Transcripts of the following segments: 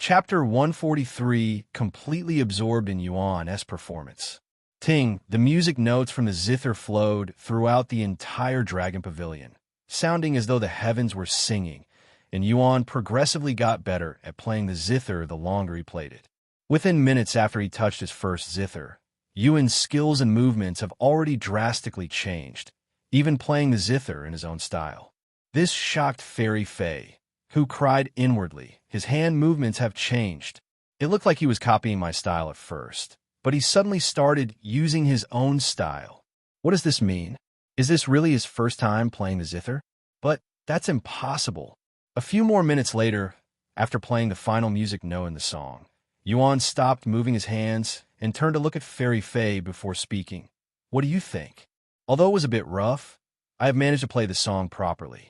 Chapter 143, completely absorbed in Yuan's performance. Ting, the music notes from the Zither flowed throughout the entire Dragon Pavilion, sounding as though the heavens were singing, and Yuan progressively got better at playing the Zither the longer he played it. Within minutes after he touched his first Zither, Yuan's skills and movements have already drastically changed, even playing the Zither in his own style. This shocked Fairy Fei, who cried inwardly. His hand movements have changed. It looked like he was copying my style at first, but he suddenly started using his own style. What does this mean? Is this really his first time playing the Zither? But that's impossible. A few more minutes later, after playing the final music note in the song, Yuan stopped moving his hands and turned to look at Fairy Fei before speaking. What do you think? Although it was a bit rough, I have managed to play the song properly.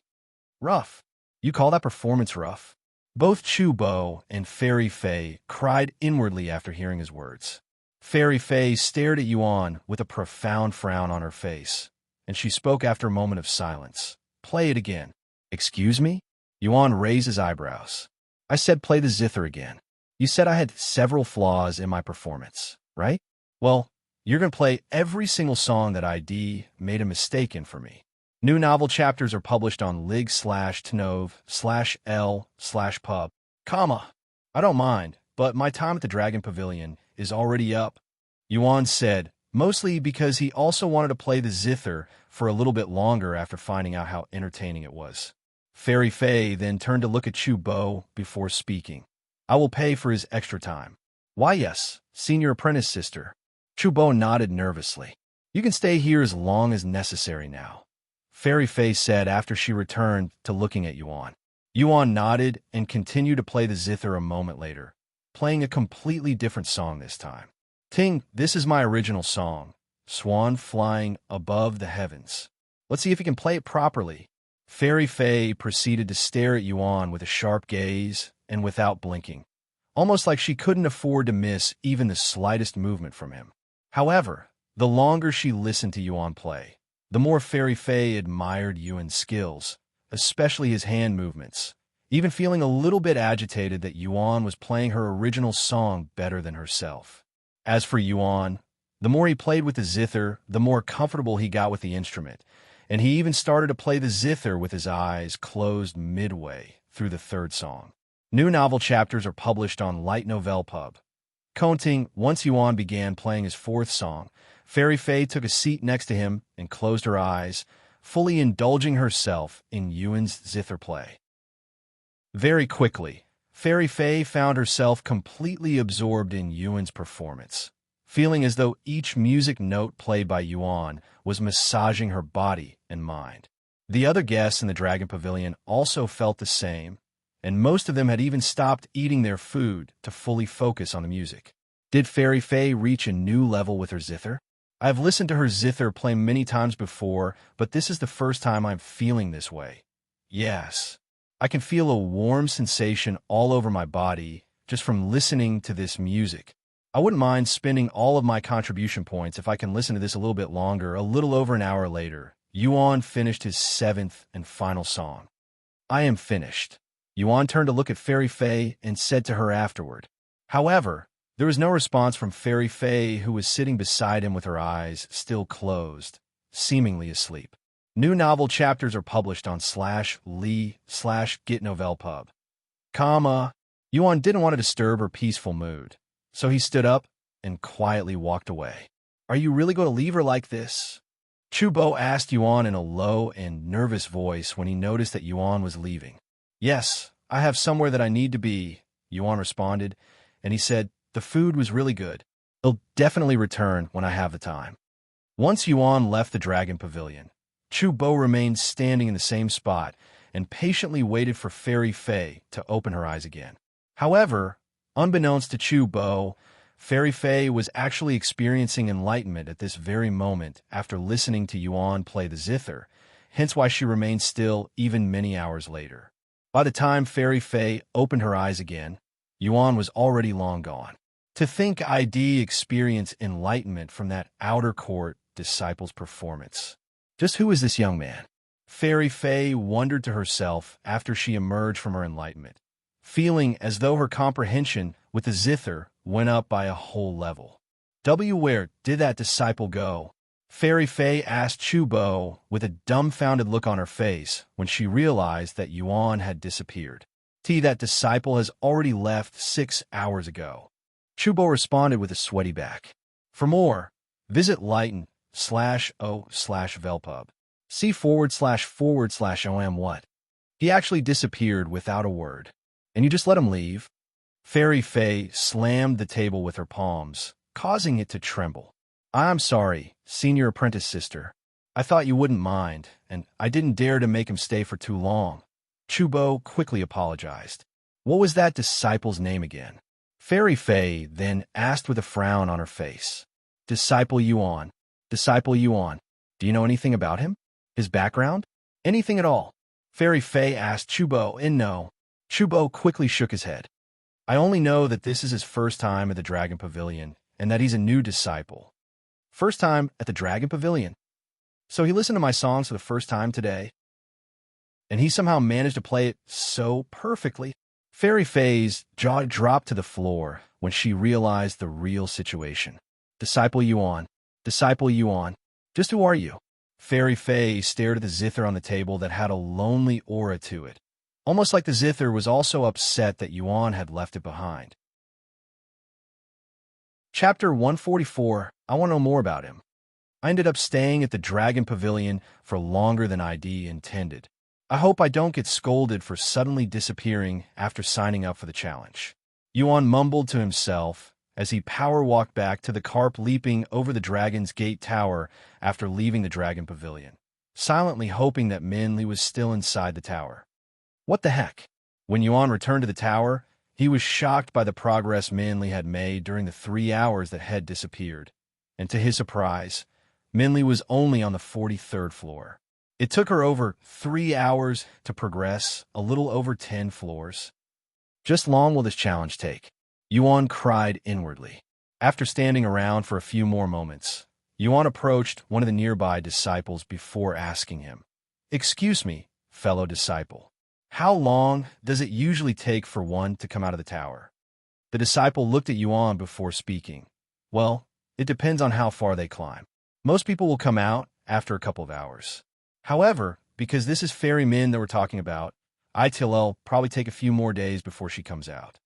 Rough? You call that performance rough? Both Chu Bo and Fairy Fei cried inwardly after hearing his words. Fairy Fei stared at Yuan with a profound frown on her face, and she spoke after a moment of silence. Play it again. Excuse me? Yuan raised his eyebrows. I said play the Zither again. You said I had several flaws in my performance, right? Well, you're going to play every single song that ID made a mistake in for me. New novel chapters are published on lig/tnov/l/pub. I don't mind, but my time at the Dragon Pavilion is already up, Yuan said, mostly because he also wanted to play the Zither for a little bit longer after finding out how entertaining it was. Fairy Fei then turned to look at Chu Bo before speaking. I will pay for his extra time. Why, yes, senior apprentice sister. Chu Bo nodded nervously. You can stay here as long as necessary now, Fairy Fei said after she returned to looking at Yuan. Yuan nodded and continued to play the Zither a moment later, playing a completely different song this time. Ting, this is my original song, Swan Flying Above the Heavens. Let's see if you can play it properly. Fairy Fei proceeded to stare at Yuan with a sharp gaze and without blinking, almost like she couldn't afford to miss even the slightest movement from him. However, the longer she listened to Yuan play, the more Fairy Fei admired Yuan's skills, especially his hand movements, even feeling a little bit agitated that Yuan was playing her original song better than herself. As for Yuan, the more he played with the Zither, the more comfortable he got with the instrument, and he even started to play the Zither with his eyes closed midway through the third song. New novel chapters are published on Light Novel Pub. Counting, once Yuan began playing his fourth song, Fairy Fei took a seat next to him and closed her eyes, fully indulging herself in Yuan's Zither play. Very quickly, Fairy Fei found herself completely absorbed in Yuan's performance, feeling as though each music note played by Yuan was massaging her body and mind. The other guests in the Dragon Pavilion also felt the same, and most of them had even stopped eating their food to fully focus on the music. Did Fairy Fei reach a new level with her Zither? I have listened to her Zither play many times before, but this is the first time I'm feeling this way. Yes, I can feel a warm sensation all over my body just from listening to this music. I wouldn't mind spending all of my contribution points if I can listen to this a little bit longer. A little over an hour later, Yuan finished his seventh and final song. I am finished. Yuan turned to look at Fairy Fei and said to her afterward. However, there was no response from Fairy Fei, who was sitting beside him with her eyes still closed, seemingly asleep. New novel chapters are published on /li/gitnovelpub. Yuan didn't want to disturb her peaceful mood, so he stood up and quietly walked away. Are you really going to leave her like this? Chu Bo asked Yuan in a low and nervous voice when he noticed that Yuan was leaving. Yes, I have somewhere that I need to be, Yuan responded, and he said, the food was really good. He'll definitely return when I have the time. Once Yuan left the Dragon Pavilion, Chu Bo remained standing in the same spot and patiently waited for Fairy Fei to open her eyes again. However, unbeknownst to Chu Bo, Fairy Fei was actually experiencing enlightenment at this very moment after listening to Yuan play the Zither, hence why she remained still even many hours later. By the time Fairy Fei opened her eyes again, Yuan was already long gone. To think ID experienced enlightenment from that outer court disciple's performance. Just who is this young man? Fairy Fei wondered to herself after she emerged from her enlightenment, feeling as though her comprehension with the Zither went up by a whole level. Where did that disciple go? Fairy Fei asked Chubo with a dumbfounded look on her face when she realized that Yuan had disappeared. That disciple has already left 6 hours ago. Chubo responded with a sweaty back. For more, visit lighten/o/velpub. See //om what? He actually disappeared without a word. And you just let him leave? Fairy Fei slammed the table with her palms, causing it to tremble. I'm sorry, senior apprentice sister. I thought you wouldn't mind, and I didn't dare to make him stay for too long. Chubo quickly apologized. What was that disciple's name again? Fairy Fei then asked with a frown on her face. Disciple Yuan. Disciple Yuan. Do you know anything about him? His background? Anything at all? Fairy Fei asked Chubo, and no. Chubo quickly shook his head. I only know that this is his first time at the Dragon Pavilion, and that he's a new disciple. First time at the Dragon Pavilion. So he listened to my songs for the first time today, and he somehow managed to play it so perfectly. Fairy Fei's jaw dropped to the floor when she realized the real situation. Disciple Yuan. Disciple Yuan. Just who are you? Fairy Fei stared at the Zither on the table that had a lonely aura to it, almost like the Zither was also upset that Yuan had left it behind. Chapter 144, I want to know more about him. I ended up staying at the Dragon Pavilion for longer than ID intended. I hope I don't get scolded for suddenly disappearing after signing up for the challenge. Yuan mumbled to himself as he power-walked back to the carp leaping over the Dragon's Gate Tower after leaving the Dragon Pavilion, silently hoping that Minli was still inside the tower. What the heck? When Yuan returned to the tower, he was shocked by the progress Minli had made during the 3 hours that had disappeared, and to his surprise, Minli was only on the 43rd floor. It took her over 3 hours to progress a little over 10 floors. Just long will this challenge take? Yuan cried inwardly. After standing around for a few more moments, Yuan approached one of the nearby disciples before asking him, Excuse me, fellow disciple. How long does it usually take for one to come out of the tower? The disciple looked at Yuan before speaking. Well, it depends on how far they climb. Most people will come out after a couple of hours. However, because this is Fairy Min that we're talking about, it'll probably take a few more days before she comes out.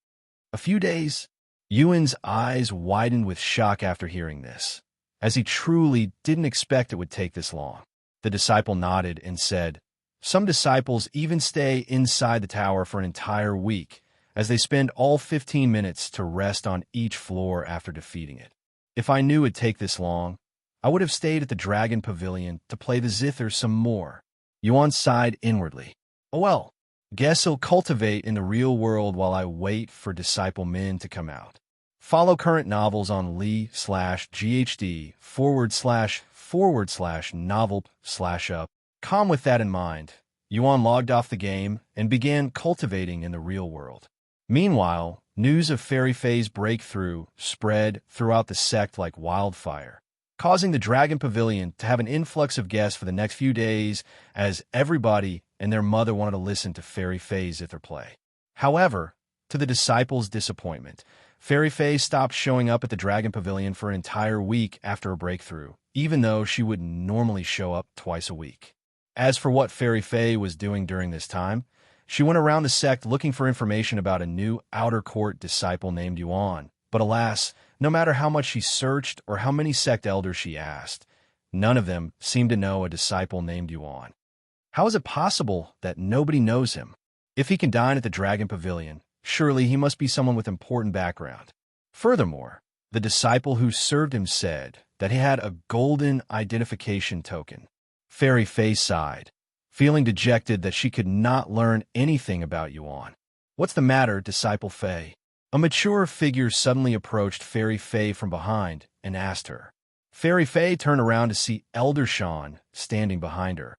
A few days? Yuan's eyes widened with shock after hearing this, as he truly didn't expect it would take this long. The disciple nodded and said, Some disciples even stay inside the tower for an entire week, as they spend all 15 minutes to rest on each floor after defeating it. If I knew it'd take this long, I would have stayed at the Dragon Pavilion to play the Zither some more. Yuan sighed inwardly. Oh well, guess he'll cultivate in the real world while I wait for Disciple Min to come out. Follow current novels on li/GHD//novel/up. Calm with that in mind, Yuan logged off the game and began cultivating in the real world. Meanwhile, news of Fairy Fei's breakthrough spread throughout the Sect like wildfire, causing the Dragon Pavilion to have an influx of guests for the next few days as everybody and their mother wanted to listen to Fairy Fei's Zither play. However, to the disciples' disappointment, Fairy Fei stopped showing up at the Dragon Pavilion for an entire week after a breakthrough, even though she would normally show up twice a week. As for what Fairy Fei was doing during this time, she went around the Sect looking for information about a new outer court disciple named Yuan. But alas, no matter how much she searched or how many Sect elders she asked, none of them seemed to know a disciple named Yuan. How is it possible that nobody knows him? If he can dine at the Dragon Pavilion, surely he must be someone with important background. Furthermore, the disciple who served him said that he had a golden identification token. Fairy Fei sighed, feeling dejected that she could not learn anything about Yuan. What's the matter, Disciple Fei? A mature figure suddenly approached Fairy Fei from behind and asked her. Fairy Fei turned around to see Elder Shan standing behind her.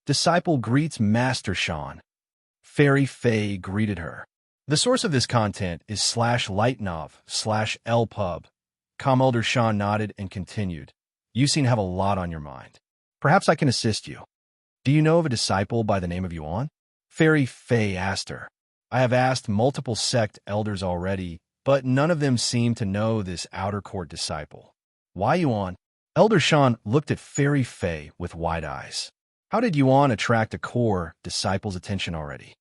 Disciple greets Master Shan. Fairy Fei greeted her. The source of this content is /lightnov/lpub. Elder Shan nodded and continued. You seem to have a lot on your mind. Perhaps I can assist you. Do you know of a disciple by the name of Yuan? Fairy Fei asked her. I have asked multiple sect elders already, but none of them seem to know this outer court disciple. Why, Yuan? Elder Shan looked at Fairy Fei with wide eyes. How did Yuan attract a core disciple's attention already?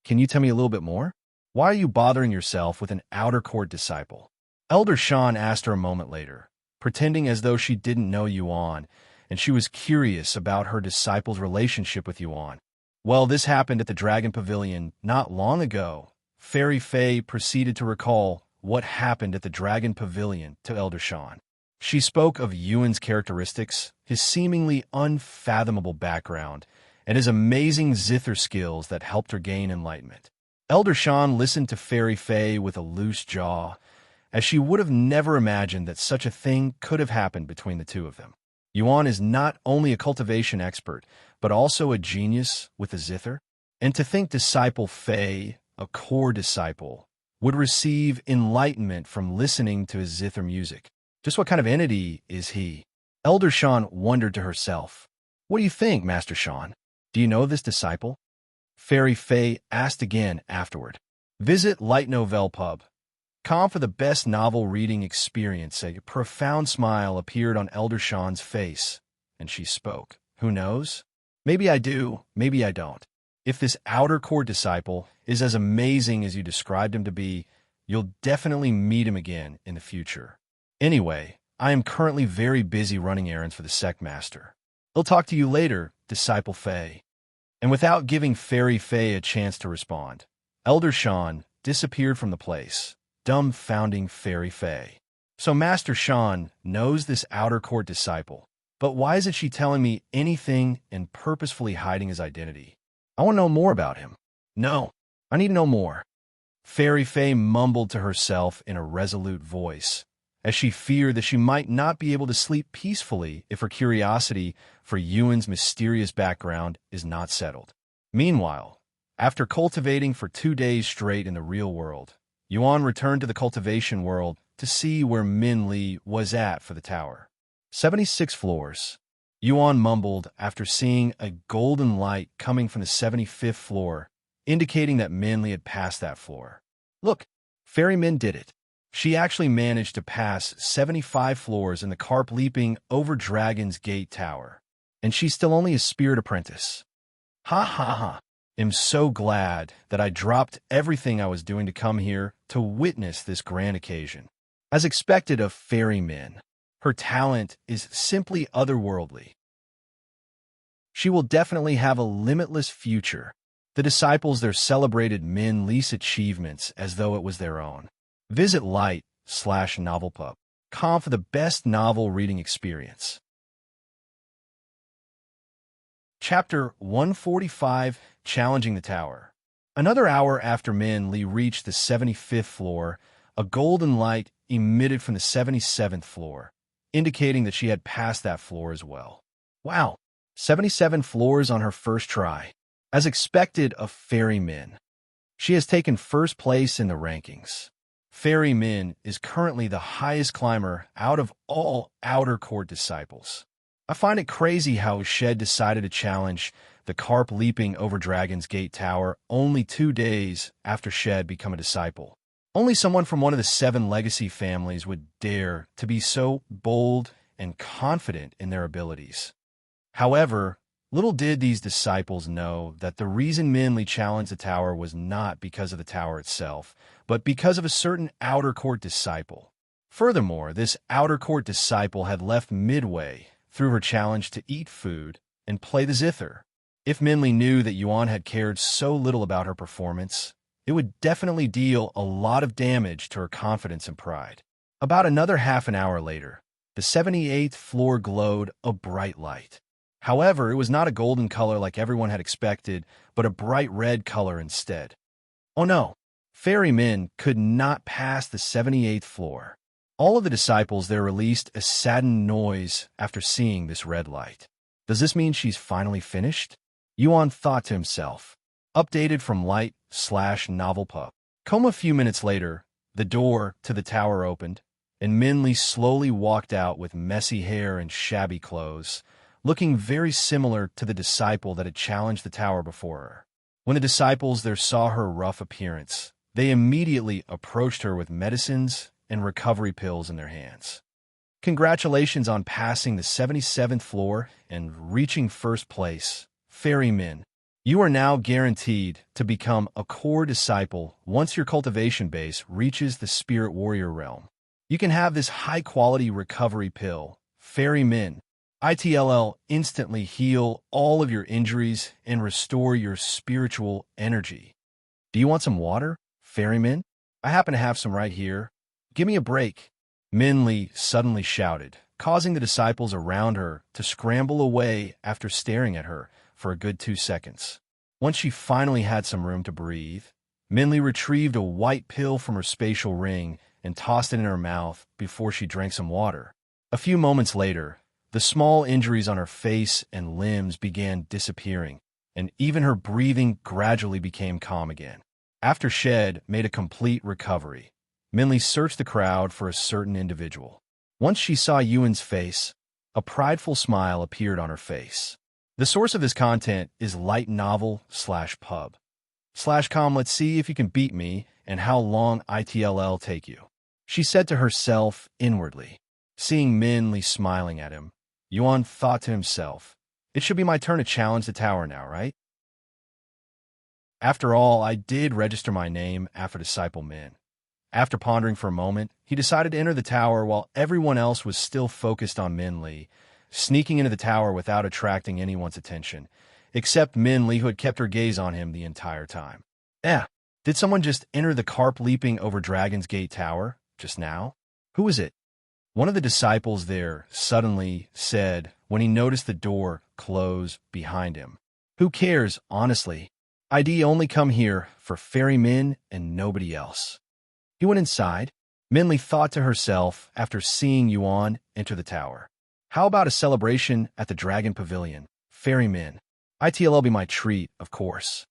Can you tell me a little bit more? Why are you bothering yourself with an outer court disciple? Elder Shan asked her a moment later, pretending as though she didn't know Yuan, and she was curious about her disciple's relationship with Yuan. Well, this happened at the Dragon Pavilion not long ago. Fairy Fei proceeded to recall what happened at the Dragon Pavilion to Elder Shan. She spoke of Yuan's characteristics, his seemingly unfathomable background, and his amazing Zither skills that helped her gain enlightenment. Elder Shan listened to Fairy Fei with a loose jaw, as she would have never imagined that such a thing could have happened between the two of them. Yuan is not only a cultivation expert, but also a genius with a Zither. And to think Disciple Fei, a core disciple, would receive enlightenment from listening to his Zither music. Just what kind of entity is he? Elder Shan wondered to herself. What do you think, Master Shan? Do you know this disciple? Fairy Fei asked again afterward. Visit Light Novel Pub. Com for the best novel reading experience. A profound smile appeared on Elder Shan's face, and she spoke. Who knows? Maybe I do, maybe I don't. If this outer core disciple is as amazing as you described him to be, you'll definitely meet him again in the future. Anyway, I am currently very busy running errands for the Sect Master. I'll talk to you later, Disciple Fei. And without giving Fairy Fei a chance to respond, Elder Shan disappeared from the place, dumbfounding Fairy Fei. So Master Shan knows this outer court disciple, but why isn't she telling me anything and purposefully hiding his identity? I want to know more about him. No, I need to know more. Fairy Fei mumbled to herself in a resolute voice, as she feared that she might not be able to sleep peacefully if her curiosity for Yuan's mysterious background is not settled. Meanwhile, after cultivating for 2 days straight in the real world, Yuan returned to the cultivation world to see where Min Li was at for the tower. 76 floors. Yuan mumbled after seeing a golden light coming from the 75th floor, indicating that Min Li had passed that floor. Look, Fairy Min did it. She actually managed to pass 75 floors in the carp leaping over Dragon's Gate Tower. And she's still only a spirit apprentice. Ha ha ha. I'm so glad that I dropped everything I was doing to come here to witness this grand occasion. As expected of Fairy Min, her talent is simply otherworldly. She will definitely have a limitless future. The disciples there celebrated Min Li's achievements as though it was their own. Visit Light/NovelPub. Com for the best novel reading experience. Chapter 145, Challenging the Tower. Another hour after Min Li reached the 75th floor, a golden light emitted from the 77th floor, indicating that she had passed that floor as well. Wow, 77 floors on her first try. As expected of Fairy Min, she has taken first place in the rankings. Fairy Min is currently the highest climber out of all outer court disciples. I find it crazy how Shed decided to challenge the carp leaping over Dragon's Gate Tower only 2 days after Shed became a disciple. Only someone from one of the 7 legacy families would dare to be so bold and confident in their abilities. However, little did these disciples know that the reason Min Li challenged the tower was not because of the tower itself, but because of a certain outer court disciple. Furthermore, this outer court disciple had left midway through her challenge to eat food and play the Zither. If Min Li knew that Yuan had cared so little about her performance, it would definitely deal a lot of damage to her confidence and pride. About another half an hour later, the 78th floor glowed a bright light. However, it was not a golden color like everyone had expected, but a bright red color instead. Oh no, Fairy Min could not pass the 78th floor. All of the disciples there released a saddened noise after seeing this red light. Does this mean she's finally finished? Yuan thought to himself. Updated from Light/NovelPub. A few minutes later, the door to the tower opened, and Min Li slowly walked out with messy hair and shabby clothes, looking very similar to the disciple that had challenged the tower before her. When the disciples there saw her rough appearance, they immediately approached her with medicines and recovery pills in their hands. Congratulations on passing the 77th floor and reaching first place, ferrymen. You are now guaranteed to become a core disciple once your cultivation base reaches the spirit warrior realm. You can have this high-quality recovery pill, ferrymen. ITLL instantly heal all of your injuries and restore your spiritual energy. Do you want some water, ferryman? I happen to have some right here. Give me a break. Min Li suddenly shouted, causing the disciples around her to scramble away after staring at her for a good 2 seconds. Once she finally had some room to breathe, Min Li retrieved a white pill from her spatial ring and tossed it in her mouth before she drank some water. A few moments later, the small injuries on her face and limbs began disappearing, and even her breathing gradually became calm again. After Shed made a complete recovery, Min Li searched the crowd for a certain individual. Once she saw Yuan's face, a prideful smile appeared on her face. The source of this content is light novel/pub/com. Let's see if you can beat me and how long ITLL take you, she said to herself inwardly. Seeing Min Li smiling at him, Yuan thought to himself, it should be my turn to challenge the tower now, right? After all, I did register my name after Disciple Min. After pondering for a moment, he decided to enter the tower while everyone else was still focused on Min Li, sneaking into the tower without attracting anyone's attention, except Min Li, who had kept her gaze on him the entire time. Did someone just enter the carp leaping over Dragon's Gate Tower just now? Who is it? One of the disciples there suddenly said when he noticed the door close behind him. Who cares, honestly? I'd only come here for ferrymen and nobody else. He went inside. Min Li thought to herself after seeing Yuan enter the tower. How about a celebration at the Dragon Pavilion? Ferrymen. ITLL be my treat, of course.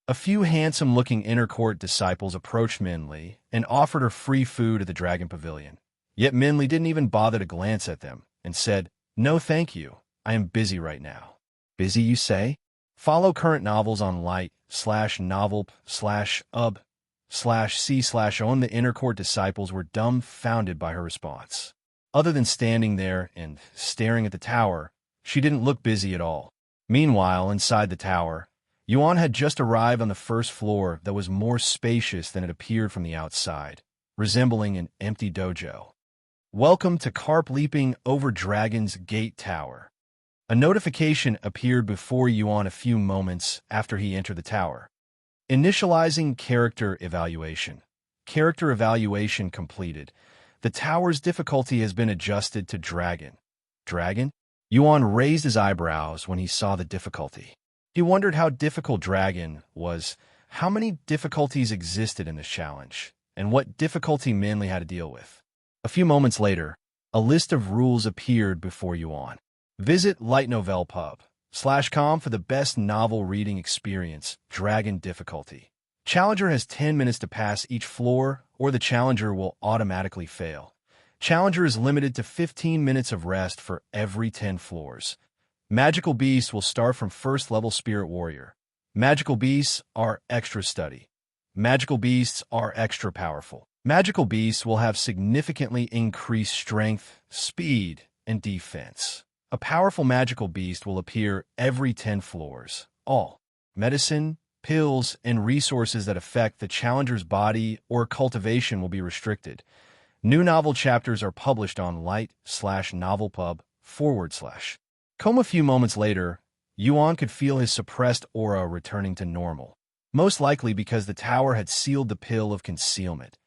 A few handsome-looking inner court disciples approached Min Li and offered her free food at the Dragon Pavilion. Yet Min Li didn't even bother to glance at them and said, no thank you, I am busy right now. Busy, you say? Follow current novels on light/novel/ub/c/own. The inner court disciples were dumbfounded by her response. Other than standing there and staring at the tower, she didn't look busy at all. Meanwhile, inside the tower, Yuan had just arrived on the first floor that was more spacious than it appeared from the outside, resembling an empty dojo. Welcome to Carp Leaping over Dragon's Gate Tower. A notification appeared before Yuan a few moments after he entered the tower. Initializing character evaluation. Character evaluation completed. The tower's difficulty has been adjusted to Dragon. Dragon? Yuan raised his eyebrows when he saw the difficulty. He wondered how difficult Dragon was, how many difficulties existed in this challenge, and what difficulty Min Li had to deal with. A few moments later, a list of rules appeared before Yuan. Visit lightnovelpub.com for the best novel reading experience, Dragon difficulty. Challenger has 10 minutes to pass each floor, or the challenger will automatically fail. Challenger is limited to 15 minutes of rest for every 10 floors. Magical Beasts will start from first level Spirit Warrior. Magical Beasts are extra study. Magical Beasts are extra powerful. Magical Beasts will have significantly increased strength, speed, and defense. A powerful magical beast will appear every 10 floors. All medicine, pills, and resources that affect the challenger's body or cultivation will be restricted. New novel chapters are published on light/novelpub/. A few moments later, Yuan could feel his suppressed aura returning to normal, most likely because the tower had sealed the pill of concealment.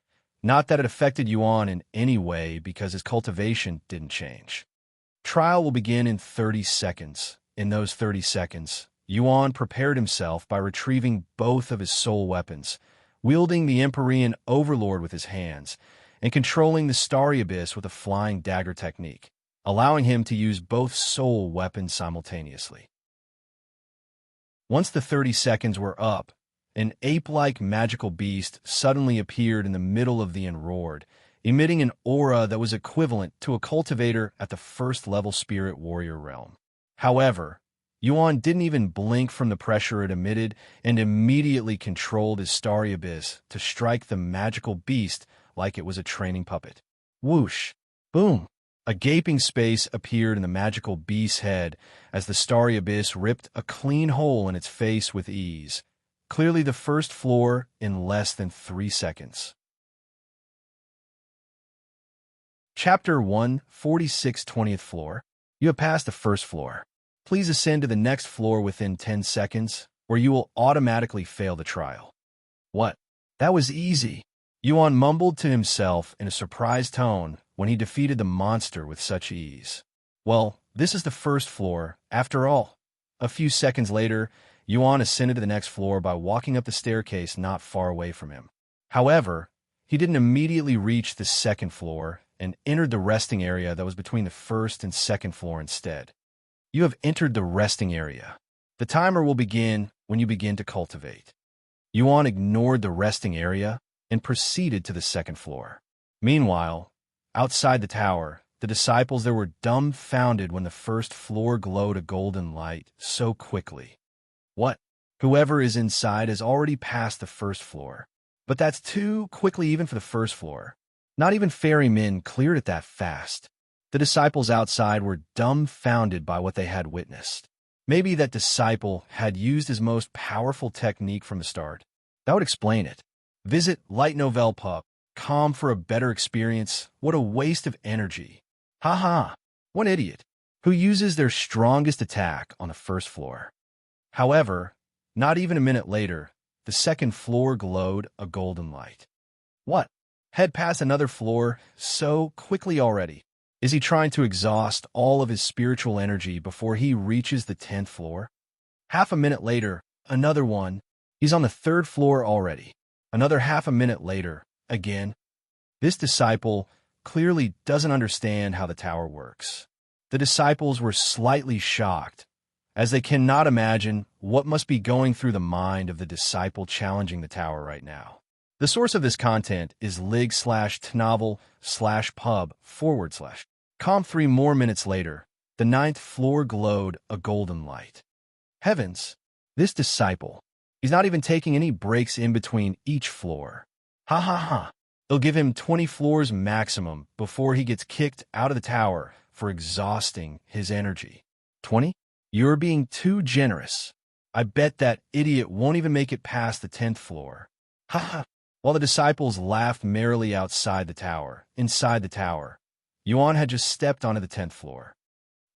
Not that it affected Yuan in any way because his cultivation didn't change. Trial will begin in 30 seconds. In those 30 seconds, Yuan prepared himself by retrieving both of his soul weapons, wielding the Empyrean Overlord with his hands, and controlling the Starry Abyss with a flying dagger technique, allowing him to use both soul weapons simultaneously. Once the 30 seconds were up, an ape-like magical beast suddenly appeared in the middle of the enroared, emitting an aura that was equivalent to a cultivator at the first-level Spirit Warrior realm. However, Yuan didn't even blink from the pressure it emitted and immediately controlled his starry abyss to strike the magical beast like it was a training puppet. Whoosh! Boom! A gaping space appeared in the magical beast's head as the starry abyss ripped a clean hole in its face with ease. Clearly the first floor in less than 3 seconds. Chapter 1, 46 20th floor. You have passed the first floor. Please ascend to the next floor within 10 seconds, or you will automatically fail the trial. What? That was easy. Yuan mumbled to himself in a surprised tone when he defeated the monster with such ease. Well, this is the first floor, after all. A few seconds later, Yuan ascended to the next floor by walking up the staircase not far away from him. However, he didn't immediately reach the second floor and entered the resting area that was between the first and second floor instead. You have entered the resting area. The timer will begin when you begin to cultivate. Yuan ignored the resting area and proceeded to the second floor. Meanwhile, outside the tower, the disciples there were dumbfounded when the first floor glowed a golden light so quickly. What? Whoever is inside has already passed the first floor. But that's too quickly even for the first floor. Not even ferrymen cleared it that fast. The disciples outside were dumbfounded by what they had witnessed. Maybe that disciple had used his most powerful technique from the start. That would explain it. Visit lightnovel.com for a better experience. What a waste of energy. Haha, one idiot who uses their strongest attack on the first floor. However, not even a minute later, the second floor glowed a golden light. What? Head past another floor so quickly already. Is he trying to exhaust all of his spiritual energy before he reaches the 10th floor? Half a minute later, another one. He's on the 3rd floor already. Another half a minute later, again. This disciple clearly doesn't understand how the tower works. The disciples were slightly shocked, as they cannot imagine what must be going through the mind of the disciple challenging the tower right now. The source of this content is lig/tnovel/pub/. 3 more minutes later, the 9th floor glowed a golden light. Heavens, this disciple, he's not even taking any breaks in between each floor. Ha ha ha. They'll give him 20 floors maximum before he gets kicked out of the tower for exhausting his energy. 20? You're being too generous. I bet that idiot won't even make it past the 10th floor. Ha ha. While the disciples laughed merrily inside the tower, Yuan had just stepped onto the 10th floor.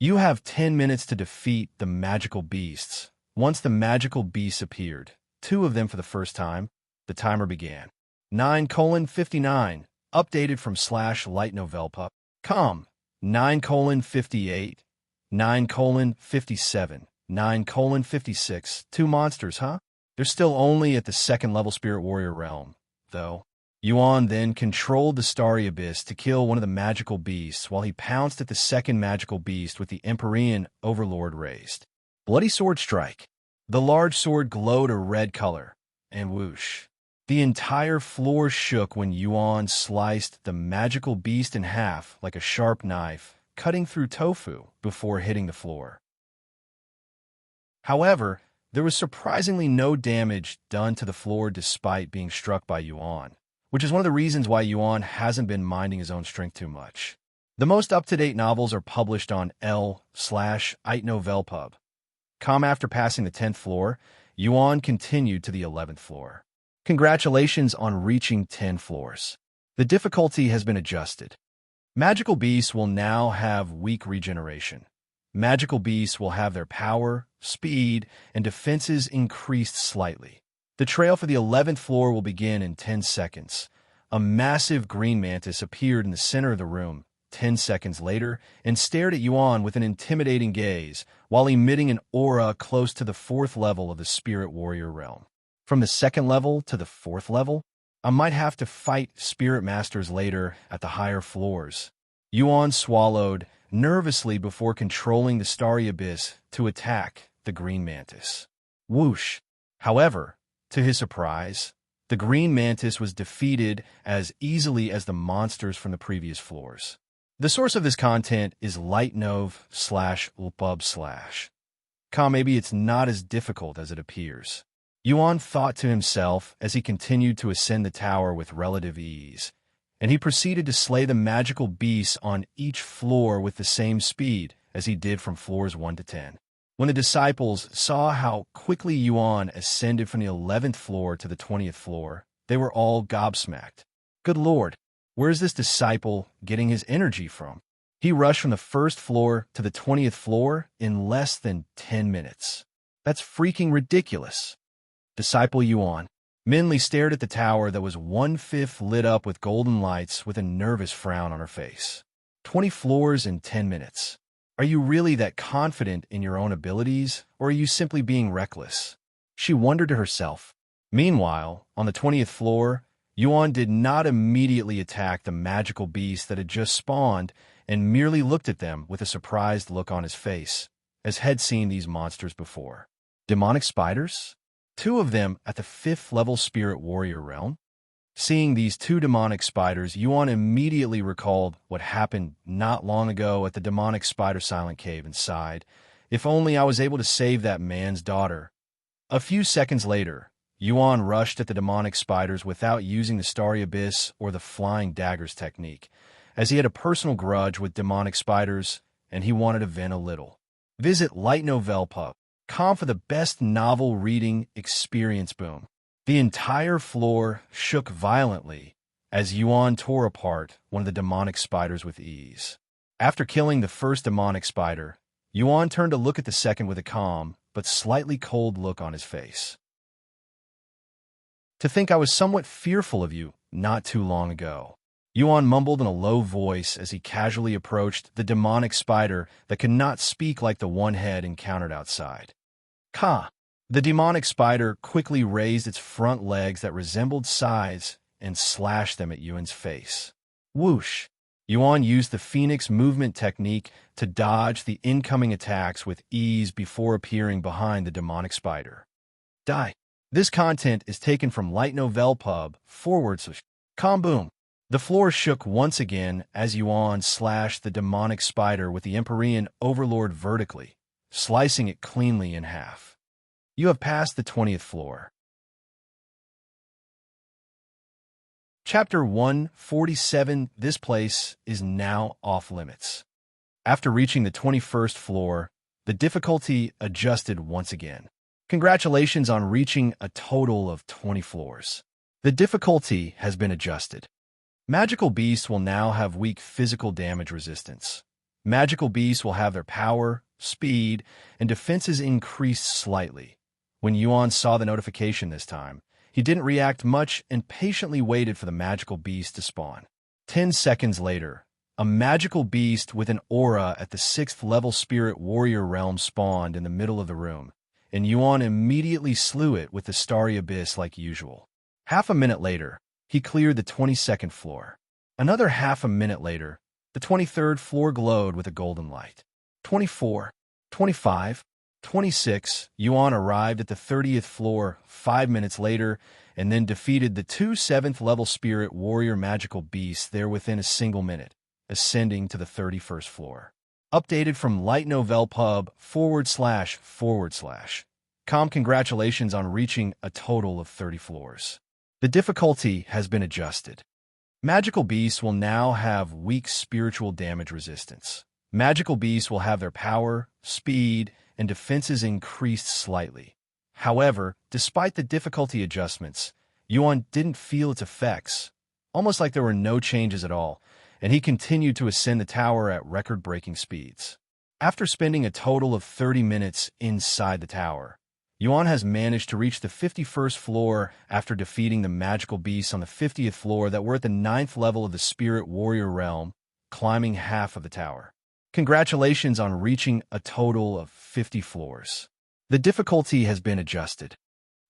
You have 10 minutes to defeat the magical beasts. Once the magical beasts appeared, 2 of them for the first time, the timer began. 9:59, updated from /lightnovel.com. 9:58, 9:57, 9:56. 2 monsters, huh? They're still only at the 2nd level Spirit Warrior realm, though. Yuan then controlled the starry abyss to kill one of the magical beasts while he pounced at the 2nd magical beast with the Empyrean Overlord raised. Bloody sword strike. The large sword glowed a red color, and whoosh. The entire floor shook when Yuan sliced the magical beast in half like a sharp knife, cutting through tofu before hitting the floor. However, there was surprisingly no damage done to the floor despite being struck by Yuan, which is one of the reasons why Yuan hasn't been minding his own strength too much. The most up-to-date novels are published on l/itnovelpub.com. After passing the 10th floor, Yuan continued to the 11th floor. Congratulations on reaching 10 floors. The difficulty has been adjusted. Magical beasts will now have weak regeneration. Magical beasts will have their power, speed, and defenses increased slightly. The trail for the 11th floor will begin in 10 seconds. A massive green mantis appeared in the center of the room 10 seconds later and stared at Yuan with an intimidating gaze while emitting an aura close to the 4th level of the Spirit Warrior realm. From the 2nd level to the 4th level, I might have to fight spirit masters later at the higher floors. Yuan swallowed nervously before controlling the starry abyss to attack the green mantis. Whoosh! However, to his surprise, the green mantis was defeated as easily as the monsters from the previous floors. The source of this content is lightnov/pub/. Maybe it's not as difficult as it appears. Yuan thought to himself as he continued to ascend the tower with relative ease, and he proceeded to slay the magical beasts on each floor with the same speed as he did from floors 1 to 10. When the disciples saw how quickly Yuan ascended from the 11th floor to the 20th floor, they were all gobsmacked. Good Lord, where is this disciple getting his energy from? He rushed from the 1st floor to the 20th floor in less than 10 minutes. That's freaking ridiculous. Disciple Yuan. Minli stared at the tower that was 1/5 lit up with golden lights with a nervous frown on her face. 20 floors in 10 minutes. Are you really that confident in your own abilities, or are you simply being reckless? She wondered to herself. Meanwhile, on the 20th floor, Yuan did not immediately attack the magical beast that had just spawned and merely looked at them with a surprised look on his face, as had seen these monsters before. Demonic spiders? 2 of them at the 5th level spirit warrior realm? Seeing these 2 demonic spiders, Yuan immediately recalled what happened not long ago at the demonic spider silent cave and sighed, if only I was able to save that man's daughter. A few seconds later, Yuan rushed at the demonic spiders without using the starry abyss or the flying daggers technique, as he had a personal grudge with demonic spiders and he wanted to vent a little. Visit lightnovel.com for the best novel reading experience. Boom. The entire floor shook violently as Yuan tore apart one of the demonic spiders with ease. After killing the first demonic spider, Yuan turned to look at the second with a calm but slightly cold look on his face. To think I was somewhat fearful of you not too long ago. Yuan mumbled in a low voice as he casually approached the demonic spider that could not speak like the one head encountered outside. Ka! The demonic spider quickly raised its front legs that resembled scythes and slashed them at Yuan's face. Whoosh! Yuan used the Phoenix movement technique to dodge the incoming attacks with ease before appearing behind the demonic spider. Die. This content is taken from lightnovelpub.com. Boom. The floor shook once again as Yuan slashed the demonic spider with the Empyrean Overlord vertically, slicing it cleanly in half. You have passed the 20th floor. Chapter 147. This place is now off limits. After reaching the 21st floor, the difficulty adjusted once again. Congratulations on reaching a total of 20 floors. The difficulty has been adjusted. Magical beasts will now have weak physical damage resistance. Magical beasts will have their power, speed, and defenses increased slightly. When Yuan saw the notification this time, he didn't react much and patiently waited for the magical beast to spawn. 10 seconds later, a magical beast with an aura at the 6th level spirit warrior realm spawned in the middle of the room, and Yuan immediately slew it with the starry abyss like usual. Half a minute later, he cleared the 22nd floor. Another half a minute later, the 23rd floor glowed with a golden light. 24, 25, 26, Yuan arrived at the 30th floor 5 minutes later and then defeated the 2 7th level spirit warrior magical beasts there within a single minute, ascending to the 31st floor. Updated from lightnovelpub.com. Congratulations on reaching a total of 30 floors. The difficulty has been adjusted. Magical beasts will now have weak spiritual damage resistance. Magical beasts will have their power, speed, and defenses increased slightly. However, despite the difficulty adjustments, Yuan didn't feel its effects, almost like there were no changes at all, and he continued to ascend the tower at record-breaking speeds. After spending a total of 30 minutes inside the tower, Yuan has managed to reach the 51st floor after defeating the magical beasts on the 50th floor that were at the 9th level of the spirit warrior realm, climbing half of the tower. Congratulations on reaching a total of 50 floors. The difficulty has been adjusted.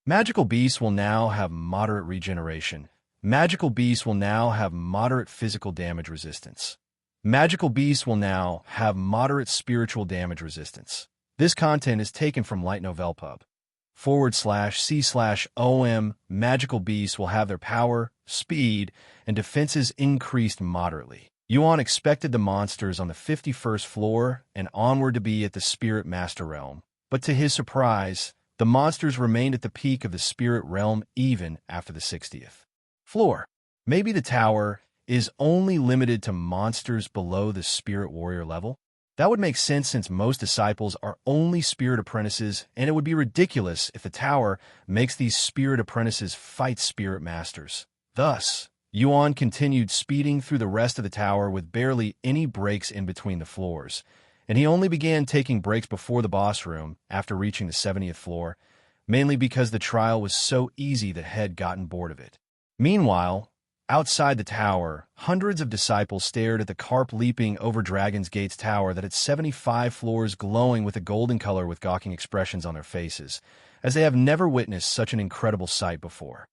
Magical beasts will now have moderate regeneration. Magical beasts will now have moderate physical damage resistance. Magical beasts will now have moderate spiritual damage resistance. This content is taken from lightnovelpub.com/c/om. Magical beasts will have their power, speed, and defenses increased moderately. Yuan expected the monsters on the 51st floor and onward to be at the Spirit Master Realm, But to his surprise, the monsters remained at the peak of the spirit realm even after the 60th floor. Maybe the tower is only limited to monsters below the spirit warrior level? That would make sense since most disciples are only spirit apprentices, and it would be ridiculous if the tower makes these spirit apprentices fight spirit masters. Thus, Yuan continued speeding through the rest of the tower with barely any breaks in between the floors, and he only began taking breaks before the boss room after reaching the 70th floor, mainly because the trial was so easy that Head gotten bored of it. Meanwhile, outside the tower, hundreds of disciples stared at the carp leaping over Dragon's Gate's tower that had 75 floors glowing with a golden color with gawking expressions on their faces, as they have never witnessed such an incredible sight before.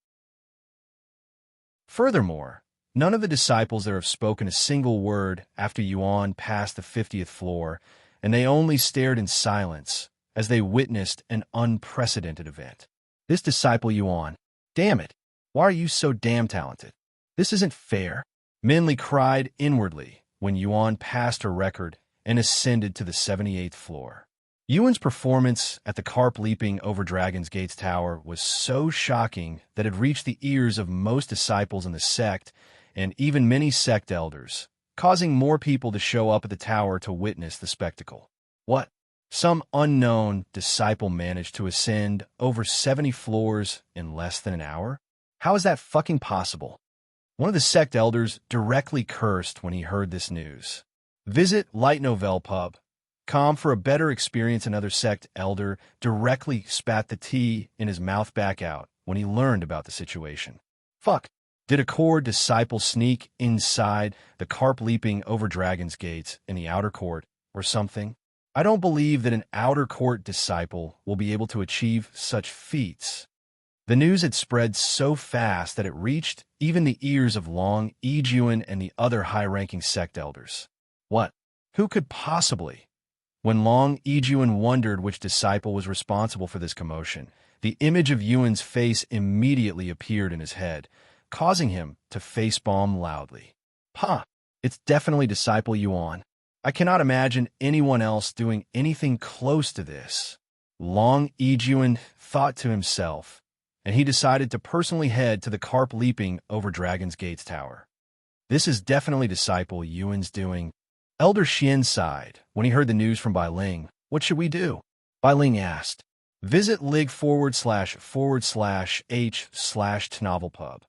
Furthermore, none of the disciples there have spoken a single word after Yuan passed the 50th floor, and they only stared in silence as they witnessed an unprecedented event. This disciple Yuan, damn it, why are you so damn talented? This isn't fair. Minli cried inwardly when Yuan passed her record and ascended to the 78th floor. Yuan's performance at the carp leaping over Dragon's Gate's tower was so shocking that it reached the ears of most disciples in the sect and even many sect elders, causing more people to show up at the tower to witness the spectacle. What? Some unknown disciple managed to ascend over 70 floors in less than an hour? How is that fucking possible? One of the sect elders directly cursed when he heard this news. Visit Light Novel Pub. Com for a better experience. Another sect elder directly spat the tea in his mouth back out when he learned about the situation. Fuck. Did a core disciple sneak inside the carp leaping over Dragon's Gates in the outer court or something? I don't believe that an outer court disciple will be able to achieve such feats. The news had spread so fast that it reached even the ears of Long Yuan and the other high-ranking sect elders. What? Who could possibly? When Long Yuan wondered which disciple was responsible for this commotion, the image of Yuan's face immediately appeared in his head, causing him to facepalm loudly. Huh, it's definitely Disciple Yuan. I cannot imagine anyone else doing anything close to this. Long Yuan thought to himself, and he decided to personally head to the carp leaping over Dragon's Gate's tower. This is definitely Disciple Yuan's doing. Elder Xian sighed when he heard the news from Bai Ling. What should we do? Bai Ling asked. Visit lig/h/tnovelpub.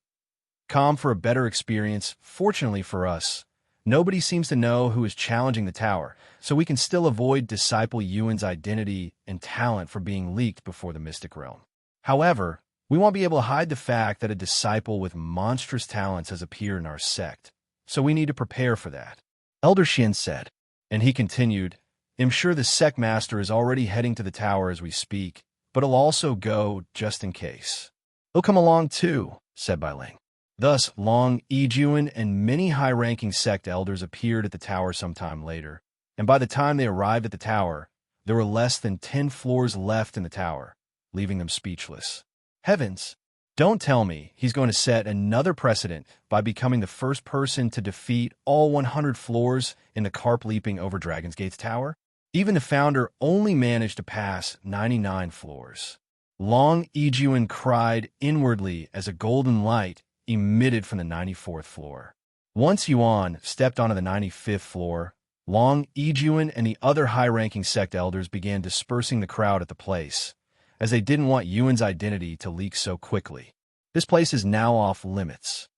Com for a better experience. Fortunately for us, nobody seems to know who is challenging the tower, so we can still avoid Disciple Yuan's identity and talent from being leaked before the Mystic Realm. However, we won't be able to hide the fact that a disciple with monstrous talents has appeared in our sect, so we need to prepare for that. Elder Xian said, and he continued, I'm sure the sect master is already heading to the tower as we speak, but he'll also go just in case. He'll come along too, said Bai Ling. Thus, Long Yuan and many high-ranking sect elders appeared at the tower sometime later, and by the time they arrived at the tower, there were less than 10 floors left in the tower, leaving them speechless. Heavens! Don't tell me he's going to set another precedent by becoming the first person to defeat all 100 floors in the carp leaping over Dragon's Gate's tower? Even the founder only managed to pass 99 floors. Long Yuan cried inwardly as a golden light emitted from the 94th floor. Once Yuan stepped onto the 95th floor, Long Yuan and the other high-ranking sect elders began dispersing the crowd at the place, as they didn't want Yuan's identity to leak so quickly. This place is now off limits.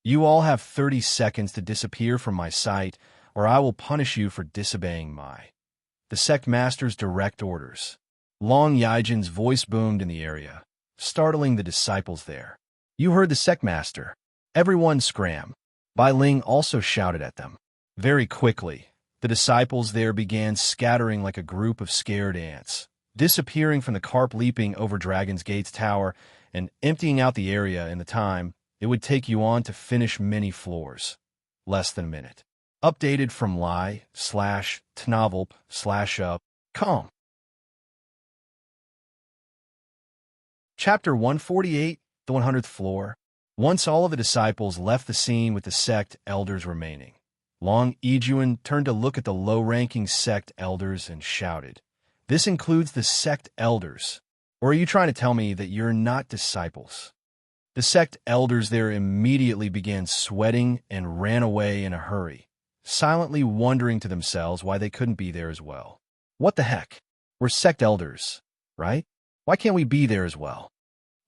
You all have 30 seconds to disappear from my sight, or I will punish you for disobeying the sect master's direct orders. Long Yuan's voice boomed in the area, startling the disciples there. You heard the sect master. Everyone scram. Bai Ling also shouted at them. Very quickly, the disciples there began scattering like a group of scared ants, disappearing from the carp leaping over Dragon's Gate's tower and emptying out the area in the time it would take Yuan to finish many floors. Less than a minute. Updated from lie/tnovelp/com. Chapter 148, the 100th floor. Once all of the disciples left the scene with the sect elders remaining, Long Yuan turned to look at the low-ranking sect elders and shouted, This includes the sect elders. Or are you trying to tell me that you're not disciples? The sect elders there immediately began sweating and ran away in a hurry, silently wondering to themselves why they couldn't be there as well. What the heck? We're sect elders, right? Why can't we be there as well?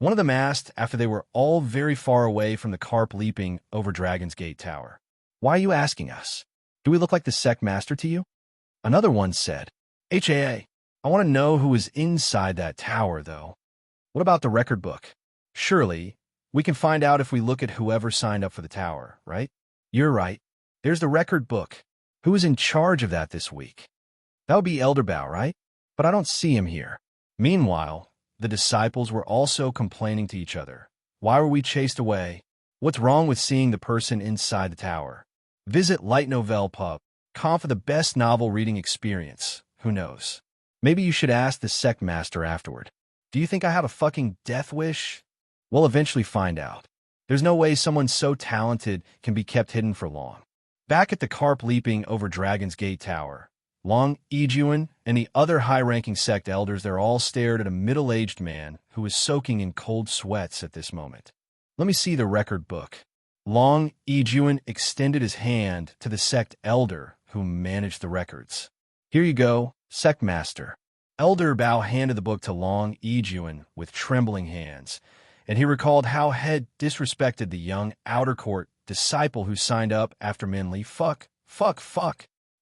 One of them asked after they were all very far away from the carp leaping over Dragon's Gate Tower. Why are you asking us? Do we look like the sect master to you? Another one said, HAA, I want to know who is inside that tower, though. What about the record book? Surely, we can find out if we look at whoever signed up for the tower, right? You're right. There's the record book. Who is in charge of that this week? That would be Elder Bao, right? But I don't see him here. Meanwhile, the disciples were also complaining to each other. Why were we chased away? What's wrong with seeing the person inside the tower? Visit Light Novel Pub. For the best novel reading experience. Who knows? Maybe you should ask the sect master afterward. Do you think I have a fucking death wish? We'll eventually find out. There's no way someone so talented can be kept hidden for long. Back at the carp leaping over Dragon's Gate Tower, Long, Yuan, and the other high-ranking sect elders there all stared at a middle-aged man who was soaking in cold sweats at this moment. Let me see the record book. Long, Yuan extended his hand to the sect elder who managed the records. Here you go, sect master. Elder Bao handed the book to Long Yuan with trembling hands, and he recalled how had disrespected the young outer court disciple who signed up after Minli. Fuck.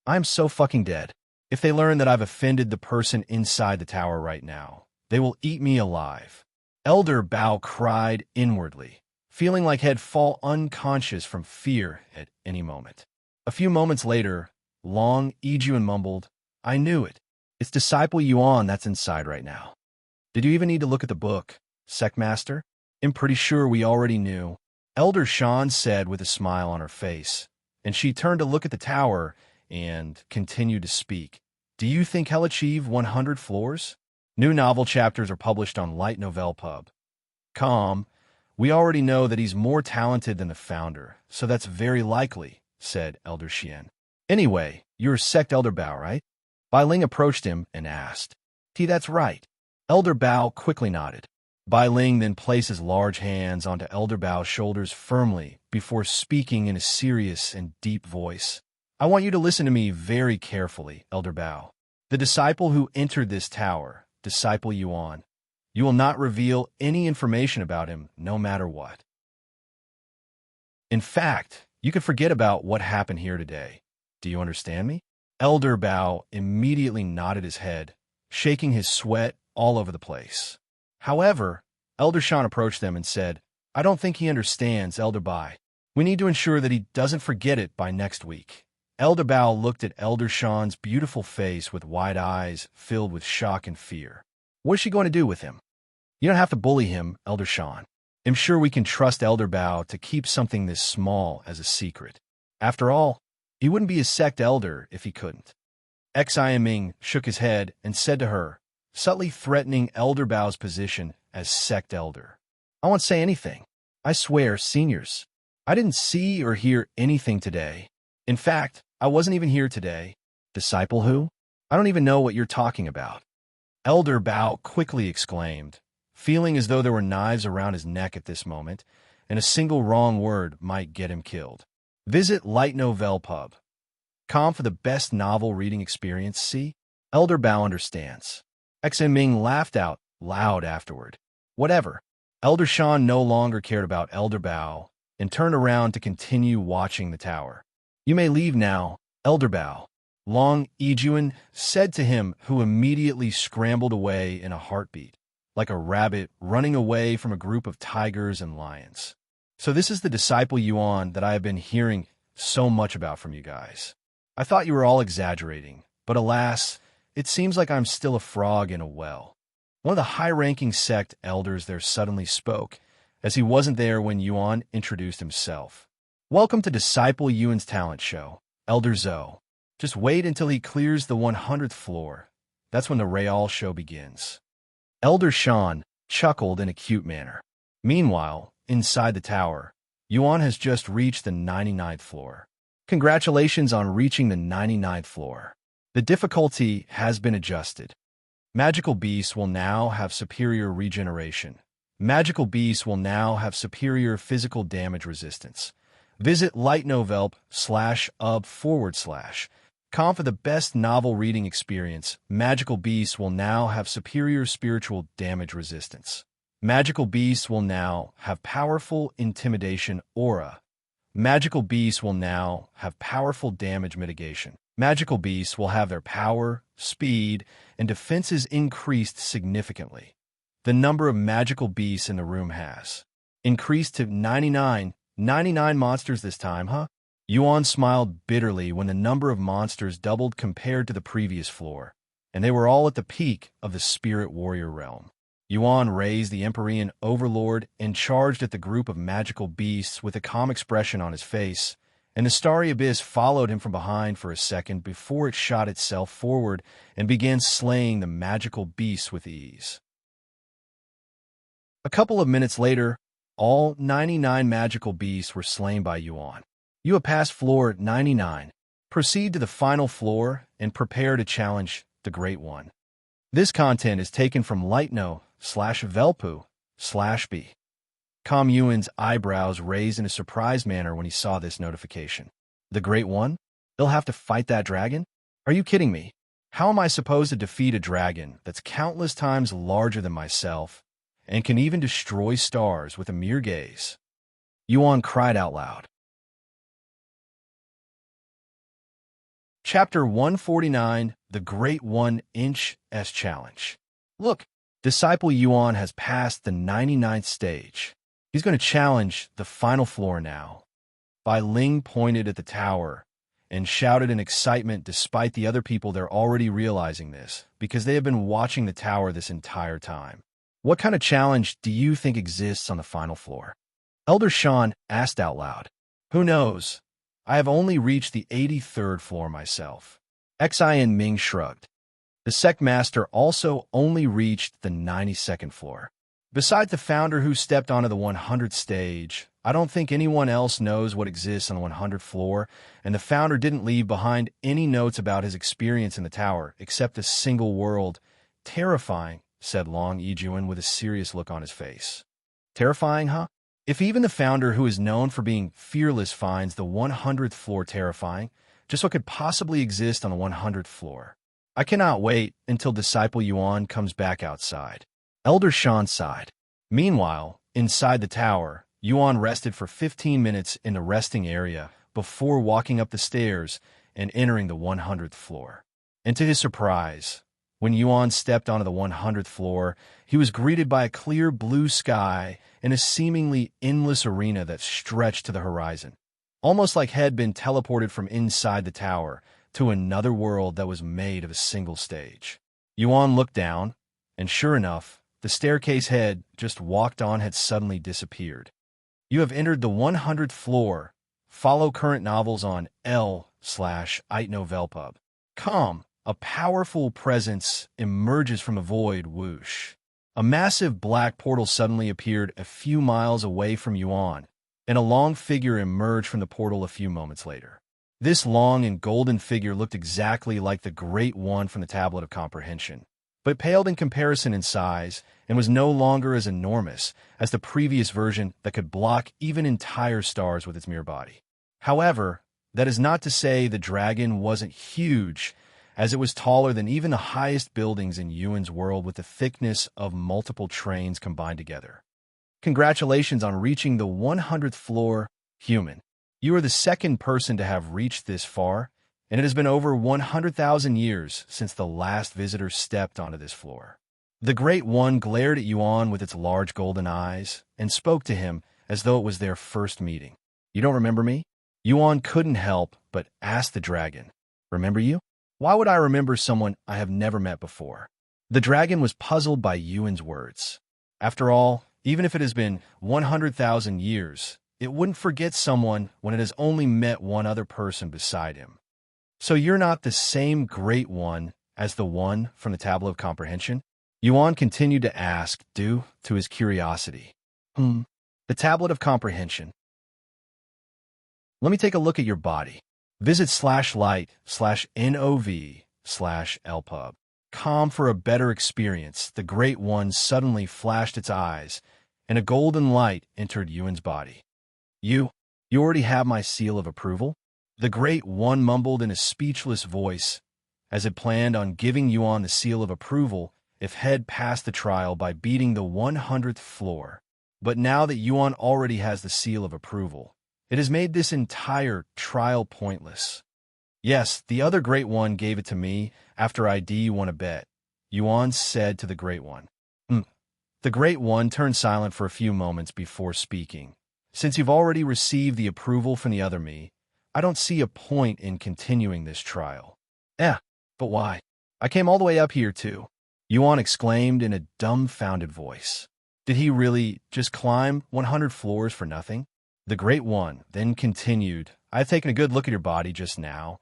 I'm so fucking dead. If they learn that I've offended the person inside the tower right now, they will eat me alive. Elder Bao cried inwardly, feeling like he'd fall unconscious from fear at any moment. A few moments later, Long Yuan mumbled, I knew it. It's Disciple Yuan that's inside right now. Did you even need to look at the book, Sect Master? I'm pretty sure we already knew. Elder Shan said with a smile on her face, and she turned to look at the tower and continued to speak. Do you think he'll achieve 100 floors? New novel chapters are published on Light Novel Pub. We already know that he's more talented than the founder, so that's very likely, said Elder Xian. Anyway, you're Sect Elder Bao, right? Bai Ling approached him and asked. That's right. Elder Bao quickly nodded. Bai Ling then placed his large hands onto Elder Bao's shoulders firmly before speaking in a serious and deep voice. I want you to listen to me very carefully, Elder Bao. The disciple who entered this tower, Disciple Yuan, you will not reveal any information about him, no matter what. In fact, you can forget about what happened here today. Do you understand me? Elder Bao immediately nodded his head, shaking his sweat all over the place. However, Elder Shan approached them and said, I don't think he understands, Elder Bai. We need to ensure that he doesn't forget it by next week. Elder Bao looked at Elder Shan's beautiful face with wide eyes filled with shock and fear. What is she going to do with him? You don't have to bully him, Elder Shan. I'm sure we can trust Elder Bao to keep something this small as a secret. After all, he wouldn't be a sect elder if he couldn't. Xi shook his head and said to her, subtly threatening Elder Bao's position as sect elder. I won't say anything. I swear, seniors, I didn't see or hear anything today. In fact, I wasn't even here today. Disciple who? I don't even know what you're talking about. Elder Bao quickly exclaimed, feeling as though there were knives around his neck at this moment, and a single wrong word might get him killed. Visit Light Novel Pub. For the best novel reading experience, see? Elder Bao understands. Xi laughed out loud afterward. Whatever. Elder Shan no longer cared about Elder Bao and turned around to continue watching the tower. You may leave now, Elder Bao, Long Yuan said to him, who immediately scrambled away in a heartbeat, like a rabbit running away from a group of tigers and lions. So this is the Disciple Yuan that I have been hearing so much about from you guys. I thought you were all exaggerating, but alas, it seems like I'm still a frog in a well. One of the high-ranking sect elders there suddenly spoke, as he wasn't there when Yuan introduced himself. Welcome to Disciple Yuan's talent show, Elder Zhou. Just wait until he clears the 100th floor. That's when the Real show begins. Elder Shan chuckled in a cute manner. Meanwhile, inside the tower, Yuan has just reached the 99th floor. Congratulations on reaching the 99th floor. The difficulty has been adjusted. Magical beasts will now have superior regeneration. Magical beasts will now have superior physical damage resistance. Visit lightnovel/ub/com for the best novel reading experience. Magical beasts will now have superior spiritual damage resistance. Magical beasts will now have powerful intimidation aura. Magical beasts will now have powerful damage mitigation. Magical beasts will have their power, speed, and defenses increased significantly. The number of magical beasts in the room has increased to 99 monsters this time, huh? Yuan smiled bitterly when the number of monsters doubled compared to the previous floor, and they were all at the peak of the spirit warrior realm. Yuan raised the Empyrean Overlord and charged at the group of magical beasts with a calm expression on his face, and the starry abyss followed him from behind for a second before it shot itself forward and began slaying the magical beasts with ease. A couple of minutes later, all 99 magical beasts were slain by Yuan. You have passed floor 99. Proceed to the final floor and prepare to challenge the Great One. This content is taken from lightno/velpu/b. Yuan's eyebrows raised in a surprised manner when he saw this notification. The Great One? They'll have to fight that dragon? Are you kidding me? How am I supposed to defeat a dragon that's countless times larger than myself and can even destroy stars with a mere gaze? Yuan cried out loud. Chapter 149, The Great 1-Inch S Challenge. Look, Disciple Yuan has passed the 99th stage. He's going to challenge the final floor now. Bai Ling pointed at the tower and shouted in excitement despite the other people there already realizing this, because they have been watching the tower this entire time. What kind of challenge do you think exists on the final floor? Elder Shan asked out loud. Who knows? I have only reached the 83rd floor myself. Xin Ming shrugged. The Sect Master also only reached the 92nd floor. Besides the founder who stepped onto the 100th stage, I don't think anyone else knows what exists on the 100th floor, and the founder didn't leave behind any notes about his experience in the tower, except a single word. Terrifying, said Long Yijuan with a serious look on his face. Terrifying, huh? If even the founder who is known for being fearless finds the 100th floor terrifying, just what could possibly exist on the 100th floor? I cannot wait until Disciple Yuan comes back outside. Elder Shan sighed. Meanwhile, inside the tower, Yuan rested for 15 minutes in the resting area before walking up the stairs and entering the 100th floor. And to his surprise, when Yuan stepped onto the 100th floor, he was greeted by a clear blue sky and a seemingly endless arena that stretched to the horizon, almost like had been teleported from inside the tower to another world that was made of a single stage. Yuan looked down, and sure enough, the staircase head just walked on had suddenly disappeared. You have entered the 100th floor. Follow current novels on l/itnovelpub.com. A powerful presence emerges from the void whoosh. A massive black portal suddenly appeared a few miles away from Yuan, and a long figure emerged from the portal a few moments later. This long and golden figure looked exactly like the Great One from the Tablet of Comprehension, but paled in comparison in size and was no longer as enormous as the previous version that could block even entire stars with its mere body. However, that is not to say the dragon wasn't huge, as it was taller than even the highest buildings in Yuan's world with the thickness of multiple trains combined together. Congratulations on reaching the 100th floor, human. You are the second person to have reached this far, and it has been over 100,000 years since the last visitor stepped onto this floor. The Great One glared at Yuan with its large golden eyes and spoke to him as though it was their first meeting. You don't remember me? Yuan couldn't help but ask the dragon. Remember you? Why would I remember someone I have never met before? The dragon was puzzled by Yuan's words. After all, even if it has been 100,000 years, it wouldn't forget someone when it has only met one other person beside him. So you're not the same Great One as the one from the Tablet of Comprehension? Yuan continued to ask, due to his curiosity. The Tablet of Comprehension. Let me take a look at your body. Visit /light/nov/lpub. Calm for a better experience, the Great One suddenly flashed its eyes, and a golden light entered Yuan's body. You already have my seal of approval? The Great One mumbled in a speechless voice, as it planned on giving Yuan the seal of approval if Head passed the trial by beating the 100th floor. But now that Yuan already has the seal of approval, it has made this entire trial pointless. Yes, the other Great One gave it to me after ID won a bet, Yuan said to the Great One. The Great One turned silent for a few moments before speaking. Since you've already received the approval from the other me, I don't see a point in continuing this trial. But why? I came all the way up here too, Yuan exclaimed in a dumbfounded voice. Did he really just climb 100 floors for nothing? The Great One then continued, I've taken a good look at your body just now,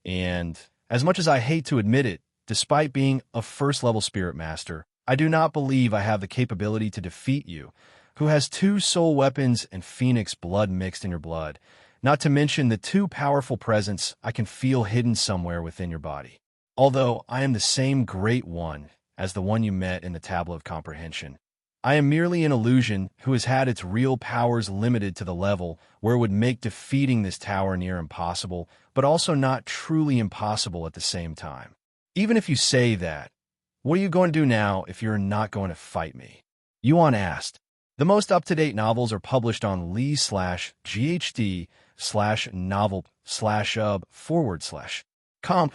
and as much as I hate to admit it, despite being a first-level spirit master, I do not believe I have the capability to defeat you, who has 2 soul weapons and phoenix blood mixed in your blood, not to mention the 2 powerful presence I can feel hidden somewhere within your body. Although I am the same Great One as the one you met in the Tablet of Comprehension, I am merely an illusion who has had its real powers limited to the level where it would make defeating this tower near impossible, but also not truly impossible at the same time. Even if you say that, what are you going to do now if you're not going to fight me? Yuan asked. The most up-to-date novels are published on lee/GHD/novel/com.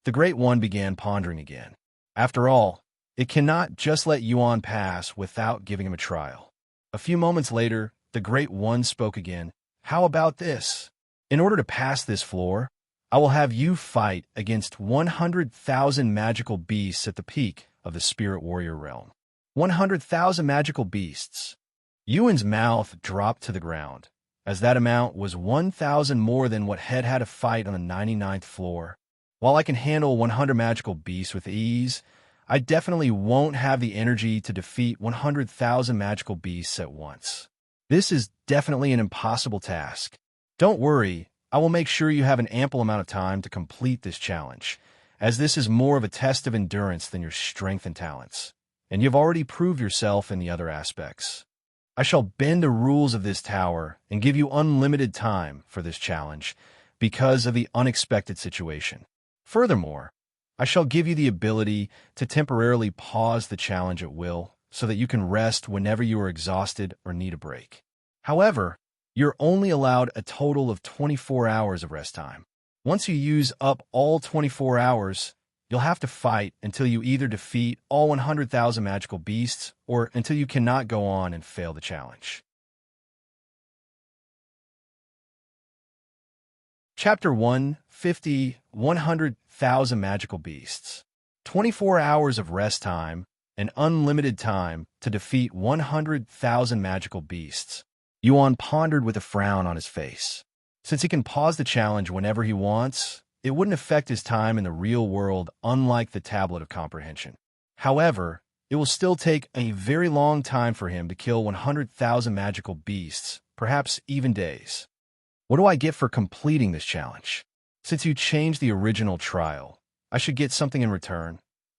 The Great One began pondering again. After all, it cannot just let Yuan pass without giving him a trial. A few moments later, the Great One spoke again. How about this? In order to pass this floor, I will have you fight against 100,000 magical beasts at the peak of the Spirit Warrior realm. 100,000 magical beasts. Yuan's mouth dropped to the ground, as that amount was 1,000 more than what Head had to fight on the 99th floor. While I can handle 100 magical beasts with ease, I definitely won't have the energy to defeat 100,000 magical beasts at once. This is definitely an impossible task. Don't worry, I will make sure you have an ample amount of time to complete this challenge, as this is more of a test of endurance than your strength and talents, and you've already proved yourself in the other aspects. I shall bend the rules of this tower and give you unlimited time for this challenge because of the unexpected situation. Furthermore, I shall give you the ability to temporarily pause the challenge at will so that you can rest whenever you are exhausted or need a break. However, you're only allowed a total of 24 hours of rest time. Once you use up all 24 hours, you'll have to fight until you either defeat all 100,000 magical beasts or until you cannot go on and fail the challenge. Chapter 150, 100,000 Magical Beasts. 24 hours of rest time and unlimited time to defeat 100,000 magical beasts. Yuan pondered with a frown on his face. Since he can pause the challenge whenever he wants, it wouldn't affect his time in the real world, unlike the Tablet of Comprehension. However, it will still take a very long time for him to kill 100,000 magical beasts, perhaps even days. What do I get for completing this challenge? Since you changed the original trial, I should get something in return,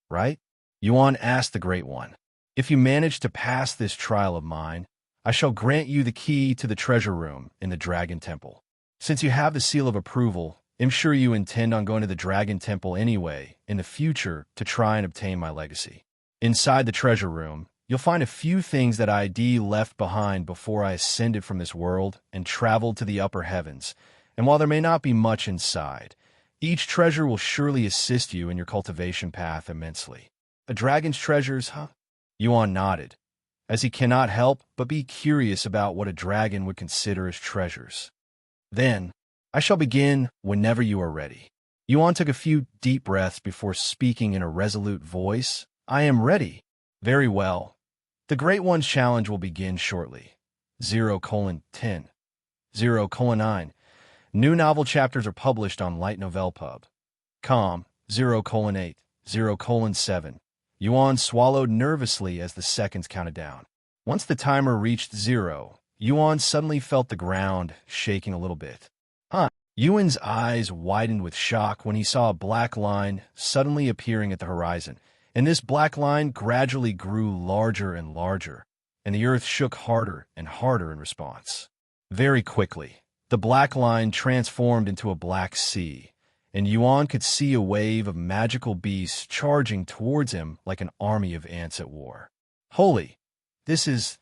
right? Yuan asked the Great One. If you manage to pass this trial of mine, I shall grant you the key to the treasure room in the Dragon Temple. Since you have the seal of approval, I'm sure you intend on going to the Dragon Temple anyway in the future to try and obtain my legacy. Inside the treasure room, you'll find a few things that ID left behind before I ascended from this world and traveled to the upper heavens, and while there may not be much inside, each treasure will surely assist you in your cultivation path immensely. A dragon's treasures, huh? Yuan nodded, as he cannot help but be curious about what a dragon would consider as treasures. Then, I shall begin whenever you are ready. Yuan took a few deep breaths before speaking in a resolute voice. I am ready. Very well. The Great One's challenge will begin shortly. 0:10. 0:9. New novel chapters are published on lightnovelpub.com. 0:8. 0:7. Yuan swallowed nervously as the seconds counted down. Once the timer reached 0, Yuan suddenly felt the ground shaking a little bit. Yuan's eyes widened with shock when he saw a black line suddenly appearing at the horizon, and this black line gradually grew larger and larger, and the earth shook harder and harder in response. Very quickly, the black line transformed into a black sea, and Yuan could see a wave of magical beasts charging towards him like an army of ants at war. Holy, this is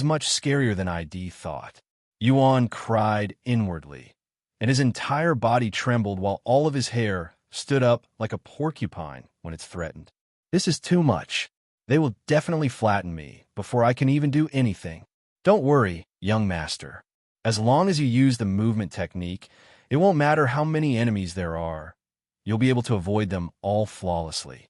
much scarier than I thought. Yuan cried inwardly, and his entire body trembled while all of his hair stood up like a porcupine when it's threatened. This is too much. They will definitely flatten me before I can even do anything. Don't worry, young master. As long as you use the movement technique, it won't matter how many enemies there are. You'll be able to avoid them all flawlessly.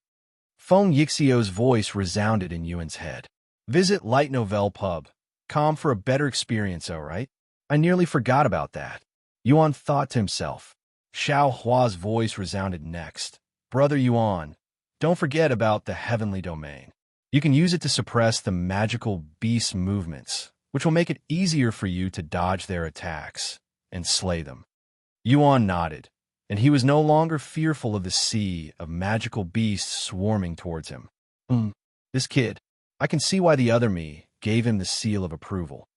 Feng Yixio's voice resounded in Yuan's head. Visit Light Novel Pub. Calm for a better experience, all right? I nearly forgot about that. Yuan thought to himself. Xiao Hua's voice resounded next. Brother Yuan, don't forget about the heavenly domain. You can use it to suppress the magical beast movements, which will make it easier for you to dodge their attacks and slay them. Yuan nodded, and he was no longer fearful of the sea of magical beasts swarming towards him. This kid, I can see why the other me gave him the seal of approval.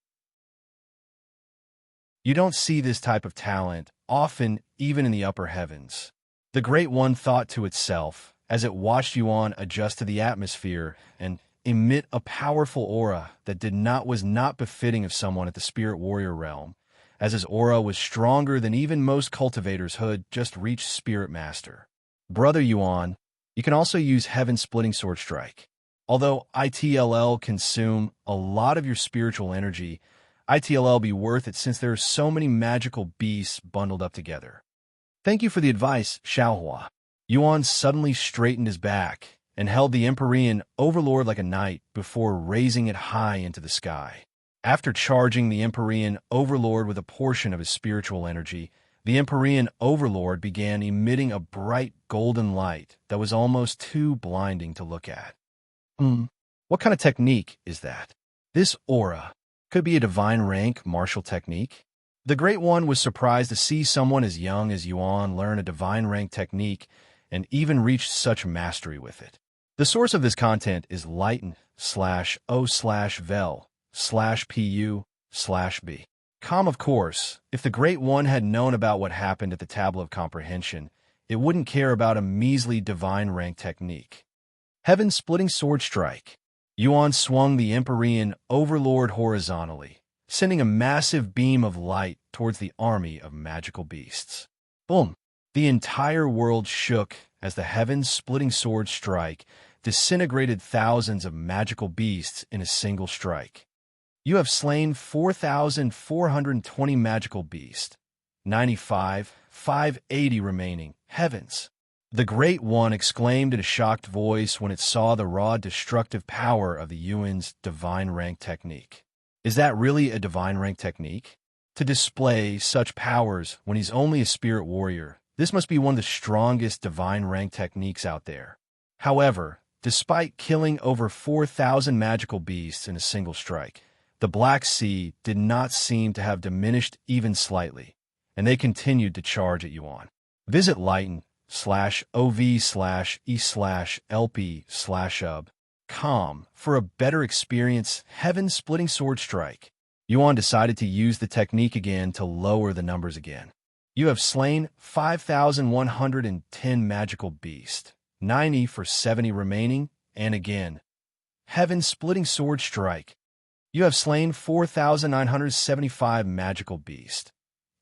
You don't see this type of talent often even in the upper heavens. The Great One thought to itself as it watched Yuan adjust to the atmosphere and emit a powerful aura that was not befitting of someone at the spirit warrior realm, as his aura was stronger than even most cultivators who had just reached spirit master. Brother Yuan, you can also use heaven-splitting sword strike. Although ITLL consume a lot of your spiritual energy, ITLL be worth it since there are so many magical beasts bundled up together. Thank you for the advice, Xiaohua. Yuan suddenly straightened his back and held the Empyrean Overlord like a knight before raising it high into the sky. After charging the Empyrean Overlord with a portion of his spiritual energy, the Empyrean Overlord began emitting a bright golden light that was almost too blinding to look at. What kind of technique is that? This aura could be a divine rank martial technique. The Great One was surprised to see someone as young as Yuan learn a divine rank technique and even reach such mastery with it. The source of this content is lighten/o/vel/pu/b. Of course, if the Great One had known about what happened at the Tablet of Comprehension, it wouldn't care about a measly divine rank technique. Heaven-splitting sword strike. Yuan swung the Empyrean Overlord horizontally, sending a massive beam of light towards the army of magical beasts. Boom! The entire world shook as the heaven-splitting sword strike disintegrated thousands of magical beasts in a single strike. You have slain 4,420 magical beasts, 580 remaining. Heavens! The Great One exclaimed in a shocked voice when it saw the raw destructive power of the Yuan's divine rank technique. Is that really a divine rank technique? To display such powers when he's only a spirit warrior, this must be one of the strongest divine rank techniques out there. However, despite killing over 4,000 magical beasts in a single strike, the Black Sea did not seem to have diminished even slightly, and they continued to charge at Yuan. Visit lighten/ov/e/lp/ub.com for a better experience heaven-splitting sword strike. Yuan decided to use the technique again to lower the numbers again. You have slain 5,110 magical beasts, 90 for 70 remaining, and again. Heaven-splitting sword strike. You have slain 4,975 magical beasts,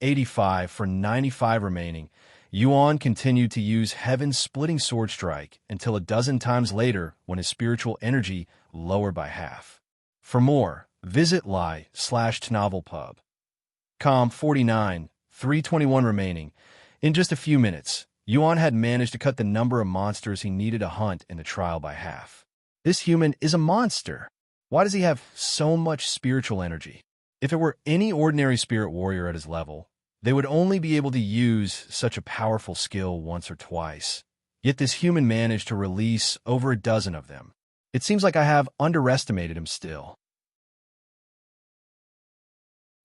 85 for 95 remaining. Yuan continued to use heaven-splitting sword strike until a dozen times later when his spiritual energy lowered by half. For more, visit lie/tnovelpub.com. 49, 321 remaining. In just a few minutes, Yuan had managed to cut the number of monsters he needed to hunt in the trial by half. This human is a monster. Why does he have so much spiritual energy? If it were any ordinary spirit warrior at his level, they would only be able to use such a powerful skill once or twice. Yet this human managed to release over a dozen of them. It seems like I have underestimated him still.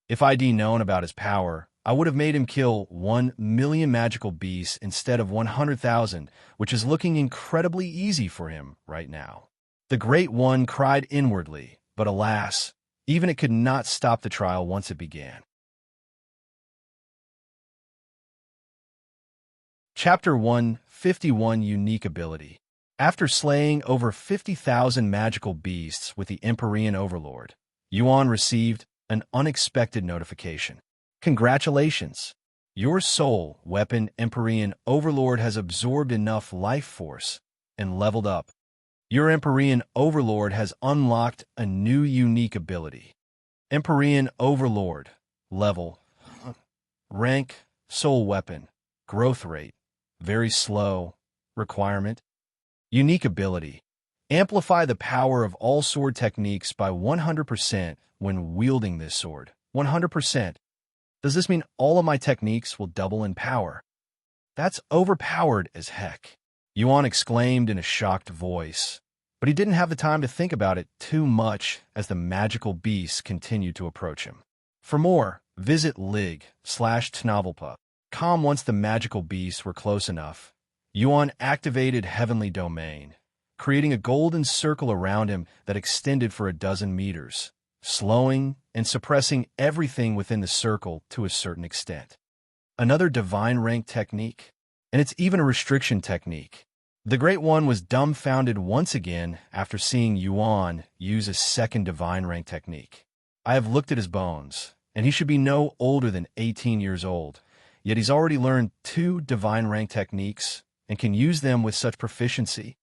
If I'd known about his power, I would have made him kill 1,000,000 magical beasts instead of 100,000, which is looking incredibly easy for him right now. The Great One cried inwardly, but alas, even it could not stop the trial once it began. Chapter 151 Unique Ability. After slaying over 50,000 magical beasts with the Empyrean Overlord, Yuan received an unexpected notification. Congratulations! Your soul weapon Empyrean Overlord has absorbed enough life force and leveled up. Your Empyrean Overlord has unlocked a new unique ability. Empyrean Overlord. Level. Rank. Soul weapon. Growth rate. Very slow. Requirement. Unique ability. Amplify the power of all sword techniques by 100% when wielding this sword. 100%. Does this mean all of my techniques will double in power? That's overpowered as heck, Yuan exclaimed in a shocked voice. But he didn't have the time to think about it too much as the magical beasts continued to approach him. For more, visit lig/tnovelpa.com. Once the magical beasts were close enough, Yuan activated Heavenly Domain, creating a golden circle around him that extended for 12 meters, slowing and suppressing everything within the circle to a certain extent. Another divine rank technique, and it's even a restriction technique. The Great One was dumbfounded once again after seeing Yuan use a second divine rank technique. I have looked at his bones, and he should be no older than 18 years old, yet he's already learned 2 divine rank techniques and can use them with such proficiency.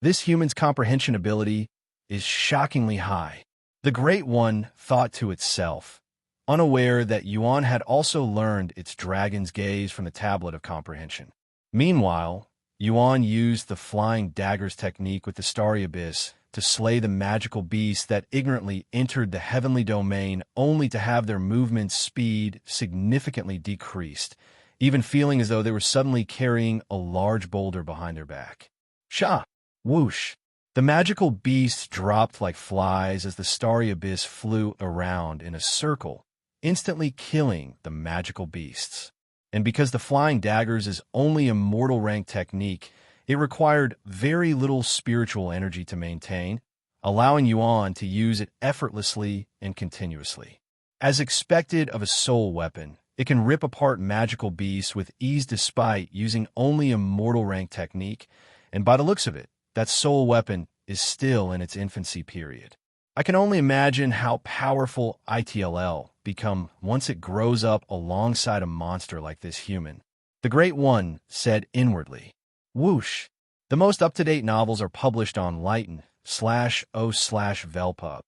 This human's comprehension ability is shockingly high. The Great One thought to itself, unaware that Yuan had also learned its dragon's gaze from the tablet of comprehension. Meanwhile, Yuan used the flying daggers technique with the starry abyss to slay the magical beasts that ignorantly entered the heavenly domain only to have their movement speed significantly decreased, even feeling as though they were suddenly carrying a large boulder behind their back. Sha! Whoosh! The magical beasts dropped like flies as the starry abyss flew around in a circle, instantly killing the magical beasts. And because the flying daggers is only a mortal rank technique, it required very little spiritual energy to maintain, allowing Yuan to use it effortlessly and continuously. As expected of a soul weapon, it can rip apart magical beasts with ease despite using only a mortal rank technique, and by the looks of it, that soul weapon is still in its infancy period. I can only imagine how powerful ITLL become once it grows up alongside a monster like this human. The Great One said inwardly. Whoosh! The most up-to-date novels are published on Lighten/O/Velpub.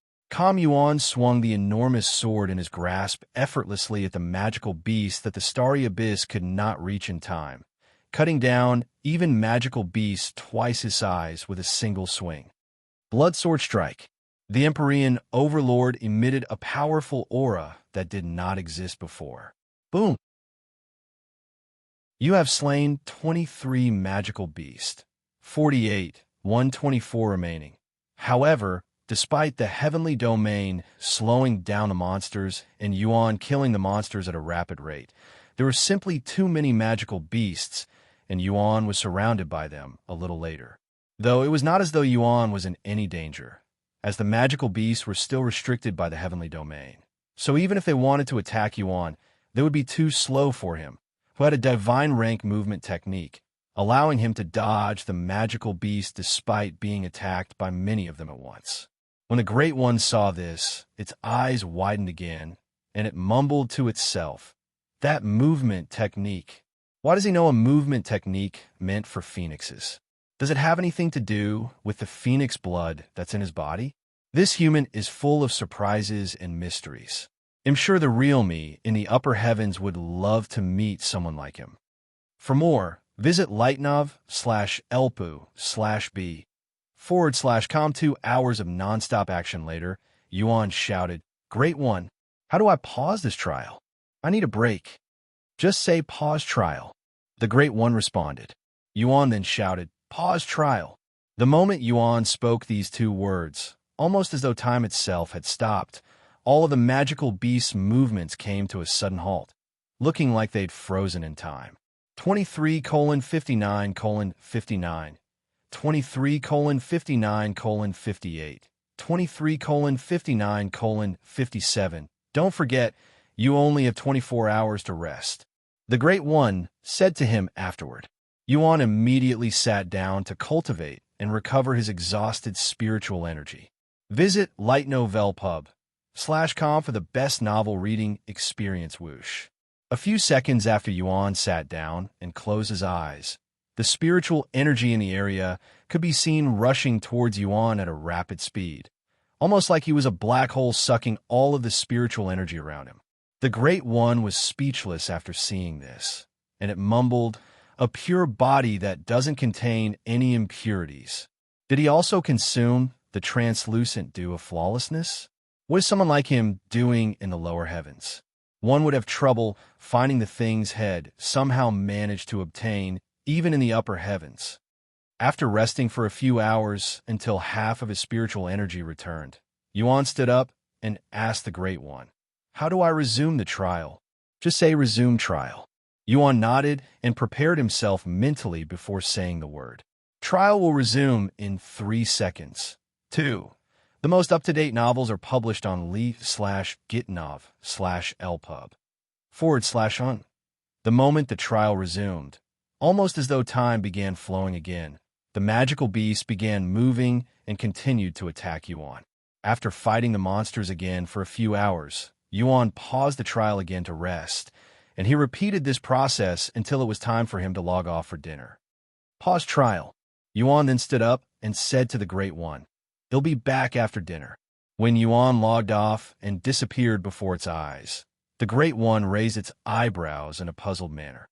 Yuan swung the enormous sword in his grasp effortlessly at the magical beast that the starry abyss could not reach in time, cutting down even magical beasts twice his size with a single swing. Blood Sword Strike. The Empyrean Overlord emitted a powerful aura that did not exist before. Boom! You have slain 23 magical beasts. 48, 124 remaining. However, despite the heavenly domain slowing down the monsters and Yuan killing the monsters at a rapid rate, there were simply too many magical beasts, and Yuan was surrounded by them a little later. Though it was not as though Yuan was in any danger, as the magical beasts were still restricted by the heavenly domain. So even if they wanted to attack Yuan, they would be too slow for him, who had a divine rank movement technique, allowing him to dodge the magical beast despite being attacked by many of them at once. When the Great One saw this, its eyes widened again, and it mumbled to itself, "That movement technique. Why does he know a movement technique meant for phoenixes? Does it have anything to do with the phoenix blood that's in his body? This human is full of surprises and mysteries. I'm sure the real me in the upper heavens would love to meet someone like him." For more, visit lightnov/elpu/b/com. 2 hours of nonstop action later, Yuan shouted, "Great One, how do I pause this trial? I need a break." "Just say pause trial." The Great One responded. Yuan then shouted, "Pause trial." The moment Yuan spoke these 2 words, almost as though time itself had stopped, all of the magical beast's movements came to a sudden halt. looking like they'd frozen in time. 23:59:59, 23:59:58, 23:59:57. Don't forget, you only have 24 hours to rest. The Great One said to him afterward. Yuan immediately sat down to cultivate and recover his exhausted spiritual energy. Visit lightnovelpub.com for the best novel reading experience. Whoosh. A few seconds after Yuan sat down and closed his eyes, the spiritual energy in the area could be seen rushing towards Yuan at a rapid speed, almost like he was a black hole sucking all of the spiritual energy around him. The Great One was speechless after seeing this, and it mumbled, "A pure body that doesn't contain any impurities." Did he also consume the translucent dew of flawlessness? What is someone like him doing in the lower heavens? One would have trouble finding the things had somehow managed to obtain even in the upper heavens. After resting for a few hours until half of his spiritual energy returned, Yuan stood up and asked the Great One, "How do I resume the trial?" "Just say resume trial." Yuan nodded and prepared himself mentally before saying the word. Trial will resume in 3 seconds. 2. The most up-to-date novels are published on li/gitnov/lpub/on. The moment the trial resumed, almost as though time began flowing again, the magical beast began moving and continued to attack Yuan. After fighting the monsters again for a few hours, Yuan paused the trial again to rest, and he repeated this process until it was time for him to log off for dinner. Pause trial. Yuan then stood up and said to the Great One, "He'll be back after dinner." When Yuan logged off and disappeared before its eyes, the Great One raised its eyebrows in a puzzled manner.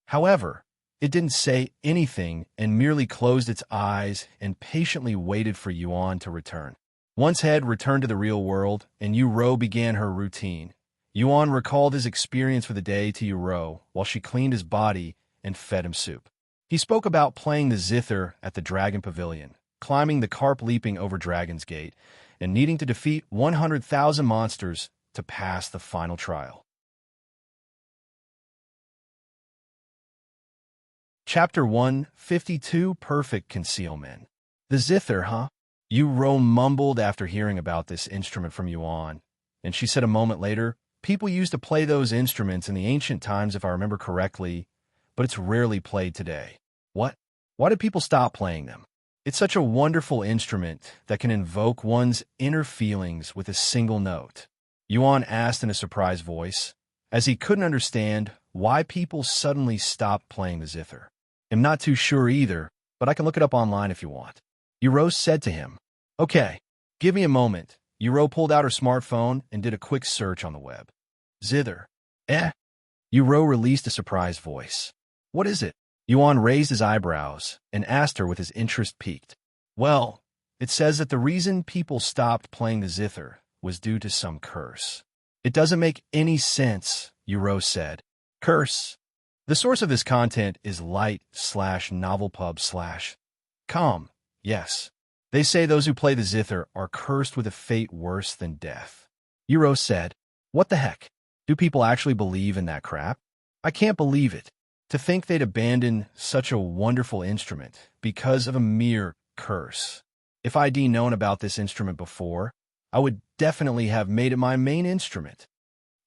However, it didn't say anything and merely closed its eyes and patiently waited for Yuan to return. Once head returned to the real world and Yu began her routine, Yuan recalled his experience for the day to Yu while she cleaned his body and fed him soup. He spoke about playing the Zither at the Dragon Pavilion, climbing the carp leaping over Dragon's Gate, and needing to defeat 100,000 monsters to pass the final trial. Chapter 152, Perfect Concealment. The Zither, huh? Yu mumbled after hearing about this instrument from Yuan, and she said a moment later, "People used to play those instruments in the ancient times if I remember correctly, but it's rarely played today." What? Why did people stop playing them? It's such a wonderful instrument that can invoke one's inner feelings with a single note. Yuan asked in a surprised voice, as he couldn't understand why people suddenly stopped playing the Zither. "I'm not too sure either, but I can look it up online if you want." Yu said to him. "Okay, give me a moment." Yu pulled out her smartphone and did a quick search on the web. "Zither. Eh?" Yu released a surprised voice. "What is it?" Yuan raised his eyebrows and asked her with his interest piqued. "Well, it says that the reason people stopped playing the Zither was due to some curse." "It doesn't make any sense," Yu said. "Curse?" The source of this content is light/novelpub/com. Yes. They say those who play the Zither are cursed with a fate worse than death. Yu said, "What the heck? Do people actually believe in that crap? I can't believe it. To think they'd abandon such a wonderful instrument because of a mere curse. If I'd known about this instrument before, I would definitely have made it my main instrument."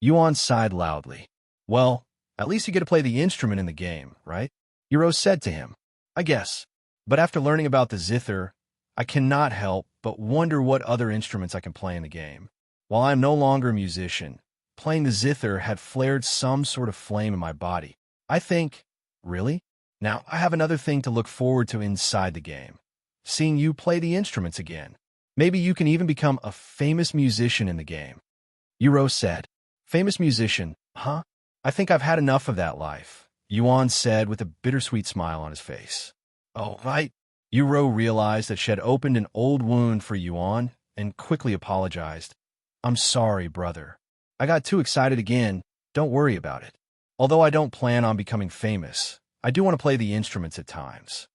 Yuan sighed loudly. "Well, at least you get to play the instrument in the game, right?" Yu said to him. "I guess. But after learning about the Zither, I cannot help but wonder what other instruments I can play in the game. While I am no longer a musician, playing the Zither had flared some sort of flame in my body. I think, really? Now, I have another thing to look forward to inside the game. Seeing you play the instruments again. Maybe you can even become a famous musician in the game." Yu said. "Famous musician, huh? I think I've had enough of that life," Yuan said with a bittersweet smile on his face. "Oh, right." Yu realized that she had opened an old wound for Yuan and quickly apologized. "I'm sorry, brother. I got too excited again. Don't worry about it. Although I don't plan on becoming famous, I do want to play the instruments at times."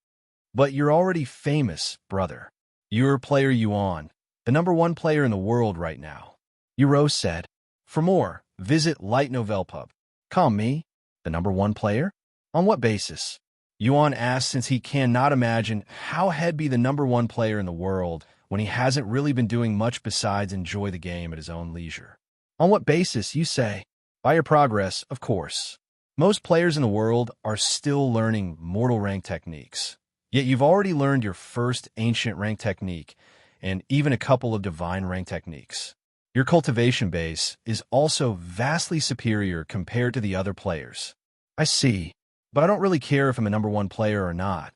"But you're already famous, brother. You're player Yuan, the #1 player in the world right now," Yu said. "For more, Visit Light Novel Pub. Come, me? The number one player? On what basis? Yuan asked, since he cannot imagine how he'd be the number one player in the world when he hasn't really been doing much besides enjoy the game at his own leisure. On what basis, you say? By your progress, of course. Most players in the world are still learning mortal rank techniques. Yet you've already learned your first ancient rank technique and even a couple of divine rank techniques. Your cultivation base is also vastly superior compared to the other players. I see, but I don't really care if I'm a number one player or not.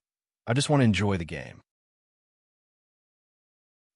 I just want to enjoy the game.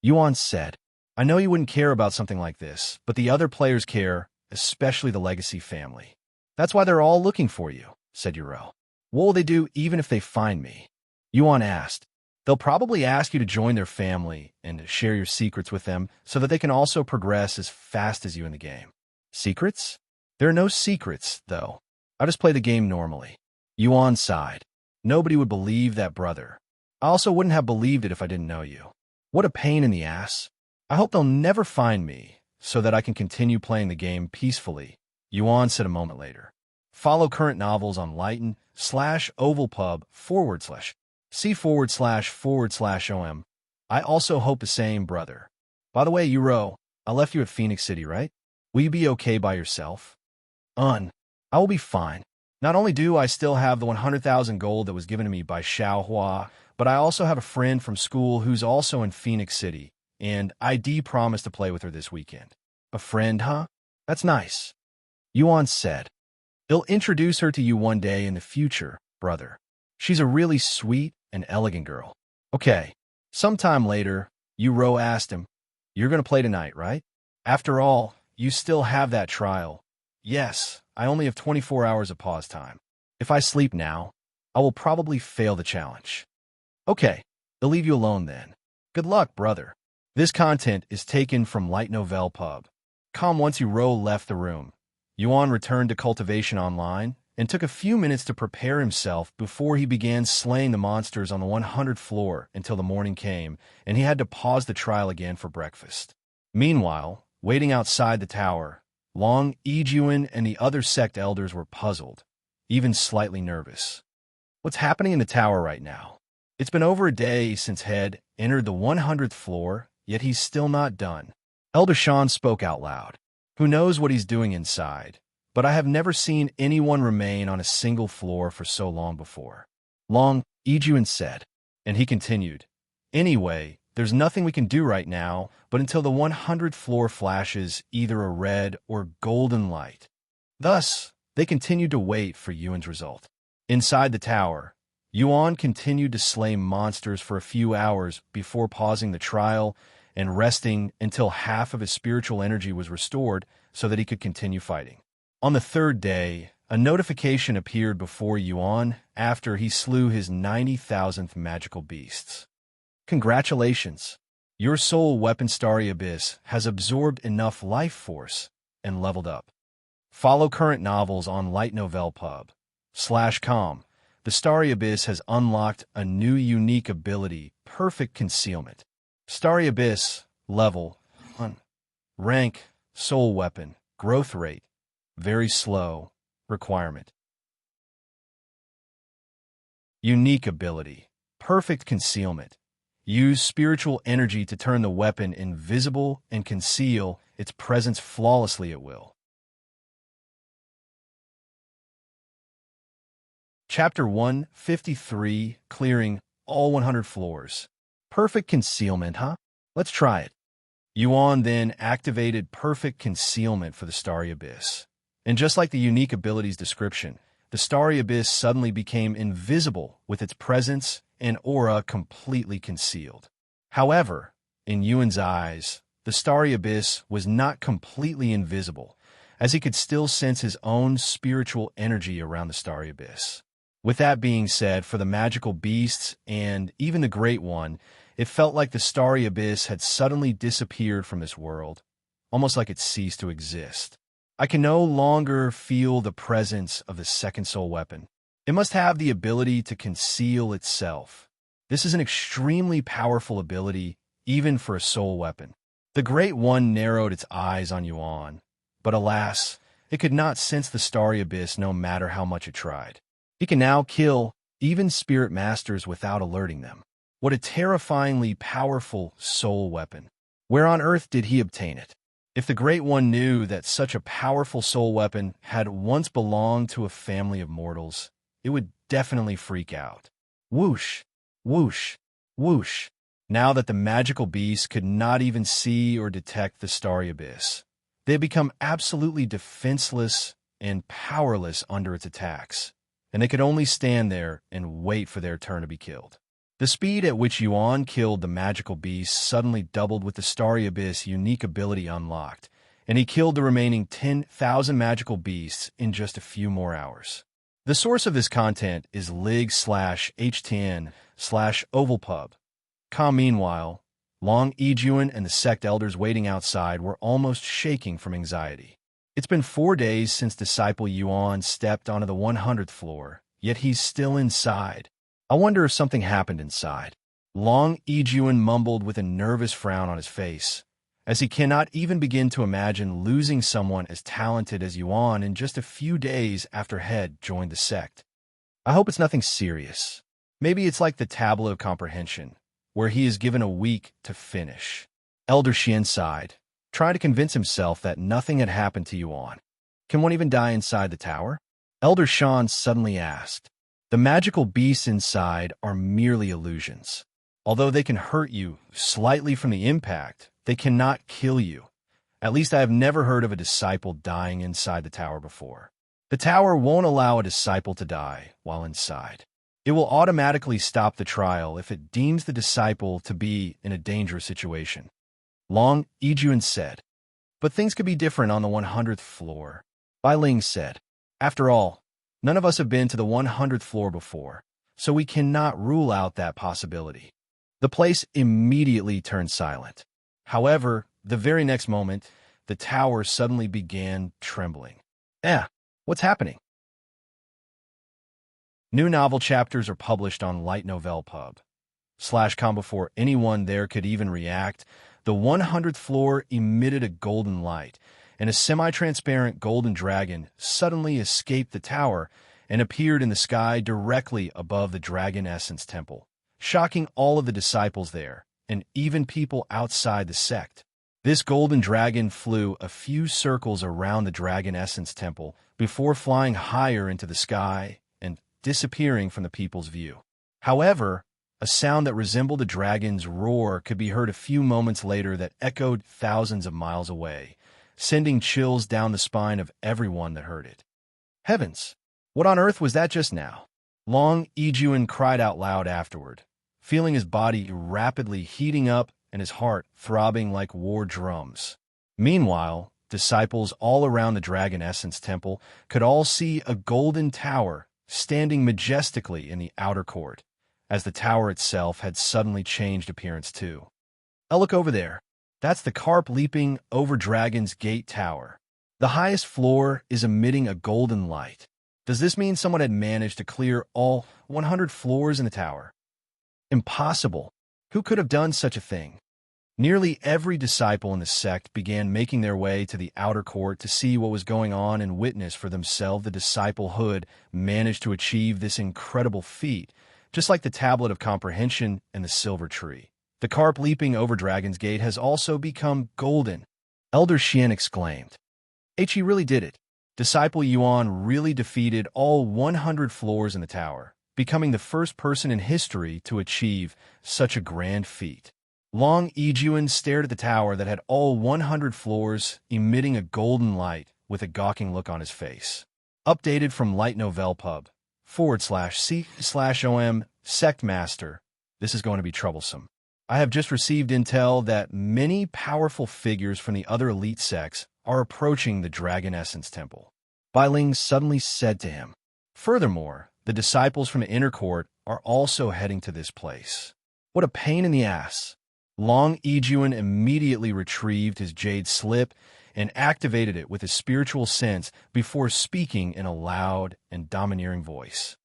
Yuan said, I know you wouldn't care about something like this, but the other players care, especially the Legacy family. That's why they're all looking for you, said Yuro. What will they do even if they find me? Yuan asked. They'll probably ask you to join their family and to share your secrets with them so that they can also progress as fast as you in the game. Secrets? There are no secrets, though. I just play the game normally. Yuan sighed. Nobody would believe that, brother. I also wouldn't have believed it if I didn't know you. What a pain in the ass. I hope they'll never find me so that I can continue playing the game peacefully, Yuan said a moment later. Follow current novels on lighten/ovalpub/ C///om. I also hope the same, brother. By the way, Yuro, I left you at Phoenix City, right? Will you be okay by yourself? I will be fine. Not only do I still have the 100,000 gold that was given to me by Xiaohua, but I also have a friend from school who's also in Phoenix City, and I promised to play with her this weekend. A friend, huh? That's nice. Yuan said. They'll introduce her to you one day in the future, brother. She's a really sweet and elegant girl. Okay. Sometime later, Yuro asked him, You're going to play tonight, right? After all, you still have that trial. Yes, I only have 24 hours of pause time. If I sleep now, I will probably fail the challenge. Okay, they'll leave you alone then. Good luck, brother. This content is taken from Light Novel Pub. Once Yuro left the room, Yuan returned to Cultivation Online and took a few minutes to prepare himself before he began slaying the monsters on the 100th floor until the morning came, and he had to pause the trial again for breakfast. Meanwhile, waiting outside the tower, Long, Yuan, and the other Sect elders were puzzled, even slightly nervous. What's happening in the tower right now? It's been over a day since Head entered the 100th floor, yet he's still not done. Elder Shan spoke out loud. Who knows what he's doing inside? But I have never seen anyone remain on a single floor for so long before. Long, Yuan said, and he continued, Anyway, there's nothing we can do right now, but until the 100th floor flashes either a red or golden light. Thus, they continued to wait for Yuan's result. Inside the tower, Yuan continued to slay monsters for a few hours before pausing the trial and resting until half of his spiritual energy was restored so that he could continue fighting. On the third day, a notification appeared before Yuan after he slew his 90,000th magical beasts. Congratulations! Your soul weapon Starry Abyss has absorbed enough life force and leveled up. Follow current novels on Light Novel Pub/com. The Starry Abyss has unlocked a new unique ability, Perfect Concealment. Starry Abyss, level 1. Rank, soul weapon, growth rate, very slow, requirement. Unique ability, Perfect Concealment. Use spiritual energy to turn the weapon invisible and conceal its presence flawlessly at will. Chapter 153, Clearing all 100 floors. Perfect Concealment, huh? Let's try it. Yuan then activated Perfect Concealment for the Starry Abyss. And just like the unique ability's description, the Starry Abyss suddenly became invisible with its presence and aura completely concealed. However, in Yuan's eyes, the Starry Abyss was not completely invisible, as he could still sense his own spiritual energy around the Starry Abyss. With that being said, for the magical beasts and even the Great One, it felt like the Starry Abyss had suddenly disappeared from this world, almost like it ceased to exist. I can no longer feel the presence of the second soul weapon. It must have the ability to conceal itself. This is an extremely powerful ability, even for a soul weapon. The Great One narrowed its eyes on Yuan, but alas, It could not sense the starry abyss no matter how much it tried. He can now kill even spirit masters without alerting them. What a terrifyingly powerful soul weapon. Where on earth did he obtain it? If the Great One knew that such a powerful soul weapon had once belonged to a family of mortals, it would definitely freak out. Whoosh, whoosh, whoosh. Now that the magical beast could not even see or detect the starry abyss, they had become absolutely defenseless and powerless under its attacks, and they could only stand there and wait for their turn to be killed. The speed at which Yuan killed the magical beast suddenly doubled with the starry abyss unique ability unlocked, and he killed the remaining 10,000 magical beasts in just a few more hours. The source of this content is lig/h10/ovalpub. Meanwhile, Long Yuan and the Sect elders waiting outside were almost shaking from anxiety. It's been 4 days since Disciple Yuan stepped onto the 100th floor, yet he's still inside. I wonder if something happened inside. Long Yuan mumbled with a nervous frown on his face, as he cannot even begin to imagine losing someone as talented as Yuan in just a few days after Head joined the Sect. I hope it's nothing serious. Maybe it's like the Tablet of Comprehension, where he is given a week to finish. Elder Xian sighed, trying to convince himself that nothing had happened to Yuan. Can one even die inside the tower? Elder Shan suddenly asked. The magical beasts inside are merely illusions. Although they can hurt you slightly from the impact, they cannot kill you. At least I have never heard of a disciple dying inside the tower before. The tower won't allow a disciple to die while inside. It will automatically stop the trial if it deems the disciple to be in a dangerous situation. Long Yuan said. But things could be different on the 100th floor. Bai Ling said. After all, none of us have been to the 100th floor before, so we cannot rule out that possibility. The place immediately turned silent. However, the very next moment, the tower suddenly began trembling. What's happening? New novel chapters are published on Light Novel Pub. /com before anyone there could even react. The 100th floor emitted a golden light, and a semi-transparent golden dragon suddenly escaped the tower and appeared in the sky directly above the Dragon Essence Temple, shocking all of the disciples there, and even people outside the sect. This golden dragon flew a few circles around the Dragon Essence Temple before flying higher into the sky and disappearing from the people's view. However, a sound that resembled a dragon's roar could be heard a few moments later that echoed thousands of miles away, sending chills down the spine of everyone that heard it. Heavens! What on earth was that just now? Long Yuan cried out loud afterward, feeling his body rapidly heating up and his heart throbbing like war drums. Meanwhile, disciples all around the Dragon Essence Temple could all see a golden tower standing majestically in the outer court, as the tower itself had suddenly changed appearance too. Oh, look over there. That's the Carp Leaping over Dragon's Gate Tower. The highest floor is emitting a golden light. Does this mean someone had managed to clear all 100 floors in the tower? Impossible. Who could have done such a thing? Nearly every disciple in the sect began making their way to the outer court to see what was going on and witness for themselves the disciplehood managed to achieve this incredible feat, just like the Tablet of Comprehension and the Silver Tree. The Carp Leaping over Dragon's Gate has also become golden. Elder Xian exclaimed. He really did it. Disciple Yuan really defeated all 100 floors in the tower, becoming the first person in history to achieve such a grand feat. Long Yuan stared at the tower that had all 100 floors, emitting a golden light with a gawking look on his face. Updated from Light Novel Pub. /c/om Sect Master. This is going to be troublesome. I have just received intel that many powerful figures from the other elite sects are approaching the Dragon Essence Temple. Bai Ling suddenly said to him. Furthermore, the disciples from the inner court are also heading to this place. What a pain in the ass. Long Yuan immediately retrieved his jade slip and activated it with his spiritual sense before speaking in a loud and domineering voice.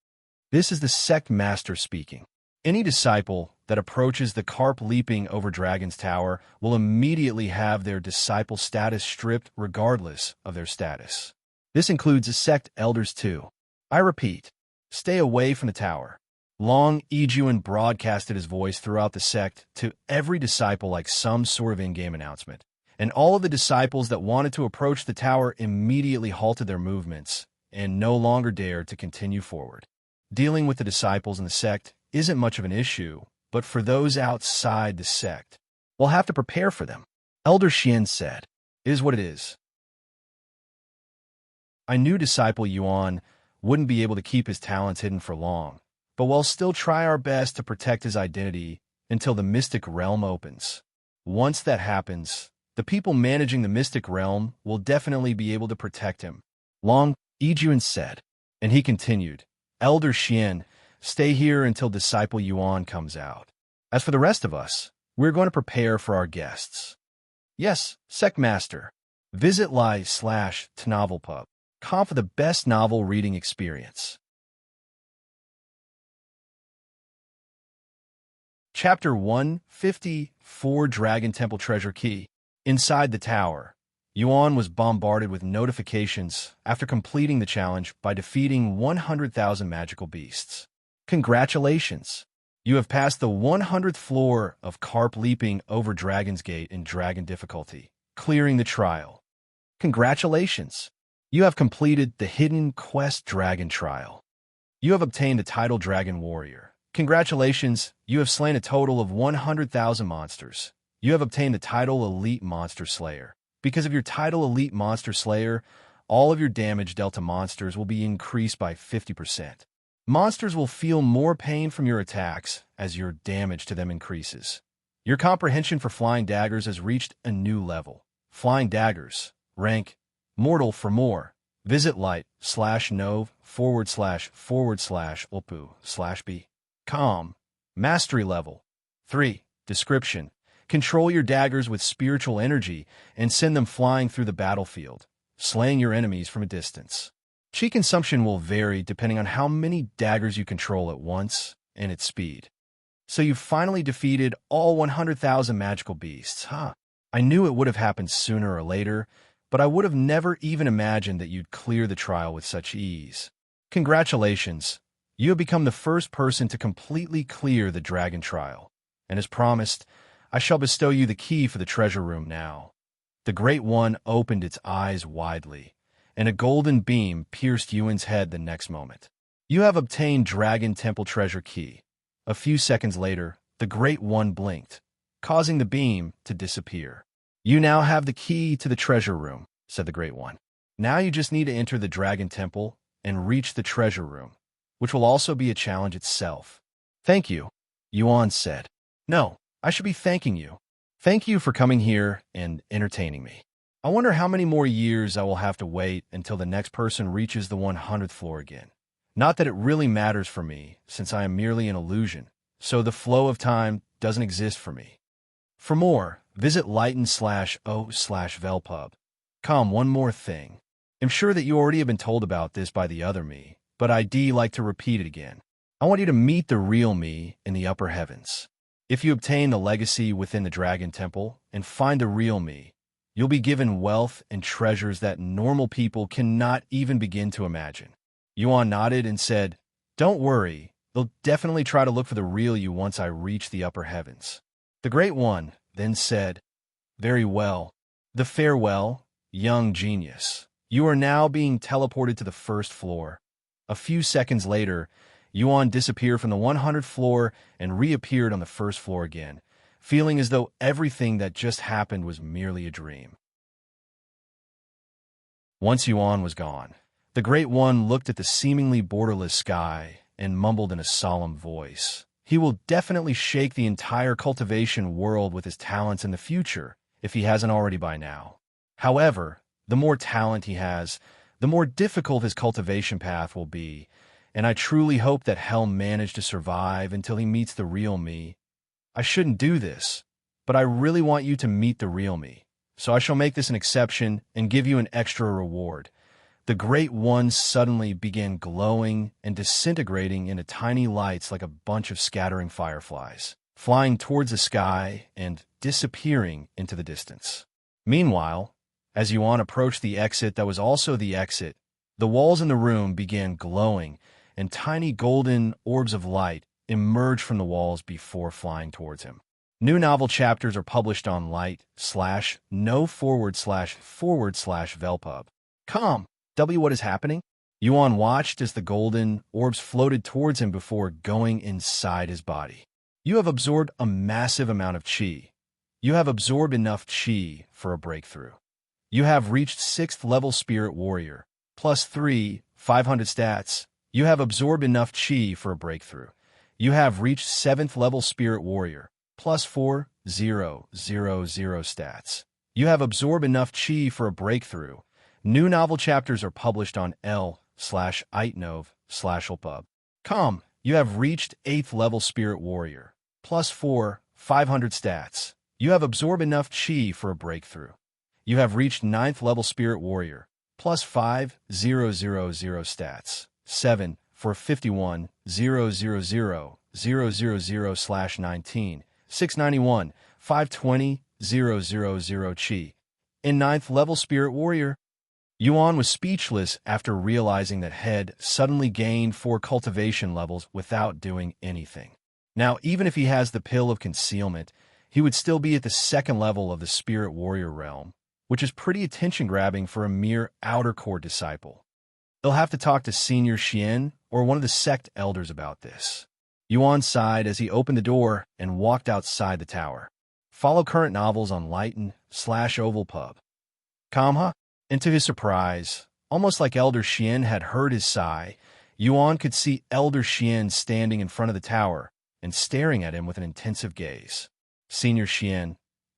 This is the Sect Master speaking. Any disciple that approaches the Carp Leaping over Dragon's Tower will immediately have their disciple status stripped regardless of their status. This includes the Sect elders too. I repeat, stay away from the tower. Long Yuan broadcasted his voice throughout the Sect to every disciple like some sort of in-game announcement, and all of the disciples that wanted to approach the tower immediately halted their movements and no longer dared to continue forward. Dealing with the disciples in the Sect isn't much of an issue, but for those outside the Sect, we'll have to prepare for them. Elder Xian said, "It is what it is." I knew Disciple Yuan wouldn't be able to keep his talents hidden for long, but we'll still try our best to protect his identity until the Mystic Realm opens. Once that happens, the people managing the Mystic Realm will definitely be able to protect him. Long Yuan said, and he continued, "Elder Xian, stay here until Disciple Yuan comes out. As for the rest of us, we're going to prepare for our guests." Yes, Sect Master. Visit li/tnovelpub.com for the best novel reading experience. Chapter 154 Dragon Temple Treasure Key. Inside the tower, Yuan was bombarded with notifications after completing the challenge by defeating 100,000 magical beasts. Congratulations! You have passed the 100th floor of Carp Leaping over Dragon's Gate in Dragon difficulty, clearing the trial. Congratulations! You have completed the Hidden Quest Dragon Trial. You have obtained the title Dragon Warrior. Congratulations! You have slain a total of 100,000 monsters. You have obtained the title Elite Monster Slayer. Because of your title Elite Monster Slayer, all of your damage dealt to monsters will be increased by 50%. Monsters will feel more pain from your attacks as your damage to them increases. Your comprehension for flying daggers has reached a new level. Flying daggers. Rank. Mortal. For more, visit light/nov//ulpu/b.com. Mastery level 3. Description. Control your daggers with spiritual energy and send them flying through the battlefield, slaying your enemies from a distance. Chi consumption will vary depending on how many daggers you control at once and its speed. So you finally defeated all 100,000 magical beasts, huh? I knew it would have happened sooner or later, but I would have never even imagined that you'd clear the trial with such ease. Congratulations! You have become the first person to completely clear the dragon trial, and as promised, I shall bestow you the key for the treasure room now. The Great One opened its eyes widely, and a golden beam pierced Yuan's head the next moment. You have obtained Dragon Temple Treasure Key. A few seconds later, the Great One blinked, causing the beam to disappear. You now have the key to the treasure room, said the Great One. Now you just need to enter the Dragon Temple and reach the treasure room, which will also be a challenge itself. Thank you, Yuan said. No, I should be thanking you. Thank you for coming here and entertaining me. I wonder how many more years I will have to wait until the next person reaches the 100th floor again. Not that it really matters for me, since I am merely an illusion, so the flow of time doesn't exist for me. For more, visit lighten/o/velpub.com. One more thing. I'm sure that you already have been told about this by the other me, but I'd like to repeat it again. I want you to meet the real me in the upper heavens. If you obtain the legacy within the Dragon Temple and find the real me, you'll be given wealth and treasures that normal people cannot even begin to imagine. Yuan nodded and said, Don't worry, they'll definitely try to look for the real you once I reach the upper heavens. The Great One then said, Very well. The farewell, young genius. You are now being teleported to the first floor. A few seconds later, Yuan disappeared from the 100th floor and reappeared on the first floor again, feeling as though everything that just happened was merely a dream. Once Yuan was gone, the Great One looked at the seemingly borderless sky and mumbled in a solemn voice. He will definitely shake the entire cultivation world with his talents in the future, if he hasn't already by now. However, the more talent he has, the more difficult his cultivation path will be, and I truly hope that he'll manage to survive until he meets the real me. I shouldn't do this, but I really want you to meet the real me, so I shall make this an exception and give you an extra reward. The Great One suddenly began glowing and disintegrating into tiny lights like a bunch of scattering fireflies, flying towards the sky and disappearing into the distance. Meanwhile, as Yuan approached the exit that was also the exit, The walls in the room began glowing, and tiny golden orbs of light emerged from the walls before flying towards him. New novel chapters are published on light/no//velpub. What is happening? Yuan watched as the golden orbs floated towards him before going inside his body. You have absorbed a massive amount of qi. You have absorbed enough qi for a breakthrough. You have reached 6th level Spirit Warrior. +3, 500 stats. You have absorbed enough qi for a breakthrough. You have reached 7th level Spirit Warrior. +4, 000 stats. You have absorbed enough qi for a breakthrough. New novel chapters are published on l/itnov/lpub. You have reached 8th level Spirit Warrior. +4, 500 stats. You have absorbed enough qi for a breakthrough. You have reached 9th level Spirit Warrior. +5, 000 stats. 7 for 51, 000 000/19, 691, 520, 000 qi. In 9th level Spirit Warrior, Yuan was speechless after realizing that Head suddenly gained 4 cultivation levels without doing anything. Now, even if he has the pill of concealment, he would still be at the 2nd level of the Spirit Warrior realm, which is pretty attention-grabbing for a mere outer core disciple. He'll have to talk to Senior Xian or one of the Sect elders about this. Yuan sighed as he opened the door and walked outside the tower. Follow current novels on Lighten/Ovalpub. And to his surprise, almost like Elder Xian had heard his sigh, Yuan could see Elder Xian standing in front of the tower and staring at him with an intensive gaze. Senior Xian.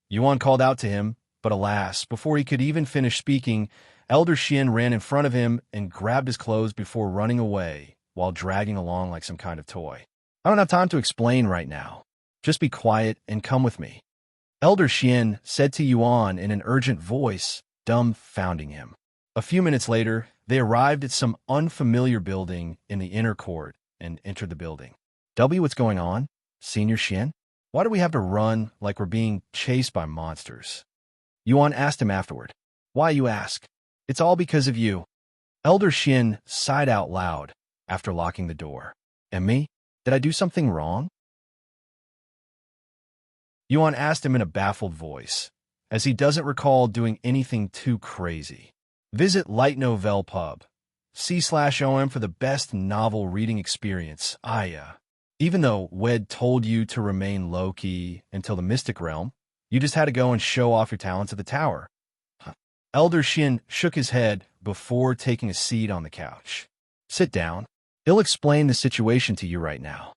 Yuan called out to him, but alas, before he could even finish speaking, Elder Xian ran in front of him and grabbed his clothes before running away while dragging along like some kind of toy. I don't have time to explain right now. Just be quiet and come with me. Elder Xian said to Yuan in an urgent voice, dumbfounding him. A few minutes later, they arrived at some unfamiliar building in the inner court and entered the building. What's going on? Senior Xian? Why do we have to run like we're being chased by monsters? Yuan asked him afterward. Why, you ask? It's all because of you. Elder Xian sighed out loud after locking the door. And me? Did I do something wrong? Yuan asked him in a baffled voice, as he doesn't recall doing anything too crazy. Visit Light Novel Pub. C/OM for the best novel reading experience. Even though Wed told you to remain low-key until the Mystic Realm, you just had to go and show off your talents at the tower. Elder Xian shook his head before taking a seat on the couch. Sit down. He'll explain the situation to you right now.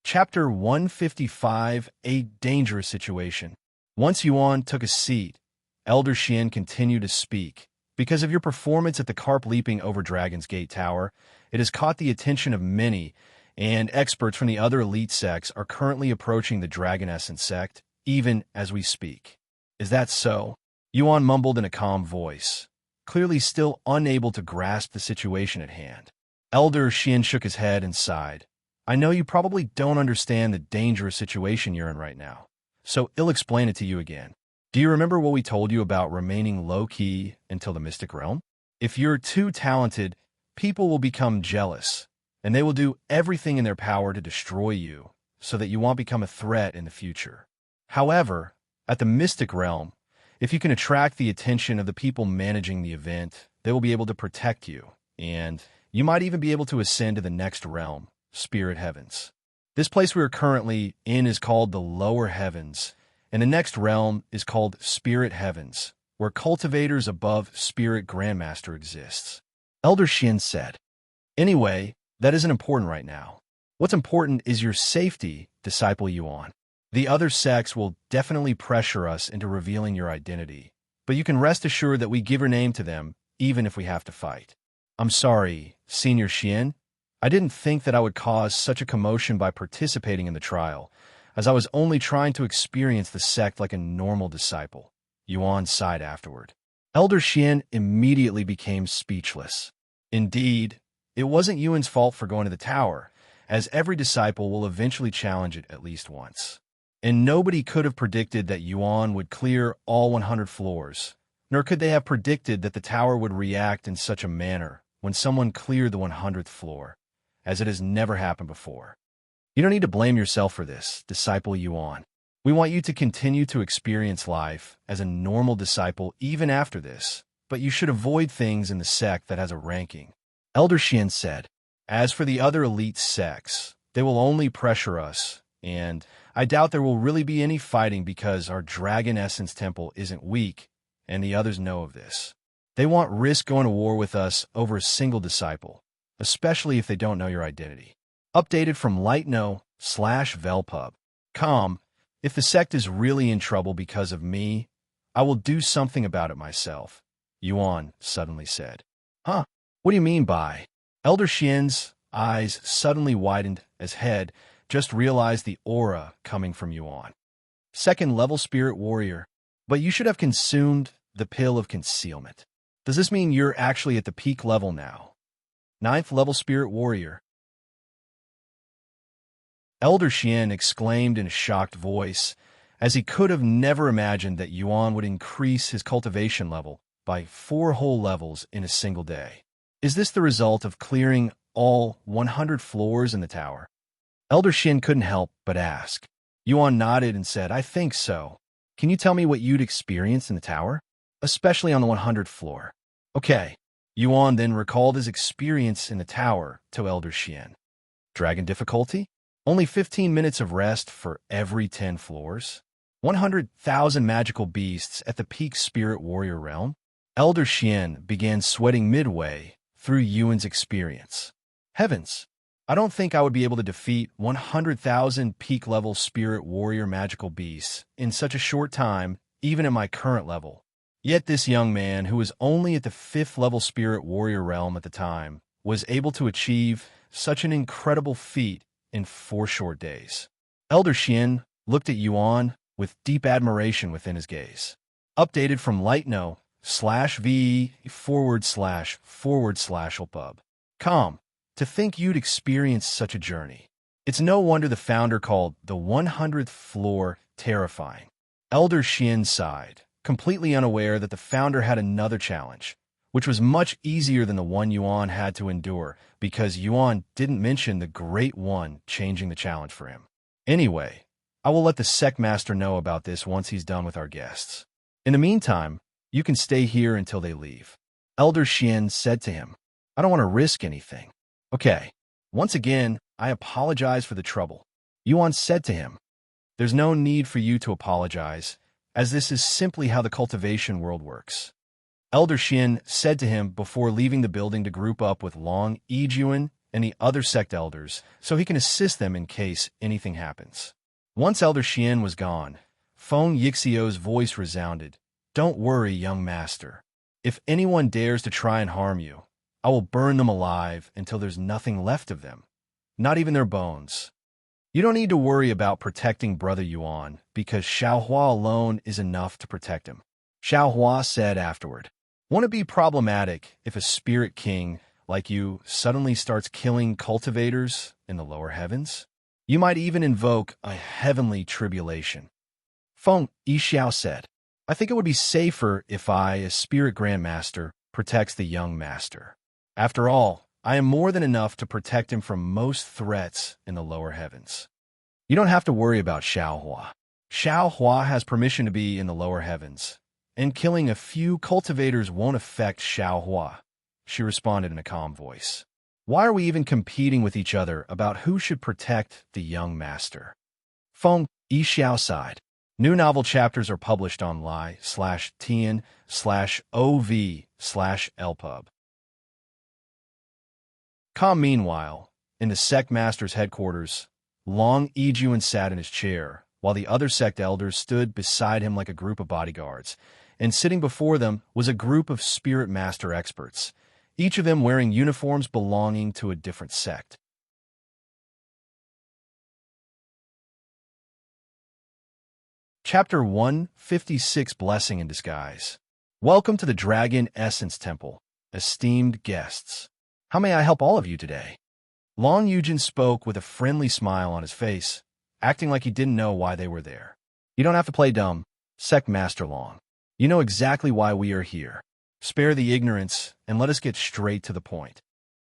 Chapter 155, A Dangerous Situation. Once Yuan took a seat, Elder Xian continued to speak. Because of your performance at the Carp Leaping over Dragon's Gate Tower, it has caught the attention of many, and experts from the other elite sects are currently approaching the Dragon Essence sect, even as we speak. Is that so? Yuan mumbled in a calm voice, clearly still unable to grasp the situation at hand. Elder Xian shook his head and sighed. I know you probably don't understand the dangerous situation you're in right now, so I'll explain it to you again. Do you remember what we told you about remaining low-key until the Mystic Realm? If you're too talented, people will become jealous, and they will do everything in their power to destroy you so that you won't become a threat in the future. However, at the Mystic Realm, if you can attract the attention of the people managing the event, they will be able to protect you, and you might even be able to ascend to the next realm, Spirit Heavens. This place we are currently in is called the Lower Heavens, and the next realm is called Spirit Heavens, where cultivators above Spirit Grandmaster exists. Elder Xian said. Anyway, that isn't important right now. What's important is your safety, Disciple Yuan. The other sects will definitely pressure us into revealing your identity, but you can rest assured that we give your name to them, even if we have to fight. I'm sorry, Senior Xian. I didn't think that I would cause such a commotion by participating in the trial, as I was only trying to experience the sect like a normal disciple. Yuan sighed afterward. Elder Xian immediately became speechless. Indeed, it wasn't Yuan's fault for going to the tower, as every disciple will eventually challenge it at least once. And nobody could have predicted that Yuan would clear all 100 floors, nor could they have predicted that the tower would react in such a manner when someone cleared the 100th floor, as it has never happened before. You don't need to blame yourself for this, Disciple Yuan. We want you to continue to experience life as a normal disciple even after this, but you should avoid things in the sect that has a ranking. Elder Xian said, as for the other elite sects, they will only pressure us, and I doubt there will really be any fighting because our Dragon Essence Temple isn't weak, and the others know of this. They won't risk going to war with us over a single disciple, especially if they don't know your identity. Updated from Lightno/Velpub. If the sect is really in trouble because of me, I will do something about it myself, Yuan suddenly said. Huh? What do you mean by? Elder Xian's eyes suddenly widened as Head just realized the aura coming from Yuan. 2nd level spirit warrior, but you should have consumed the pill of concealment. Does this mean you're actually at the peak level now? 9th level spirit warrior. Elder Xian exclaimed in a shocked voice, as he could have never imagined that Yuan would increase his cultivation level by 4 whole levels in a single day. Is this the result of clearing all 100 floors in the tower? Elder Xian couldn't help but ask. Yuan nodded and said, I think so. Can you tell me what you'd experienced in the tower? Especially on the 100th floor. Okay. Yuan then recalled his experience in the tower to Elder Xian. Dragon difficulty? Only 15 minutes of rest for every 10 floors? 100,000 magical beasts at the peak spirit warrior realm? Elder Xian began sweating midway through Yuan's experience. Heavens! I don't think I would be able to defeat 100,000 peak-level spirit warrior magical beasts in such a short time, even at my current level. Yet this young man, who was only at the 5th level spirit warrior realm at the time, was able to achieve such an incredible feat in 4 short days. Elder Xian looked at Yuan with deep admiration within his gaze. Updated from Lightno/VE//Elpub. To think you'd experienced such a journey. It's no wonder the founder called the 100th floor terrifying. Elder Xian sighed, completely unaware that the founder had another challenge, which was much easier than the one Yuan had to endure, because Yuan didn't mention the Great One changing the challenge for him. Anyway, I will let the Sect Master know about this once he's done with our guests. In the meantime, you can stay here until they leave. Elder Xian said to him, I don't want to risk anything. Okay. Once again, I apologize for the trouble. Yuan said to him, there's no need for you to apologize, as this is simply how the cultivation world works. Elder Xian said to him before leaving the building to group up with Long Yuan and the other sect elders so he can assist them in case anything happens. Once Elder Xian was gone, Feng Yixio's voice resounded, Don't worry, young master. If anyone dares to try and harm you, I will burn them alive until there's nothing left of them, not even their bones. You don't need to worry about protecting Brother Yuan, because Xiaohua alone is enough to protect him. Xiaohua said afterward, Won't it be problematic if a spirit king like you suddenly starts killing cultivators in the lower heavens? You might even invoke a heavenly tribulation. Feng Yixiao said, I think it would be safer if I, as Spirit Grandmaster, protects the young master. After all, I am more than enough to protect him from most threats in the lower heavens. You don't have to worry about Xiaohua. Xiaohua has permission to be in the lower heavens, and killing a few cultivators won't affect Xiaohua, she responded in a calm voice. Why are we even competing with each other about who should protect the young master? Feng Yixiao sighed. New novel chapters are published on li/tn/ov/elpub. Meanwhile, in the sect master's headquarters, Long Yuan sat in his chair, while the other sect elders stood beside him like a group of bodyguards, and sitting before them was a group of spirit master experts, each of them wearing uniforms belonging to a different sect. Chapter 156 Blessing in Disguise. Welcome to the Dragon Essence Temple, esteemed guests. How may I help all of you today? Long Yuan spoke with a friendly smile on his face, acting like he didn't know why they were there. You don't have to play dumb, Sect Master Long. You know exactly why we are here. Spare the ignorance, and let us get straight to the point.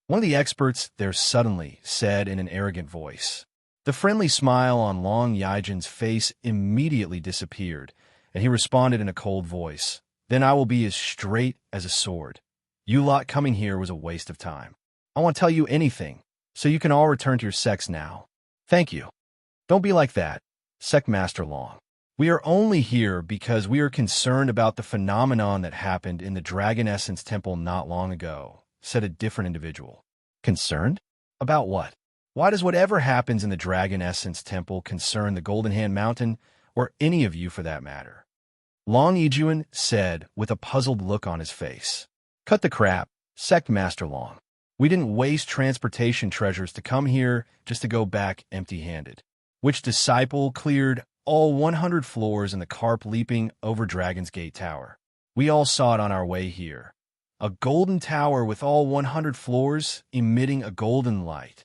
One of the experts there suddenly said in an arrogant voice. The friendly smile on Long Yijin's face immediately disappeared, and he responded in a cold voice. Then I will be as straight as a sword. You lot coming here was a waste of time. I won't tell you anything, so you can all return to your sects now. Thank you. Don't be like that, Sect Master Long. We are only here because we are concerned about the phenomenon that happened in the Dragon Essence Temple not long ago, said a different individual. Concerned? About what? Why does whatever happens in the Dragon Essence Temple concern the Golden Hand Mountain, or any of you for that matter? Long Yijun said with a puzzled look on his face. Cut the crap, Sect Master Long. We didn't waste transportation treasures to come here just to go back empty-handed. Which disciple cleared all 100 floors in the carp leaping over Dragon's Gate Tower? We all saw it on our way here. A golden tower with all 100 floors emitting a golden light.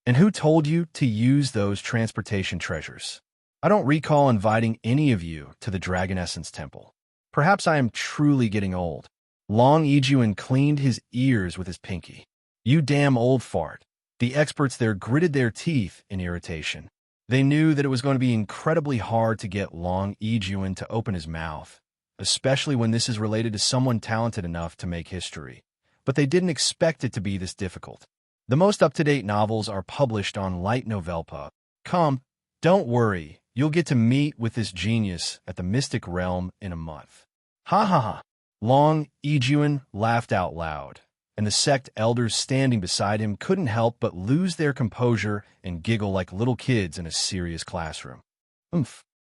And who told you to use those transportation treasures? I don't recall inviting any of you to the Dragon Essence Temple. Perhaps I am truly getting old. Long Yijun cleaned his ears with his pinky. You damn old fart. The experts there gritted their teeth in irritation. They knew that it was going to be incredibly hard to get Long Yijun to open his mouth, especially when this is related to someone talented enough to make history. But they didn't expect it to be this difficult. The most up-to-date novels are published on Light Novelpub. Come, don't worry, you'll get to meet with this genius at the Mystic Realm in a month. Ha ha ha. Long Yijun laughed out loud, and the sect elders standing beside him couldn't help but lose their composure and giggle like little kids in a serious classroom.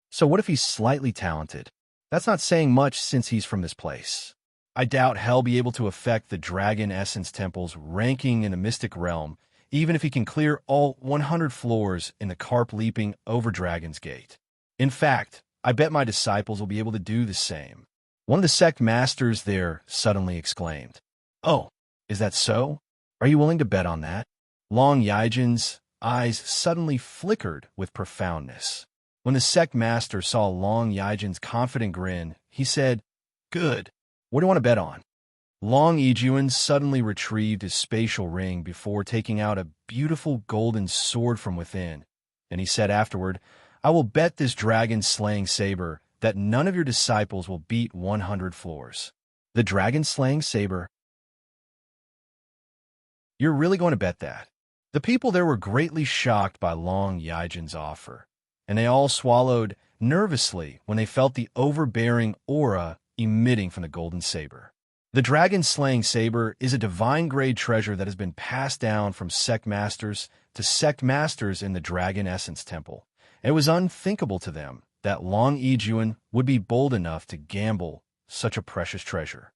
So what if he's slightly talented? That's not saying much since he's from this place. I doubt he'll be able to affect the Dragon Essence Temple's ranking in the Mystic Realm, even if he can clear all 100 floors in the carp leaping over Dragon's Gate. In fact, I bet my disciples will be able to do the same. One of the sect masters there suddenly exclaimed. Oh, is that so? Are you willing to bet on that? Long Yijin's eyes suddenly flickered with profoundness. When the sect master saw Long Yijin's confident grin, he said, Good. What do you want to bet on? Long Yijun suddenly retrieved his spatial ring before taking out a beautiful golden sword from within, and he said afterward, I will bet this dragon-slaying saber that none of your disciples will beat 100 floors. The dragon-slaying saber? You're really going to bet that? The people there were greatly shocked by Long Yijin's offer, and they all swallowed nervously when they felt the overbearing aura emitting from the golden saber. The dragon-slaying saber is a divine-grade treasure that has been passed down from sect masters to sect masters in the Dragon Essence Temple. It was unthinkable to them that Long Yijun would be bold enough to gamble such a precious treasure.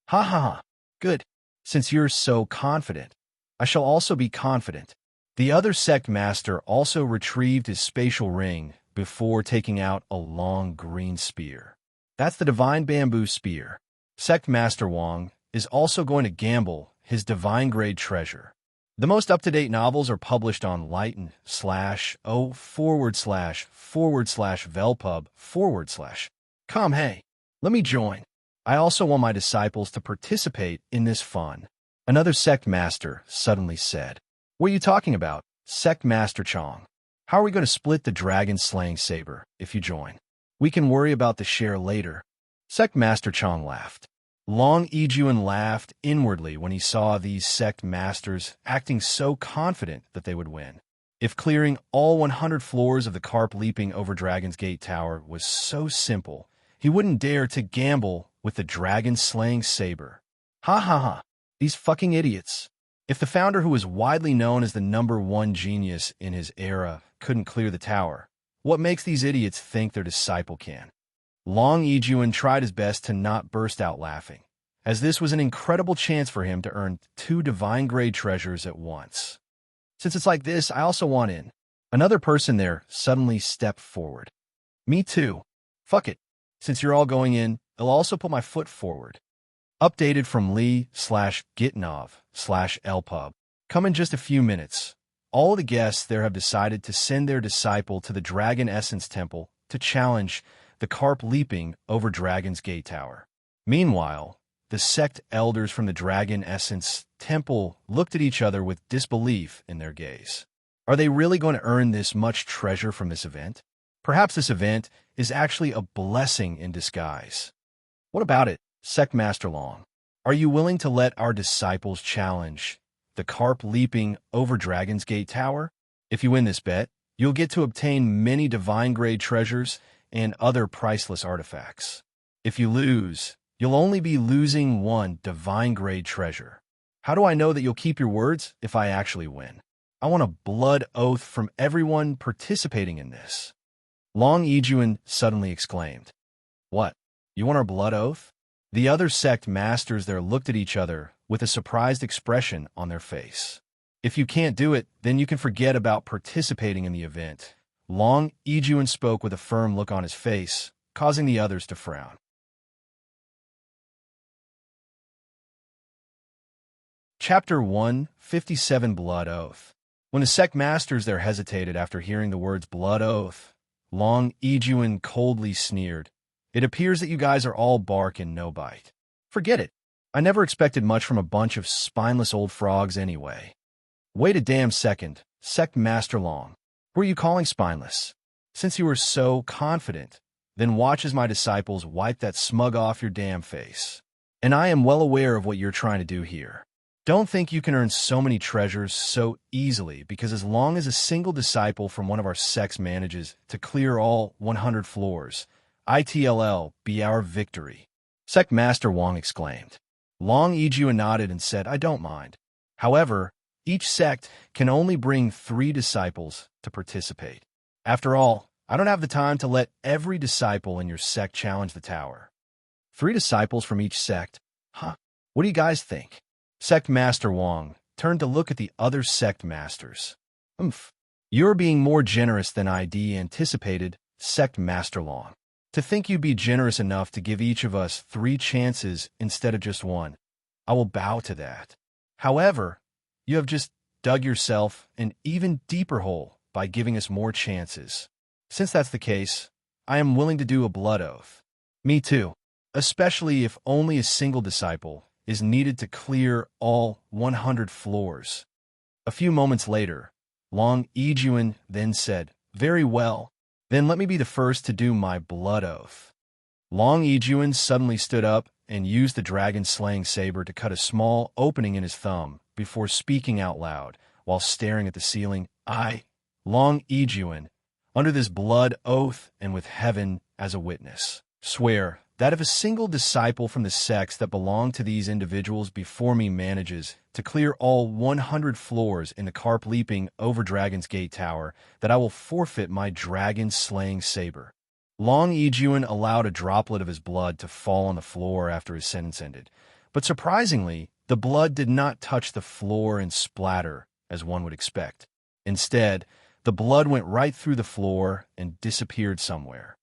Ha ha ha, good. Since you're so confident, I shall also be confident. The other sect master also retrieved his spatial ring before taking out a long green spear. That's the divine bamboo spear. Sect Master Wang is also going to gamble his divine-grade treasure. The most up-to-date novels are published on lighten/o//velpub/. Come, hey, let me join. I also want my disciples to participate in this fun. Another sect master suddenly said. What are you talking about, Sect Master Chong? How are we going to split the dragon-slaying saber if you join? We can worry about the share later. Sect Master Chong laughed. Long Yijun laughed inwardly when he saw these sect masters acting so confident that they would win. If clearing all 100 floors of the carp leaping over Dragon's Gate Tower was so simple, he wouldn't dare to gamble with the dragon-slaying saber. Ha ha ha, these fucking idiots. If the founder who was widely known as the #1 genius in his era couldn't clear the tower, what makes these idiots think their disciple can? Long Yijun tried his best to not burst out laughing, as this was an incredible chance for him to earn 2 divine-grade treasures at once. Since it's like this, I also want in. Another person there suddenly stepped forward. Me too. Fuck it. Since you're all going in, I'll also put my foot forward. Updated from Lee/Gitnov/Lpub. Come in just a few minutes. All of the guests there have decided to send their disciple to the Dragon Essence Temple to challenge the carp leaping over Dragon's Gate Tower. Meanwhile, the sect elders from the Dragon Essence Temple looked at each other with disbelief in their gaze. Are they really going to earn this much treasure from this event? Perhaps this event is actually a blessing in disguise. What about it, Sect Master Long? Are you willing to let our disciples challenge the carp leaping over Dragon's Gate Tower? If you win this bet, you'll get to obtain many divine-grade treasures and other priceless artifacts. If you lose, you'll only be losing one divine-grade treasure. How do I know that you'll keep your words if I actually win? I want a blood oath from everyone participating in this. Long Yijuan suddenly exclaimed. What? You want our blood oath? The other sect masters there looked at each other with a surprised expression on their face. If you can't do it, then you can forget about participating in the event. Long Yijuan spoke with a firm look on his face, causing the others to frown. Chapter 157 Blood Oath. When the sect masters there hesitated after hearing the words blood oath, Long Yijuan coldly sneered. It appears that you guys are all bark and no bite. Forget it. I never expected much from a bunch of spineless old frogs anyway. Wait a damn second, Sect Master Long. Who are you calling spineless? Since you were so confident, then watch as my disciples wipe that smug off your damn face. And I am well aware of what you're trying to do here. Don't think you can earn so many treasures so easily, because as long as a single disciple from one of our sects manages to clear all 100 floors, ITLL be our victory. Sect Master Wang exclaimed. Long Yijuan nodded and said, I don't mind. However, each sect can only bring 3 disciples to participate. After all, I don't have the time to let every disciple in your sect challenge the tower. 3 disciples from each sect? Huh? What do you guys think? Sect Master Wang turned to look at the other sect masters. You're being more generous than ID anticipated, Sect Master Long. To think you'd be generous enough to give each of us 3 chances instead of just 1. I will bow to that. However, you have just dug yourself an even deeper hole by giving us more chances. Since that's the case, I am willing to do a blood oath. Me too, especially if only a single disciple is needed to clear all 100 floors. A few moments later, Long Yijuan then said, Very well, then let me be the first to do my blood oath. Long Yijuan suddenly stood up and used the dragon-slaying saber to cut a small opening in his thumb before speaking out loud while staring at the ceiling. I, Long Yijuan, under this blood oath and with heaven as a witness, swear that if a single disciple from the sects that belong to these individuals before me manages to clear all 100 floors in the carp leaping over Dragon's Gate Tower, that I will forfeit my dragon-slaying saber. Long Yijuan allowed a droplet of his blood to fall on the floor after his sentence ended, but surprisingly, the blood did not touch the floor and splatter, as one would expect. Instead, the blood went right through the floor and disappeared somewhere.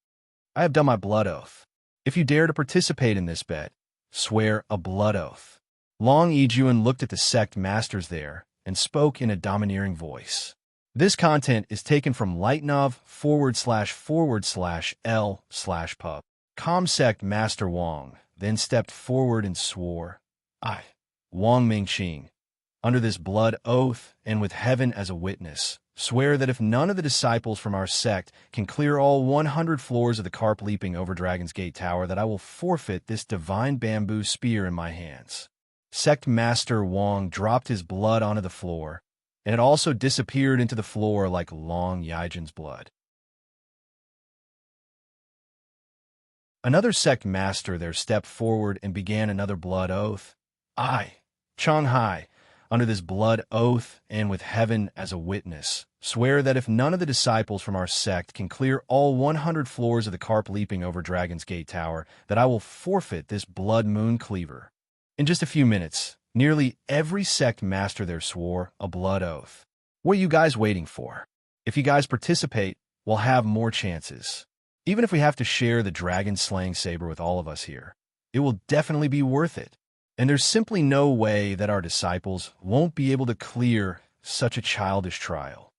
I have done my blood oath. If you dare to participate in this bet, swear a blood oath. Long Yijuan looked at the sect masters there and spoke in a domineering voice. This content is taken from lightnov//l/pub. Comsect Master Wang then stepped forward and swore, I, Wang Mingqing, under this blood oath and with heaven as a witness, swear that if none of the disciples from our sect can clear all 100 floors of the carp leaping over Dragon's Gate Tower, that I will forfeit this divine bamboo spear in my hands. Sect Master Wang dropped his blood onto the floor, and it also disappeared into the floor like Long Yijuan's blood. Another sect master there stepped forward and began another blood oath. I, Changhai, under this blood oath and with heaven as a witness, swear that if none of the disciples from our sect can clear all 100 floors of the carp leaping over Dragon's Gate Tower, that I will forfeit this blood moon cleaver. In just a few minutes, nearly every sect master there swore a blood oath. What are you guys waiting for? If you guys participate, we'll have more chances. Even if we have to share the dragon-slaying saber with all of us here, it will definitely be worth it. And there's simply no way that our disciples won't be able to clear such a childish trial.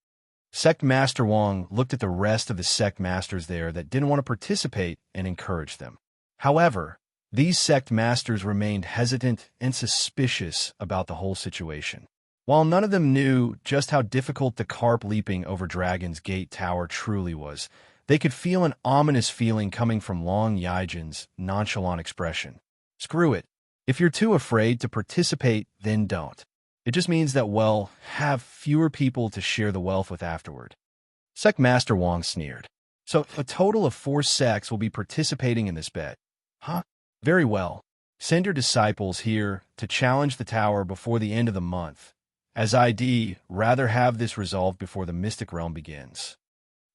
Sect Master Wang looked at the rest of the sect masters there that didn't want to participate and encouraged them. However, these sect masters remained hesitant and suspicious about the whole situation. While none of them knew just how difficult the carp leaping over Dragon's Gate Tower truly was, they could feel an ominous feeling coming from Long Yijin's nonchalant expression. Screw it. If you're too afraid to participate, then don't. It just means that, well, have fewer people to share the wealth with afterward. Sect Master Wang sneered. So a total of 4 sects will be participating in this bet. Huh? Very well. Send your disciples here to challenge the tower before the end of the month. As I'd rather have this resolved before the Mystic Realm begins.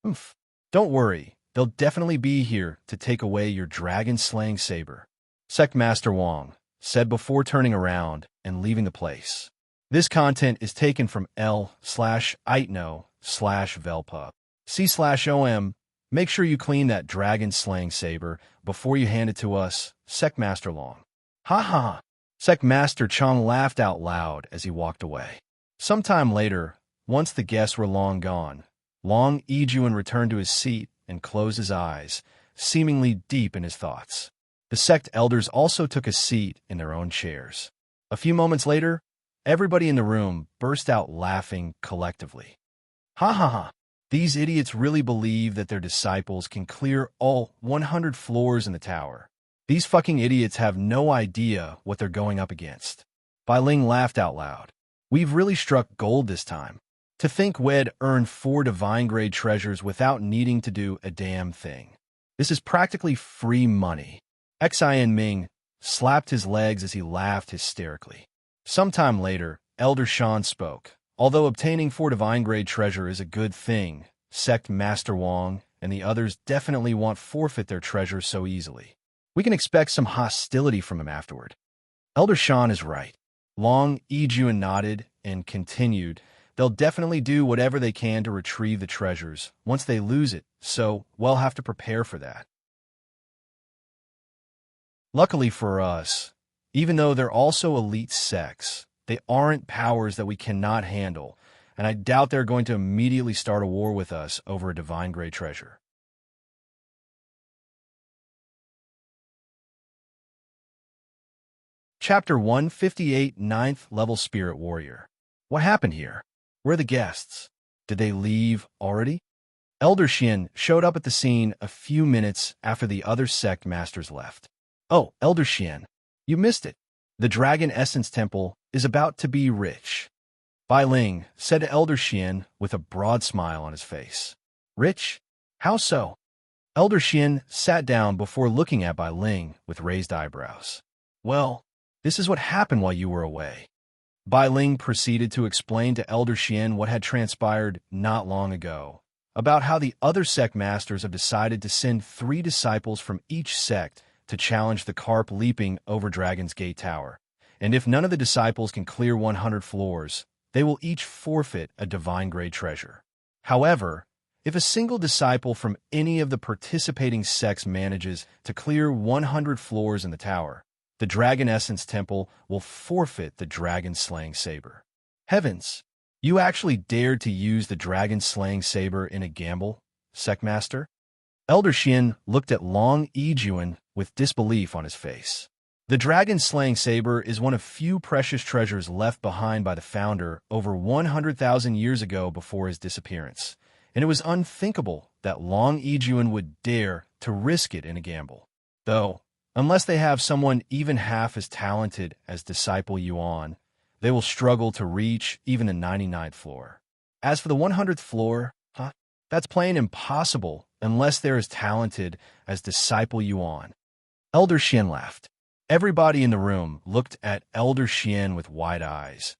Oof. Don't worry, they'll definitely be here to take away your dragon-slaying saber, Sect Master Wang said before turning around and leaving the place. This content is taken from l/itno/velpub. C/om. Make sure you clean that dragon-slaying saber before you hand it to us, Sect Master Long. Ha ha! Sect Master Chong laughed out loud as he walked away. Sometime later, once the guests were long gone, Long Yijuan returned to his seat and closed his eyes, seemingly deep in his thoughts. The sect elders also took a seat in their own chairs. A few moments later, everybody in the room burst out laughing collectively. Ha ha ha! These idiots really believe that their disciples can clear all 100 floors in the tower. These fucking idiots have no idea what they're going up against. Bai Ling laughed out loud. We've really struck gold this time. To think we'd earn 4 divine-grade treasures without needing to do a damn thing. This is practically free money. Xian Ming slapped his legs as he laughed hysterically. Sometime later, Elder Shan spoke. Although obtaining 4 divine-grade treasure is a good thing, Sect Master Wang and the others definitely won't forfeit their treasure so easily. We can expect some hostility from him afterward. Elder Shan is right. Long Yijuan nodded and continued. They'll definitely do whatever they can to retrieve the treasures once they lose it, so we'll have to prepare for that. Luckily for us, even though they're also elite sects, they aren't powers that we cannot handle, and I doubt they're going to immediately start a war with us over a divine-grade treasure. Chapter 158, 9th Level Spirit Warrior. What happened here? Where are the guests? Did they leave already? Elder Xian showed up at the scene a few minutes after the other sect masters left. Oh, Elder Xian, you missed it. The Dragon Essence Temple is about to be rich. Bai Ling said to Elder Xian with a broad smile on his face. Rich? How so? Elder Xian sat down before looking at Bai Ling with raised eyebrows. Well, this is what happened while you were away. Bai Ling proceeded to explain to Elder Xian what had transpired not long ago, about how the other sect masters have decided to send 3 disciples from each sect to challenge the carp leaping over Dragon's Gate Tower, and if none of the disciples can clear 100 floors, they will each forfeit a divine-grade treasure. However, if a single disciple from any of the participating sects manages to clear 100 floors in the tower, the Dragon Essence Temple will forfeit the dragon-slaying saber. Heavens! You actually dared to use the dragon-slaying saber in a gamble, Sect Master? Elder Xian looked at Long Yijuan with disbelief on his face. The dragon-slaying saber is one of few precious treasures left behind by the founder over 100,000 years ago before his disappearance, and it was unthinkable that Long Yijuan would dare to risk it in a gamble. Though, unless they have someone even half as talented as Disciple Yuan, they will struggle to reach even the 99th floor. As for the 100th floor, that's plain impossible unless they're as talented as Disciple Yuan. Elder Xian laughed. Everybody in the room looked at Elder Xian with wide eyes,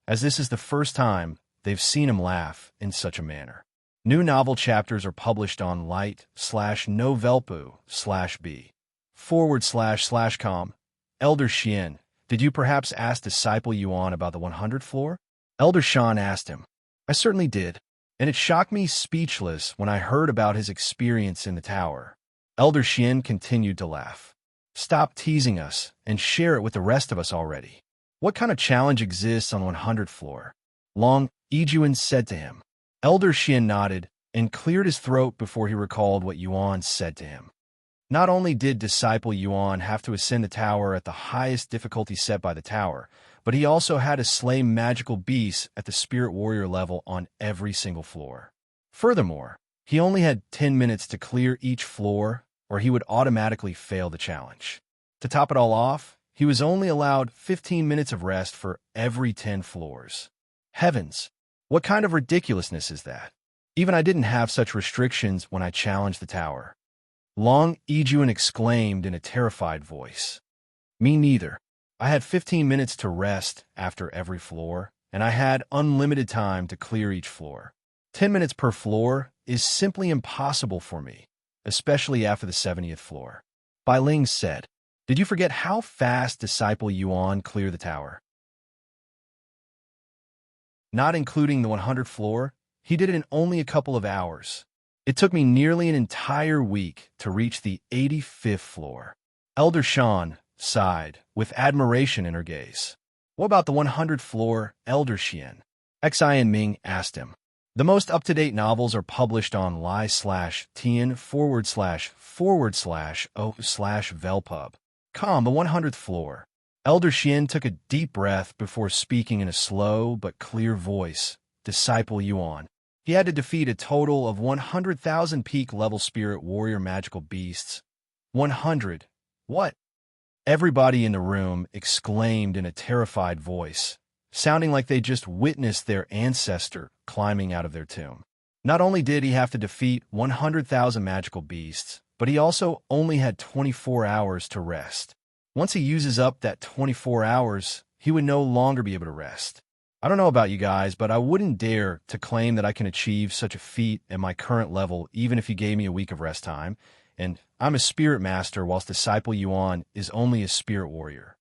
as this is the first time they've seen him laugh in such a manner. New novel chapters are published on light/novelpu/b/com. Elder Xian, did you perhaps ask Disciple Yuan about the 100th floor? Elder Shan asked him. I certainly did, and it shocked me speechless when I heard about his experience in the tower. Elder Xian continued to laugh. Stop teasing us and share it with the rest of us already. What kind of challenge exists on 100th floor? Long Yuan said to him. Elder Xian nodded and cleared his throat before he recalled what Yuan said to him. Not only did Disciple Yuan have to ascend the tower at the highest difficulty set by the tower, but he also had to slay magical beasts at the Spirit Warrior level on every single floor. Furthermore, he only had 10 minutes to clear each floor, or he would automatically fail the challenge. To top it all off, he was only allowed 15 minutes of rest for every 10 floors. Heavens, what kind of ridiculousness is that? Even I didn't have such restrictions when I challenged the tower. Long Yuan exclaimed in a terrified voice. Me neither. I had 15 minutes to rest after every floor, and I had unlimited time to clear each floor. 10 minutes per floor is simply impossible for me, especially after the 70th floor. Bai Ling said, Did you forget how fast Disciple Yuan cleared the tower? Not including the 100th floor, he did it in only a couple of hours. It took me nearly an entire week to reach the 85th floor. Elder Shan sighed, with admiration in her gaze. What about the 100th floor, Elder Xian? Xian Ming asked him. The most up-to-date novels are published on li/tian/o/velpub. The 100th floor. Elder Xian took a deep breath before speaking in a slow but clear voice. Disciple Yuan. He had to defeat a total of 100,000 peak-level Spirit Warrior magical beasts. 100. What? Everybody in the room exclaimed in a terrified voice, sounding like they just witnessed their ancestor climbing out of their tomb. Not only did he have to defeat 100,000 magical beasts, but he also only had 24 hours to rest. Once he uses up that 24 hours, he would no longer be able to rest. I don't know about you guys, but I wouldn't dare to claim that I can achieve such a feat at my current level even if you gave me a week of rest time, and I'm a spirit master whilst Disciple Yuan is only a spirit warrior.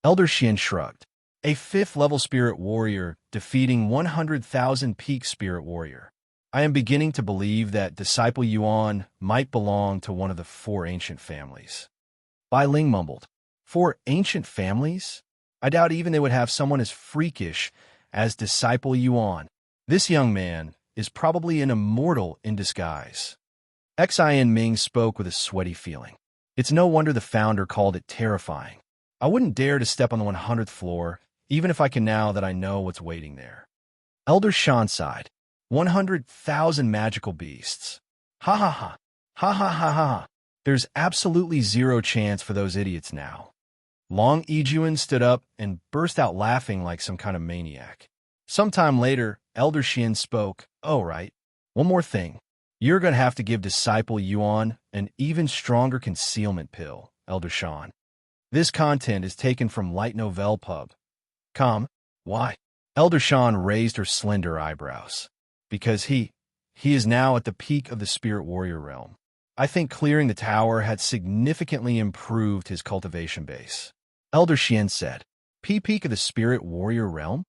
Elder Xian shrugged. A 5th level spirit warrior defeating 100,000 peak spirit warrior. I am beginning to believe that Disciple Yuan might belong to one of the 4 ancient families. Bai Ling mumbled. 4 ancient families? I doubt even they would have someone as freakish as Disciple Yuan. This young man is probably an immortal in disguise. Xian Ming spoke with a sweaty feeling. It's no wonder the founder called it terrifying. I wouldn't dare to step on the 100th floor, even if I can now that I know what's waiting there. Elder Shan sighed. 100,000 magical beasts. Ha ha ha. Ha ha ha ha. There's absolutely zero chance for those idiots now. Long Yuan stood up and burst out laughing like some kind of maniac. Sometime later, Elder Xian spoke. Oh, right. One more thing. You're going to have to give Disciple Yuan an even stronger concealment pill, Elder Shan. This content is taken from Light Novel Pub. Why? Elder Shan raised her slender eyebrows. Because he is now at the peak of the Spirit Warrior realm. I think clearing the tower had significantly improved his cultivation base. Elder Xian said, Peak of the Spirit Warrior realm?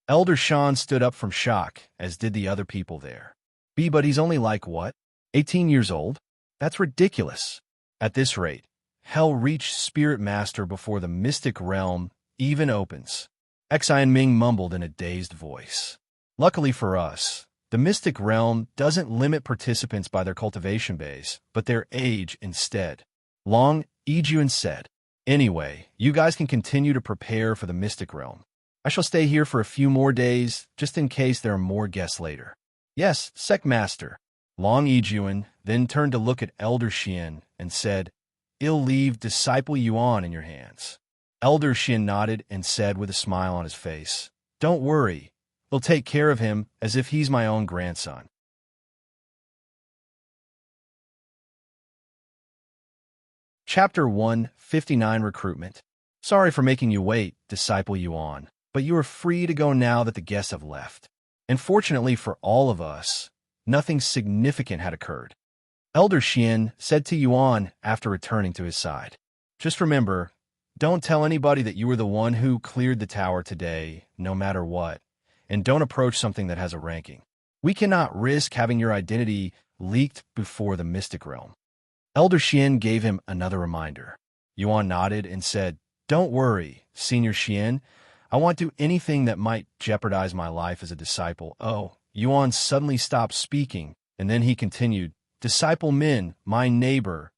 Elder Shan stood up from shock, as did the other people there. But he's only like, what? 18 years old? That's ridiculous. At this rate, hell reached Spirit Master before the Mystic Realm even opens. Xian Ming mumbled in a dazed voice. Luckily for us, the Mystic Realm doesn't limit participants by their cultivation base, but their age instead. Long Yuan said, Anyway, you guys can continue to prepare for the Mystic Realm. I shall stay here for a few more days, just in case there are more guests later. Yes, Sect Master. Long Yuan then turned to look at Elder Xian and said, I'll leave Disciple Yuan in your hands. Elder Xian nodded and said with a smile on his face, Don't worry, I'll take care of him as if he's my own grandson. Chapter 159 Recruitment. Sorry for making you wait, Disciple Yuan, but you are free to go now that the guests have left. And fortunately for all of us, nothing significant had occurred. Elder Xian said to Yuan after returning to his side. Just remember, don't tell anybody that you were the one who cleared the tower today, no matter what, and don't approach something that has a ranking. We cannot risk having your identity leaked before the Mystic Realm. Elder Xian gave him another reminder. Yuan nodded and said, Don't worry, Senior Xian. I won't do anything that might jeopardize my life as a disciple. Oh, Yuan suddenly stopped speaking, and then he continued, Disciple Min, my neighbor.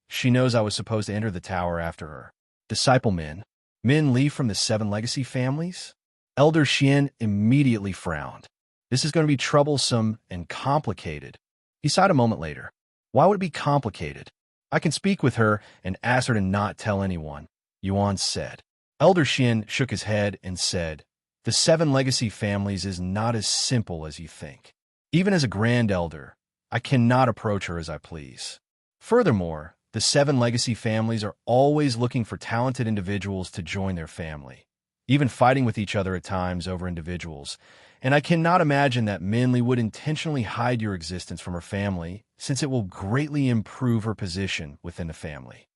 She knows I was supposed to enter the tower after her. Disciple Min. Min Li from the 7 legacy families? Elder Xian immediately frowned. This is going to be troublesome and complicated. He sighed a moment later. Why would it be complicated? I can speak with her and ask her to not tell anyone, Yuan said. Elder Xian shook his head and said, The 7 legacy families is not as simple as you think. Even as a grand elder, I cannot approach her as I please. Furthermore, the 7 legacy families are always looking for talented individuals to join their family, even fighting with each other at times over individuals, and I cannot imagine that Min Li would intentionally hide your existence from her family, since it will greatly improve her position within the family.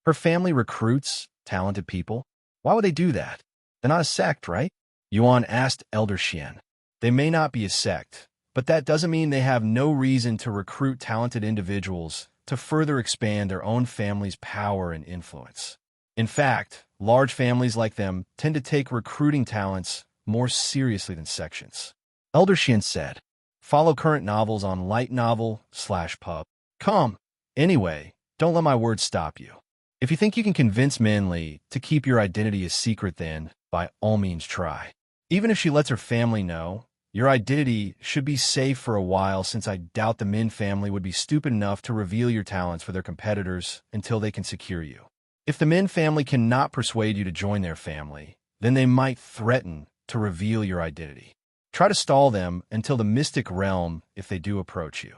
Her family recruits talented people. Why would they do that? They're not a sect, right? Yuan asked Elder Xian. They may not be a sect, but that doesn't mean they have no reason to recruit talented individuals to further expand their own family's power and influence. In fact, large families like them tend to take recruiting talents more seriously than sections. Elder Xian said, Follow current novels on lightnovel/pub. Come. Anyway, don't let my words stop you. If you think you can convince Min Li to keep your identity a secret, then by all means try. Even if she lets her family know, your identity should be safe for a while, since I doubt the Min family would be stupid enough to reveal your talents for their competitors until they can secure you. If the Min family cannot persuade you to join their family, then they might threaten to reveal your identity. Try to stall them until the mystic realm if they do approach you.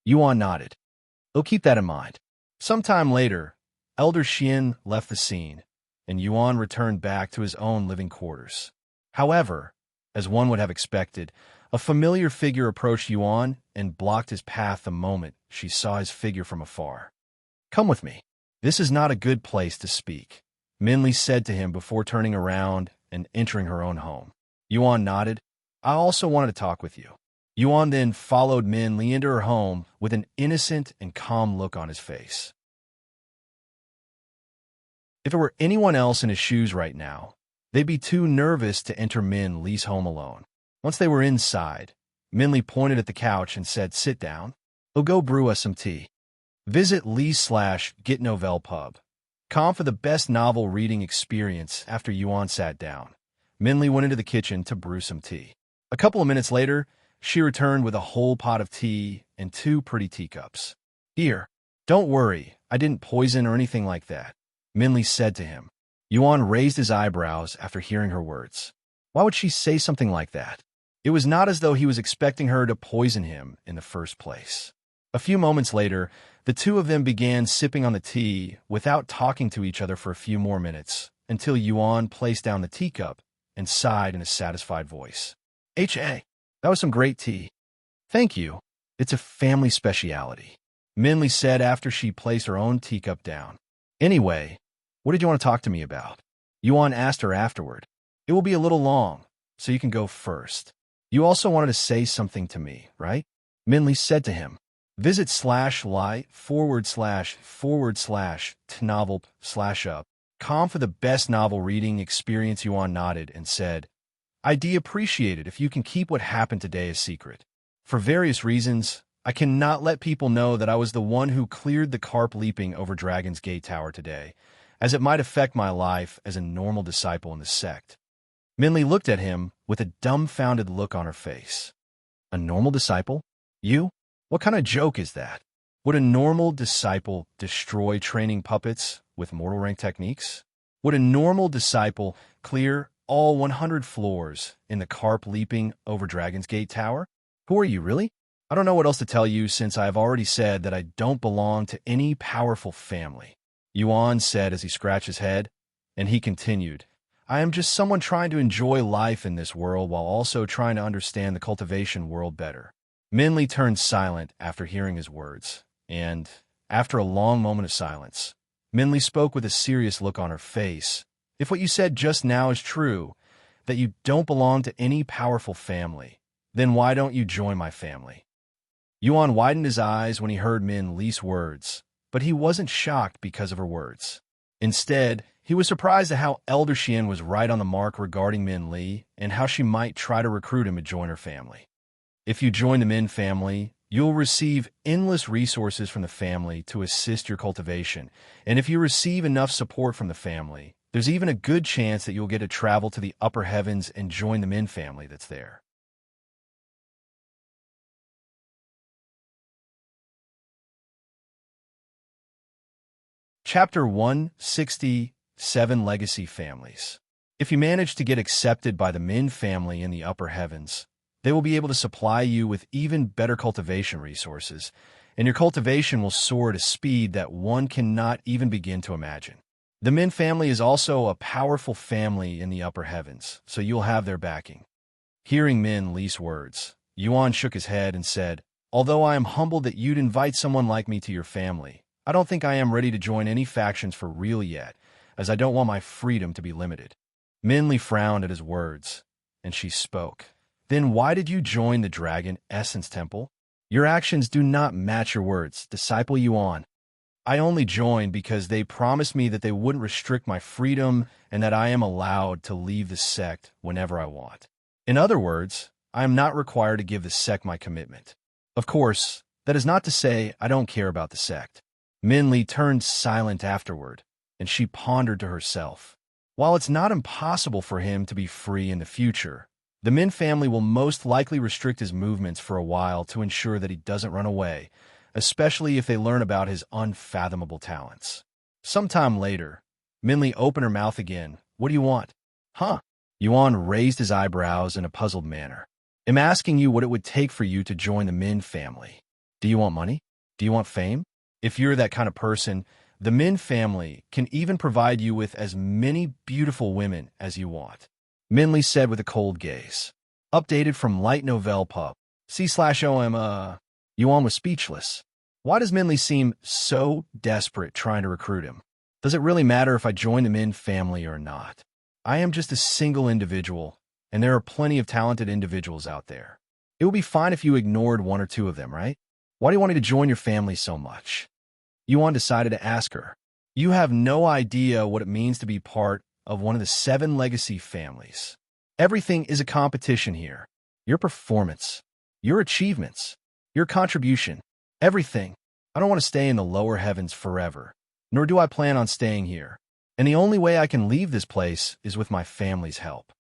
Yuan nodded. They'll keep that in mind. Sometime later, Elder Xian left the scene, and Yuan returned back to his own living quarters. However, as one would have expected, a familiar figure approached Yuan and blocked his path the moment she saw his figure from afar. Come with me. This is not a good place to speak, Min Li said to him before turning around and entering her own home. Yuan nodded. I also wanted to talk with you. Yuan then followed Min Li into her home with an innocent and calm look on his face. If it were anyone else in his shoes right now, they'd be too nervous to enter Min Li's home alone. Once they were inside, Min Li pointed at the couch and said, Sit down. We'll go brew us some tea. Visit Li/Get Novelle Pub. Com for the best novel reading experience. After Yuan sat down, Min Li went into the kitchen to brew some tea. A couple of minutes later, she returned with a whole pot of tea and 2 pretty teacups. Here, don't worry, I didn't poison or anything like that, Min Li said to him. Yuan raised his eyebrows after hearing her words. Why would she say something like that? It was not as though he was expecting her to poison him in the first place. A few moments later, the two of them began sipping on the tea without talking to each other for a few more minutes, until Yuan placed down the teacup and sighed in a satisfied voice. That was some great tea. Thank you. It's a family speciality, Min Li said after she placed her own teacup down. Anyway, what did you want to talk to me about? Yuan asked her afterward. It will be a little long, so you can go first. You also wanted to say something to me, right? Min Li said to him. Visit /li//tnovel/up. Com for the best novel reading experience. Yuan nodded and said, I'd appreciate it if you can keep what happened today a secret. For various reasons, I cannot let people know that I was the one who cleared the carp leaping over Dragon's Gate Tower today, as it might affect my life as a normal disciple in the sect. Min Li looked at him with a dumbfounded look on her face. A normal disciple? You? What kind of joke is that? Would a normal disciple destroy training puppets with mortal rank techniques? Would a normal disciple clear all 100 floors in the carp leaping over Dragon's Gate Tower? Who are you, really? I don't know what else to tell you, since I have already said that I don't belong to any powerful family, Yuan said as he scratched his head, and he continued, I am just someone trying to enjoy life in this world while also trying to understand the cultivation world better. Min Li turned silent after hearing his words, and, after a long moment of silence, Min Li spoke with a serious look on her face. If what you said just now is true, that you don't belong to any powerful family, then why don't you join my family? Yuan widened his eyes when he heard Min Li's words, but he wasn't shocked because of her words. Instead, he was surprised at how Elder Xian was right on the mark regarding Min Li and how she might try to recruit him to join her family. If you join the Min family, you'll receive endless resources from the family to assist your cultivation, and if you receive enough support from the family, there's even a good chance that you'll get to travel to the upper heavens and join the Min family that's there. Chapter 167 Legacy Families. If you manage to get accepted by the Min family in the upper heavens, they will be able to supply you with even better cultivation resources, and your cultivation will soar at a speed that one cannot even begin to imagine. The Min family is also a powerful family in the upper heavens, so you'll have their backing. Hearing Min Li's words, Yuan shook his head and said, "Although I am humbled that you'd invite someone like me to your family, I don't think I am ready to join any factions for real yet, as I don't want my freedom to be limited." Min Li frowned at his words, and she spoke. "Then why did you join the Dragon Essence Temple? Your actions do not match your words, Disciple Yuan. I only joined because they promised me that they wouldn't restrict my freedom and that I am allowed to leave the sect whenever I want. In other words, I am not required to give the sect my commitment. Of course, that is not to say I don't care about the sect." Min Li turned silent afterward, and she pondered to herself. While it's not impossible for him to be free in the future, the Min family will most likely restrict his movements for a while to ensure that he doesn't run away, especially if they learn about his unfathomable talents. Sometime later, Min Li opened her mouth again. "What do you want?" "Huh?" Yuan raised his eyebrows in a puzzled manner. "I'm asking you what it would take for you to join the Min family. Do you want money? Do you want fame? If you're that kind of person, the Min family can even provide you with as many beautiful women as you want," Min Li said with a cold gaze. Updated from Light Novel Pub. C/OM. Yuan was speechless. Why does Min Li seem so desperate trying to recruit him? Does it really matter if I join the Min family or not? I am just a single individual, and there are plenty of talented individuals out there. It would be fine if you ignored one or two of them, right? Why do you want me to join your family so much? Yuan decided to ask her. You have no idea what it means to be part of one of the 7 legacy families. Everything is a competition here. Your performance, your achievements, your contribution, everything. I don't want to stay in the lower heavens forever, nor do I plan on staying here. And the only way I can leave this place is with my family's help.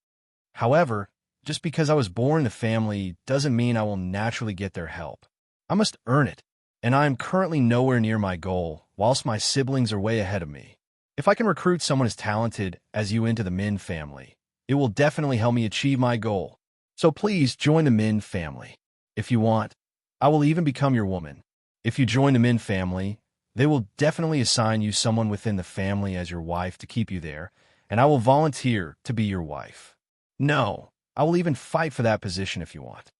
However, just because I was born in the family doesn't mean I will naturally get their help. I must earn it, and I am currently nowhere near my goal, whilst my siblings are way ahead of me. If I can recruit someone as talented as you into the Min family, it will definitely help me achieve my goal. So please join the Min family. If you want, I will even become your woman. If you join the Min family, they will definitely assign you someone within the family as your wife to keep you there, and I will volunteer to be your wife. No, I will even fight for that position if you want.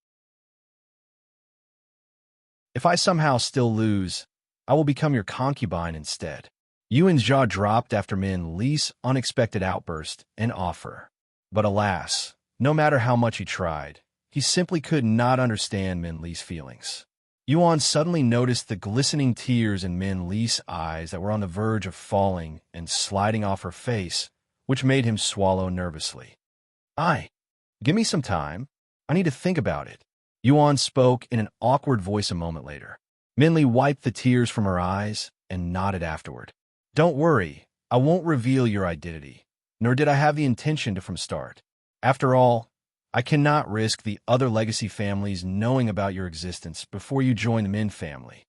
If I somehow still lose, I will become your concubine instead. Yuan's jaw dropped after Min Li's unexpected outburst and offer. But alas, no matter how much he tried, he simply could not understand Min Li's feelings. Yuan suddenly noticed the glistening tears in Min Li's eyes that were on the verge of falling and sliding off her face, which made him swallow nervously. Give me some time. I need to think about it." Yuan spoke in an awkward voice a moment later. Min Li wiped the tears from her eyes and nodded afterward. "Don't worry, I won't reveal your identity, nor did I have the intention to from start. After all, I cannot risk the other legacy families knowing about your existence before you join the Min family.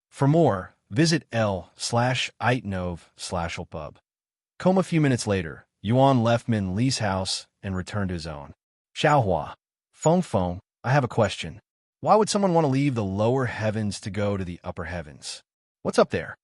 For more, visit l/itnov/opub. A few minutes later, Yuan left Min Li's house and returned to his own. "Xiaohua, Feng, I have a question. Why would someone want to leave the lower heavens to go to the upper heavens? What's up there?"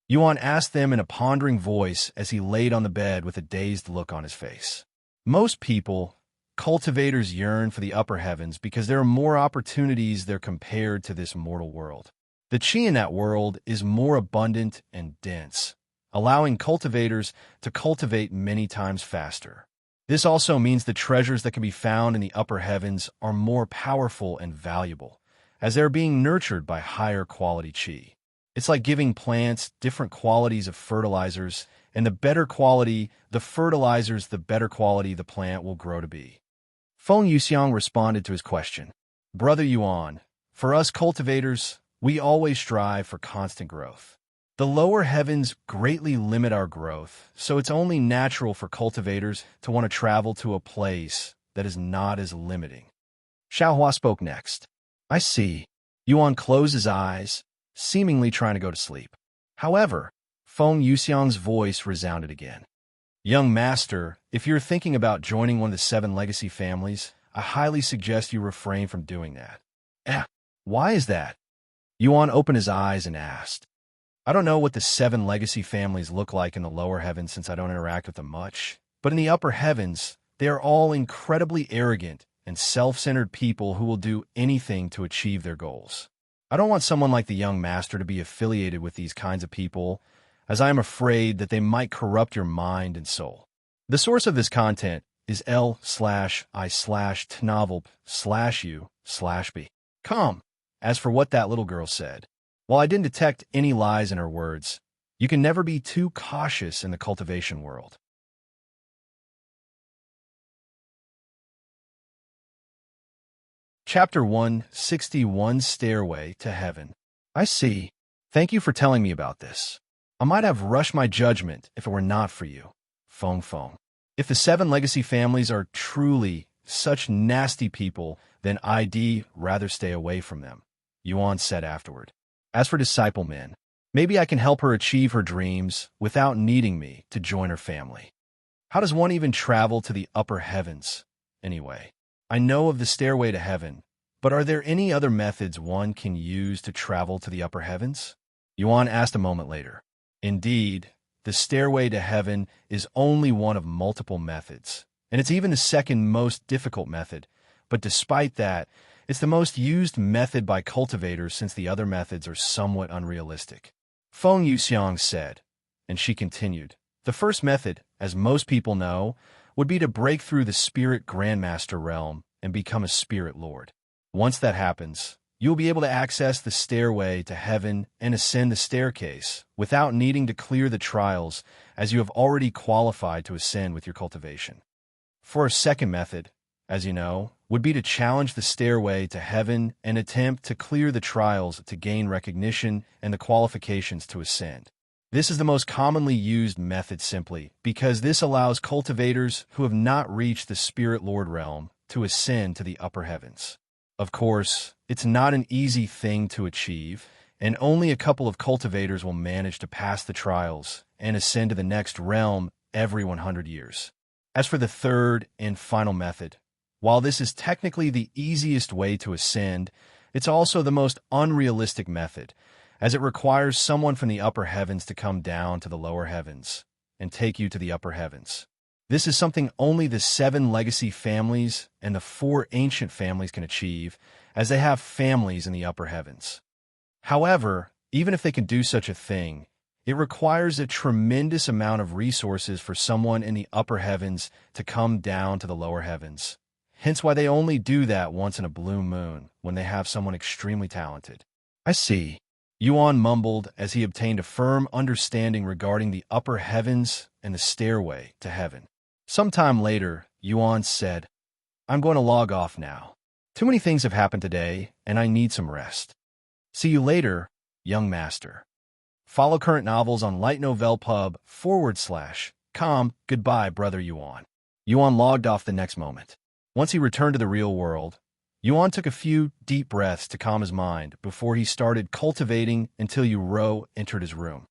Yuan asked them in a pondering voice as he laid on the bed with a dazed look on his face. Most people, cultivators, yearn for the upper heavens because there are more opportunities there compared to this mortal world. The qi in that world is more abundant and dense, allowing cultivators to cultivate many times faster. This also means the treasures that can be found in the upper heavens are more powerful and valuable, as they're being nurtured by higher quality qi. It's like giving plants different qualities of fertilizers and the better quality the fertilizers, the better quality the plant will grow to be. Feng Yuxiang responded to his question. Brother Yuan, for us cultivators, we always strive for constant growth. The lower heavens greatly limit our growth, so it's only natural for cultivators to want to travel to a place that is not as limiting. Xiaohua spoke next. I see. Yuan closed his eyes, seemingly trying to go to sleep. However, Feng Yuxiang's voice resounded again. Young master, if you're thinking about joining one of the 7 legacy families, I highly suggest you refrain from doing that. Why is that? Yuan opened his eyes and asked. I don't know what the 7 legacy families look like in the lower heavens since I don't interact with them much, but in the upper heavens, they are all incredibly arrogant and self-centered people who will do anything to achieve their goals. I don't want someone like the young master to be affiliated with these kinds of people, as I am afraid that they might corrupt your mind and soul. The source of this content is l/i/tnovelp/u/b. Come. As for what that little girl said, while I didn't detect any lies in her words, you can never be too cautious in the cultivation world. Chapter 161, Stairway to Heaven. I see. Thank you for telling me about this. I might have rushed my judgment if it were not for you. Feng. If the 7 legacy families are truly such nasty people, then I'd rather stay away from them, Yuan said afterward. As for Disciple Men, maybe I can help her achieve her dreams without needing me to join her family. How does one even travel to the upper heavens, anyway? I know of the Stairway to Heaven, but are there any other methods one can use to travel to the upper heavens? Yuan asked a moment later. Indeed, the Stairway to Heaven is only one of multiple methods, and it's even the second most difficult method, but despite that, it's the most used method by cultivators since the other methods are somewhat unrealistic. Feng Yuxiang said, and she continued, the first method, as most people know, would be to break through the Spirit Grandmaster realm and become a Spirit Lord. Once that happens, you'll be able to access the Stairway to Heaven and ascend the staircase without needing to clear the trials, as you have already qualified to ascend with your cultivation. For a second method, as you know, would be to challenge the Stairway to Heaven and attempt to clear the trials to gain recognition and the qualifications to ascend. This is the most commonly used method simply because this allows cultivators who have not reached the Spirit Lord realm to ascend to the upper heavens. Of course, it's not an easy thing to achieve, and only a couple of cultivators will manage to pass the trials and ascend to the next realm every 100 years. As for the third and final method, while this is technically the easiest way to ascend, it's also the most unrealistic method, as it requires someone from the upper heavens to come down to the lower heavens and take you to the upper heavens. This is something only the 7 legacy families and the 4 ancient families can achieve, as they have families in the upper heavens. However, even if they can do such a thing, it requires a tremendous amount of resources for someone in the upper heavens to come down to the lower heavens. Hence why they only do that once in a blue moon, when they have someone extremely talented. I see. Yuan mumbled as he obtained a firm understanding regarding the upper heavens and the Stairway to Heaven. Sometime later, Yuan said, I'm going to log off now. Too many things have happened today, and I need some rest. See you later, young master. Follow current novels on lightnovelpub/com. Goodbye, brother Yuan. Yuan logged off the next moment. Once he returned to the real world, Yuan took a few deep breaths to calm his mind before he started cultivating until Yuro entered his room.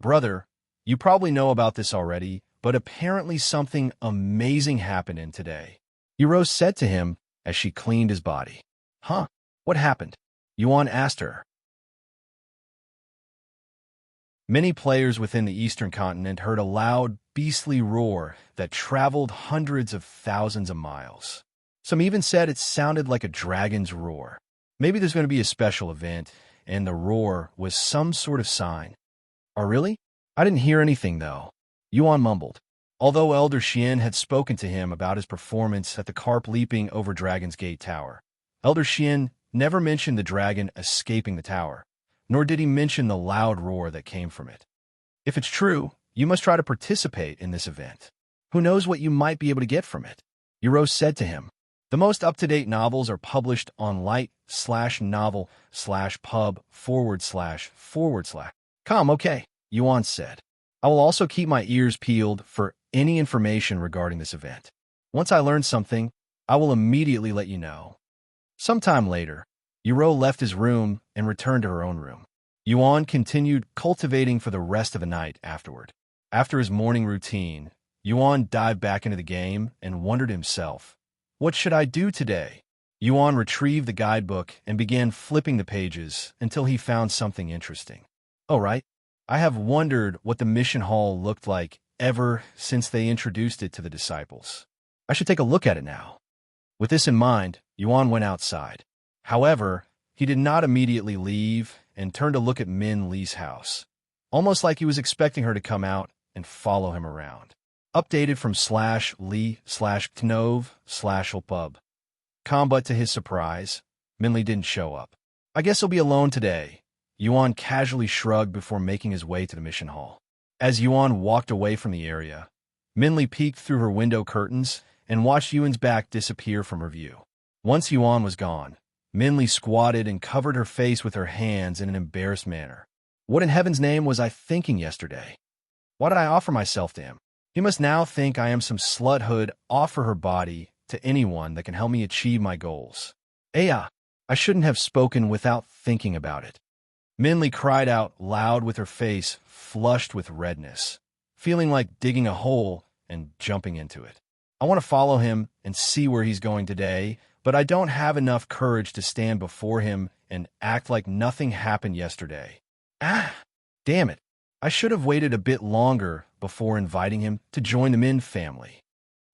Brother, you probably know about this already, but apparently something amazing happened in today, Yuro said to him as she cleaned his body. Huh? What happened? Yuan asked her. Many players within the Eastern continent heard a loud, beastly roar that traveled hundreds of thousands of miles. Some even said it sounded like a dragon's roar. Maybe there's going to be a special event, and the roar was some sort of sign. Oh, really? I didn't hear anything, though, Yuan mumbled. Although Elder Xian had spoken to him about his performance at the carp leaping over Dragon's Gate Tower, Elder Xian never mentioned the dragon escaping the tower, nor did he mention the loud roar that came from it. If it's true, You must try to participate in this event. Who knows what you might be able to get from it? Yuan said to him. The most up-to-date novels are published on light/novel/pub//. Come, okay, Yuan said. I will also keep my ears peeled for any information regarding this event. Once I learn something, I will immediately let you know. Sometime later, Yuan left his room and returned to her own room. Yuan continued cultivating for the rest of the night afterward. After his morning routine, Yuan dived back into the game and wondered himself, what should I do today? Yuan retrieved the guidebook and began flipping the pages until he found something interesting. Oh, right. I have wondered what the mission hall looked like ever since they introduced it to the disciples. I should take a look at it now. With this in mind, Yuan went outside. However, he did not immediately leave and turned to look at Min Li's house, almost like he was expecting her to come out and follow him around. Updated from /Li/Knov/Pub. But to his surprise, Min Li didn't show up. I guess he'll be alone today. Yuan casually shrugged before making his way to the mission hall. As Yuan walked away from the area, Min Li peeked through her window curtains and watched Yuan's back disappear from her view. Once Yuan was gone, Min Li squatted and covered her face with her hands in an embarrassed manner. What in heaven's name was I thinking yesterday? Why did I offer myself to him? He must now think I am some slut who'd offer her body to anyone that can help me achieve my goals. I shouldn't have spoken without thinking about it. Min Li cried out loud with her face flushed with redness, feeling like digging a hole and jumping into it. I want to follow him and see where he's going today, but I don't have enough courage to stand before him and act like nothing happened yesterday. Damn it. I should have waited a bit longer before inviting him to join the Min family.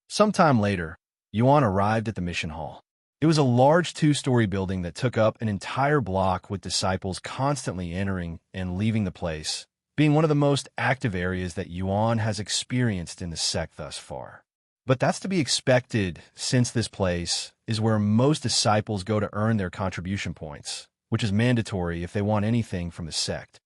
Sometime later, Yuan arrived at the mission hall. It was a large 2-story building that took up an entire block with disciples constantly entering and leaving the place, being one of the most active areas that Yuan has experienced in the sect thus far. But that's to be expected since this place is where most disciples go to earn their contribution points, which is mandatory if they want anything from the sect.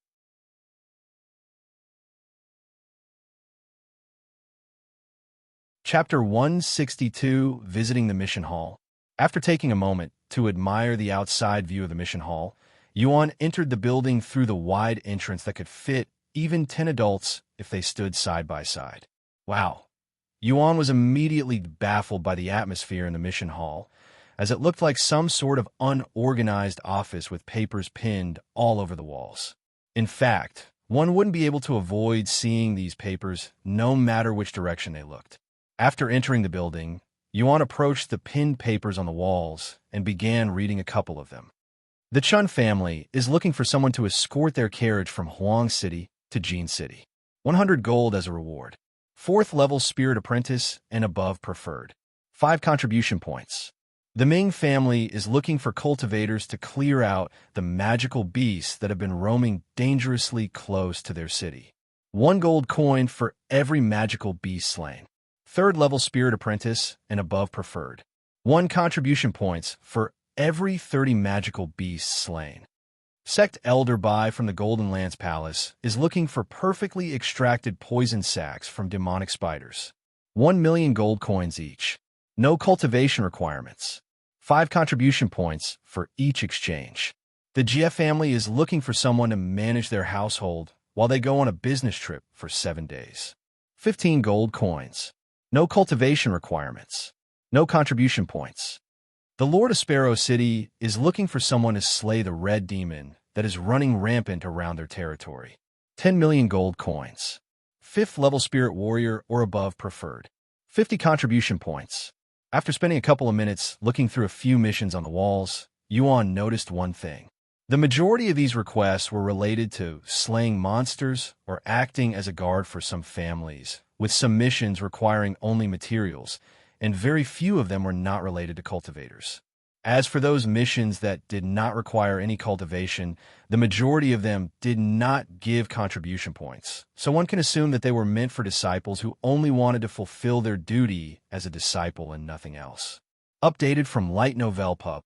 Chapter 162, Visiting the Mission Hall. After taking a moment to admire the outside view of the mission hall, Yuan entered the building through the wide entrance that could fit even 10 adults if they stood side by side. Wow. Yuan was immediately baffled by the atmosphere in the mission hall, as it looked like some sort of unorganized office with papers pinned all over the walls. In fact, one wouldn't be able to avoid seeing these papers no matter which direction they looked. After entering the building, Yuan approached the pinned papers on the walls and began reading a couple of them. The Chun family is looking for someone to escort their carriage from Huang City to Jin City. 100 gold as a reward. 4th level spirit apprentice and above preferred. 5 contribution points. The Ming family is looking for cultivators to clear out the magical beasts that have been roaming dangerously close to their city. 1 gold coin for every magical beast slain. 3rd level spirit apprentice and above preferred. 1 contribution points for every 30 magical beasts slain. Sect Elder Bai from the Golden Lance Palace is looking for perfectly extracted poison sacs from demonic spiders. 1 million gold coins each. No cultivation requirements. 5 contribution points for each exchange. The Jie family is looking for someone to manage their household while they go on a business trip for 7 days. 15 gold coins. No cultivation requirements. No contribution points. The Lord of Sparrow City is looking for someone to slay the red demon that is running rampant around their territory. 10 million gold coins. 5th level spirit warrior or above preferred. 50 contribution points. After spending a couple of minutes looking through a few missions on the walls, Yuan noticed one thing. The majority of these requests were related to slaying monsters or acting as a guard for some families, with some missions requiring only materials, and very few of them were not related to cultivators. As for those missions that did not require any cultivation, the majority of them did not give contribution points, so one can assume that they were meant for disciples who only wanted to fulfill their duty as a disciple and nothing else. Updated from Light Novel Pub.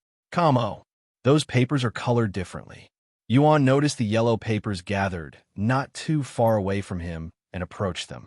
Those papers are colored differently. Yuan noticed the yellow papers gathered not too far away from him and approached them.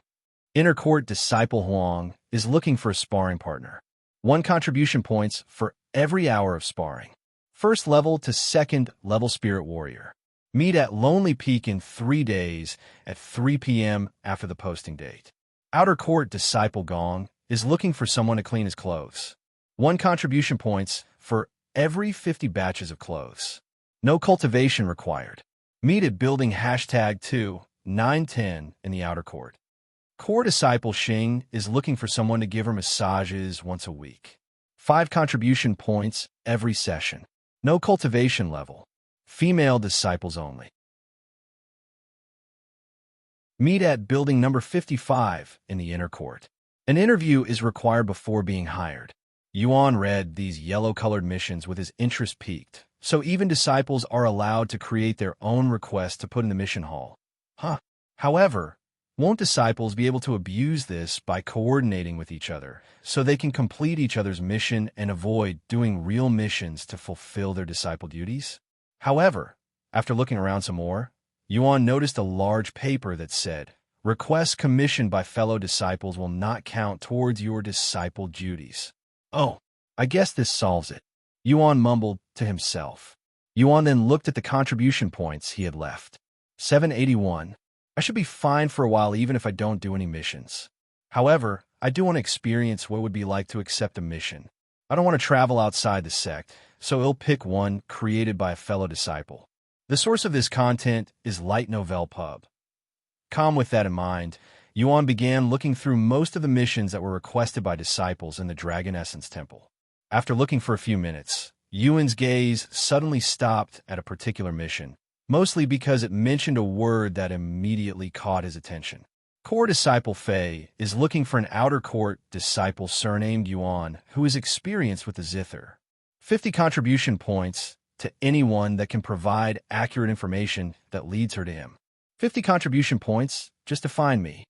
Inner Court Disciple Huang is looking for a sparring partner. 1 contribution points for every hour of sparring. First level to second level Spirit Warrior. Meet at Lonely Peak in 3 days at 3 p.m. after the posting date. Outer Court Disciple Gong is looking for someone to clean his clothes. 1 contribution points for every 50 batches of clothes. No cultivation required. Meet at building #2-910 in the Outer Court. Core Disciple Xing is looking for someone to give her massages once a week. 5 contribution points every session. No cultivation level. Female disciples only. Meet at building number 55 in the Inner Court. An interview is required before being hired. Yuan read these yellow-colored missions with his interest piqued, so even disciples are allowed to create their own requests to put in the mission hall. However, won't disciples be able to abuse this by coordinating with each other so they can complete each other's mission and avoid doing real missions to fulfill their disciple duties? However, after looking around some more, Yuan noticed a large paper that said, "Requests commissioned by fellow disciples will not count towards your disciple duties." Oh, I guess this solves it, Yuan mumbled to himself. Yuan then looked at the contribution points he had left. 781. I should be fine for a while even if I don't do any missions. However, I do want to experience what it would be like to accept a mission. I don't want to travel outside the sect, so I'll pick one created by a fellow disciple. The source of this content is Light Novel Pub. Calm with that in mind, Yuan began looking through most of the missions that were requested by disciples in the Dragon Essence Temple. After looking for a few minutes, Yuan's gaze suddenly stopped at a particular mission, mostly because it mentioned a word that immediately caught his attention. Core Disciple Fei is looking for an Outer Court disciple surnamed Yuan who is experienced with the Zither. 50 contribution points to anyone that can provide accurate information that leads her to him. 50 contribution points just to find me.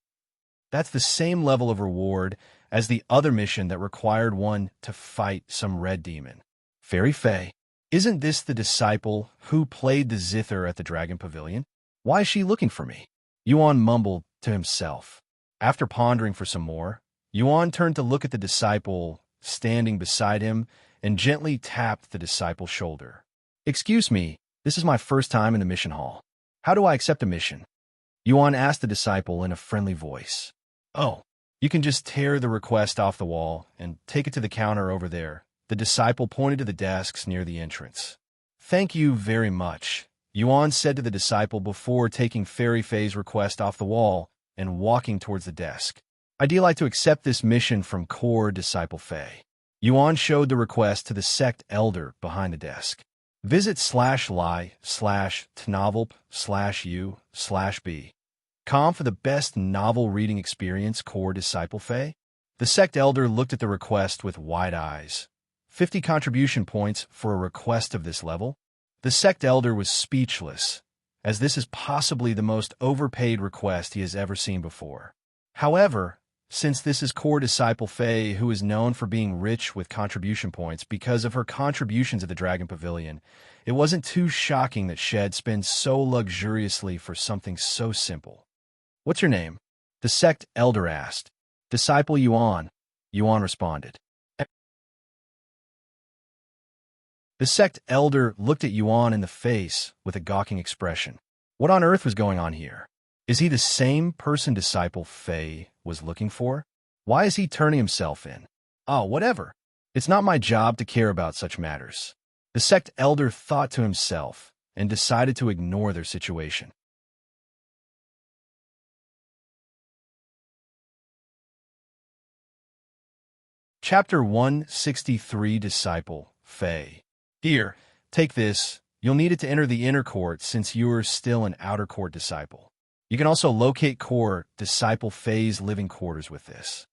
That's the same level of reward as the other mission that required one to fight some red demon. Fairy Fei. Isn't this the disciple who played the Zither at the Dragon Pavilion? Why is she looking for me? Yuan mumbled to himself. After pondering for some more, Yuan turned to look at the disciple standing beside him and gently tapped the disciple's shoulder. "Excuse me, this is my first time in the mission hall. How do I accept a mission?" Yuan asked the disciple in a friendly voice. "Oh, you can just tear the request off the wall and take it to the counter over there." The disciple pointed to the desks near the entrance. "Thank you very much," Yuan said to the disciple before taking Fairy Fei's request off the wall and walking towards the desk. "I'd like to accept this mission from Core Disciple Fei." Yuan showed the request to the Sect elder behind the desk. Visit /li/tnovelp/u/b. Com for the best novel reading experience, Core Disciple Fei. The Sect elder looked at the request with wide eyes. 50 contribution points for a request of this level? The Sect elder was speechless, as this is possibly the most overpaid request he has ever seen before. However, since this is Core Disciple Fei, who is known for being rich with contribution points because of her contributions at the Dragon Pavilion, it wasn't too shocking that Shed spends so luxuriously for something so simple. "What's your name?" the Sect elder asked. "Disciple Yuan," Yuan responded. The Sect elder looked at Yuan in the face with a gawking expression. What on earth was going on here? Is he the same person Disciple Fei was looking for? Why is he turning himself in? Oh, whatever. It's not my job to care about such matters. The Sect elder thought to himself and decided to ignore their situation. Chapter 163 Disciple Fei. "Here, take this. You'll need it to enter the Inner Court since you are still an Outer Court disciple. You can also locate Core Disciple Fei's living quarters with this."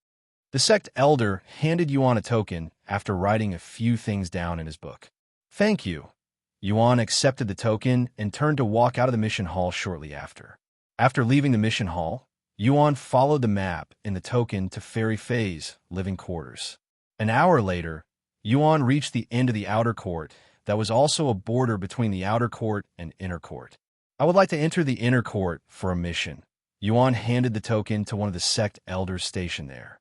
The Sect elder handed Yuan a token after writing a few things down in his book. "Thank you." Yuan accepted the token and turned to walk out of the mission hall shortly after. After leaving the mission hall, Yuan followed the map in the token to Fairy Fei's living quarters. An hour later, Yuan reached the end of the Outer Court that was also a border between the Outer Court and Inner Court. "I would like to enter the Inner Court for a mission," Yuan handed the token to one of the sect elders stationed there.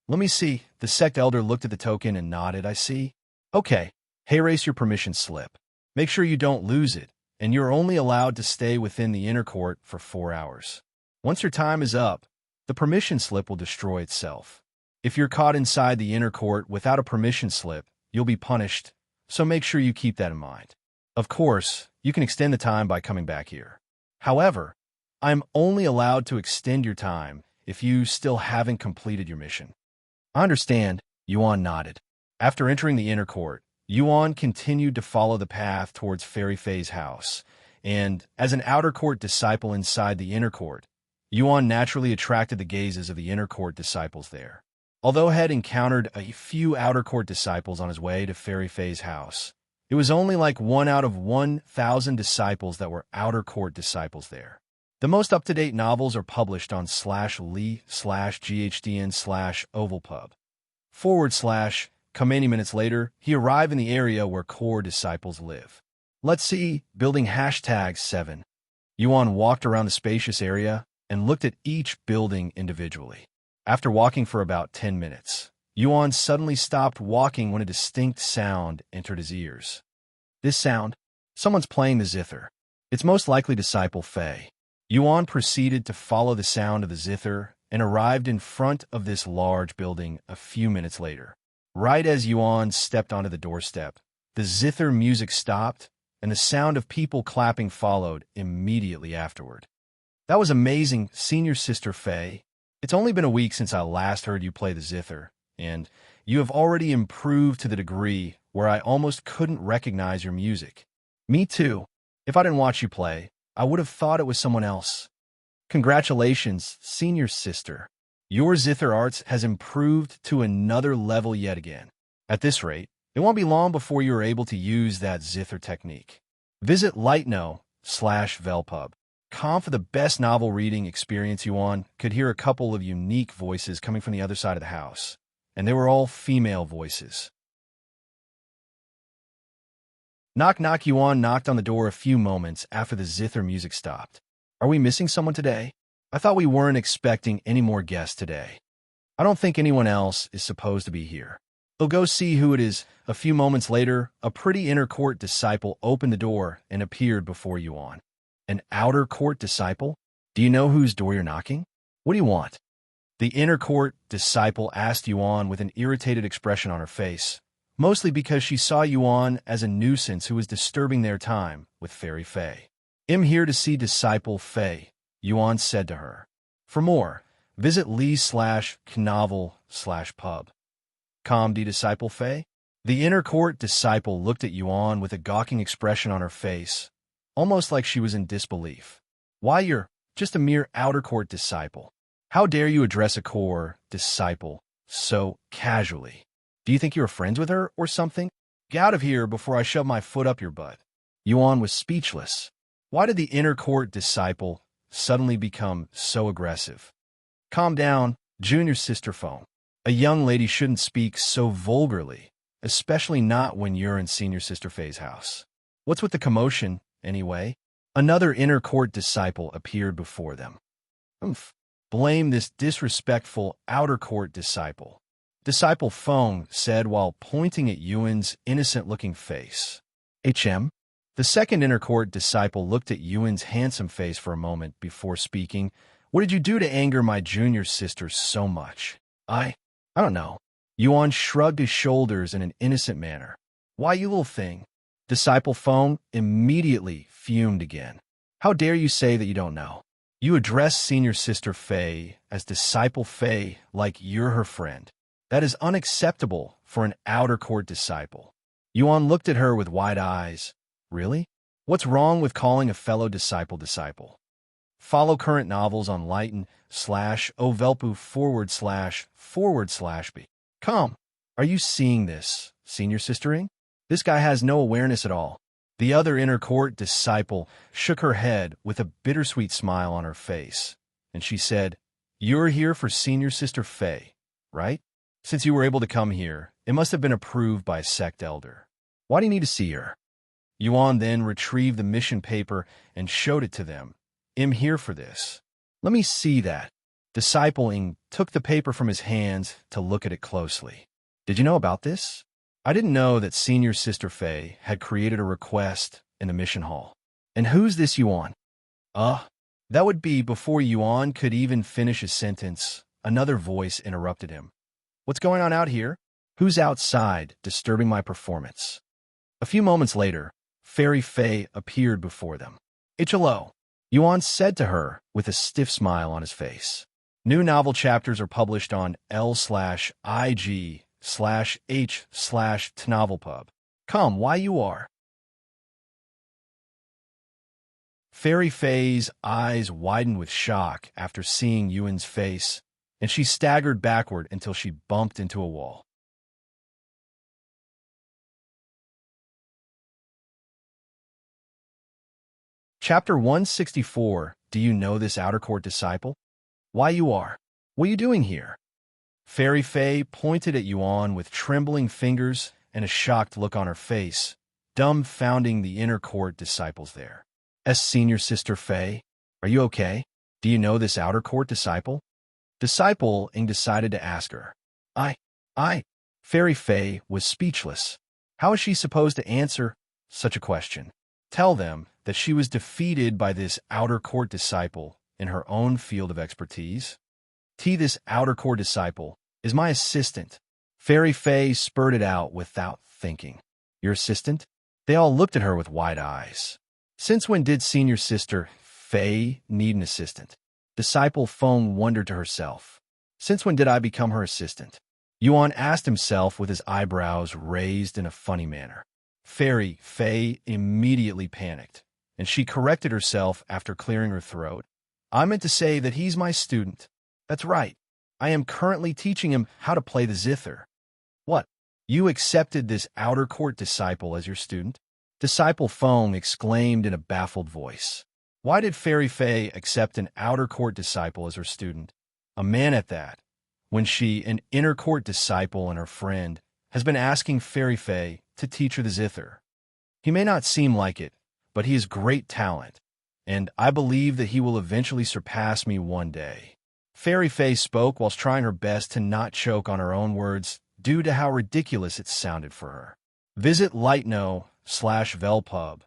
Let me see. The sect elder looked at the token and nodded. I see. Okay. Hey, race your permission slip. Make sure you don't lose it, and you're only allowed to stay within the inner court for 4 hours. Once your time is up, the permission slip will destroy itself. If you're caught inside the inner court without a permission slip, you'll be punished, so make sure you keep that in mind. Of course, you can extend the time by coming back here. However, I'm only allowed to extend your time if you still haven't completed your mission. I understand, Yuan nodded. After entering the inner court, Yuan continued to follow the path towards Fairy Fei's house, and as an outer court disciple inside the inner court, Yuan naturally attracted the gazes of the inner court disciples there. Although he had encountered a few outer court disciples on his way to Fairy Fei's house, it was only like 1 out of 1,000 disciples that were outer court disciples there. The most up-to-date novels are published on /Lee/GHDN/Ovalpub. Many minutes later, he arrived in the area where core disciples live. Let's see, building #7. Yuan walked around the spacious area and looked at each building individually. After walking for about 10 minutes, Yuan suddenly stopped walking when a distinct sound entered his ears. This sound? Someone's playing the zither. It's most likely Disciple Fei. Yuan proceeded to follow the sound of the zither and arrived in front of this large building a few minutes later. Right as Yuan stepped onto the doorstep, the zither music stopped, and the sound of people clapping followed immediately afterward. That was amazing, Senior Sister Fei. It's only been a week since I last heard you play the zither, and you have already improved to the degree where I almost couldn't recognize your music. Me too. If I didn't watch you play, I would have thought it was someone else. Congratulations, Senior Sister. Your zither arts has improved to another level yet again. At this rate, it won't be long before you are able to use that zither technique. Visit lightno.com for the best novel reading experience. Yuan could hear a couple of unique voices coming from the other side of the house, and they were all female voices. Knock, knock. Yuan knocked on the door a few moments after the zither music stopped. Are we missing someone today? I thought we weren't expecting any more guests today. I don't think anyone else is supposed to be here. We'll go see who it is. A few moments later, a pretty inner court disciple opened the door and appeared before Yuan. An outer court disciple? Do you know whose door you're knocking? What do you want? The inner court disciple asked Yuan with an irritated expression on her face, mostly because she saw Yuan as a nuisance who was disturbing their time with Fairy Fei. I'm here to see Disciple Fei, Yuan said to her. For more, visit Lee/Knovel/pub. Disciple Fei? The inner court disciple looked at Yuan with a gawking expression on her face, almost like she was in disbelief. Why, you're just a mere outer court disciple. How dare you address a core disciple so casually? Do you think you're friends with her or something? Get out of here before I shove my foot up your butt. Yuan was speechless. Why did the inner court disciple suddenly become so aggressive? Calm down, Junior Sister Fei. A young lady shouldn't speak so vulgarly, especially not when you're in Senior Sister Fei's house. What's with the commotion, anyway? Another inner court disciple appeared before them. Blame this disrespectful outer court disciple. Disciple Fei said while pointing at Yuan's innocent-looking face. The second inner court disciple looked at Yuan's handsome face for a moment before speaking. What did you do to anger my junior sister so much? I don't know. Yuan shrugged his shoulders in an innocent manner. Why, you little thing? Disciple Fei immediately fumed again. How dare you say that you don't know? You address Senior Sister Fei as Disciple Fei like you're her friend. That is unacceptable for an outer court disciple. Yuan looked at her with wide eyes. Really? What's wrong with calling a fellow disciple disciple? Follow current novels on lighten/Ovelpu//B. Come. Are you seeing this, Senior Sistering? This guy has no awareness at all. The other inner court disciple shook her head with a bittersweet smile on her face, and she said, You're here for Senior Sister Fei, right? Since you were able to come here, it must have been approved by a sect elder. Why do you need to see her? Yuan then retrieved the mission paper and showed it to them. I'm here for this. Let me see that. Disciple Ing took the paper from his hands to look at it closely. Did you know about this? I didn't know that Senior Sister Fei had created a request in the mission hall. And who's this Yuan? That would be before Yuan could even finish his sentence. Another voice interrupted him. What's going on out here? Who's outside, disturbing my performance? A few moments later, Fairy Fei appeared before them. Hello, Yuan said to her with a stiff smile on his face. New novel chapters are published on l/ig/h/tnovelpub. Come, why you are? Fairy Fei's eyes widened with shock after seeing Yuan's face, and she staggered backward until she bumped into a wall. Chapter 164, Do You Know This Outer Court Disciple? Why you are? What are you doing here? Fairy Fei pointed at Yuan with trembling fingers and a shocked look on her face, dumbfounding the inner court disciples there. Senior Sister Fei, are you okay? Do you know this outer court disciple? Disciple Ing decided to ask her. I. Fairy Fei was speechless. How is she supposed to answer such a question? Tell them that she was defeated by this outer court disciple in her own field of expertise? This outer court disciple is my assistant. Fairy Fei spurted out without thinking. Your assistant? They all looked at her with wide eyes. Since when did Senior Sister Fei need an assistant? Disciple Feng wondered to herself. Since when did I become her assistant? Yuan asked himself with his eyebrows raised in a funny manner. Fairy Fei immediately panicked, and she corrected herself after clearing her throat. I meant to say that he's my student. That's right. I am currently teaching him how to play the zither. What? You accepted this outer court disciple as your student? Disciple Feng exclaimed in a baffled voice. Why did Fairy Fei accept an outer court disciple as her student? A man at that, when she, an inner court disciple and her friend, has been asking Fairy Fei to teach her the zither. He may not seem like it, but he has great talent, and I believe that he will eventually surpass me one day. Fairy Fei spoke whilst trying her best to not choke on her own words due to how ridiculous it sounded for her. Visit lightno/velpub.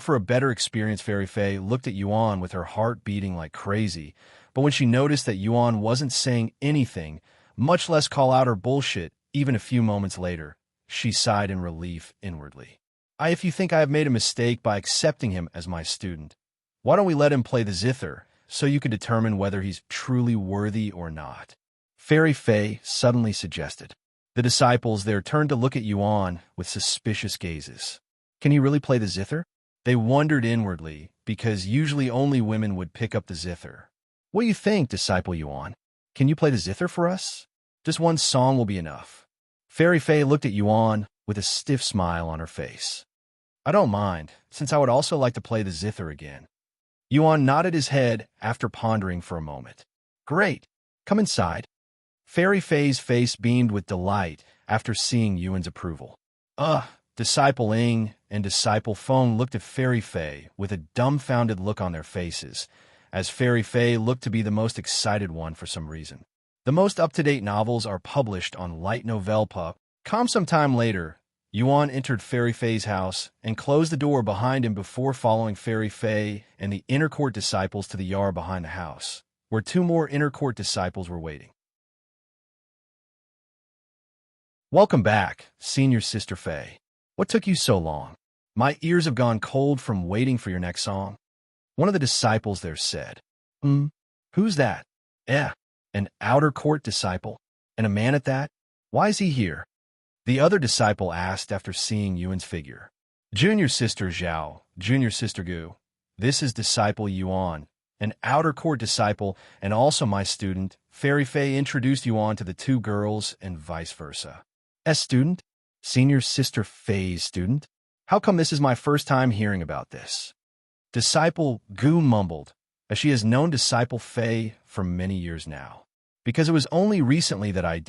For a better experience. Fairy Fei looked at Yuan with her heart beating like crazy, but when she noticed that Yuan wasn't saying anything, much less call out her bullshit, even a few moments later, she sighed in relief inwardly. If you think I have made a mistake by accepting him as my student, why don't we let him play the zither so you can determine whether he's truly worthy or not? Fairy Fei suddenly suggested. The disciples there turned to look at Yuan with suspicious gazes. Can he really play the zither? They wondered inwardly, because usually only women would pick up the zither. What do you think, Disciple Yuan? Can you play the zither for us? Just one song will be enough. Fairy Fei looked at Yuan with a stiff smile on her face. I don't mind, since I would also like to play the zither again. Yuan nodded his head after pondering for a moment. Great. Come inside. Fairy Fei's face beamed with delight after seeing Yuan's approval. Disciple Ing and Disciple Feng looked at Fairy Fei with a dumbfounded look on their faces, as Fairy Fei looked to be the most excited one for some reason. The most up-to-date novels are published on Light Novel Pub. Some time later, Yuan entered Fairy Fei's house and closed the door behind him before following Fairy Fei and the inner court disciples to the yard behind the house, where two more inner court disciples were waiting. Welcome back, Senior Sister Fei. What took you so long? My ears have gone cold from waiting for your next song. One of the disciples there said. Who's that? An outer court disciple, and a man at that? Why is he here? The other disciple asked after seeing Yuan's figure. Junior Sister Zhao, Junior Sister Gu. This is Disciple Yuan, an outer court disciple and also my student. Fairy Fei introduced Yuan to the two girls and vice versa. Student? Senior Sister Fei's student? How come this is my first time hearing about this? Disciple Gu mumbled, as she has known Disciple Fei for many years now, because it was only recently that I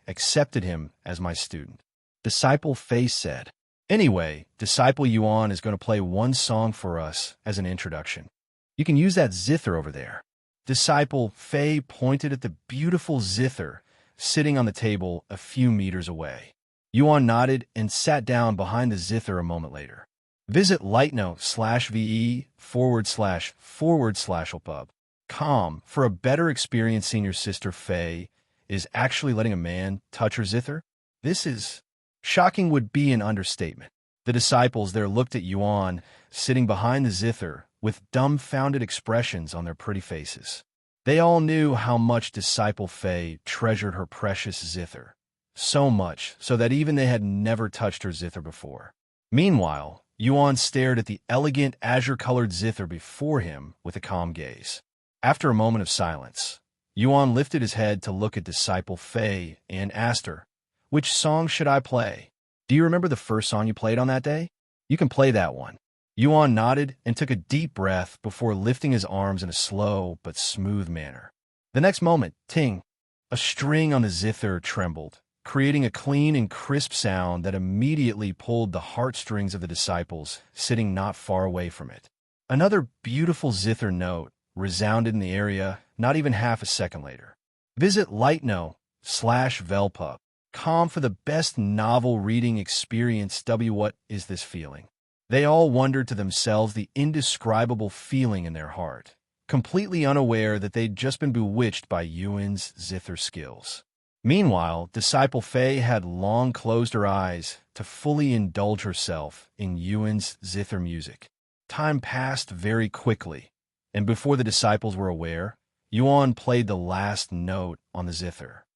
accepted him as my student. Disciple Fei said, Anyway, Disciple Yuan is going to play one song for us as an introduction. You can use that zither over there. Disciple Fei pointed at the beautiful Zither sitting on the table a few meters away. Yuan nodded and sat down behind the Zither a moment later. Visit lightnote/ve//opub.com for a better experience. Senior Sister Fei is actually letting a man touch her Zither. This is shocking would be an understatement. The disciples there looked at Yuan sitting behind the Zither with dumbfounded expressions on their pretty faces. They all knew how much Disciple Fei treasured her precious Zither, so much so that even they had never touched her Zither before. Meanwhile, Yuan stared at the elegant azure-colored Zither before him with a calm gaze. After a moment of silence, Yuan lifted his head to look at Disciple Fei and asked her, "Which song should I play? Do you remember the first song you played on that day? You can play that one." Yuan nodded and took a deep breath before lifting his arms in a slow but smooth manner. The next moment, ting, a string on the Zither trembled, creating a clean and crisp sound that immediately pulled the heartstrings of the disciples sitting not far away from it. Another beautiful Zither note resounded in the area not even half a second later. Visit lightnote/velpub.com for the best novel reading experience. What is this feeling? They all wondered to themselves the indescribable feeling in their heart, completely unaware that they'd just been bewitched by Yuan's Zither skills. Meanwhile, Disciple Fei had long closed her eyes to fully indulge herself in Yuan's Zither music. Time passed very quickly, and before the disciples were aware, Yuan played the last note on the Zither.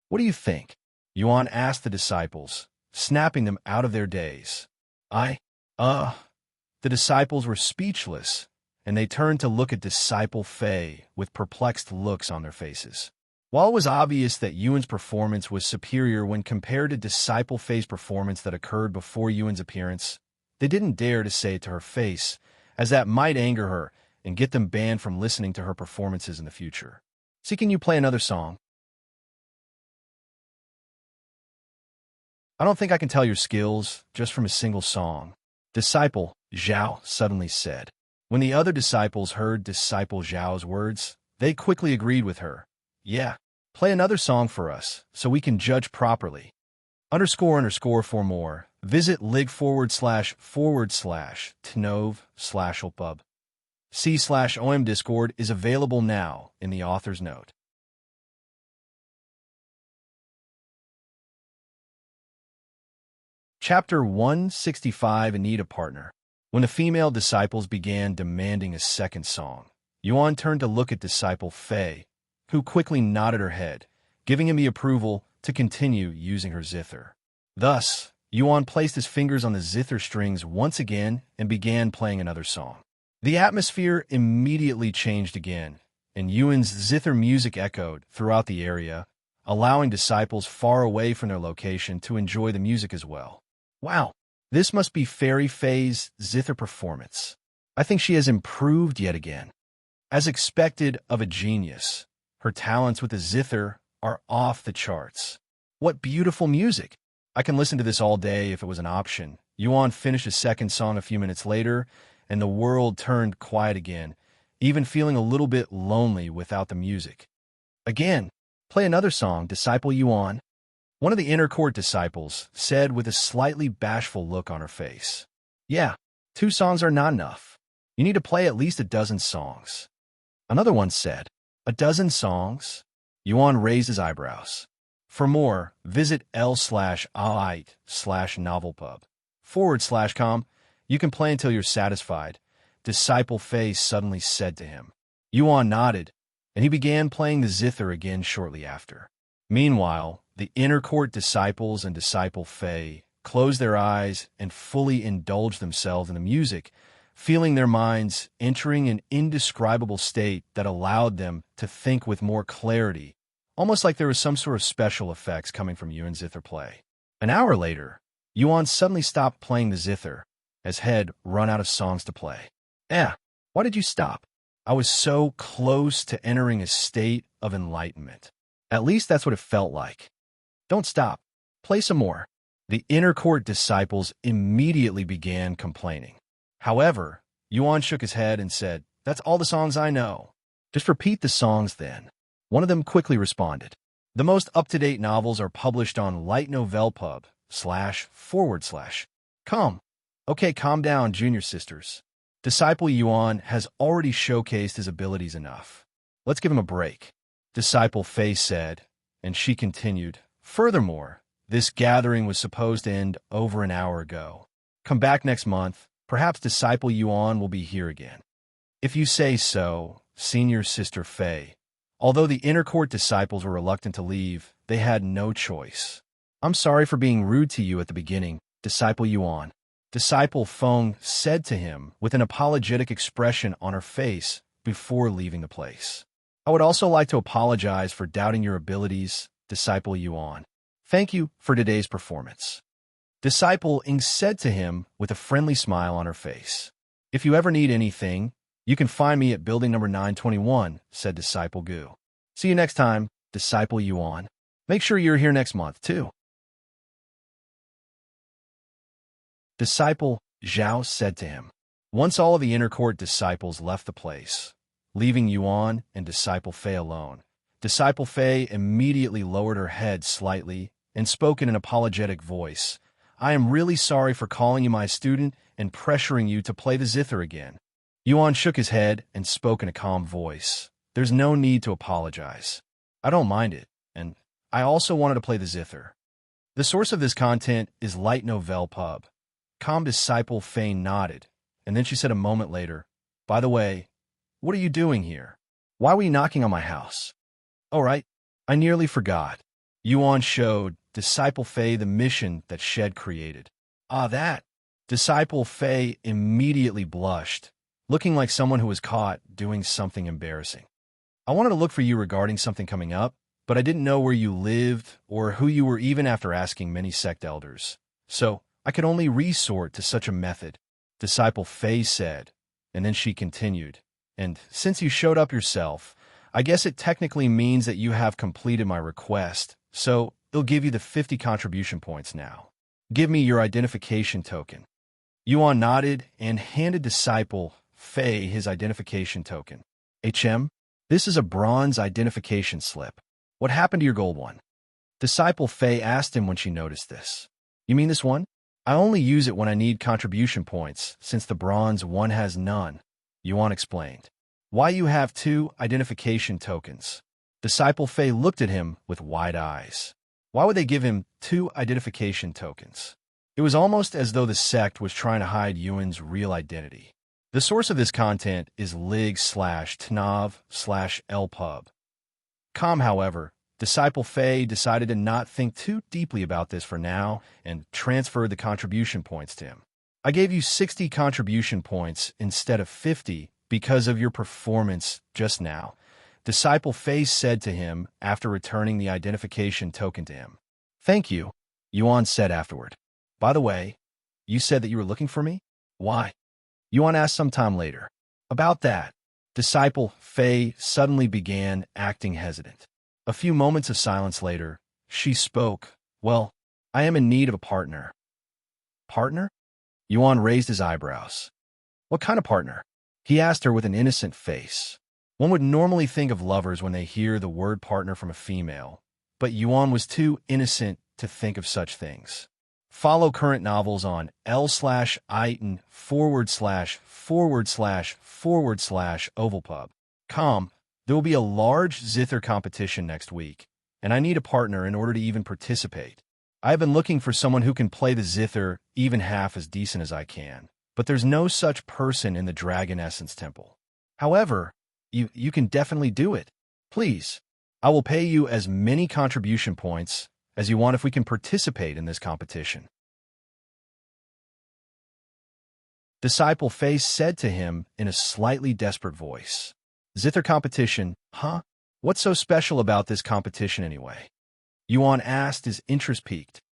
"What do you think?" Yuan asked the disciples, snapping them out of their daze. The disciples were speechless, and they turned to look at Disciple Fei with perplexed looks on their faces. While it was obvious that Yuan's performance was superior when compared to Disciple Fei's performance that occurred before Yuan's appearance, they didn't dare to say it to her face, as that might anger her and get them banned from listening to her performances in the future. "See, can you play another song?" "I don't think I can tell your skills just from a single song," Disciple Zhao suddenly said. When the other disciples heard Disciple Zhao's words, they quickly agreed with her. "Yeah, play another song for us so we can judge properly." __for more, visit lig//tnov/opub. C/OM Discord is available now in the author's note. Chapter 165 Need a Partner. When the female disciples began demanding a second song, Yuan turned to look at Disciple Fei, who quickly nodded her head, giving him the approval to continue using her Zither. Thus, Yuan placed his fingers on the Zither strings once again and began playing another song. The atmosphere immediately changed again, and Yuan's Zither music echoed throughout the area, allowing disciples far away from their location to enjoy the music as well. "Wow, this must be Fairy Fei's Zither performance. I think she has improved yet again." As expected of a genius, her talents with the Zither are off the charts. "What beautiful music! I can listen to this all day if it was an option." Yuan finished a second song a few minutes later, and the world turned quiet again, even feeling a little bit lonely without the music. "Again, play another song, Disciple Yuan," one of the inner court disciples said with a slightly bashful look on her face. "Yeah, 2 songs are not enough. You need to play at least a dozen songs." Another one said, "A dozen songs?" Yuan raised his eyebrows. For more, visit l/ait/novelpub.com. You can play until you're satisfied, Disciple Fei suddenly said to him. Yuan nodded, and he began playing the Zither again shortly after. Meanwhile, the inner court disciples and Disciple Fei closed their eyes and fully indulged themselves in the music, feeling their minds entering an indescribable state that allowed them to think with more clarity, almost like there was some sort of special effects coming from Yuan's Zither play. An hour later, Yuan suddenly stopped playing the Zither, as he'd run out of songs to play. Why did you stop? I was so close to entering a state of enlightenment. At least that's what it felt like. Don't stop. Play some more. The inner court disciples immediately began complaining. However, Yuan shook his head and said, "That's all the songs I know." Just repeat the songs then. One of them quickly responded. The most up-to-date novels are published on lightnovelpub//com. Okay, calm down, junior sisters. Disciple Yuan has already showcased his abilities enough. Let's give him a break, Disciple Fei said, and she continued. Furthermore, this gathering was supposed to end over an hour ago. Come back next month. Perhaps Disciple Yuan will be here again. If you say so, Senior Sister Fei. Although the inner court disciples were reluctant to leave, they had no choice. I'm sorry for being rude to you at the beginning, Disciple Yuan. Disciple Feng said to him with an apologetic expression on her face before leaving the place. I would also like to apologize for doubting your abilities, Disciple Yuan. Thank you for today's performance. Disciple Ing said to him with a friendly smile on her face. If you ever need anything, you can find me at building number 921, said Disciple Gu. See you next time, Disciple Yuan. Make sure you're here next month, too. Disciple Zhao said to him. Once all of the inner court disciples left the place, leaving Yuan and Disciple Fei alone, Disciple Fei immediately lowered her head slightly and spoke in an apologetic voice. I am really sorry for calling you my student and pressuring you to play the Zither again. Yuan shook his head and spoke in a calm voice. There's no need to apologize. I don't mind it, and I also wanted to play the Zither. The source of this content is Light Novel Pub. Calm Disciple Fei nodded, and then she said a moment later, By the way, what are you doing here? Why were you knocking on my house? Oh, right, I nearly forgot. Yuan showed Disciple Fei the mission that Shed created. Ah, that. Disciple Fei immediately blushed, looking like someone who was caught doing something embarrassing. I wanted to look for you regarding something coming up, but I didn't know where you lived or who you were even after asking many sect elders. So I could only resort to such a method, Disciple Fei said, and then she continued. And since you showed up yourself, I guess it technically means that you have completed my request, so it'll give you the 50 contribution points now. Give me your identification token. Yuan nodded and handed Disciple Fei his identification token. HM, this is a bronze identification slip. What happened to your gold one? Disciple Fei asked him when she noticed this. You mean this one? I only use it when I need contribution points, since the bronze one has none, Yuan explained. Why you have 2 identification tokens? Disciple Fei looked at him with wide eyes. Why would they give him 2 identification tokens? It was almost as though the sect was trying to hide Yuan's real identity. The source of this content is lig/tnav/lpub. However, Disciple Fei decided to not think too deeply about this for now and transferred the contribution points to him. I gave you 60 contribution points instead of 50 because of your performance just now, Disciple Fei said to him after returning the identification token to him. Thank you, Yuan said afterward. By the way, you said that you were looking for me? Why? Yuan asked sometime later. About that, Disciple Fei suddenly began acting hesitant. A few moments of silence later, she spoke. Well, I am in need of a partner. Partner? Yuan raised his eyebrows. What kind of partner? He asked her with an innocent face. One would normally think of lovers when they hear the word partner from a female, but Yuan was too innocent to think of such things. Follow current novels on l/iton///ovalpub.com. There will be a large Zither competition next week, and I need a partner in order to even participate. I have been looking for someone who can play the Zither even half as decent as I can, but there's no such person in the Dragon Essence Temple. However, you can definitely do it. Please, I will pay you as many contribution points as you want if we can participate in this competition. Disciple Fei said to him in a slightly desperate voice. Zither competition, huh? What's so special about this competition anyway? Yuan asked, his interest piqued.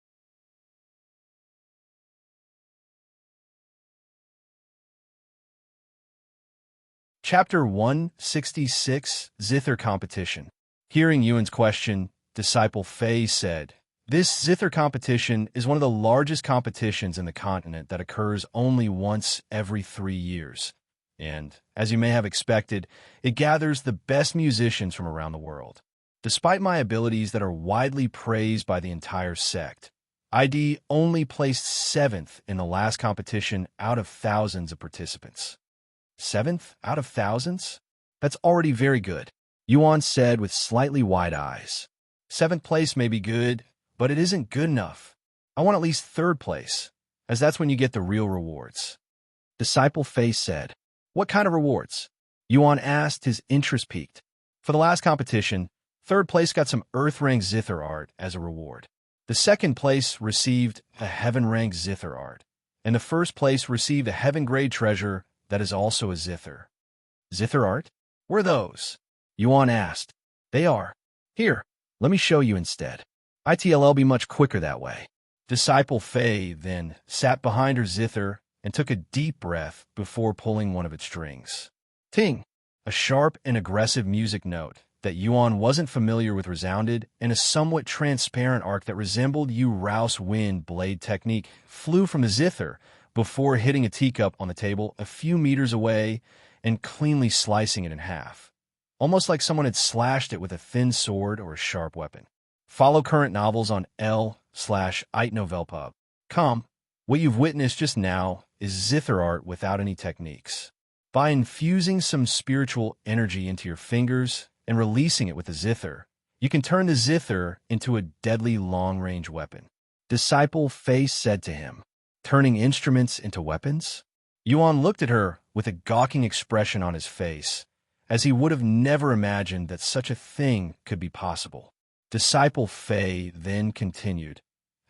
Chapter 166, Zither Competition. Hearing Yuan's question, Disciple Fei said, This Zither competition is one of the largest competitions in the continent that occurs only once every 3 years. And, as you may have expected, it gathers the best musicians from around the world. Despite my abilities that are widely praised by the entire sect, ID only placed 7th in the last competition out of thousands of participants. 7th out of thousands? That's already very good, Yuan said with slightly wide eyes. 7th place may be good, but it isn't good enough. I want at least 3rd place, as that's when you get the real rewards. Disciple Fei said. What kind of rewards? Yuan asked, his interest piqued. For the last competition, 3rd place got some Earth-rank Zither art as a reward. The 2nd place received a Heaven-rank Zither art, and the 1st place received a Heaven-grade treasure that is also a Zither. Zither art? Where are those? Yuan asked. They are. Here, let me show you instead. It'll be much quicker that way. Disciple Fei then sat behind her Zither and took a deep breath before pulling one of its strings. Ting! A sharp and aggressive music note that Yuan wasn't familiar with resounded, and a somewhat transparent arc that resembled Yu Rouse wind blade technique flew from the Zither before hitting a teacup on the table a few meters away and cleanly slicing it in half, almost like someone had slashed it with a thin sword or a sharp weapon. Follow current novels on l/itnovelpub.com. What you've witnessed just now is Zither art without any techniques. By infusing some spiritual energy into your fingers and releasing it with the Zither, you can turn the Zither into a deadly long-range weapon. Disciple Fei said to him, turning instruments into weapons? Yuan looked at her with a gawking expression on his face, as he would have never imagined that such a thing could be possible. Disciple Fei then continued,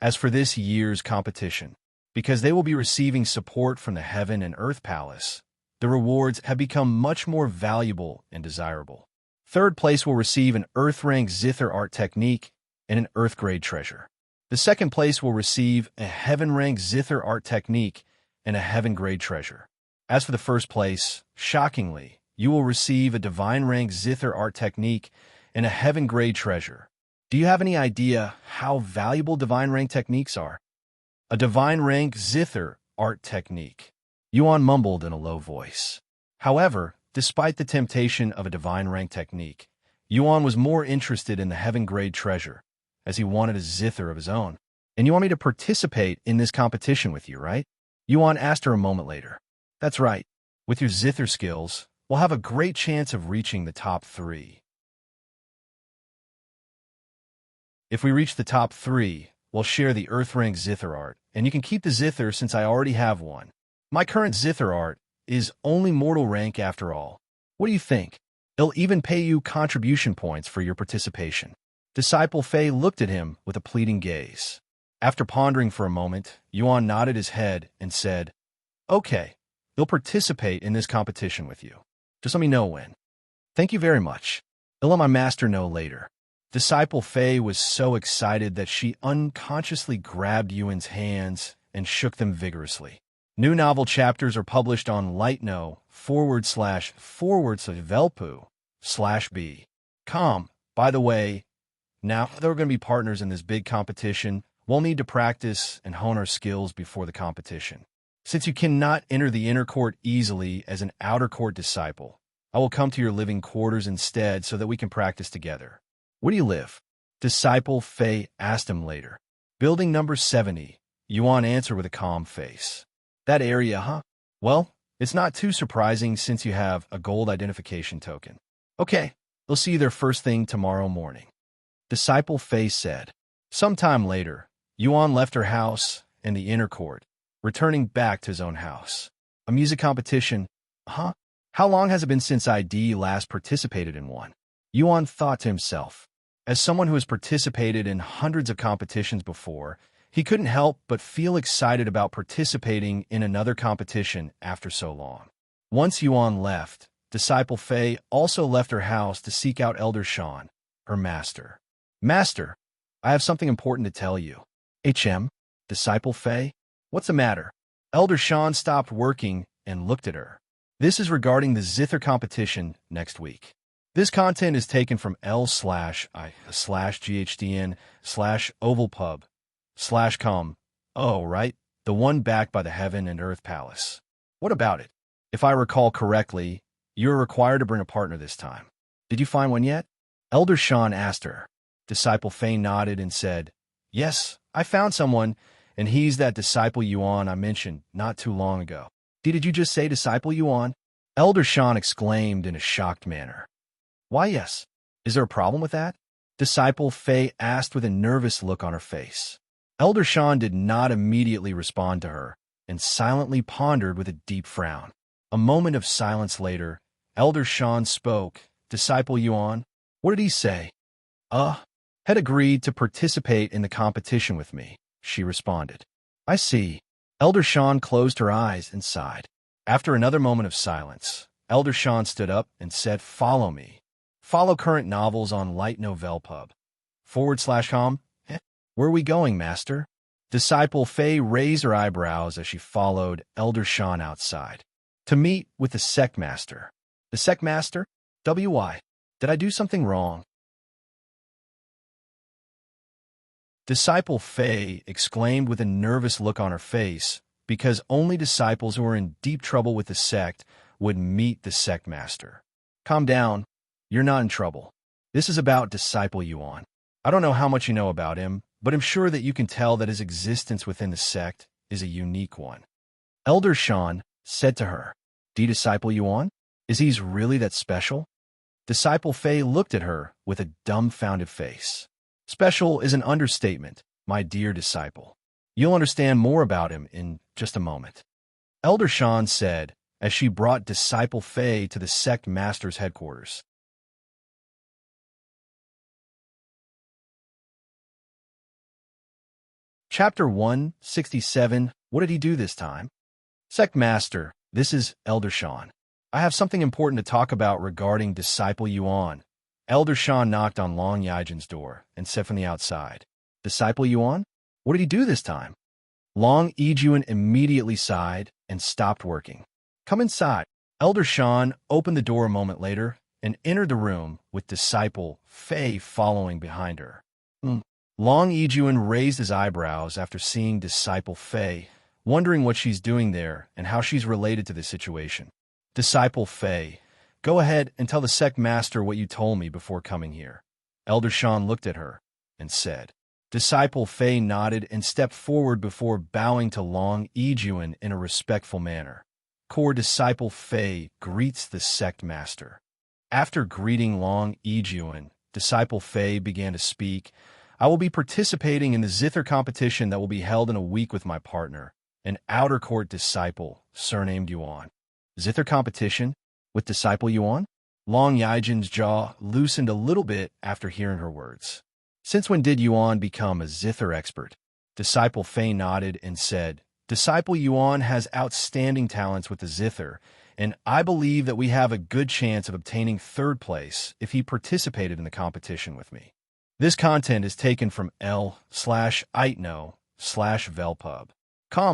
as for this year's competition, because they will be receiving support from the Heaven and Earth Palace, the rewards have become much more valuable and desirable. 3rd place will receive an Earth-rank Zither art technique and an Earth-grade treasure. The 2nd place will receive a Heaven-rank Zither art technique and a Heaven-grade treasure. As for the 1st place, shockingly, you will receive a Divine-rank Zither art technique and a Heaven-grade treasure. Do you have any idea how valuable Divine-rank techniques are? A Divine-rank Zither art technique, Yuan mumbled in a low voice. However, despite the temptation of a Divine-rank technique, Yuan was more interested in the Heaven-grade treasure, as he wanted a Zither of his own. And you want me to participate in this competition with you, right? Yuan asked her a moment later. That's right. With your Zither skills, we'll have a great chance of reaching the top 3. If we reach the top 3, we'll share the Earth-rank Zither art, and you can keep the Zither since I already have one. My current Zither art is only mortal rank after all. What do you think? It'll even pay you contribution points for your participation. Disciple Fei looked at him with a pleading gaze. After pondering for a moment, Yuan nodded his head and said, Okay, they'll participate in this competition with you. Just let me know when. Thank you very much. I'll let my master know later. Disciple Fei was so excited that she unconsciously grabbed Yuan's hands and shook them vigorously. New novel chapters are published on lightno//velpu/b.com. By the way, now that we're going to be partners in this big competition, we'll need to practice and hone our skills before the competition. Since you cannot enter the inner court easily as an outer court disciple, I will come to your living quarters instead so that we can practice together. Where do you live? Disciple Fei asked him later. Building number 70, Yuan answered with a calm face. That area, huh? Well, it's not too surprising since you have a gold identification token. Okay, we'll see you there first thing tomorrow morning. Disciple Fei said. Sometime later, Yuan left her house and the inner court, returning back to his own house. A music competition? Huh? How long has it been since ID last participated in one? Yuan thought to himself. As someone who has participated in hundreds of competitions before, he couldn't help but feel excited about participating in another competition after so long. Once Yuan left, Disciple Fei also left her house to seek out Elder Shan, her master. Master, I have something important to tell you. Disciple Fei? What's the matter? Elder Shan stopped working and looked at her. This is regarding the Zither competition next week. This content is taken from l/i/ghtn/ovalpub/com. Oh, right, the one backed by the Heaven and Earth Palace. What about it? If I recall correctly, you are required to bring a partner this time. Did you find one yet? Elder Sean asked her. Disciple Fei nodded and said, Yes, I found someone, and he's that Disciple Yuan I mentioned not too long ago. Did you just say Disciple Yuan? Elder Sean exclaimed in a shocked manner. Why, yes. Is there a problem with that? Disciple Fei asked with a nervous look on her face. Elder Sean did not immediately respond to her and silently pondered with a deep frown. A moment of silence later, Elder Sean spoke. Disciple Yuan, what did he say? Had agreed to participate in the competition with me, she responded. I see. Elder Sean closed her eyes and sighed. After another moment of silence, Elder Sean stood up and said, Follow me. Follow current novels on Light Novel Pub. /com. Where are we going, Master? Disciple Fei raised her eyebrows as she followed Elder Sean outside. To meet with the Sect Master. The Sect Master? W.I. Did I do something wrong? Disciple Fei exclaimed with a nervous look on her face, because only disciples who are in deep trouble with the sect would meet the Sect Master. Calm down. You're not in trouble. This is about Disciple Yuan. I don't know how much you know about him, but I'm sure that you can tell that his existence within the sect is a unique one. Elder Sean said to her, Disciple Yuan? Is he really that special? Disciple Fei looked at her with a dumbfounded face. Special is an understatement, my dear disciple. You'll understand more about him in just a moment. Elder Sean said as she brought Disciple Fei to the Sect Master's headquarters. Chapter 167. What did he do this time? Sect Master, this is Elder Sean. I have something important to talk about regarding Disciple Yuan. Elder Sean knocked on Long Yijin's door and said from the outside, Disciple Yuan? What did he do this time? Long Yijun immediately sighed and stopped working. Come inside. Elder Sean opened the door a moment later and entered the room with Disciple Fei following behind her. Long Yijun raised his eyebrows after seeing Disciple Fei, wondering what she's doing there and how she's related to the situation. Disciple Fei, go ahead and tell the Sect Master what you told me before coming here. Elder Sean looked at her and said. Disciple Fei nodded and stepped forward before bowing to Long Yijun in a respectful manner. Core Disciple Fei greets the Sect Master. After greeting Long Yijun, Disciple Fei began to speak. I will be participating in the Zither competition that will be held in a week with my partner, an outer court disciple surnamed Yuan. Zither competition? With Disciple Yuan? Long Yijin's jaw loosened a little bit after hearing her words. Since when did Yuan become a Zither expert? Disciple Fei nodded and said, Disciple Yuan has outstanding talents with the Zither, and I believe that we have a good chance of obtaining third place if he participated in the competition with me. This content is taken from l/itno/velpub.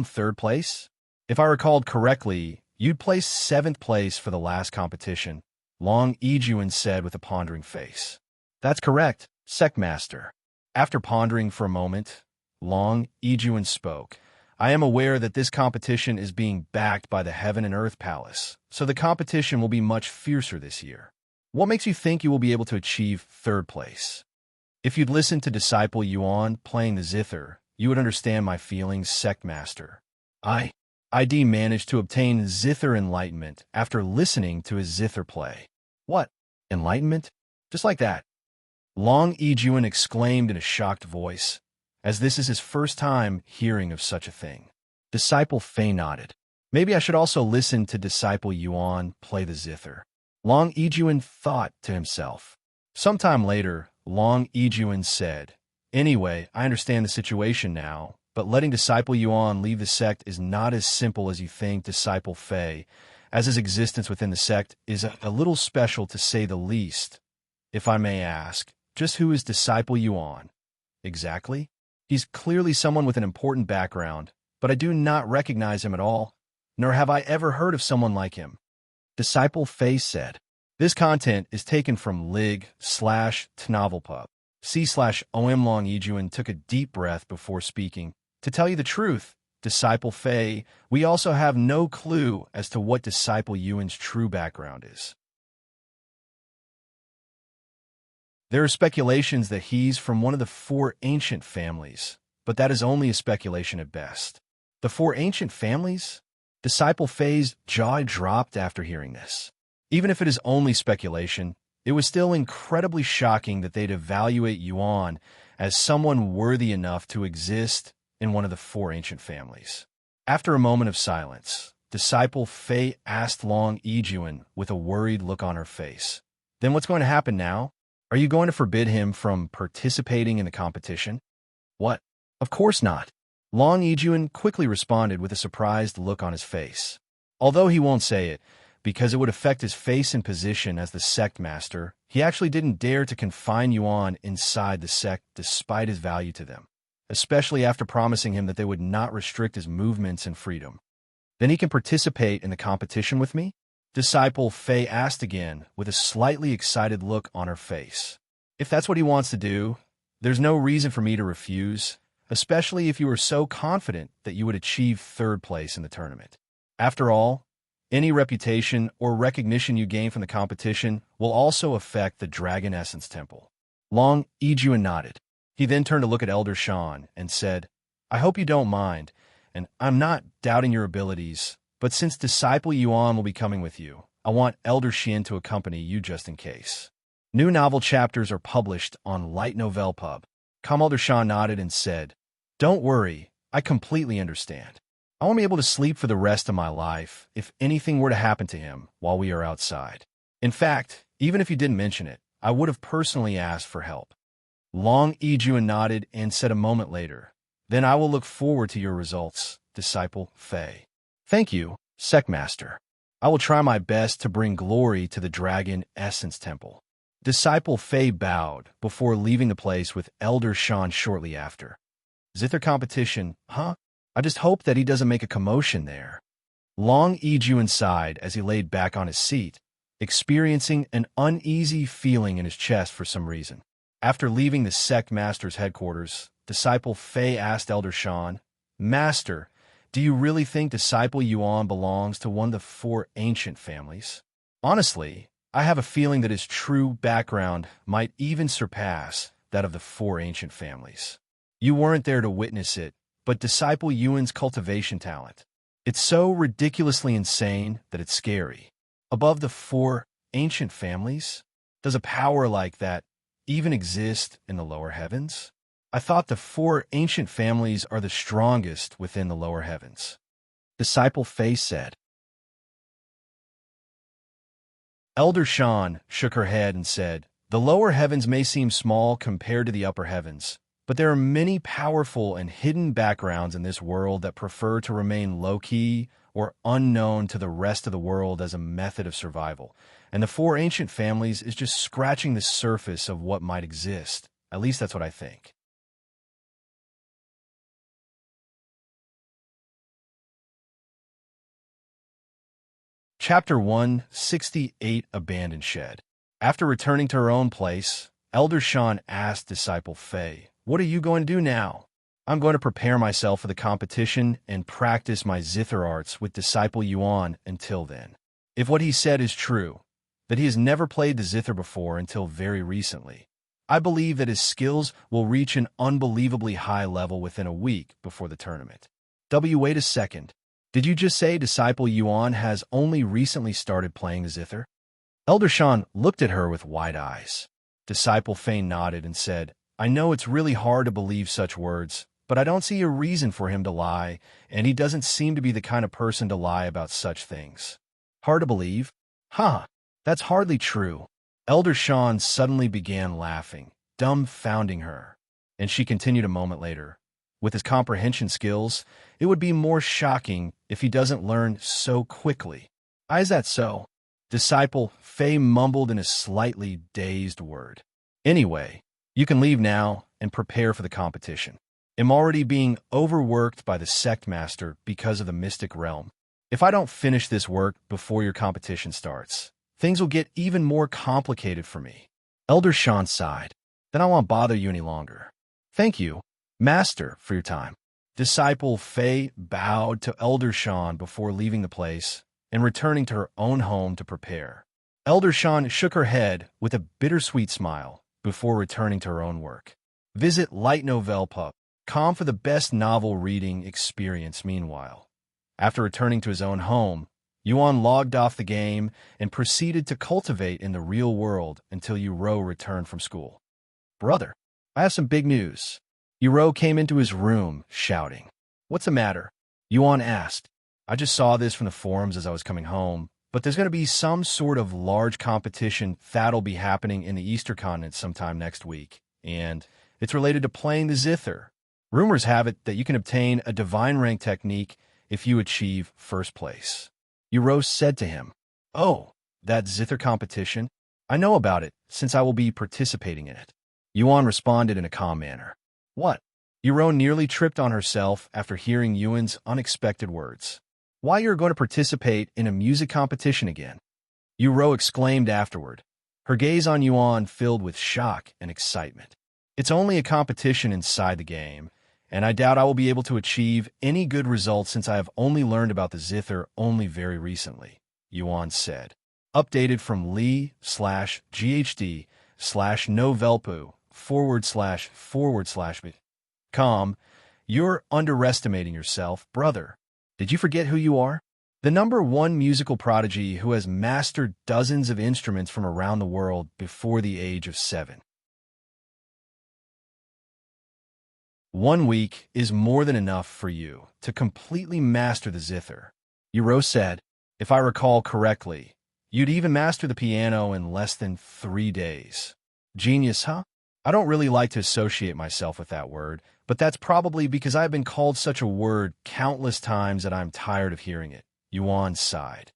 Third place? If I recalled correctly, you'd placed 7th place for the last competition, Long Yijun said with a pondering face. That's correct, Sect Master. After pondering for a moment, Long Yijun spoke. I am aware that this competition is being backed by the Heaven and Earth Palace, so the competition will be much fiercer this year. What makes you think you will be able to achieve third place? If you'd listened to Disciple Yuan playing the Zither, you would understand my feelings, Sect Master. ID managed to obtain Zither enlightenment after listening to his Zither play. What? Enlightenment? Just like that? Long Yijun exclaimed in a shocked voice, as this is his first time hearing of such a thing. Disciple Fei nodded. Maybe I should also listen to Disciple Yuan play the Zither. Long Yijun thought to himself. Sometime later, Long Yijun said, Anyway, I understand the situation now, but letting Disciple Yuan leave the sect is not as simple as you think, Disciple Fei, as his existence within the sect is a little special to say the least. If I may ask, just who is Disciple Yuan? Exactly? He's clearly someone with an important background, but I do not recognize him at all, nor have I ever heard of someone like him. Disciple Fei said. This content is taken from lig/tnovelpub. C/om. Long Yijun took a deep breath before speaking. To tell you the truth, Disciple Fei, we also have no clue as to what Disciple Yuan's true background is. There are speculations that he's from one of the four ancient families, but that is only a speculation at best. The four ancient families? Disciple Fei's jaw dropped after hearing this. Even if it is only speculation, it was still incredibly shocking that they'd evaluate Yuan as someone worthy enough to exist in one of the four ancient families. After a moment of silence, Disciple Fei asked Long Yijuan with a worried look on her face. Then what's going to happen now? Are you going to forbid him from participating in the competition? What? Of course not. Long Yijuan quickly responded with a surprised look on his face. Although he won't say it, because it would affect his face and position as the Sect master, he actually didn't dare to confine Yuan inside the Sect despite his value to them, especially after promising him that they would not restrict his movements and freedom. Then he can participate in the competition with me? Disciple Fei asked again with a slightly excited look on her face. If that's what he wants to do, there's no reason for me to refuse, especially if you were so confident that you would achieve third place in the tournament. After all, any reputation or recognition you gain from the competition will also affect the Dragon Essence Temple. Long Yijuan nodded. He then turned to look at Elder Shan and said, I hope you don't mind, and I'm not doubting your abilities, but since Disciple Yuan will be coming with you, I want Elder Shin to accompany you just in case. New novel chapters are published on Light Novel Pub. Elder Shan nodded and said, Don't worry, I completely understand. I want to be able to sleep for the rest of my life if anything were to happen to him while we are outside. In fact, even if you didn't mention it, I would have personally asked for help. Long Yijuan nodded and said a moment later, Then I will look forward to your results, Disciple Fei. Thank you, Sect Master. I will try my best to bring glory to the Dragon Essence Temple. Disciple Fei bowed before leaving the place with Elder Shan shortly after. Zither competition, huh? I just hope that he doesn't make a commotion there. Long Yijuan sighed as he laid back on his seat, experiencing an uneasy feeling in his chest for some reason. After leaving the Sect Master's headquarters, Disciple Fei asked Elder Shan, Master, do you really think Disciple Yuan belongs to one of the four ancient families? Honestly, I have a feeling that his true background might even surpass that of the four ancient families. You weren't there to witness it, but Disciple Yuan's cultivation talent. It's so ridiculously insane that it's scary. Above the four ancient families? Does a power like that even exist in the lower heavens? I thought the four ancient families are the strongest within the lower heavens. Disciple Fei said. Elder Shan shook her head and said, The lower heavens may seem small compared to the upper heavens, but there are many powerful and hidden backgrounds in this world that prefer to remain low-key or unknown to the rest of the world as a method of survival. And the four ancient families is just scratching the surface of what might exist. At least that's what I think. Chapter 168 Abandoned Shed. After returning to her own place, Elder Shan asked Disciple Fei, What are you going to do now? I'm going to prepare myself for the competition and practice my Zither arts with Disciple Yuan until then. If what he said is true, that he has never played the Zither before until very recently, I believe that his skills will reach an unbelievably high level within a week before the tournament. Wait a second. Did you just say Disciple Yuan has only recently started playing the Zither? Elder Shan looked at her with wide eyes. Disciple Fei nodded and said, I know it's really hard to believe such words, but I don't see a reason for him to lie, and he doesn't seem to be the kind of person to lie about such things. Hard to believe? Huh, that's hardly true. Elder Shan suddenly began laughing, dumbfounding her, and she continued a moment later. With his comprehension skills, it would be more shocking if he doesn't learn so quickly. Why is that so? Disciple Fei mumbled in a slightly dazed word. Anyway, you can leave now and prepare for the competition. I'm already being overworked by the Sect Master because of the Mystic Realm. If I don't finish this work before your competition starts, things will get even more complicated for me. Elder Shan sighed. Then I won't bother you any longer. Thank you, Master, for your time. Disciple Fei bowed to Elder Shan before leaving the place and returning to her own home to prepare. Elder Shan shook her head with a bittersweet smile before returning to her own work. Visit Light Novel Pub. Com for the best novel reading experience. Meanwhile, after returning to his own home, Yuan logged off the game and proceeded to cultivate in the real world until Yuro returned from school. Brother, I have some big news. Yuro came into his room, shouting. What's the matter? Yuan asked. I just saw this from the forums as I was coming home, but there's going to be some sort of large competition that'll be happening in the Eastern continent sometime next week, and it's related to playing the Zither. Rumors have it that you can obtain a divine rank technique if you achieve first place. Yuro said to him, Oh, that Zither competition? I know about it, since I will be participating in it. Yuan responded in a calm manner. What? Yuro nearly tripped on herself after hearing Yuan's unexpected words. Why you're going to participate in a music competition again? Yuro exclaimed afterward, her gaze on Yuan filled with shock and excitement. It's only a competition inside the game, and I doubt I will be able to achieve any good results since I have only learned about the Zither only very recently, Yuan said. Updated from Lee/GHD/Novelpu // You're underestimating yourself, brother. Did you forget who you are? The #1 musical prodigy who has mastered dozens of instruments from around the world before the age of 7. 1 week is more than enough for you to completely master the Zither. Yuro said, if I recall correctly, you'd even master the piano in less than 3 days. Genius, huh? I don't really like to associate myself with that word, but that's probably because I've been called such a word countless times that I'm tired of hearing it. Yuan sighed.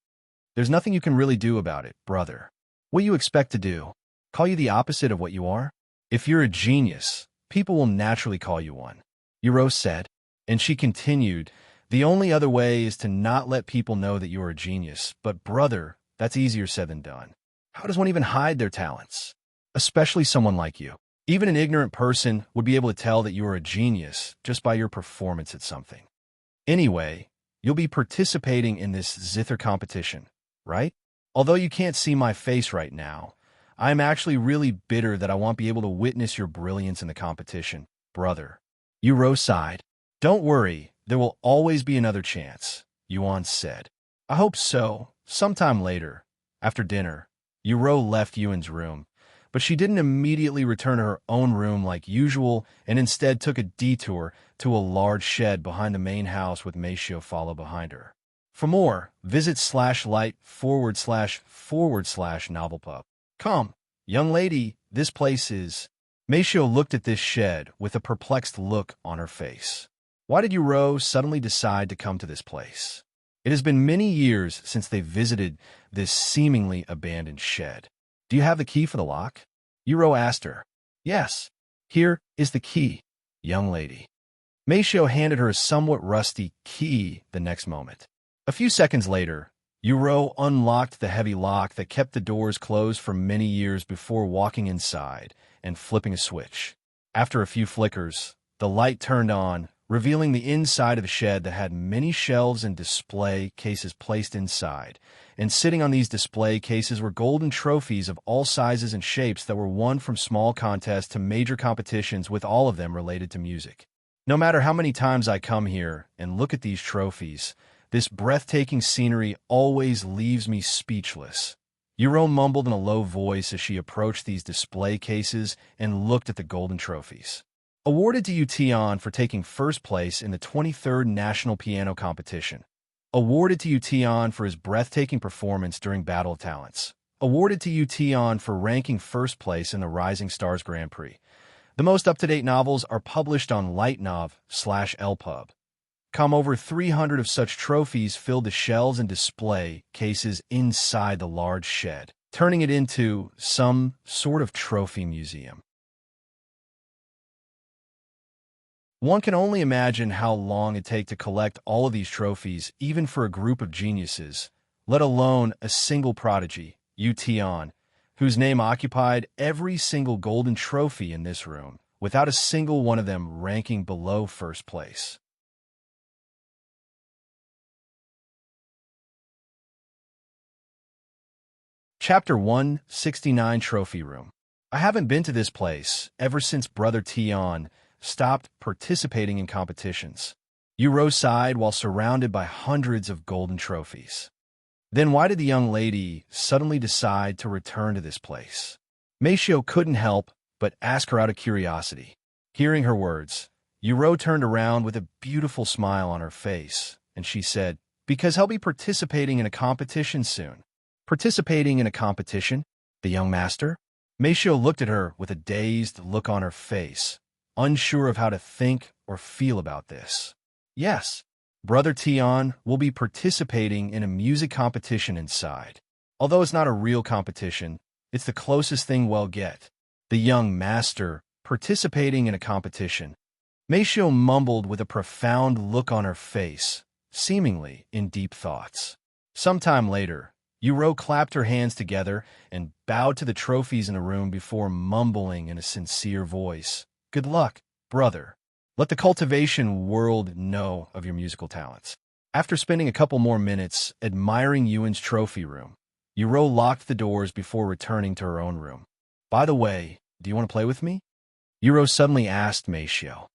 There's nothing you can really do about it, brother. What do you expect to do? Call you the opposite of what you are? If you're a genius, people will naturally call you one, Yuro said, and she continued, the only other way is to not let people know that you are a genius, but brother, that's easier said than done. How does one even hide their talents? Especially someone like you. Even an ignorant person would be able to tell that you are a genius just by your performance at something. Anyway, you'll be participating in this Zither competition, right? Although you can't see my face right now, I am actually really bitter that I won't be able to witness your brilliance in the competition, brother. Yuro sighed. Don't worry, there will always be another chance, Yuan said. I hope so. Sometime later, after dinner, Yuro left Yuan's room, but she didn't immediately return to her own room like usual and instead took a detour to a large shed behind the main house with Meishio follow behind her. For more, visit /light//novelpub. Come, young lady, this place is... Meishio looked at this shed with a perplexed look on her face. Why did Yuro suddenly decide to come to this place? It has been many years since they visited this seemingly abandoned shed. Do you have the key for the lock? Yuro asked her. Yes, here is the key, young lady. Meishio handed her a somewhat rusty key the next moment. A few seconds later, Yuro unlocked the heavy lock that kept the doors closed for many years before walking inside and flipping a switch. After a few flickers, the light turned on, revealing the inside of the shed that had many shelves and display cases placed inside. And sitting on these display cases were golden trophies of all sizes and shapes that were won from small contests to major competitions, with all of them related to music. No matter how many times I come here and look at these trophies, this breathtaking scenery always leaves me speechless. Yuro mumbled in a low voice as she approached these display cases and looked at the golden trophies. Awarded to Yuan for taking first place in the 23rd National Piano Competition. Awarded to Yuan for his breathtaking performance during Battle of Talents. Awarded to Yuan for ranking first place in the Rising Stars Grand Prix. The most up-to-date novels are published on lightnov/lpub. Over 300 of such trophies filled the shelves and display cases inside the large shed, turning it into some sort of trophy museum. One can only imagine how long it'd take to collect all of these trophies, even for a group of geniuses, let alone a single prodigy, Yuan, whose name occupied every single golden trophy in this room, without a single one of them ranking below first place. Chapter 169 Trophy Room. I haven't been to this place ever since Brother Tian stopped participating in competitions. Yuan sighed while surrounded by hundreds of golden trophies. Then why did the young lady suddenly decide to return to this place? Meishio couldn't help but ask her out of curiosity. Hearing her words, Yuan turned around with a beautiful smile on her face, and she said, "Because I'll be participating in a competition soon." Participating in a competition? The young master? Meishio looked at her with a dazed look on her face, unsure of how to think or feel about this. Yes, Brother Tian will be participating in a music competition inside. Although it's not a real competition, it's the closest thing we'll get. The young master participating in a competition. Meishio mumbled with a profound look on her face, seemingly in deep thoughts. Sometime later, Yuan clapped her hands together and bowed to the trophies in the room before mumbling in a sincere voice, "Good luck, brother. Let the cultivation world know of your musical talents." After spending a couple more minutes admiring Yuan's trophy room, Yuan locked the doors before returning to her own room. "By the way, do you want to play with me?" Yuan suddenly asked Meishio.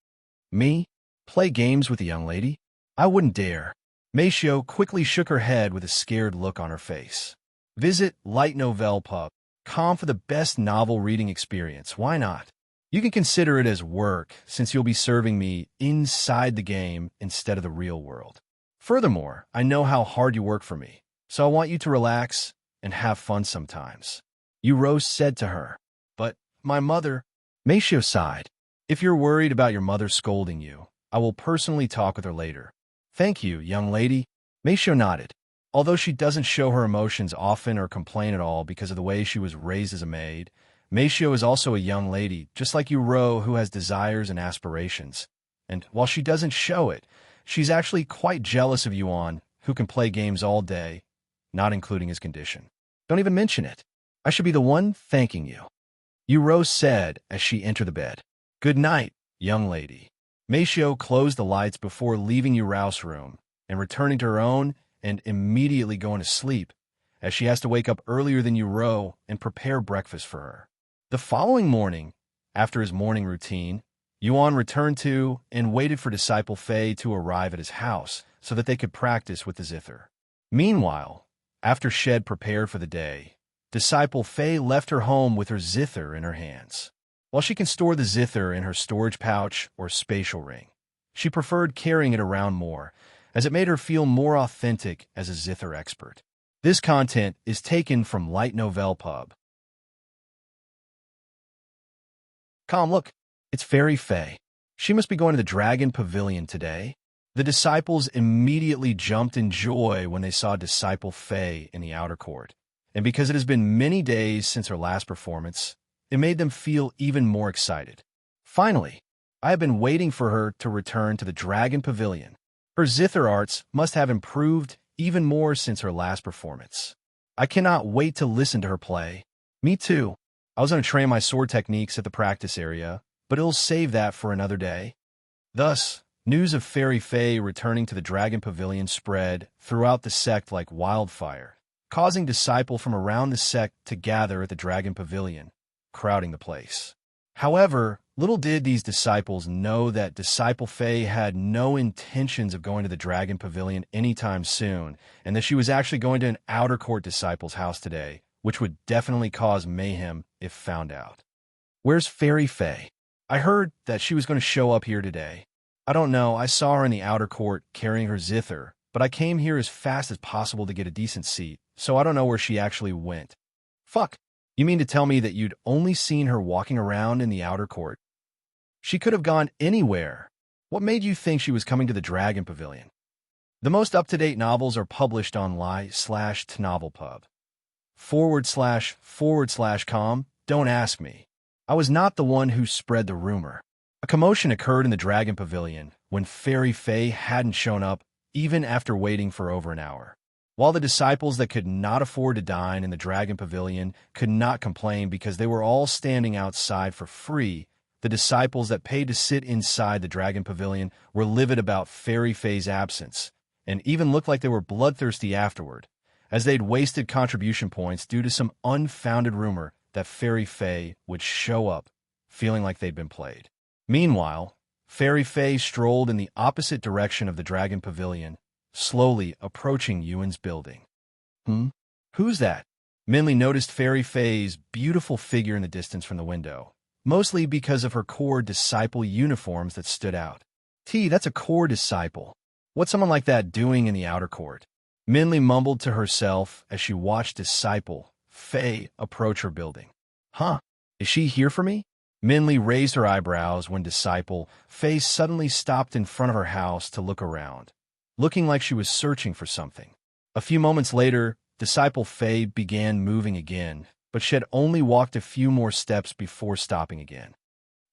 "Me? Play games with the young lady? I wouldn't dare." Meishio quickly shook her head with a scared look on her face. Visit lightnovel.com for the best novel reading experience. Why not? You can consider it as work, since you'll be serving me inside the game instead of the real world. Furthermore, I know how hard you work for me, so I want you to relax and have fun sometimes. Yuan said to her. "But my mother..." Meishio sighed. "If you're worried about your mother scolding you, I will personally talk with her later." "Thank you, young lady." Meishio nodded. Although she doesn't show her emotions often or complain at all because of the way she was raised as a maid, Meishio is also a young lady, just like Yuan, who has desires and aspirations. And while she doesn't show it, she's actually quite jealous of Yuan, who can play games all day, not including his condition. "Don't even mention it. I should be the one thanking you," Yuan said as she entered the bed. "Good night, young lady." Meishio closed the lights before leaving Yuan's room and returning to her own and immediately going to sleep, as she has to wake up earlier than Yuan and prepare breakfast for her. The following morning, after his morning routine, Yuan returned to and waited for Disciple Fei to arrive at his house so that they could practice with the Zither. Meanwhile, after Shed prepared for the day, Disciple Fei left her home with her Zither in her hands. While she can store the Zither in her storage pouch or spatial ring, she preferred carrying it around more, as it made her feel more authentic as a Zither expert. This content is taken from Light Novel Pub. Look, it's Fairy Fei. She must be going to the Dragon Pavilion today. The disciples immediately jumped in joy when they saw Disciple Fei in the outer court, and because it has been many days since her last performance, it made them feel even more excited. Finally, I have been waiting for her to return to the Dragon Pavilion. Her Zither arts must have improved even more since her last performance. I cannot wait to listen to her play. Me too. I was going to train my sword techniques at the practice area, but it'll save that for another day. Thus, news of Fairy Fei returning to the Dragon Pavilion spread throughout the Sect like wildfire, causing disciples from around the Sect to gather at the Dragon Pavilion, crowding the place. However, little did these disciples know that Disciple Fei had no intentions of going to the Dragon Pavilion anytime soon, and that she was actually going to an outer court disciple's house today, which would definitely cause mayhem if found out. Where's Fairy Fei? I heard that she was going to show up here today. I don't know, I saw her in the outer court carrying her Zither, but I came here as fast as possible to get a decent seat, so I don't know where she actually went. Fuck. You mean to tell me that you'd only seen her walking around in the outer court? She could have gone anywhere. What made you think she was coming to the Dragon Pavilion? The most up-to-date novels are published on li/tnovelpub//com. Don't ask me. I was not the one who spread the rumor. A commotion occurred in the Dragon Pavilion when Fairy Fei hadn't shown up, even after waiting for over an hour. While the disciples that could not afford to dine in the Dragon Pavilion could not complain because they were all standing outside for free, the disciples that paid to sit inside the Dragon Pavilion were livid about Fairy Fei's absence, and even looked like they were bloodthirsty afterward, as they'd wasted contribution points due to some unfounded rumor that Fairy Fei would show up, feeling like they'd been played. Meanwhile, Fairy Fei strolled in the opposite direction of the Dragon Pavilion, slowly approaching Yuan's building. Who's that? Minli noticed Fairy Fei's beautiful figure in the distance from the window, mostly because of her core disciple uniforms that stood out. That's a core disciple. What's someone like that doing in the outer court? Minli mumbled to herself as she watched Disciple Fei approach her building. Is she here for me? Minli raised her eyebrows when Disciple Fei suddenly stopped in front of her house to look around, looking like she was searching for something. A few moments later, Disciple Fei began moving again, but she had only walked a few more steps before stopping again.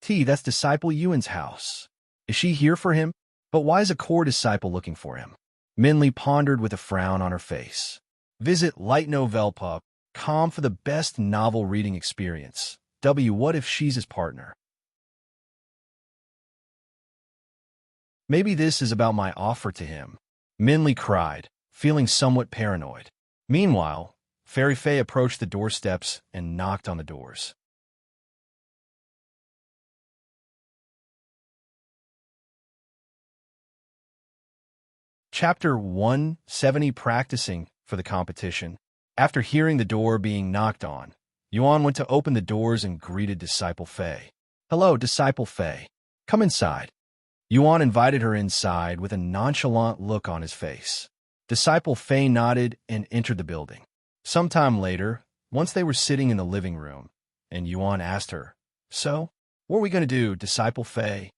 That's Disciple Yuan's house. Is she here for him? But why is a core disciple looking for him? Minli pondered with a frown on her face. Visit Light Novel Pub, com for the best novel reading experience. What if she's his partner? Maybe this is about my offer to him, Minli cried, feeling somewhat paranoid. Meanwhile, Fairy Fei approached the doorsteps and knocked on the doors. Chapter 170 Practicing for the Competition. After hearing the door being knocked on, Yuan went to open the doors and greeted Disciple Fei. Hello, Disciple Fei. Come inside. Yuan invited her inside with a nonchalant look on his face. Disciple Fei nodded and entered the building. Sometime later, once they were sitting in the living room, and Yuan asked her, So, what are we going to do, Disciple Fei?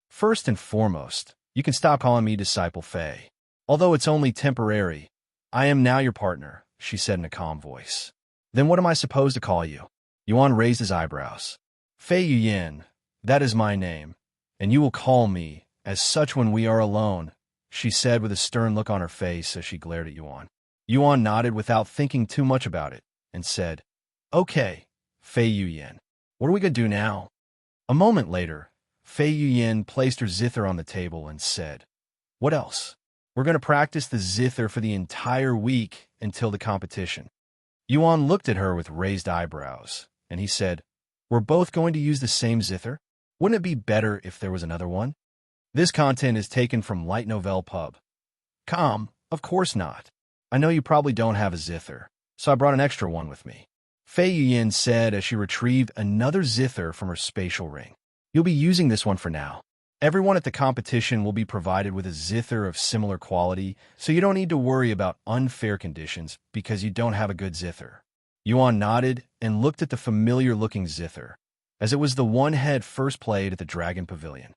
First and foremost, you can stop calling me Disciple Fei. Although it's only temporary, I am now your partner, she said in a calm voice. Then what am I supposed to call you? Yuan raised his eyebrows. Fei Yuyan, that is my name, and you will call me as such when we are alone, she said with a stern look on her face as she glared at Yuan. Yuan nodded without thinking too much about it and said, Okay, Fei Yuyan, what are we going to do now? A moment later, Fei Yuyan placed her Zither on the table and said, What else? We're going to practice the Zither for the entire week until the competition. Yuan looked at her with raised eyebrows, and he said, We're both going to use the same Zither? Wouldn't it be better if there was another one? This content is taken from Light Novel Pub. Of course not. I know you probably don't have a Zither, so I brought an extra one with me. Fei Yuyan said as she retrieved another Zither from her spatial ring. You'll be using this one for now. Everyone at the competition will be provided with a Zither of similar quality, so you don't need to worry about unfair conditions because you don't have a good Zither. Yuan nodded and looked at the familiar-looking Zither, as it was the one Head first played at the Dragon Pavilion.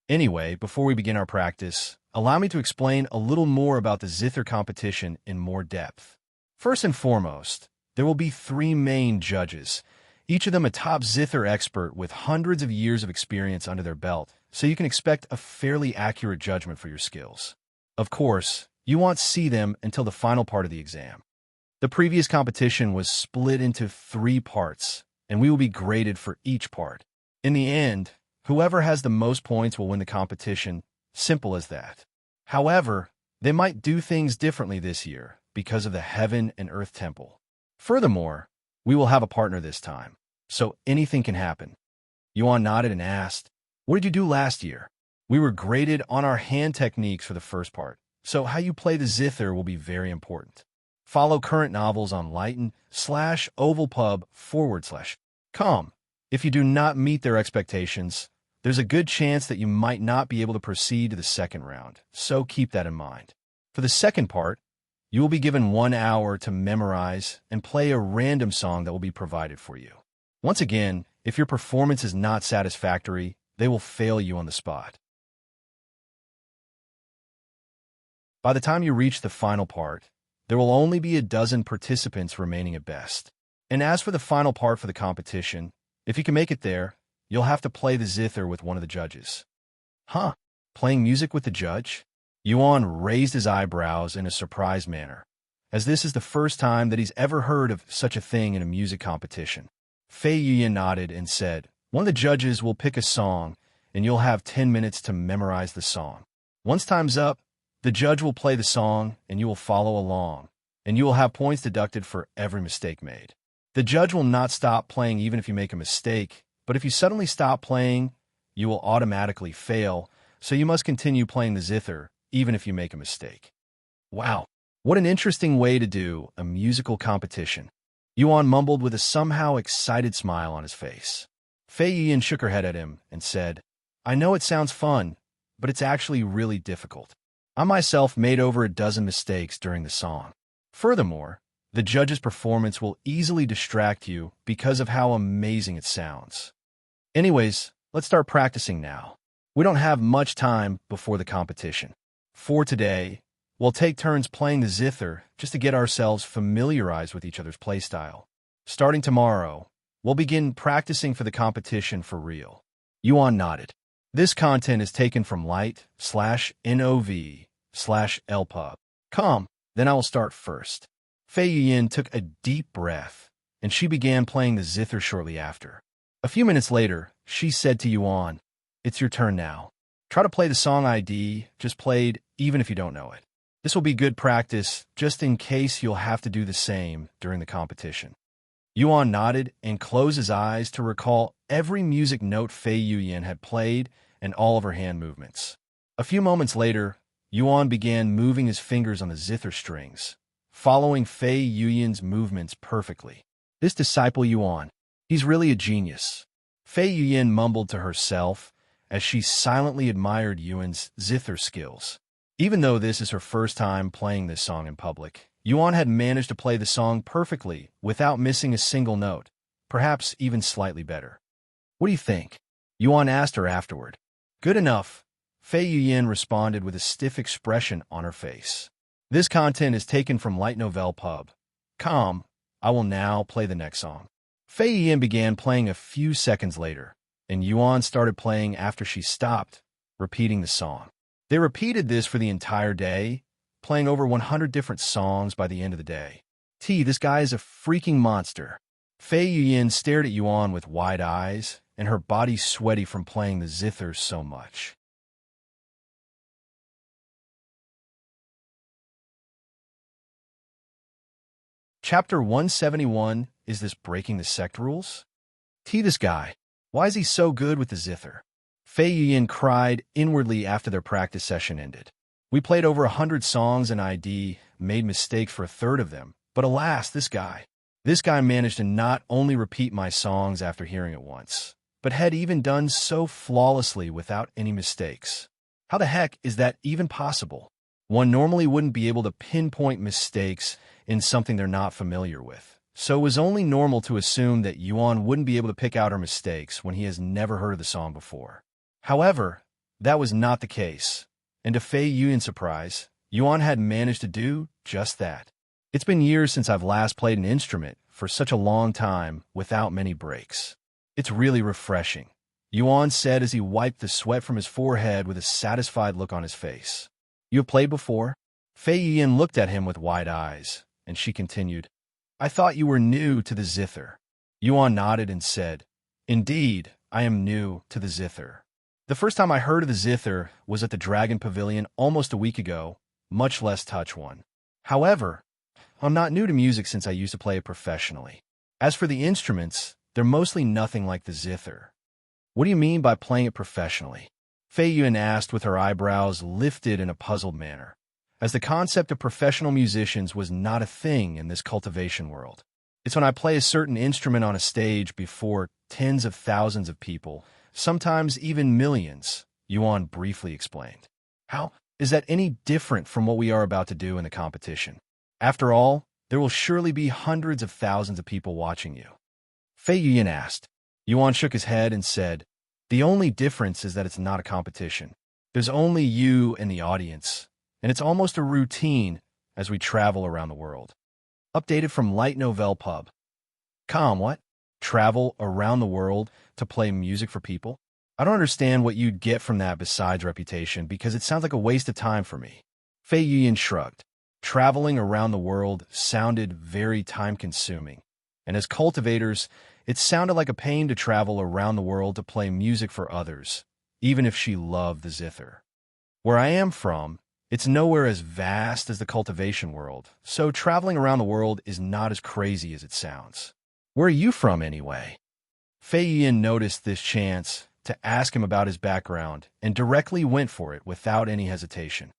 Anyway, before we begin our practice, allow me to explain a little more about the Zither competition in more depth. First and foremost, there will be 3 main judges, each of them a top Zither expert with hundreds of years of experience under their belt, so you can expect a fairly accurate judgment for your skills. Of course, you won't see them until the final part of the exam. The previous competition was split into 3 parts, and we will be graded for each part. In the end, whoever has the most points will win the competition, simple as that. However, they might do things differently this year because of the Heaven and Earth Temple. Furthermore, we will have a partner this time, so anything can happen. Yuan nodded and asked, What did you do last year? We were graded on our hand techniques for the first part, so how you play the Zither will be very important. Follow current novels on lighten/ovalpub/com. If you do not meet their expectations, there's a good chance that you might not be able to proceed to the second round, so keep that in mind. For the second part, you will be given 1 hour to memorize and play a random song that will be provided for you. Once again, if your performance is not satisfactory, they will fail you on the spot. By the time you reach the final part, there will only be a dozen participants remaining at best. And as for the final part for the competition, if you can make it there, you'll have to play the Zither with one of the judges. Playing music with the judge? Yuan raised his eyebrows in a surprised manner, as this is the first time that he's ever heard of such a thing in a music competition. Fei Yuyan nodded and said, One of the judges will pick a song, and you'll have 10 minutes to memorize the song. Once time's up, the judge will play the song, and you will follow along, and you will have points deducted for every mistake made. The judge will not stop playing even if you make a mistake, but if you suddenly stop playing, you will automatically fail, so you must continue playing the zither even if you make a mistake. Wow, what an interesting way to do a musical competition. Yuan mumbled with a somehow excited smile on his face. Fei Yuan shook her head at him and said, I know it sounds fun, but it's actually really difficult. I myself made over a dozen mistakes during the song. Furthermore, the judge's performance will easily distract you because of how amazing it sounds. Anyways, let's start practicing now. We don't have much time before the competition. For today, we'll take turns playing the zither just to get ourselves familiarized with each other's playstyle. Starting tomorrow, we'll begin practicing for the competition for real. Yuan nodded. This content is taken from light/nov/lpub.com. Then I will start first. Fei Yuan took a deep breath, and she began playing the zither shortly after. A few minutes later, she said to Yuan, It's your turn now. Try to play the song ID just played, even if you don't know it. This will be good practice, just in case you'll have to do the same during the competition. Yuan nodded and closed his eyes to recall every music note Fei Yuan had played and all of her hand movements. A few moments later, Yuan began moving his fingers on the zither strings, following Fei Yuan's movements perfectly. This disciple Yuan, he's really a genius. Fei Yuan mumbled to herself as she silently admired Yuan's zither skills. Even though this is her first time playing this song in public, Yuan had managed to play the song perfectly without missing a single note, perhaps even slightly better. What do you think? Yuan asked her afterward. Good enough, Fei Yuan responded with a stiff expression on her face. This content is taken from lightnovelpub.com. I will now play the next song. Fei Yuan began playing a few seconds later, and Yuan started playing after she stopped, repeating the song. They repeated this for the entire day, playing over 100 different songs by the end of the day. This guy is a freaking monster. Fei Yuan stared at Yuan with wide eyes, and her body sweaty from playing the zither so much. Chapter 171, Is This Breaking the Sect Rules? This guy, why is he so good with the zither? Fei Yuan cried inwardly after their practice session ended. We played over 100 songs and ID, made mistakes for a third of them, but alas, this guy managed to not only repeat my songs after hearing it once, but had even done so flawlessly without any mistakes. How the heck is that even possible? One normally wouldn't be able to pinpoint mistakes in something they're not familiar with, so it was only normal to assume that Yuan wouldn't be able to pick out her mistakes when he has never heard of the song before. However, that was not the case, and to Fei Yuan's surprise, Yuan had managed to do just that. It's been years since I've last played an instrument for such a long time without many breaks. It's really refreshing, Yuan said as he wiped the sweat from his forehead with a satisfied look on his face. You have played before? Fei Yuan looked at him with wide eyes, and she continued, I thought you were new to the zither. Yuan nodded and said, Indeed, I am new to the zither. The first time I heard of the zither was at the Dragon Pavilion almost a week ago, much less touch one. However, I'm not new to music since I used to play it professionally. As for the instruments, they're mostly nothing like the zither. What do you mean by playing it professionally? Fei Yuan asked with her eyebrows lifted in a puzzled manner, as the concept of professional musicians was not a thing in this cultivation world. It's when I play a certain instrument on a stage before tens of thousands of people, sometimes even millions, Yuan briefly explained. How is that any different from what we are about to do in the competition? After all, there will surely be hundreds of thousands of people watching you. Fei Yuan asked. Yuan shook his head and said, The only difference is that it's not a competition. There's only you and the audience, and it's almost a routine as we travel around the world. Updated from lightnovelpub.com. What? Travel around the world to play music for people? I don't understand what you'd get from that besides reputation, because it sounds like a waste of time for me. Fei Yuan shrugged. Traveling around the world sounded very time-consuming, and as cultivators, it sounded like a pain to travel around the world to play music for others, even if she loved the zither. Where I am from, It's nowhere as vast as the cultivation world, so traveling around the world is not as crazy as it sounds. Where are you from, anyway? Fei Yuan noticed this chance to ask him about his background and directly went for it without any hesitation.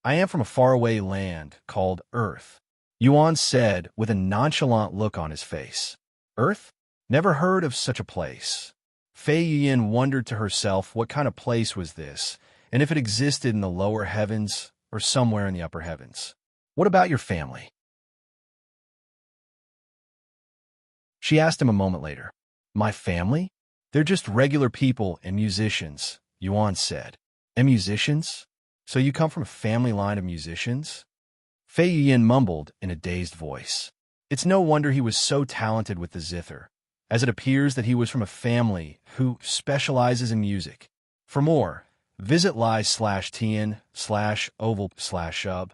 I am from a faraway land called Earth, Yuan said with a nonchalant look on his face. Earth? Never heard of such a place. Fei Yuan wondered to herself what kind of place was this, and if it existed in the lower heavens or somewhere in the upper heavens. What about your family? She asked him a moment later. My family? They're just regular people and musicians, Yuan said. And musicians? So you come from a family line of musicians? Fei Yuan mumbled in a dazed voice. It's no wonder he was so talented with the zither, as it appears that he was from a family who specializes in music. For more, visit lies/tn/oval/ub.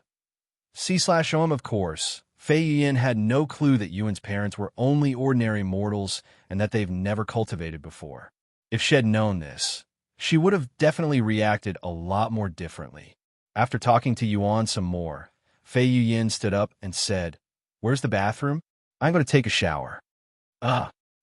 C/om, of course. Fei Yuan had no clue that Yuan's parents were only ordinary mortals and that they've never cultivated before. If she had known this, she would have definitely reacted a lot more differently. After talking to Yuan some more, Fei Yuan stood up and said, Where's the bathroom? I'm going to take a shower.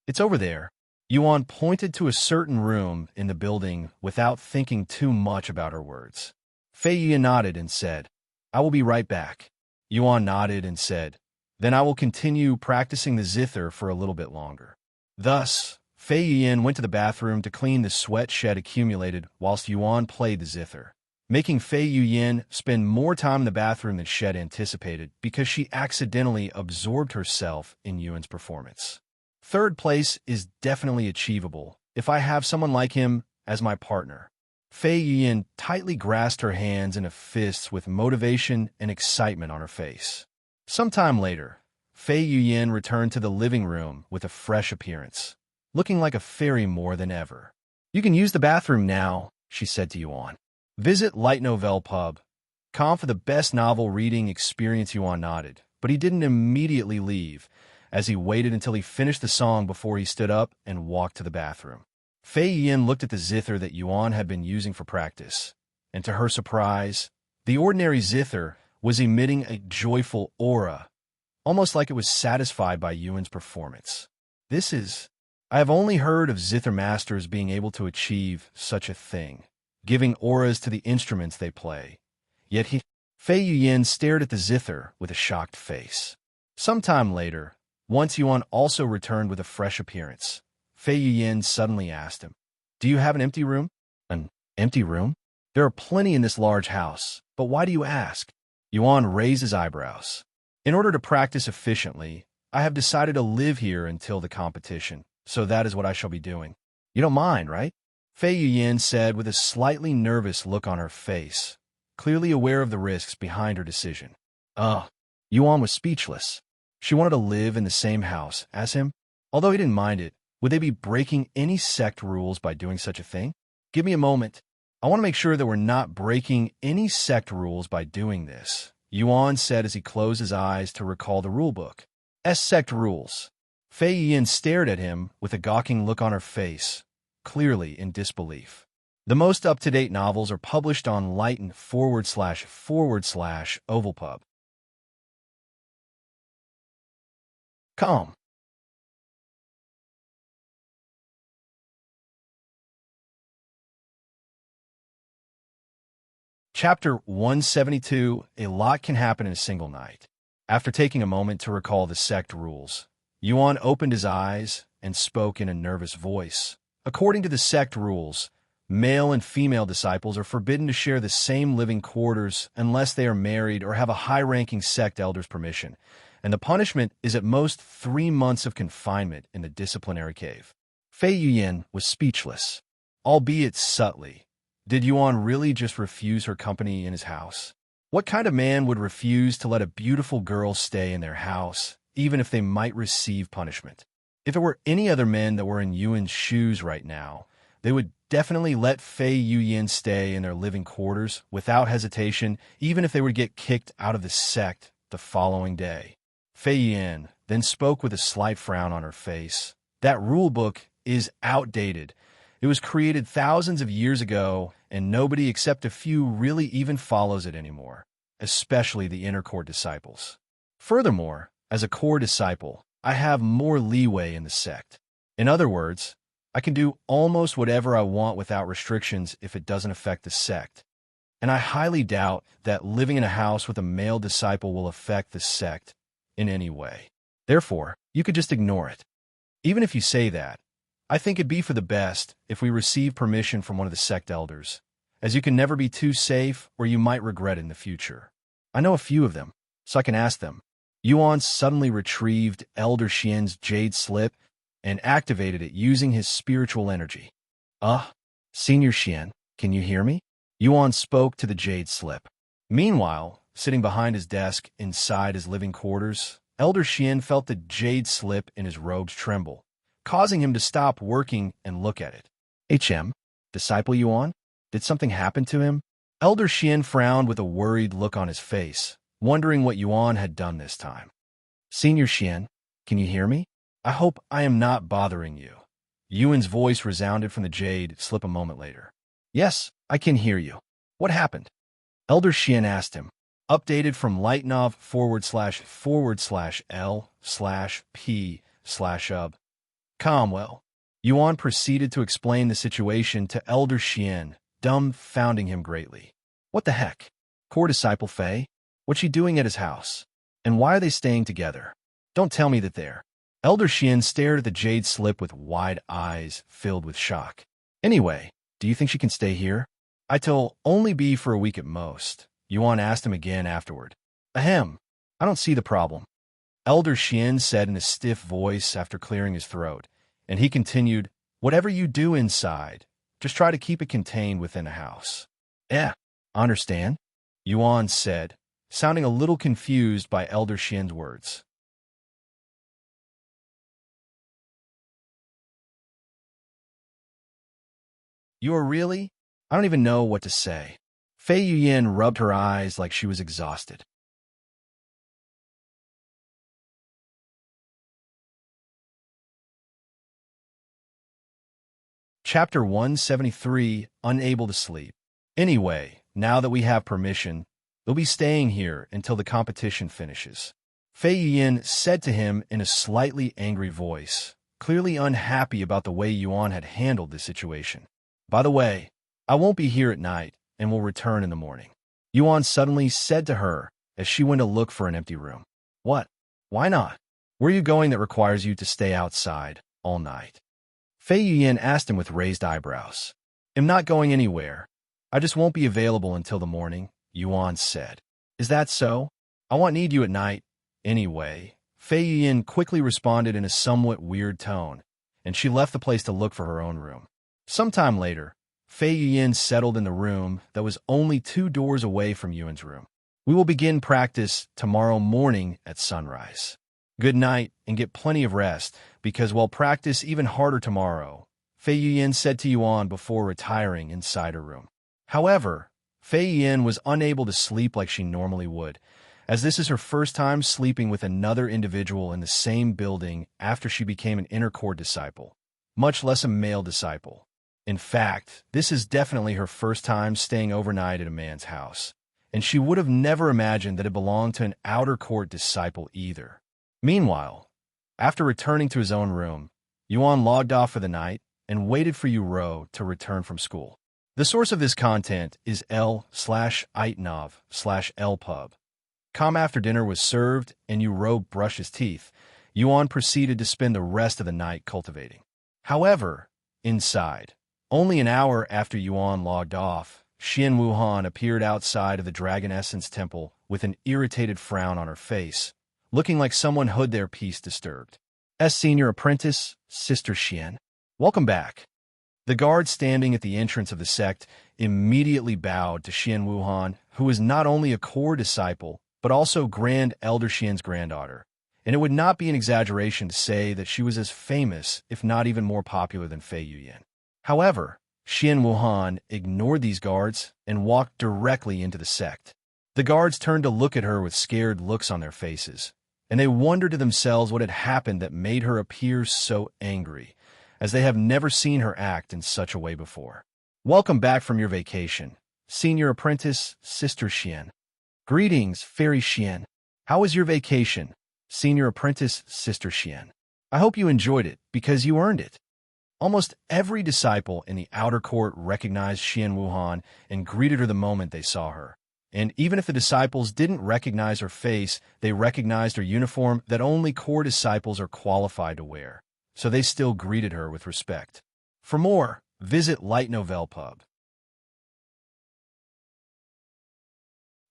It's over there. Yuan pointed to a certain room in the building without thinking too much about her words. Fei Yuan nodded and said, I will be right back. Yuan nodded and said, Then I will continue practicing the zither for a little bit longer. Thus, Fei Yuan went to the bathroom to clean the sweat shed accumulated whilst Yuan played the zither, making Fei Yuan spend more time in the bathroom than she had anticipated because she accidentally absorbed herself in Yuan's performance. Third place is definitely achievable if I have someone like him as my partner. Fei Yuan tightly grasped her hands in a fist with motivation and excitement on her face. Sometime later, Fei Yuan returned to the living room with a fresh appearance, looking like a fairy more than ever. You can use the bathroom now, she said to Yuan. Visit lightnovelpub.com for the best novel reading experience. Yuan nodded, but he didn't immediately leave, as he waited until he finished the song before he stood up and walked to the bathroom. Fei Yuan looked at the zither that Yuan had been using for practice, and to her surprise, the ordinary zither was emitting a joyful aura, almost like it was satisfied by Yuan's performance. I have only heard of zither masters being able to achieve such a thing, giving auras to the instruments they play. Yet Fei Yuan stared at the zither with a shocked face. Sometime later, once Yuan also returned with a fresh appearance, Fei Yuan suddenly asked him, Do you have an empty room? An empty room? There are plenty in this large house, but why do you ask? Yuan raised his eyebrows. In order to practice efficiently, I have decided to live here until the competition, so that is what I shall be doing. You don't mind, right? Fei Yuan said with a slightly nervous look on her face, clearly aware of the risks behind her decision. Yuan was speechless. She wanted to live in the same house as him. Although he didn't mind it, would they be breaking any sect rules by doing such a thing? Give me a moment. I want to make sure that we're not breaking any sect rules by doing this, Yuan said as he closed his eyes to recall the rulebook. Sect rules. Fei Yuan stared at him with a gawking look on her face, clearly in disbelief. The most up-to-date novels are published on lighten//ovalpub.com. Chapter 172, A Lot Can Happen in a Single Night. After taking a moment to recall the sect rules, Yuan opened his eyes and spoke in a nervous voice. According to the sect rules, male and female disciples are forbidden to share the same living quarters unless they are married or have a high-ranking sect elder's permission, and the punishment is at most 3 months of confinement in the disciplinary cave. Fei Yuan was speechless, albeit subtly. Did Yuan really just refuse her company in his house? What kind of man would refuse to let a beautiful girl stay in their house, even if they might receive punishment? If it were any other men that were in Yuan's shoes right now, they would definitely let Fei Yuan stay in their living quarters without hesitation, even if they would get kicked out of the sect the following day. Fei Yuan then spoke with a slight frown on her face. That rulebook is outdated. It was created thousands of years ago, and nobody except a few really even follows it anymore, especially the inner core disciples. Furthermore, as a core disciple, I have more leeway in the sect. In other words, I can do almost whatever I want without restrictions if it doesn't affect the sect. And I highly doubt that living in a house with a male disciple will affect the sect in any way. Therefore, you could just ignore it. Even if you say that, I think it'd be for the best if we receive permission from one of the sect elders, as you can never be too safe or you might regret it in the future. I know a few of them, so I can ask them. Yuan suddenly retrieved Elder Xian's jade slip and activated it using his spiritual energy. Senior Xian, can you hear me? Yuan spoke to the jade slip. Meanwhile, sitting behind his desk inside his living quarters, Elder Xian felt the jade slip in his robes tremble, causing him to stop working and look at it. Disciple Yuan? Did something happen to him? Elder Xian frowned with a worried look on his face, wondering what Yuan had done this time. Senior Xian, can you hear me? I hope I am not bothering you. Yuan's voice resounded from the jade slip a moment later. Yes, I can hear you. What happened? Elder Xian asked him. Updated from Lightnov/L/P/UB. Comwell. Yuan proceeded to explain the situation to Elder Xian, dumbfounding him greatly. What the heck? Core Disciple Fei? What's she doing at his house? And why are they staying together? Don't tell me that they're... Elder Xian stared at the jade slip with wide eyes filled with shock. Anyway, do you think she can stay here? It'll only be for a week at most. Yuan asked him again afterward. I don't see the problem. Elder Xian said in a stiff voice after clearing his throat, and he continued, whatever you do inside, just try to keep it contained within the house. Understand? Yuan said, sounding a little confused by Elder Xian's words. You are really? I don't even know what to say. Fei Yuyan rubbed her eyes like she was exhausted. Chapter 173, Unable to Sleep. Anyway, now that we have permission, they'll be staying here until the competition finishes. Fei Yuyan said to him in a slightly angry voice, clearly unhappy about the way Yuan had handled the situation. By the way, I won't be here at night and will return in the morning. Yuan suddenly said to her as she went to look for an empty room. What? Why not? Where are you going that requires you to stay outside all night? Fei Yuyan asked him with raised eyebrows. I'm not going anywhere. I just won't be available until the morning, Yuan said. Is that so? I won't need you at night. Anyway, Fei Yuyan quickly responded in a somewhat weird tone, and she left the place to look for her own room. Sometime later, Fei Yuyan settled in the room that was only 2 doors away from Yuan's room. We will begin practice tomorrow morning at sunrise. Good night and get plenty of rest, because we'll practice even harder tomorrow, Fei Yuyan said to Yuan before retiring inside her room. However, Fei Yuyan was unable to sleep like she normally would, as this is her first time sleeping with another individual in the same building after she became an inner core disciple, much less a male disciple. In fact, this is definitely her first time staying overnight at a man's house, and she would have never imagined that it belonged to an outer court disciple either. Meanwhile, after returning to his own room, Yuan logged off for the night and waited for Uro to return from school. The source of this content is L/Itnov/Lpub. After dinner was served and Uro brushed his teeth, Yuan proceeded to spend the rest of the night cultivating. However, inside, only an hour after Yuan logged off, Xian Wuhan appeared outside of the Dragon Essence Temple with an irritated frown on her face, looking like someone who'd their peace disturbed. Senior Apprentice, Sister Xian. Welcome back. The guard standing at the entrance of the sect immediately bowed to Xian Wuhan, who was not only a core disciple, but also Grand Elder Xian's granddaughter, and it would not be an exaggeration to say that she was as famous, if not even more popular than Fei Yuyan. However, Xian Wuhan ignored these guards and walked directly into the sect. The guards turned to look at her with scared looks on their faces, and they wondered to themselves what had happened that made her appear so angry, as they have never seen her act in such a way before. Welcome back from your vacation, Senior Apprentice, Sister Xian. Greetings, Fairy Xian. How was your vacation, Senior Apprentice, Sister Xian? I hope you enjoyed it, because you earned it. Almost every disciple in the outer court recognized Xian Wuhan and greeted her the moment they saw her. And even if the disciples didn't recognize her face, they recognized her uniform that only core disciples are qualified to wear. So they still greeted her with respect. For more, visit Light Novel Pub.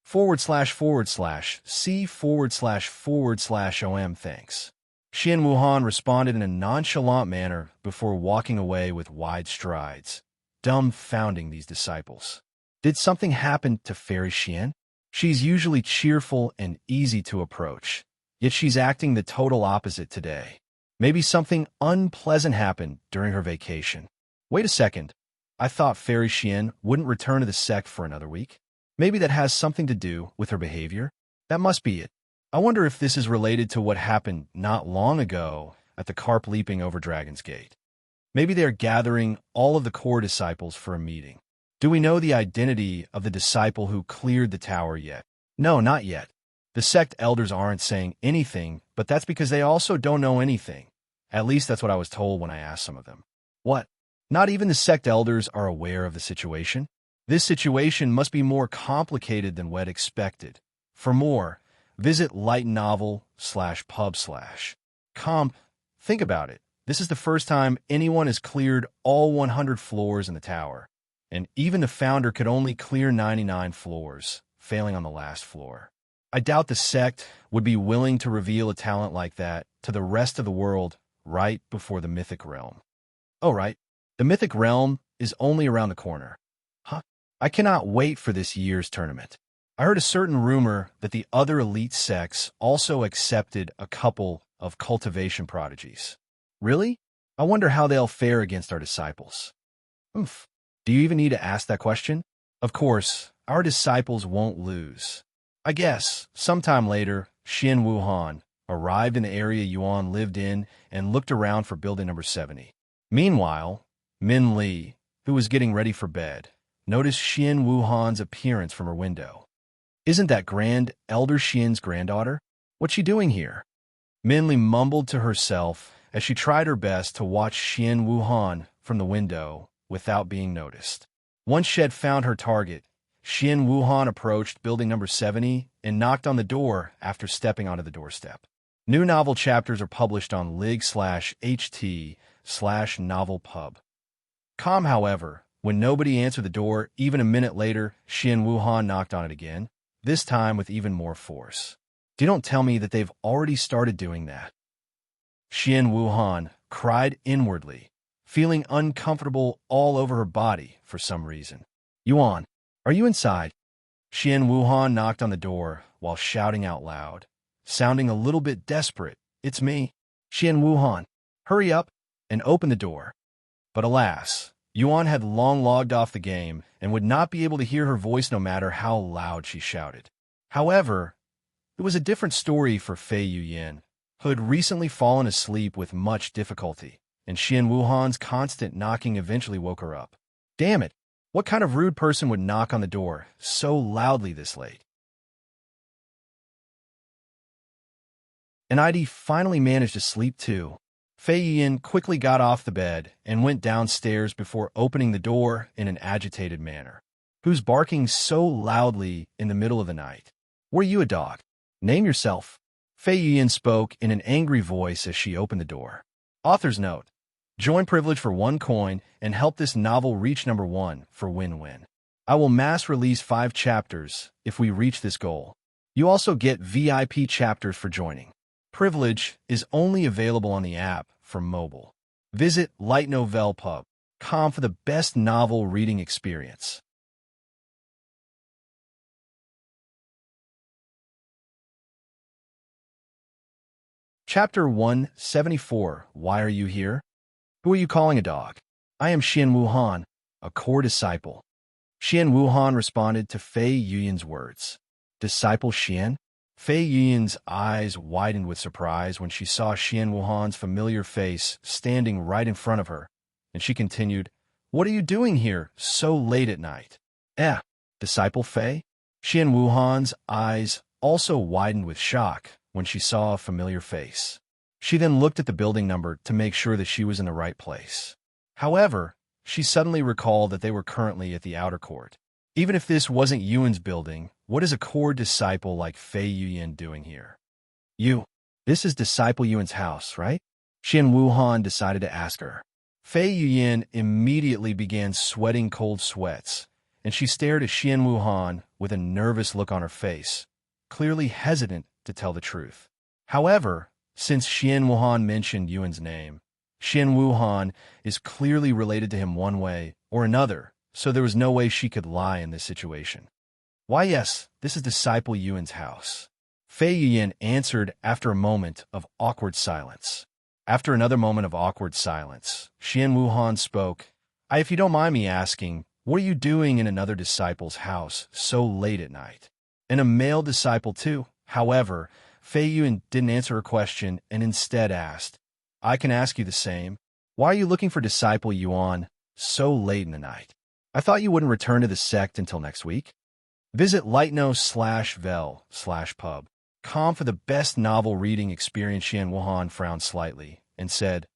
//C//OM thanks. Xian Wuhan responded in a nonchalant manner before walking away with wide strides, dumbfounding these disciples. Did something happen to Fairy Xian? She's usually cheerful and easy to approach, yet she's acting the total opposite today. Maybe something unpleasant happened during her vacation. Wait a second. I thought Fairy Xian wouldn't return to the Sect for another week. Maybe that has something to do with her behavior? That must be it. I wonder if this is related to what happened not long ago at the carp leaping over Dragon's Gate. Maybe they are gathering all of the core disciples for a meeting. Do we know the identity of the disciple who cleared the tower yet? No, not yet. The Sect elders aren't saying anything, but that's because they also don't know anything. At least that's what I was told when I asked some of them. What? Not even the Sect elders are aware of the situation? This situation must be more complicated than what expected. For more, visit lightnovel/pub/. Think about it. This is the first time anyone has cleared all 100 floors in the tower. And even the founder could only clear 99 floors, failing on the last floor. I doubt the Sect would be willing to reveal a talent like that to the rest of the world right before the Mythic Realm. Oh, right. The Mythic Realm is only around the corner. Huh? I cannot wait for this year's tournament. I heard a certain rumor that the other elite sects also accepted a couple of cultivation prodigies. Really? I wonder how they'll fare against our disciples. Oomph. Do you even need to ask that question? Of course, our disciples won't lose. I guess, sometime later, Xian Wuhan arrived in the area Yuan lived in and looked around for building number 70. Meanwhile, Min Li, who was getting ready for bed, noticed Xian Wuhan's appearance from her window. Isn't that Grand Elder Xian's granddaughter? What's she doing here? Min Li mumbled to herself as she tried her best to watch Xian Wuhan from the window without being noticed. Once she had found her target, Xian Wuhan approached building number 70 and knocked on the door after stepping onto the doorstep. New novel chapters are published on lig/ht/novelpub. However, when nobody answered the door, even a minute later, Xian Wuhan knocked on it again, this time with even more force. Don't tell me that they've already started doing that. Xian Wuhan cried inwardly, feeling uncomfortable all over her body for some reason. Yuan, are you inside? Xian Wuhan knocked on the door while shouting out loud, sounding a little bit desperate. It's me, Xian Wuhan. Hurry up and open the door. But alas, Yuan had long logged off the game and would not be able to hear her voice no matter how loud she shouted. However, it was a different story for Fei Yuyan, who had recently fallen asleep with much difficulty, and Xian Wuhan's constant knocking eventually woke her up. Damn it! What kind of rude person would knock on the door so loudly this late? And ID finally managed to sleep too. Fei Yuyan quickly got off the bed and went downstairs before opening the door in an agitated manner. Who's barking so loudly in the middle of the night? Were you a dog? Name yourself. Fei Yuyan spoke in an angry voice as she opened the door. Author's note. Join privilege for 1 coin and help this novel reach number 1 for win-win. I will mass release 5 chapters if we reach this goal. You also get VIP chapters for joining. Privilege is only available on the app for mobile. Visit lightnovelpub.com for the best novel reading experience. Chapter 174. Why are you here? Who are you calling a dog? I am Xian Wuhan, a core disciple. Xian Wuhan responded to Fei Yuyan's words. Disciple Xian? Fei Yuyan's eyes widened with surprise when she saw Xian Wuhan's familiar face standing right in front of her, and she continued, What are you doing here so late at night? Disciple Fei? Xian Wuhan's eyes also widened with shock when she saw a familiar face. She then looked at the building number to make sure that she was in the right place. However, she suddenly recalled that they were currently at the outer court. Even if this wasn't Yuan's building, what is a core disciple like Fei Yuyan doing here? This is Disciple Yuan's house, right? Xian Wuhan decided to ask her. Fei Yuyan immediately began sweating cold sweats, and she stared at Xian Wuhan with a nervous look on her face, clearly hesitant to tell the truth. However, since Xian Wuhan mentioned Yuan's name, Xian Wuhan is clearly related to him one way or another, so there was no way she could lie in this situation. Why, yes, this is Disciple Yuan's house. Fei Yuyan answered after a moment of awkward silence. After another moment of awkward silence, Xian Wuhan spoke. If you don't mind me asking, what are you doing in another disciple's house so late at night? And a male disciple too. However, Fei Yuan didn't answer her question and instead asked, I can ask you the same. Why are you looking for Disciple Yuan so late in the night? I thought you wouldn't return to the sect until next week. Visit lightno/vel/pub. Com for the best novel reading experience. Xian Wuhan frowned slightly and said,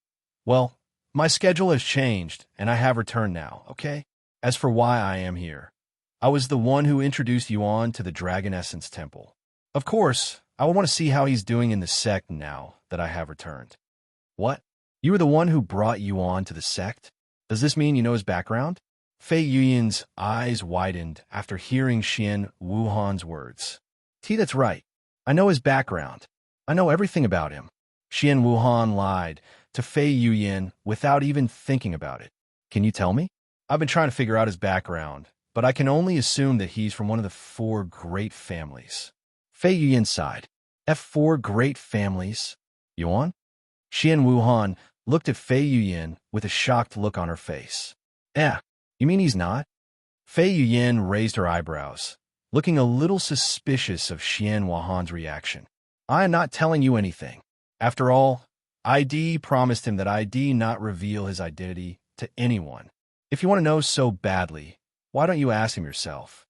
Well, my schedule has changed and I have returned now, okay? As for why I am here, I was the one who introduced Yuan to the Dragon Essence Temple. Of course, I want to see how he's doing in the sect now that I have returned. What? You were the one who brought Yuan to the sect? Does this mean you know his background? Fei Yuyan's eyes widened after hearing Xian Wuhan's words. That's right. I know his background. I know everything about him. Xian Wuhan lied to Fei Yuyan without even thinking about it. Can you tell me? I've been trying to figure out his background, but I can only assume that he's from one of the 4 great families. Fei Yuyan sighed. Four great families? Yuan? Xian Wuhan looked at Fei Yuyan with a shocked look on her face. You mean he's not? Fei Yuyan raised her eyebrows, looking a little suspicious of Xian Wuhan's reaction. I am not telling you anything. After all, ID promised him that ID not reveal his identity to anyone. If you want to know so badly, why don't you ask him yourself?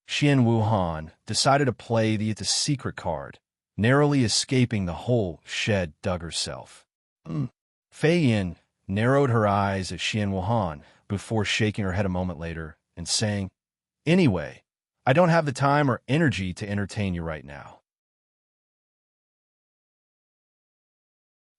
Xian Wuhan decided to play the It's a Secret card, narrowly escaping the hole Shed dug herself. Fei Yin narrowed her eyes at Xian Wuhan before shaking her head a moment later and saying, Anyway, I don't have the time or energy to entertain you right now.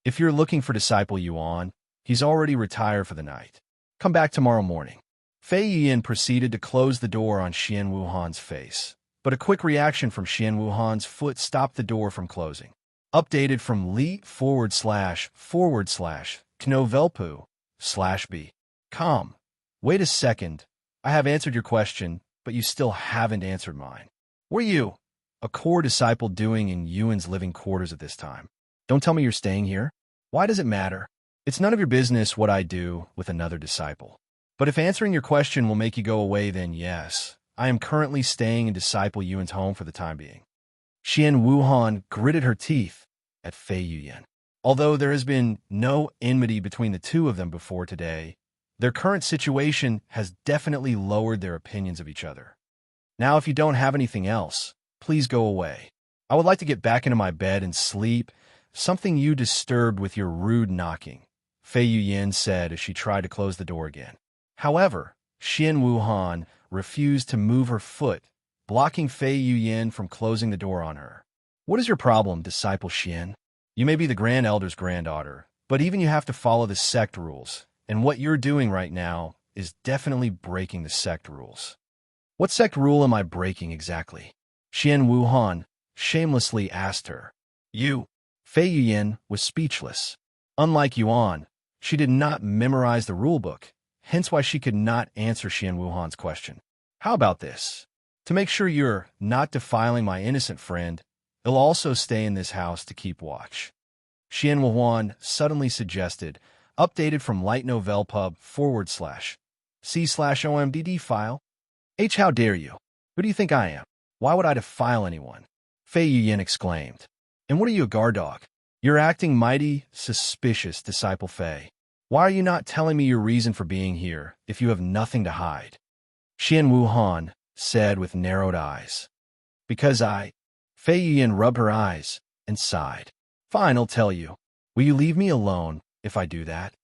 If you're looking for Disciple Yuan, he's already retired for the night. Come back tomorrow morning. Fei Yin proceeded to close the door on Xian Wuhan's face, but a quick reaction from Xian Wuhan's foot stopped the door from closing. Updated from Li//Knovelpu/B. Com. Wait a second. I have answered your question, but you still haven't answered mine. What are you, a core disciple, doing in Yuan's living quarters at this time? Don't tell me you're staying here. Why does it matter? It's none of your business what I do with another disciple. But if answering your question will make you go away, then yes, I am currently staying in Disciple Yuan's home for the time being. Xian Wuhan gritted her teeth at Fei Yuyan. Although there has been no enmity between the two of them before today, their current situation has definitely lowered their opinions of each other. Now, if you don't have anything else, please go away. I would like to get back into my bed and sleep. Something you disturbed with your rude knocking, Fei Yuyan said as she tried to close the door again. However, Xian Wuhan refused to move her foot, blocking Fei Yuyan from closing the door on her. What is your problem, Disciple Xian? You may be the Grand Elder's granddaughter, but even you have to follow the sect rules, and what you're doing right now is definitely breaking the sect rules. What sect rule am I breaking exactly? Xian Wuhan shamelessly asked her. Fei Yuyan was speechless. Unlike Yuan, she did not memorize the rulebook, hence why she could not answer Xian Wuhan's question. How about this? To make sure you're not defiling my innocent friend, he'll also stay in this house to keep watch. Xian Wuhan suddenly suggested, updated from lightnovelpub/C/OMDD file. How dare you? Who do you think I am? Why would I defile anyone? Fei Yuyan exclaimed. And what are you, a guard dog? You're acting mighty suspicious, Disciple Fei. Why are you not telling me your reason for being here if you have nothing to hide? Xian Wuhan said with narrowed eyes. Because Fei Yuan rubbed her eyes and sighed. Fine, I'll tell you. Will you leave me alone if I do that?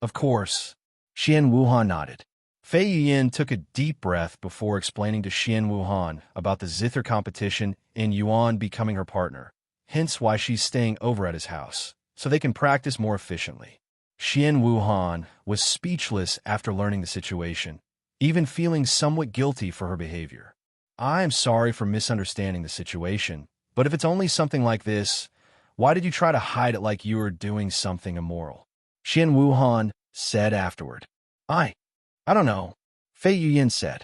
Of course. Xian Wuhan nodded. Fei Yuan took a deep breath before explaining to Xian Wuhan about the Zither competition and Yuan becoming her partner, hence why she's staying over at his house, so they can practice more efficiently. Xian Wuhan was speechless after learning the situation, even feeling somewhat guilty for her behavior. I am sorry for misunderstanding the situation, but if it's only something like this, why did you try to hide it like you were doing something immoral? Xian Wuhan said afterward. I don't know, Fei Yuan said.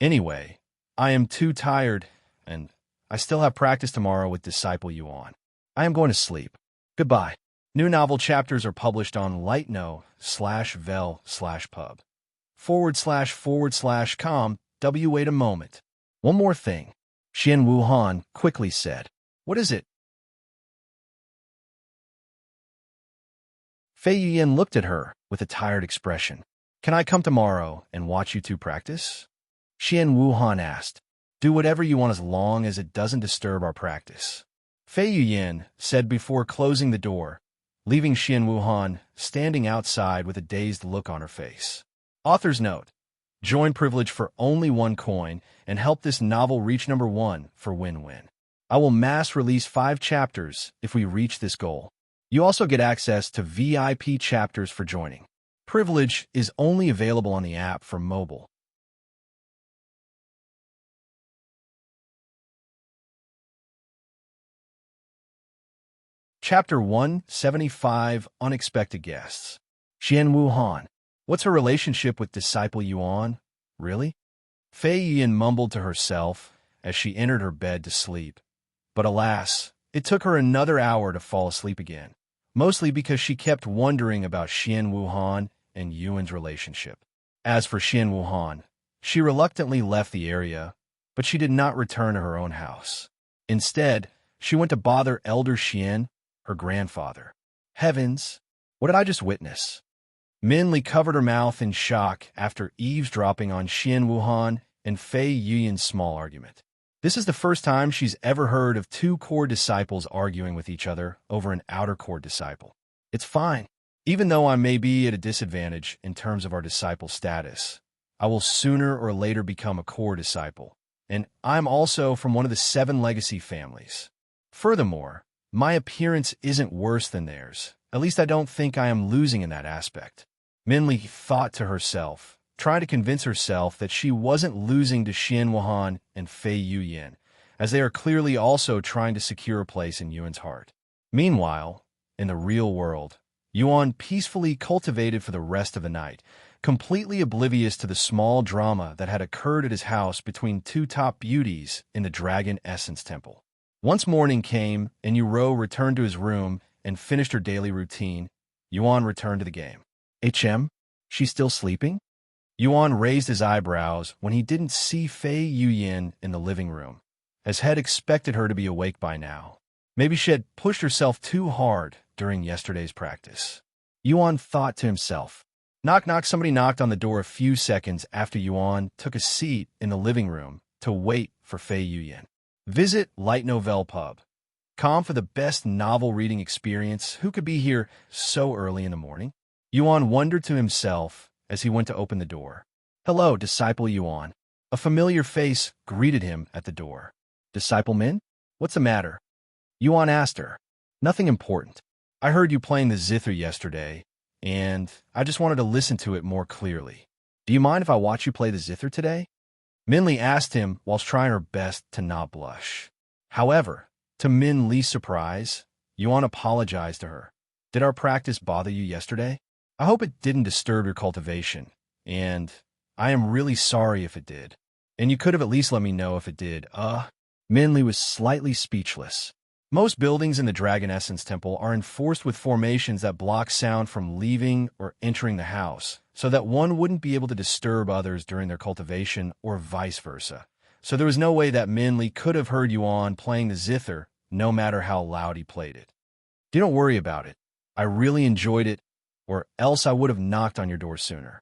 Anyway, I am too tired, and I still have practice tomorrow with Disciple Yuan. I am going to sleep. Goodbye. New novel chapters are published on lightno/vel/pub // wait a moment. One more thing, Xian Wuhan quickly said. What is it? Fei Yuan looked at her with a tired expression. Can I come tomorrow and watch you two practice? Xian Wuhan asked. Do whatever you want as long as it doesn't disturb our practice. Fei Yuan said before closing the door, leaving Xian Wuhan standing outside with a dazed look on her face. Author's note. Join privilege for only 1 coin and help this novel reach number 1 for win-win. I will mass release 5 chapters if we reach this goal. You also get access to VIP chapters for joining. Privilege is only available on the app for mobile. Chapter 175 Unexpected Guests. Xian Wuhan. What's her relationship with Disciple Yuan? Really? Fei Yuan mumbled to herself as she entered her bed to sleep. But alas, it took her another hour to fall asleep again, mostly because she kept wondering about Xian Wuhan and Yuan's relationship. As for Xian Wuhan, she reluctantly left the area, but she did not return to her own house. Instead, she went to bother Elder Xian, her grandfather. Heavens, what did I just witness? Minli covered her mouth in shock after eavesdropping on Xian Wuhan and Fei Yuan's small argument. This is the first time she's ever heard of 2 core disciples arguing with each other over an outer core disciple. It's fine. Even though I may be at a disadvantage in terms of our disciple status, I will sooner or later become a core disciple, and I'm also from one of the 7 legacy families. Furthermore, my appearance isn't worse than theirs. At least I don't think I am losing in that aspect. Minli thought to herself, trying to convince herself that she wasn't losing to Xian Wuhan and Fei Yuan, as they are clearly also trying to secure a place in Yuan's heart. Meanwhile, in the real world, Yuan peacefully cultivated for the rest of the night, completely oblivious to the small drama that had occurred at his house between 2 top beauties in the Dragon Essence Temple. Once morning came and Yuro returned to his room and finished her daily routine, Yuan returned to the game. She's still sleeping? Yuan raised his eyebrows when he didn't see Fei Yuan in the living room, as had expected her to be awake by now. Maybe she had pushed herself too hard during yesterday's practice. Yuan thought to himself. Knock, knock. Somebody knocked on the door a few seconds after Yuan took a seat in the living room to wait for Fei Yuan. Visit Light Novel Pub. For the best novel reading experience. Who could be here so early in the morning? Yuan wondered to himself as he went to open the door. Hello, Disciple Yuan. A familiar face greeted him at the door. Disciple Min? What's the matter? Yuan asked her. Nothing important. I heard you playing the Zither yesterday, and I just wanted to listen to it more clearly. Do you mind if I watch you play the Zither today? Minli asked him whilst trying her best to not blush. However, to Min Li's surprise, Yuan apologized to her. Did our practice bother you yesterday? I hope it didn't disturb your cultivation, and I am really sorry if it did. And you could have at least let me know if it did. Min Li was slightly speechless. Most buildings in the Dragon Essence Temple are enforced with formations that block sound from leaving or entering the house, so that one wouldn't be able to disturb others during their cultivation or vice versa. So there was no way that Min Li could have heard Yuan playing the Zither, no matter how loud he played it. Don't worry about it. I really enjoyed it, or else I would have knocked on your door sooner.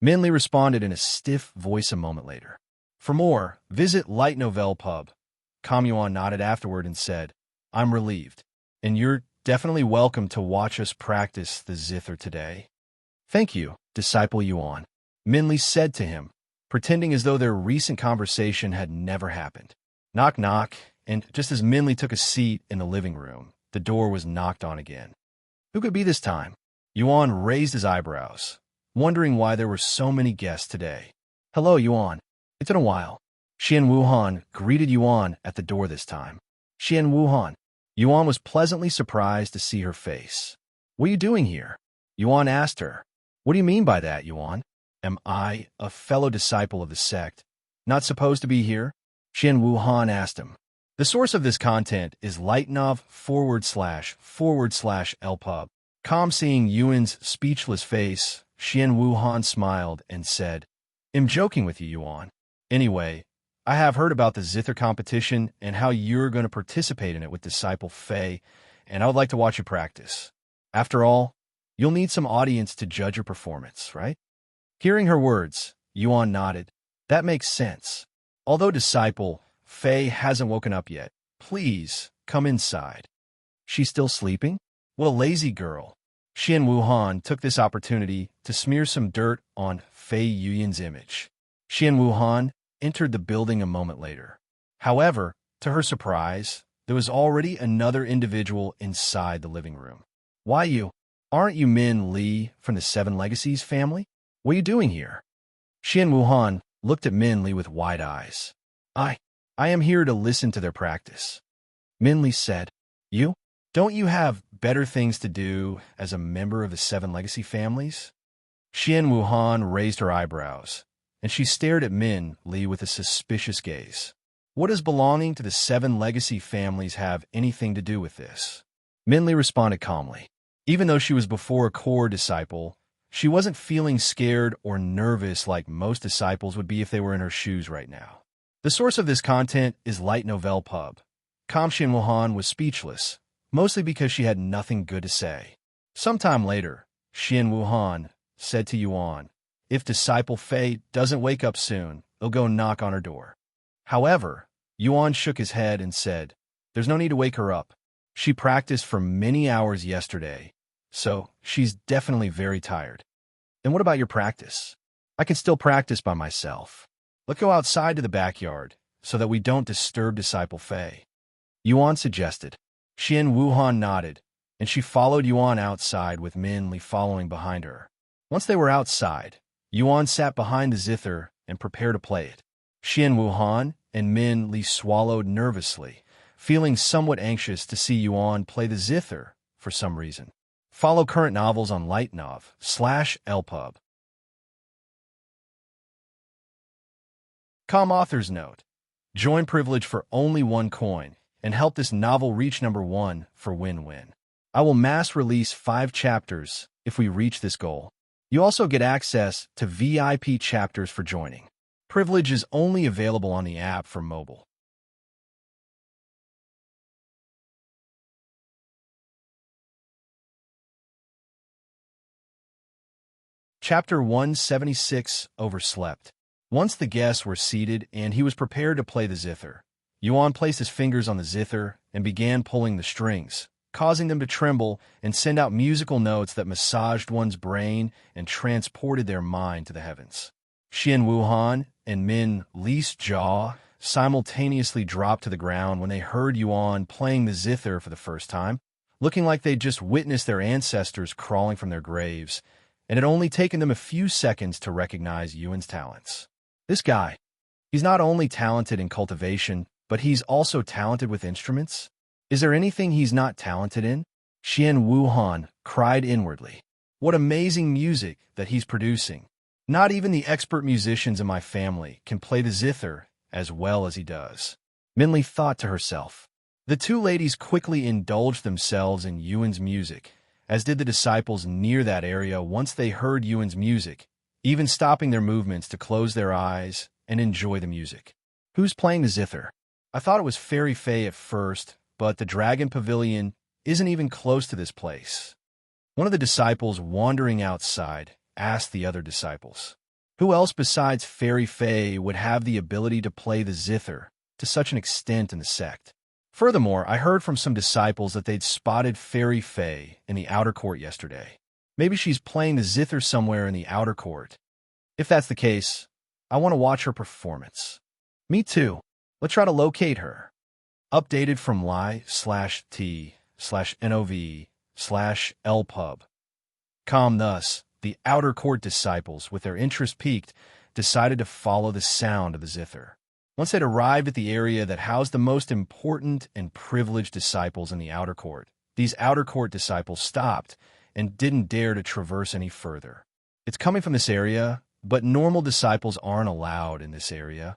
Minli responded in a stiff voice a moment later. For more, visit Light Novelle Pub. Yuan nodded afterward and said, I'm relieved, and you're definitely welcome to watch us practice the Zither today. Thank you, Disciple Yuan, Minli said to him, pretending as though their recent conversation had never happened. Knock, knock, and just as Minli took a seat in the living room, the door was knocked on again. Who could be this time? Yuan raised his eyebrows, wondering why there were so many guests today. Hello, Yuan. It's been a while. Xian Wuhan greeted Yuan at the door this time. Xian Wuhan. Yuan was pleasantly surprised to see her face. What are you doing here? Yuan asked her. What do you mean by that, Yuan? Am I, a fellow disciple of the Sect, not supposed to be here? Xian Wuhan asked him. The source of this content is lightnov//lpub. Seeing Yuan's speechless face, Xian Wuhan smiled and said, I'm joking with you, Yuan. Anyway, I have heard about the Zither competition and how you're going to participate in it with Disciple Fei, and I would like to watch you practice. After all, you'll need some audience to judge your performance, right? Hearing her words, Yuan nodded. That makes sense. Although Disciple Fei hasn't woken up yet, please come inside. She's still sleeping? What a lazy girl. Xian Wuhan took this opportunity to smear some dirt on Fei Yuyan's image. Xian Wuhan entered the building a moment later. However, to her surprise, there was already another individual inside the living room. Why you? Aren't you Min Li from the Seven Legacies family? What are you doing here? Xian Wuhan looked at Min Li with wide eyes. I am here to listen to their practice. Min Li said, You? Don't you have better things to do as a member of the Seven Legacy families? Xian Wuhan raised her eyebrows, and she stared at Min Li with a suspicious gaze. What does belonging to the Seven Legacy families have anything to do with this? Min Li responded calmly. Even though she was before a core disciple, she wasn't feeling scared or nervous like most disciples would be if they were in her shoes right now. The source of this content is Light Novelle Pub. Xian Wuhan was speechless, mostly because she had nothing good to say. Sometime later, Xian Wuhan said to Yuan, if Disciple Fei doesn't wake up soon, they'll go knock on her door. However, Yuan shook his head and said, there's no need to wake her up. She practiced for many hours yesterday, so she's definitely very tired. And what about your practice? I can still practice by myself. Let's go outside to the backyard so that we don't disturb Disciple Fei. Yuan suggested. Xian Wuhan nodded, and she followed Yuan outside with Min Li following behind her. Once they were outside, Yuan sat behind the Zither and prepared to play it. Xian Wuhan and Min Li swallowed nervously, feeling somewhat anxious to see Yuan play the Zither for some reason. Follow current novels on lightnov/lpub. Author's note. Join privilege for only 1 coin and help this novel reach #1 for win-win. I will mass release 5 chapters if we reach this goal. You also get access to VIP chapters for joining. Privilege is only available on the app for mobile. Chapter 176, Overslept. Once the guests were seated and he was prepared to play the Zither, Yuan placed his fingers on the Zither and began pulling the strings, causing them to tremble and send out musical notes that massaged one's brain and transported their mind to the heavens. Xian Wuhan and Min Li's jaw simultaneously dropped to the ground when they heard Yuan playing the Zither for the first time, looking like they'd just witnessed their ancestors crawling from their graves, and it had only taken them a few seconds to recognize Yuan's talents. This guy, he's not only talented in cultivation, but he's also talented with instruments? Is there anything he's not talented in? Xian Wuhan cried inwardly. What amazing music that he's producing. Not even the expert musicians in my family can play the Zither as well as he does. Min Li thought to herself. The 2 ladies quickly indulged themselves in Yuan's music, as did the disciples near that area once they heard Yuan's music, even stopping their movements to close their eyes and enjoy the music. Who's playing the Zither? I thought it was Fairy Fei at first, but the Dragon Pavilion isn't even close to this place. One of the disciples wandering outside asked the other disciples, who else besides Fairy Fei would have the ability to play the Zither to such an extent in the sect? Furthermore, I heard from some disciples that they'd spotted Fairy Fei in the outer court yesterday. Maybe she's playing the Zither somewhere in the outer court. If that's the case, I want to watch her performance. Me too. Let's try to locate her. Updated from li/t/nov/lpub. Thus, the outer court disciples, with their interest piqued, decided to follow the sound of the Zither. Once they'd arrived at the area that housed the most important and privileged disciples in the outer court, these outer court disciples stopped and didn't dare to traverse any further. It's coming from this area, but normal disciples aren't allowed in this area.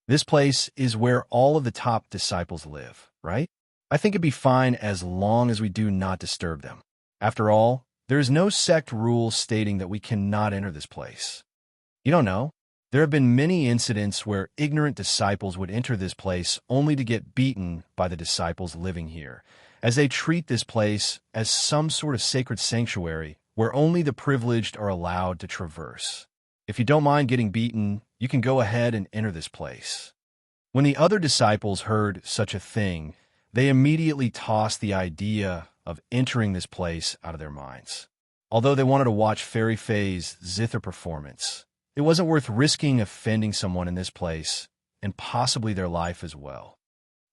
This place is where all of the top disciples live, right? I think it'd be fine as long as we do not disturb them. After all, there is no sect rule stating that we cannot enter this place. You don't know? There have been many incidents where ignorant disciples would enter this place only to get beaten by the disciples living here, as they treat this place as some sort of sacred sanctuary where only the privileged are allowed to traverse. If you don't mind getting beaten, you can go ahead and enter this place. When the other disciples heard such a thing, they immediately tossed the idea of entering this place out of their minds. Although they wanted to watch Fairy Fei's Zither performance, it wasn't worth risking offending someone in this place and possibly their life as well.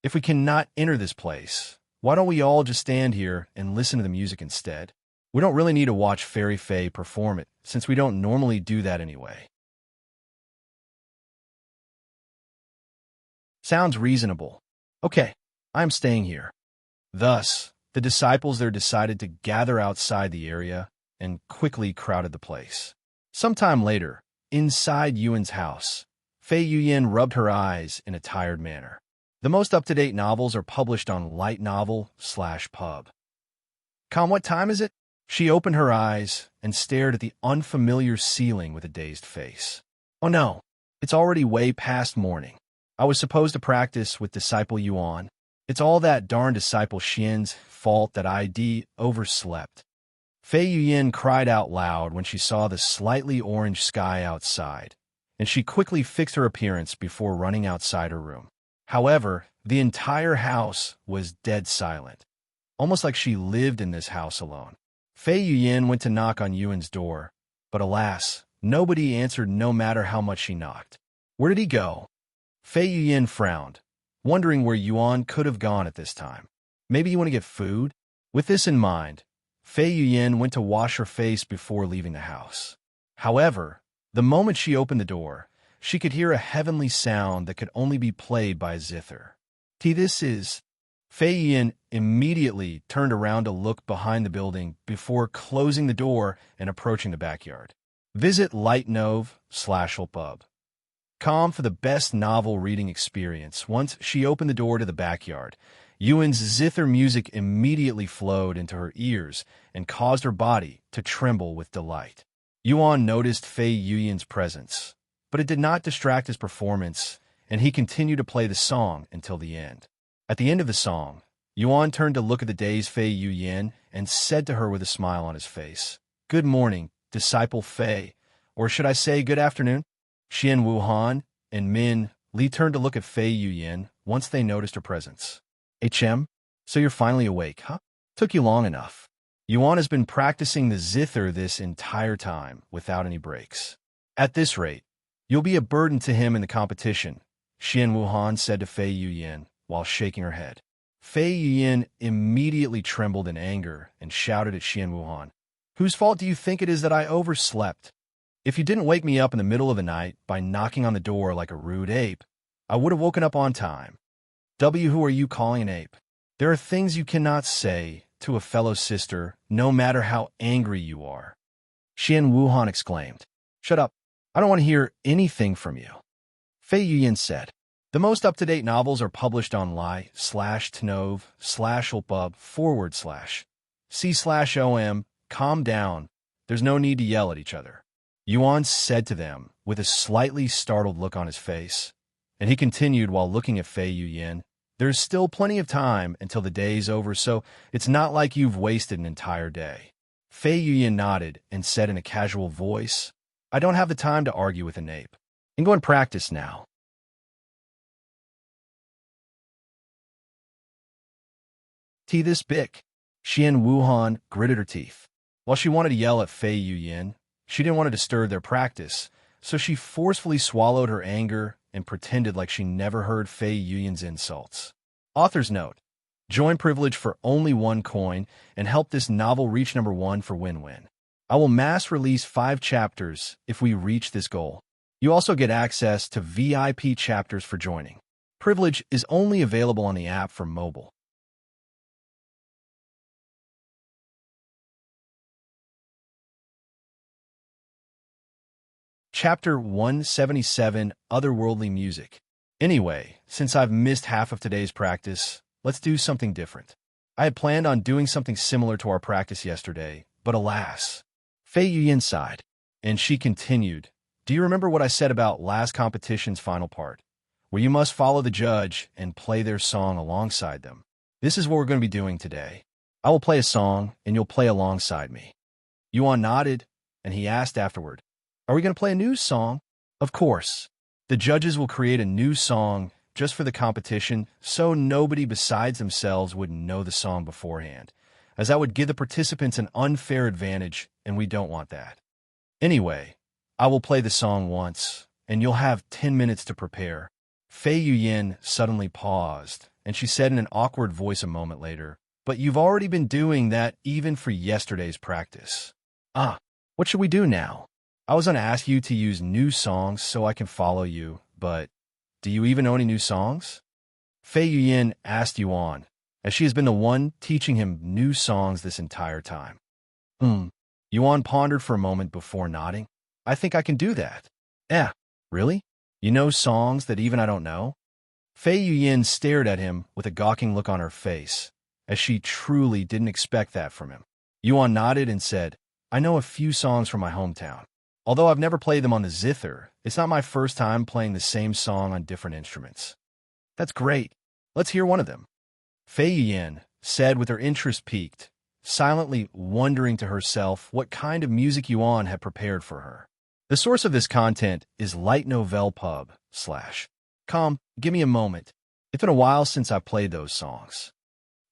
If we cannot enter this place, why don't we all just stand here and listen to the music instead? We don't really need to watch Fairy Fei perform it, since we don't normally do that anyway. Sounds reasonable. Okay, I'm staying here. Thus, the disciples there decided to gather outside the area and quickly crowded the place. Sometime later, inside Yuan's house, Fei Yuyan rubbed her eyes in a tired manner. The most up-to-date novels are published on lightnovel/pub. What time is it? She opened her eyes and stared at the unfamiliar ceiling with a dazed face. Oh no, it's already way past morning. I was supposed to practice with Disciple Yuan. It's all that darn Disciple Xian's fault that I overslept. Fei Yuyan cried out loud when she saw the slightly orange sky outside, and she quickly fixed her appearance before running outside her room. However, the entire house was dead silent, almost like she lived in this house alone. Fei Yuyan went to knock on Yuan's door, but alas, nobody answered no matter how much she knocked. Where did he go? Fei Yuyan frowned, wondering where Yuan could have gone at this time. Maybe you want to get food? With this in mind, Fei Yuyan went to wash her face before leaving the house. However, the moment she opened the door, she could hear a heavenly sound that could only be played by a Zither. This is... Fei Yuyan immediately turned around to look behind the building before closing the door and approaching the backyard. Visit lightnov/pub. For the best novel reading experience. Once she opened the door to the backyard, Yuan's Zither music immediately flowed into her ears and caused her body to tremble with delight. Yuan noticed Fei Yuyan's presence, but it did not distract his performance, and he continued to play the song until the end. At the end of the song, Yuan turned to look at the dazed Fei Yuyan and said to her with a smile on his face, "Good morning, Disciple Fei, or should I say good afternoon?" Xian Wuhan and Min Li turned to look at Fei Yuyan once they noticed her presence. "HM, so you're finally awake, huh? Took you long enough." Yuan has been practicing the Zither this entire time without any breaks. "At this rate, you'll be a burden to him in the competition," Xian Wuhan said to Fei Yuyan while shaking her head. Fei Yuyan immediately trembled in anger and shouted at Xian Wuhan, "Whose fault do you think it is that I overslept? If you didn't wake me up in the middle of the night by knocking on the door like a rude ape, I would have woken up on time. Who are you calling an ape? There are things you cannot say to a fellow sister, no matter how angry you are." Xian Wuhan exclaimed, "Shut up. I don't want to hear anything from you." Fei Yuyan said, "The most up-to-date novels are published on li/tnov/lpub/c/om. Calm down. There's no need to yell at each other," Yuan said to them with a slightly startled look on his face, and he continued while looking at Fei Yuyan, There's still plenty of time until the day's over, so it's not like you've wasted an entire day. Fei Yuan nodded and said in a casual voice, I don't have the time to argue with an ape. I'm going to practice now. This bick. Xian Wuhan gritted her teeth. While she wanted to yell at Fei Yuan, she didn't want to disturb their practice, so she forcefully swallowed her anger and pretended like she never heard Fei Yuan's insults. Author's note: join privilege for only 1 coin and help this novel reach number 1 for win-win. I will mass release 5 chapters if we reach this goal. You also get access to VIP chapters for joining. Privilege is only available on the app for mobile. Chapter 177, Otherworldly Music. Anyway, since I've missed half of today's practice, let's do something different. I had planned on doing something similar to our practice yesterday, but alas. Fei Yuan sighed, and she continued, do you remember what I said about last competition's final part, where you must follow the judge and play their song alongside them? This is what we're going to be doing today. I will play a song, and you'll play alongside me. Yuan nodded, and he asked afterward, are we going to play a new song? Of course. The judges will create a new song just for the competition, so nobody besides themselves would know the song beforehand, as that would give the participants an unfair advantage, and we don't want that. Anyway, I will play the song once, and you'll have 10 minutes to prepare. Fei Yuan suddenly paused, and she said in an awkward voice a moment later, but you've already been doing that even for yesterday's practice. What should we do now? I was going to ask you to use new songs so I can follow you, but do you even know any new songs? Fei Yuan asked Yuan, as she has been the one teaching him new songs this entire time. Yuan pondered for a moment before nodding. I think I can do that. Really? You know songs that even I don't know? Fei Yuan stared at him with a gawking look on her face, as she truly didn't expect that from him. Yuan nodded and said, I know a few songs from my hometown. Although I've never played them on the Zither, it's not my first time playing the same song on different instruments. That's great. Let's hear one of them. Fei Yuan said with her interest piqued, silently wondering to herself what kind of music Yuan had prepared for her. The source of this content is Light Novel Pub / give me a moment. It's been a while since I've played those songs.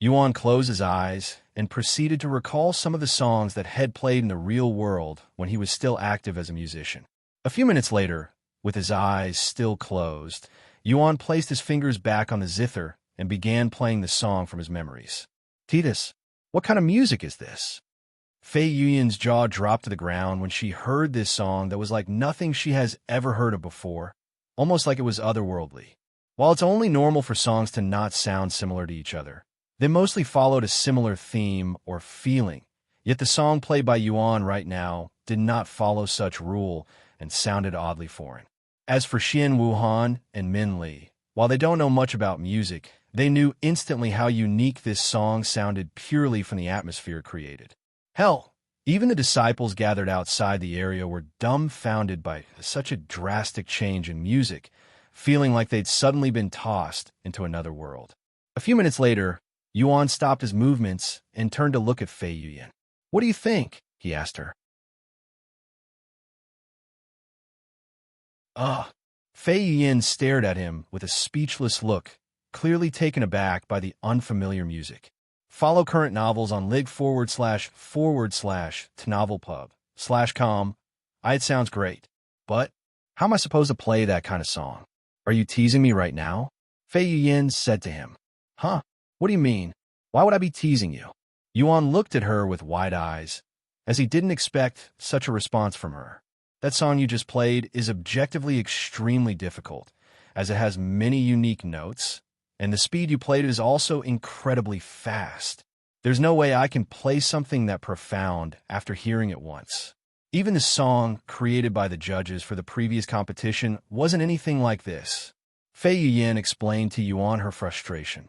Yuan closed his eyes and proceeded to recall some of the songs that had played in the real world when he was still active as a musician. A few minutes later, with his eyes still closed, Yuan placed his fingers back on the zither and began playing the song from his memories. Titus, what kind of music is this? Fei Yuan's jaw dropped to the ground when she heard this song that was like nothing she has ever heard of before, almost like it was otherworldly. While it's only normal for songs to not sound similar to each other, they mostly followed a similar theme or feeling, yet the song played by Yuan right now did not follow such rule and sounded oddly foreign. As for Xian Wuhan and Min Li, while they don't know much about music, they knew instantly how unique this song sounded purely from the atmosphere created. Hell, even the disciples gathered outside the area were dumbfounded by such a drastic change in music, feeling like they'd suddenly been tossed into another world. A few minutes later, Yuan stopped his movements and turned to look at Fei Yuan. What do you think? He asked her. Fei Yuan stared at him with a speechless look, clearly taken aback by the unfamiliar music. Follow current novels on lig//to-novelpub/com. It sounds great, but how am I supposed to play that kind of song? Are you teasing me right now? Fei Yuan said to him. What do you mean? Why would I be teasing you? Yuan looked at her with wide eyes, as he didn't expect such a response from her. That song you just played is objectively extremely difficult, as it has many unique notes, and the speed you played is also incredibly fast. There's no way I can play something that profound after hearing it once. Even the song created by the judges for the previous competition wasn't anything like this. Fei Yuan explained to Yuan her frustration.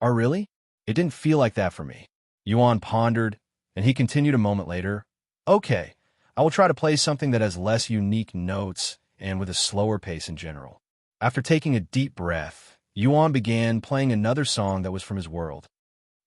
Oh, really? It didn't feel like that for me. Yuan pondered, and he continued a moment later. Okay, I will try to play something that has less unique notes and with a slower pace in general. After taking a deep breath, Yuan began playing another song that was from his world.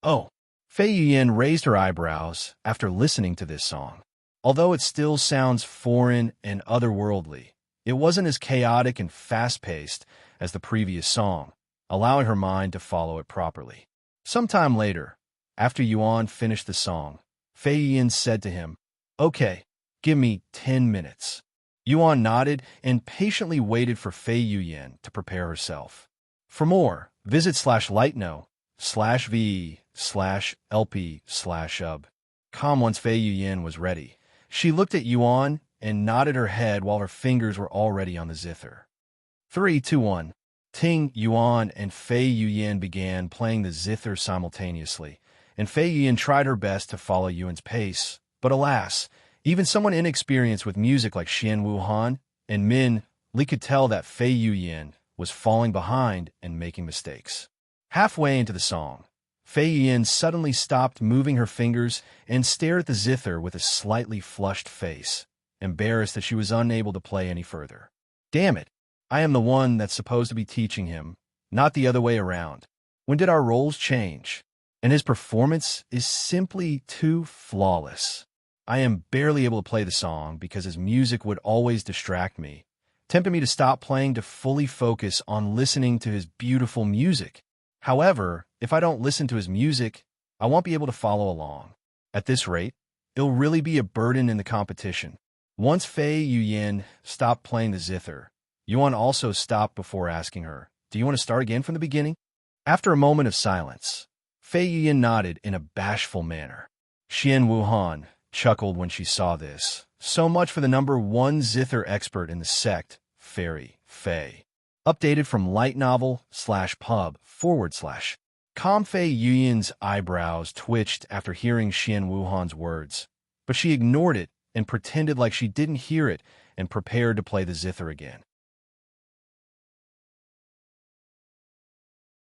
Oh, Fei Yuan raised her eyebrows after listening to this song. Although it still sounds foreign and otherworldly, it wasn't as chaotic and fast-paced as the previous song, allowing her mind to follow it properly. Sometime later, after Yuan finished the song, Fei Yuan said to him, "Okay, give me 10 minutes." Yuan nodded and patiently waited for Fei Yuan to prepare herself. For more, visit /lightno/ve/lp/ub. Once Fei Yuan was ready, she looked at Yuan and nodded her head while her fingers were already on the zither. 3, 2, 1. Ting, Yuan, and Fei Yuan began playing the zither simultaneously, and Fei Yuan tried her best to follow Yuan's pace. But alas, even someone inexperienced with music like Xian Wuhan and Min Li could tell that Fei Yuan was falling behind and making mistakes. Halfway into the song, Fei Yuan suddenly stopped moving her fingers and stared at the zither with a slightly flushed face, embarrassed that she was unable to play any further. Damn it, I am the one that's supposed to be teaching him, not the other way around. When did our roles change? And his performance is simply too flawless. I am barely able to play the song because his music would always distract me, tempting me to stop playing to fully focus on listening to his beautiful music. However, if I don't listen to his music, I won't be able to follow along. At this rate, it'll really be a burden in the competition. Once Fei Yuan stopped playing the zither, Yuan also stopped before asking her, "Do you want to start again from the beginning?" After a moment of silence, Fei Yuan nodded in a bashful manner. Xian Wuhan chuckled when she saw this. So much for the #1 zither expert in the sect, Fei. Updated from lightnovel/pub/. Fei Yuan's eyebrows twitched after hearing Xian Wuhan's words, but she ignored it and pretended like she didn't hear it and prepared to play the zither again.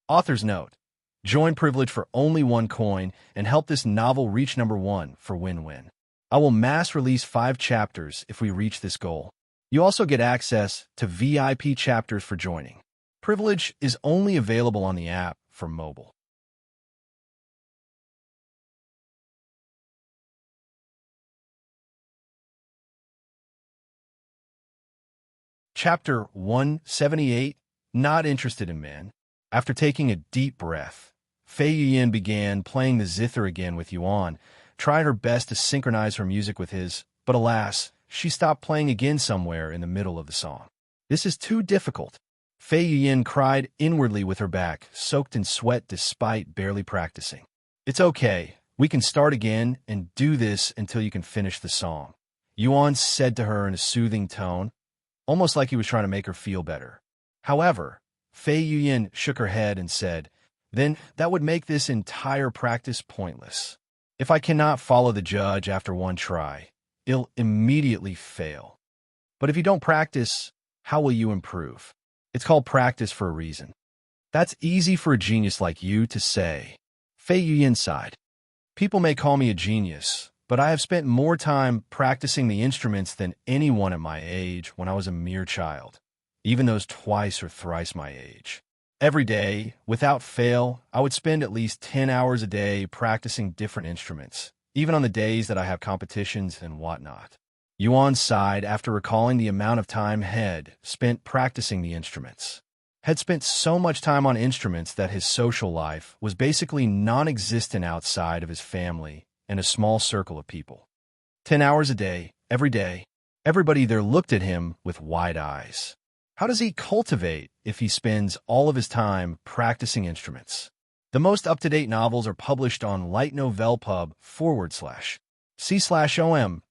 Author's note: join privilege for only 1 coin and help this novel reach #1 for win-win. I will mass release 5 chapters if we reach this goal. You also get access to VIP chapters for joining. Privilege is only available on the app for mobile. Chapter 178, Not Interested in Men. After taking a deep breath, Fei Yuan began playing the zither again with Yuan, tried her best to synchronize her music with his, but alas, she stopped playing again somewhere in the middle of the song. This is too difficult. Fei Yuan cried inwardly with her back, soaked in sweat despite barely practicing. It's okay, we can start again and do this until you can finish the song, Yuan said to her in a soothing tone, almost like he was trying to make her feel better. However, Fei Yuan shook her head and said, "Then that would make this entire practice pointless. If I cannot follow the judge after 1 try, it'll immediately fail. But if you don't practice, how will you improve? It's called practice for a reason." "That's easy for a genius like you to say," Fei Yuan sighed. "People may call me a genius, but I have spent more time practicing the instruments than anyone at my age when I was a mere child, even those twice or thrice my age. Every day, without fail, I would spend at least 10 hours a day practicing different instruments, even on the days that I have competitions and whatnot." Yuan sighed after recalling the amount of time Head spent practicing the instruments. Had spent so much time on instruments that his social life was basically non-existent outside of his family and a small circle of people. 10 hours a day, every day. Everybody there looked at him with wide eyes. How does he cultivate if he spends all of his time practicing instruments? The most up-to-date novels are published on lightnovelpub/c/om.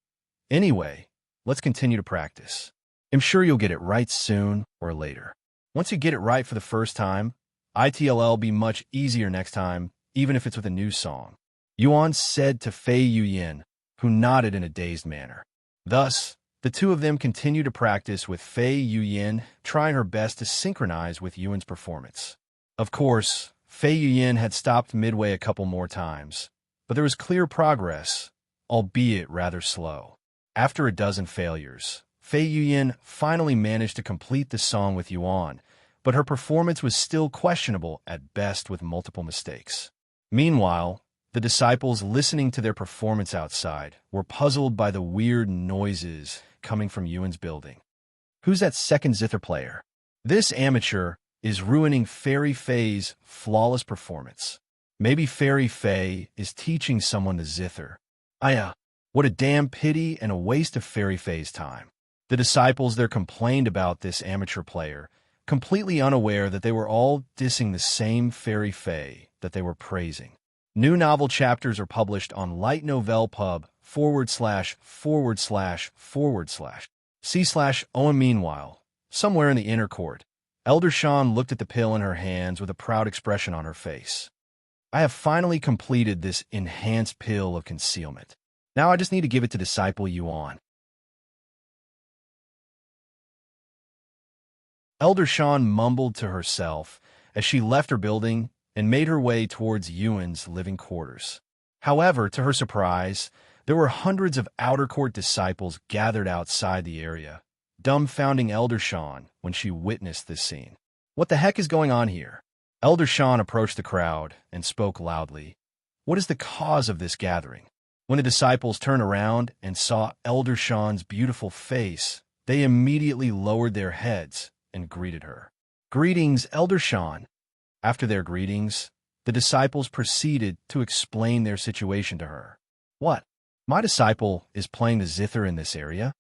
Anyway, let's continue to practice. I'm sure you'll get it right soon or later. Once you get it right for the first time, it'll be much easier next time, even if it's with a new song, Yuan said to Fei Yuan, who nodded in a dazed manner. Thus, the two of them continued to practice with Fei Yuan trying her best to synchronize with Yuan's performance. Of course, Fei Yuan had stopped midway a couple more times, but there was clear progress, albeit rather slow. After a dozen failures, Fei Yuan finally managed to complete the song with Yuan, but her performance was still questionable at best with multiple mistakes. Meanwhile, the disciples listening to their performance outside were puzzled by the weird noises coming from Yuan's building. Who's that second Zither player? This amateur is ruining Fairy Fei's flawless performance. Maybe Fairy Fei is teaching someone the Zither. What a damn pity and a waste of Fairy Fei's time. The disciples there complained about this amateur player, completely unaware that they were all dissing the same Fairy Fei that they were praising. New novel chapters are published on lightnovelpub // Meanwhile, somewhere in the inner court, Elder Sean looked at the pill in her hands with a proud expression on her face. I have finally completed this enhanced pill of concealment. Now I just need to give it to Disciple Yuan. Elder Sean mumbled to herself as she left her building and made her way towards Yuan's living quarters. However, to her surprise, there were hundreds of outer court disciples gathered outside the area, dumbfounding Elder Sean when she witnessed this scene. What the heck is going on here? Elder Sean approached the crowd and spoke loudly. What is the cause of this gathering? When the disciples turned around and saw Elder Sean's beautiful face, they immediately lowered their heads and greeted her. Greetings, Elder Sean. After their greetings, the disciples proceeded to explain their situation to her. What? My disciple is playing the Zither in this area?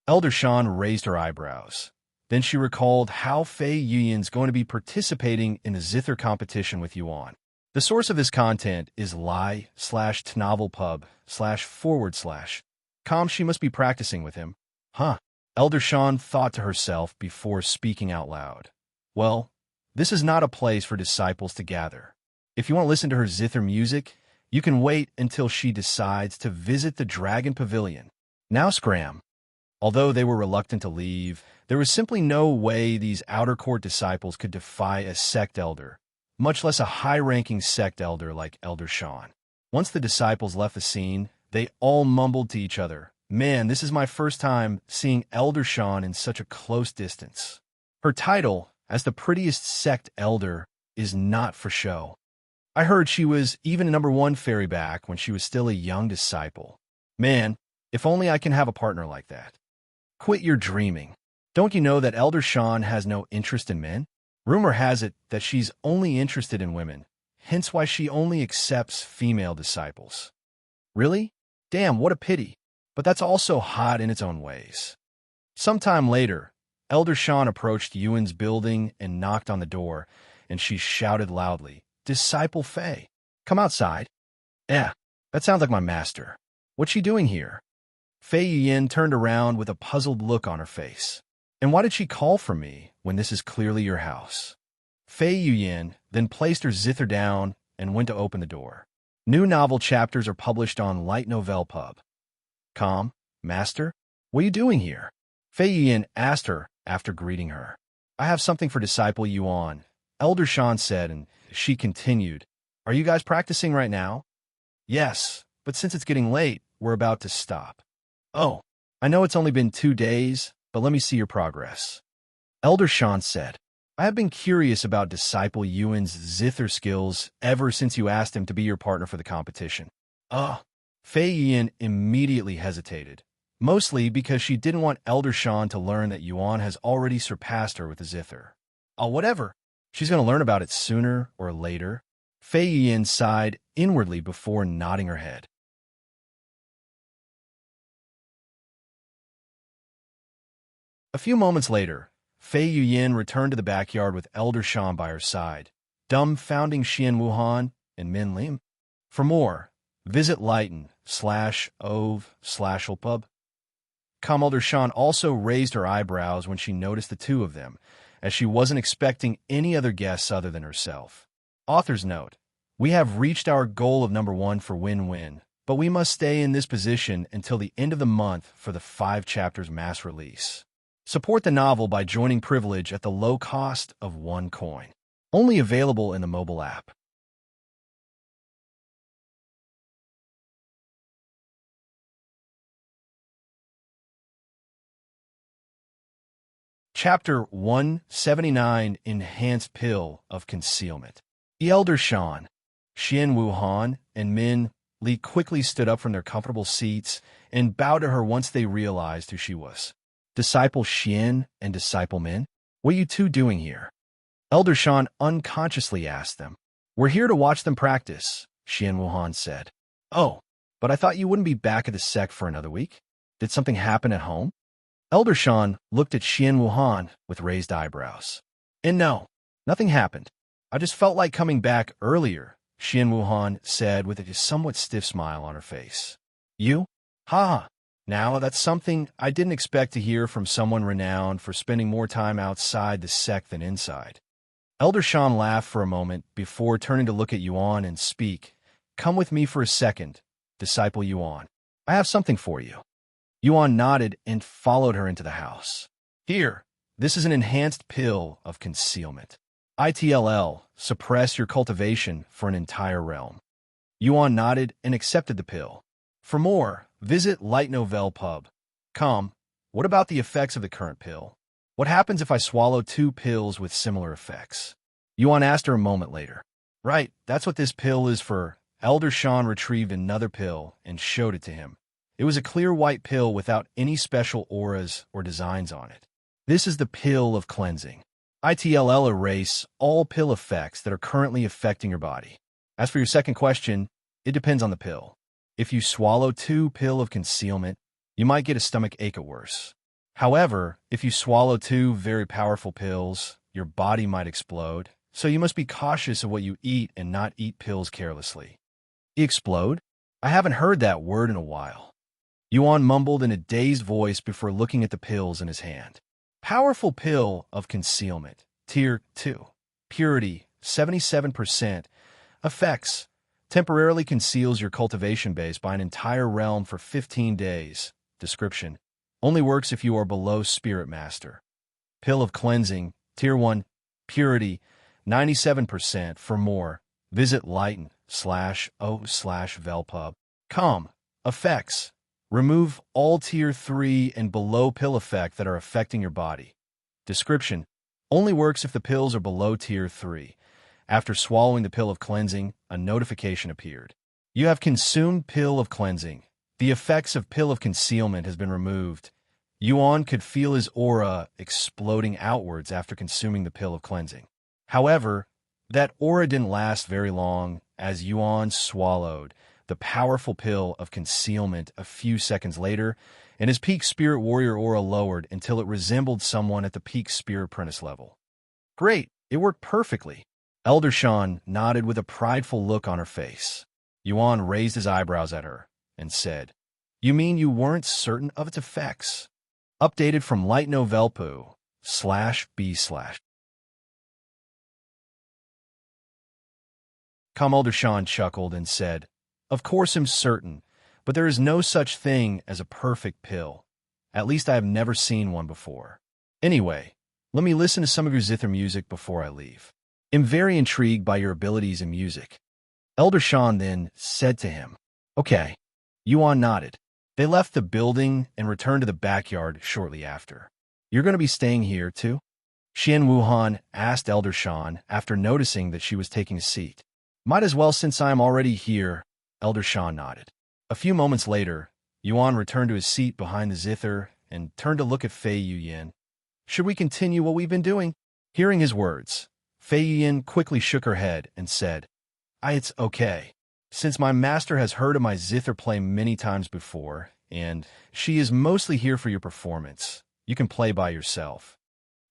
Elder Sean raised her eyebrows. Then she recalled how Fei Yuyan's going to be participating in the Zither competition with Yuan. The source of this content is lie/tnovelpub// She must be practicing with him. Huh. Elder Sean thought to herself before speaking out loud. Well, this is not a place for disciples to gather. If you want to listen to her Zither music, you can wait until she decides to visit the Dragon Pavilion. Now scram. Although they were reluctant to leave, there was simply no way these outer court disciples could defy a sect elder, much less a high-ranking sect elder like Elder Sean. Once the disciples left the scene, they all mumbled to each other, Man, this is my first time seeing Elder Sean in such a close distance. Her title as the prettiest sect elder is not for show. I heard she was even #1 fairy back when she was still a young disciple. Man, if only I can have a partner like that. Quit your dreaming. Don't you know that Elder Sean has no interest in men? Rumor has it that she's only interested in women, hence why she only accepts female disciples. Really? Damn, what a pity. But that's also hot in its own ways. Sometime later, Elder Sean approached Yuan's building and knocked on the door, and she shouted loudly, Disciple Fei, come outside. That sounds like my master. What's she doing here? Fei Yuan turned around with a puzzled look on her face. And why did she call for me when this is clearly your house? Fei Yuan then placed her Zither down and went to open the door. New novel chapters are published on Light Novel Pub. Master, what are you doing here? Fei Yuan asked her after greeting her. I have something for Disciple Yuan, Elder Sean said, and she continued. Are you guys practicing right now? Yes, but since it's getting late, we're about to stop. Oh, I know it's only been 2 days, but let me see your progress. Elder Sean said, I have been curious about Disciple Yuan's Zither skills ever since you asked him to be your partner for the competition. Fei Yuan immediately hesitated, mostly because she didn't want Elder Sean to learn that Yuan has already surpassed her with the Zither. Whatever. She's going to learn about it sooner or later. Fei Yuan sighed inwardly before nodding her head. A few moments later, Fei Yuan returned to the backyard with Elder Sean by her side, dumbfounding Xian Wuhan and Min Lim. For more, visit lighten/ov/pub. Elder Sean also raised her eyebrows when she noticed the two of them, as she wasn't expecting any other guests other than herself. Author's note, we have reached our goal of #1 for win-win, but we must stay in this position until the end of the month for the 5 chapters mass release. Support the novel by joining Privilege at the low cost of 1 coin. Only available in the mobile app. Chapter 179 Enhanced Pill of Concealment. The Elder Shan, Xian Wuhan, and Min Li quickly stood up from their comfortable seats and bowed to her once they realized who she was. Disciple Xian and Disciple Min, what are you two doing here? Elder Shan unconsciously asked them. We're here to watch them practice, Xian Wuhan said. Oh, but I thought you wouldn't be back at the Sect for another week. Did something happen at home? Elder Shan looked at Xian Wuhan with raised eyebrows. And no, nothing happened. I just felt like coming back earlier, Xian Wuhan said with a somewhat stiff smile on her face. You? Ha! Now, that's something I didn't expect to hear from someone renowned for spending more time outside the Sect than inside. Elder Shan laughed for a moment before turning to look at Yuan and speak. Come with me for a second, Disciple Yuan. I have something for you. Yuan nodded and followed her into the house. Here, this is an enhanced pill of concealment. ITLL, suppress your cultivation for an entire realm. Yuan nodded and accepted the pill. For more, visit lightnovelpub.com. What about the effects of the current pill? What happens if I swallow 2 pills with similar effects? Yuan asked her a moment later. Right, that's what this pill is for. Elder Shan retrieved another pill and showed it to him. It was a clear white pill without any special auras or designs on it. This is the pill of cleansing. ITLL erase all pill effects that are currently affecting your body. As for your second question, it depends on the pill. If you swallow 2 pill of concealment, you might get a stomach ache or worse. However, if you swallow 2 very powerful pills, your body might explode, so you must be cautious of what you eat and not eat pills carelessly. Explode? I haven't heard that word in a while. Yuan mumbled in a dazed voice before looking at the pills in his hand. Powerful pill of concealment. Tier 2. Purity, 77%. Effects. Temporarily conceals your cultivation base by an entire realm for 15 days. Description. Only works if you are below Spirit Master. Pill of Cleansing, Tier 1, Purity, 97%. For more, visit lighten/o/velpub.com. Effects. Remove all Tier 3 and below pill effect that are affecting your body. Description. Only works if the pills are below Tier 3. After swallowing the pill of cleansing, a notification appeared. You have consumed pill of cleansing. The effects of pill of concealment has been removed. Yuan could feel his aura exploding outwards after consuming the pill of cleansing. However, that aura didn't last very long as Yuan swallowed the powerful pill of concealment a few seconds later, and his peak spirit warrior aura lowered until it resembled someone at the peak spirit apprentice level. Great, it worked perfectly. Elder Shan nodded with a prideful look on her face. Yuan raised his eyebrows at her and said, You mean you weren't certain of its effects? Updated from lightnovelpu/b/. Elder Shan chuckled and said, Of course I'm certain, but there is no such thing as a perfect pill. At least I have never seen one before. Anyway, let me listen to some of your Zither music before I leave. I'm very intrigued by your abilities in music. Elder Shan then said to him, Okay. Yuan nodded. They left the building and returned to the backyard shortly after. You're going to be staying here, too? Xian Wuhan asked Elder Shan after noticing that she was taking a seat. Might as well since I am already here, Elder Shan nodded. A few moments later, Yuan returned to his seat behind the Zither and turned to look at Fei Yuyan. Should we continue what we've been doing? Hearing his words, Fei Yuyan quickly shook her head and said, It's okay. Since my master has heard of my Zither play many times before, and she is mostly here for your performance, you can play by yourself.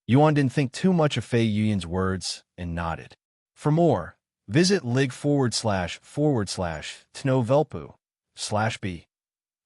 Yuan didn't think too much of Fei Yuyan's words and nodded. For more, visit lig//tnovelpu/b.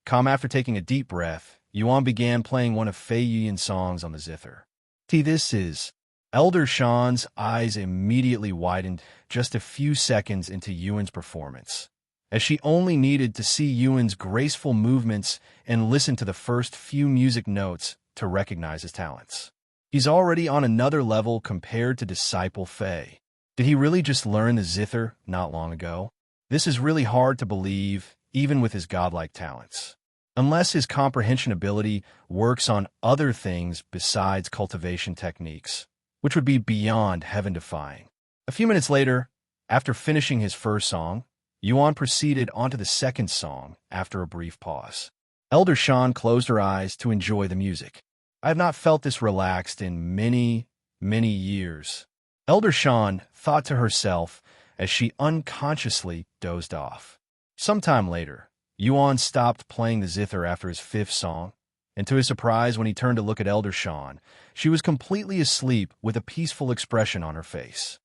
After taking a deep breath, Yuan began playing one of Fei Yuyan's songs on the Zither. This is. Elder Shan's eyes immediately widened just a few seconds into Yuan's performance, as she only needed to see Yuan's graceful movements and listen to the first few music notes to recognize his talents. He's already on another level compared to Disciple Fei. Did he really just learn the Zither not long ago? This is really hard to believe, even with his godlike talents. unless his comprehension ability works on other things besides cultivation techniques, which would be beyond heaven-defying. A few minutes later, after finishing his first song, Yuan proceeded onto the second song after a brief pause. Elder Shan closed her eyes to enjoy the music. I have not felt this relaxed in many, many years. Elder Shan thought to herself as she unconsciously dozed off. Sometime later, Yuan stopped playing the zither after his fifth song, and to his surprise, when he turned to look at Elder Shan, she was completely asleep with a peaceful expression on her face.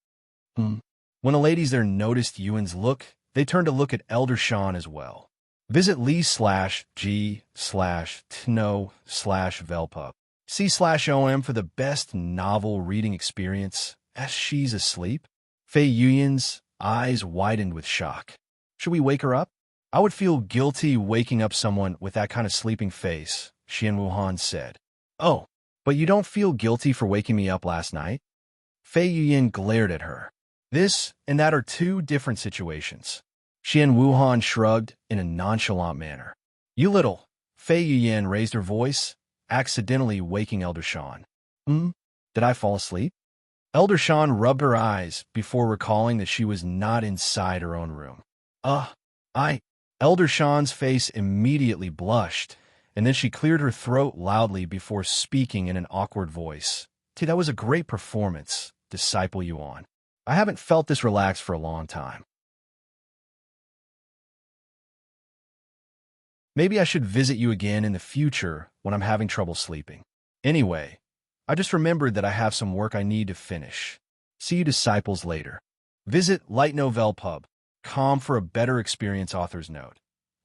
When the ladies there noticed Yuan's look, they turned to look at Elder Shan as well. Visit Li/G/Tno/Velpub. C/OM for the best novel reading experience as she's asleep. Fei Yuyan's eyes widened with shock. Should we wake her up? I would feel guilty waking up someone with that kind of sleeping face, Xian Wuhan said. Oh, but you don't feel guilty for waking me up last night? Fei Yuyan glared at her. This and that are two different situations. Xian Wuhan shrugged in a nonchalant manner. You little. Fei Yuyan raised her voice, accidentally waking Elder Shan. Did I fall asleep? Elder Shan rubbed her eyes before recalling that she was not inside her own room. Elder Shan's face immediately blushed, and then she cleared her throat loudly before speaking in an awkward voice. That was a great performance, Disciple Yuan. I haven't felt this relaxed for a long time. Maybe I should visit you again in the future when I'm having trouble sleeping. Anyway, I just remembered that I have some work I need to finish. See you disciples later. Visit lightnovelpub.com for a better experience author's note.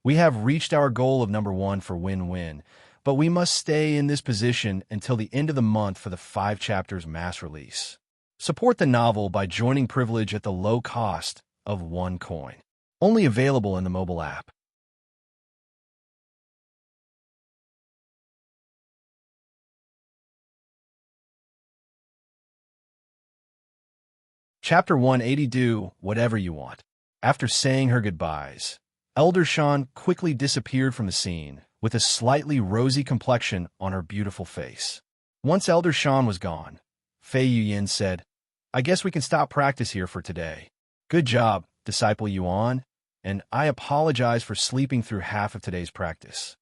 We have reached our goal of number 1 for win-win, but we must stay in this position until the end of the month for the 5 chapters mass release. Support the novel by joining Privilege at the low cost of 1 coin. Only available in the mobile app. Chapter 180. Do whatever you want. After saying her goodbyes, Elder Shan quickly disappeared from the scene with a slightly rosy complexion on her beautiful face. Once Elder Shan was gone, Fei Yuyan said, I guess we can stop practice here for today. Good job, Disciple Yuan, and I apologize for sleeping through half of today's practice.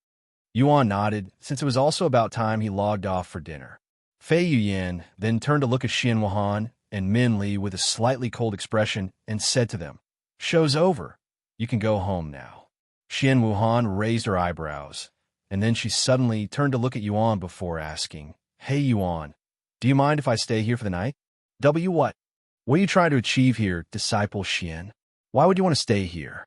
Yuan nodded, since it was also about time he logged off for dinner. Fei Yuyan then turned to look at Xian Wuhan and Min Li with a slightly cold expression and said to them, Show's over. You can go home now. Xian Wuhan raised her eyebrows, and then she suddenly turned to look at Yuan before asking, Hey Yuan, do you mind if I stay here for the night? What? What are you trying to achieve here, Disciple Xian? Why would you want to stay here?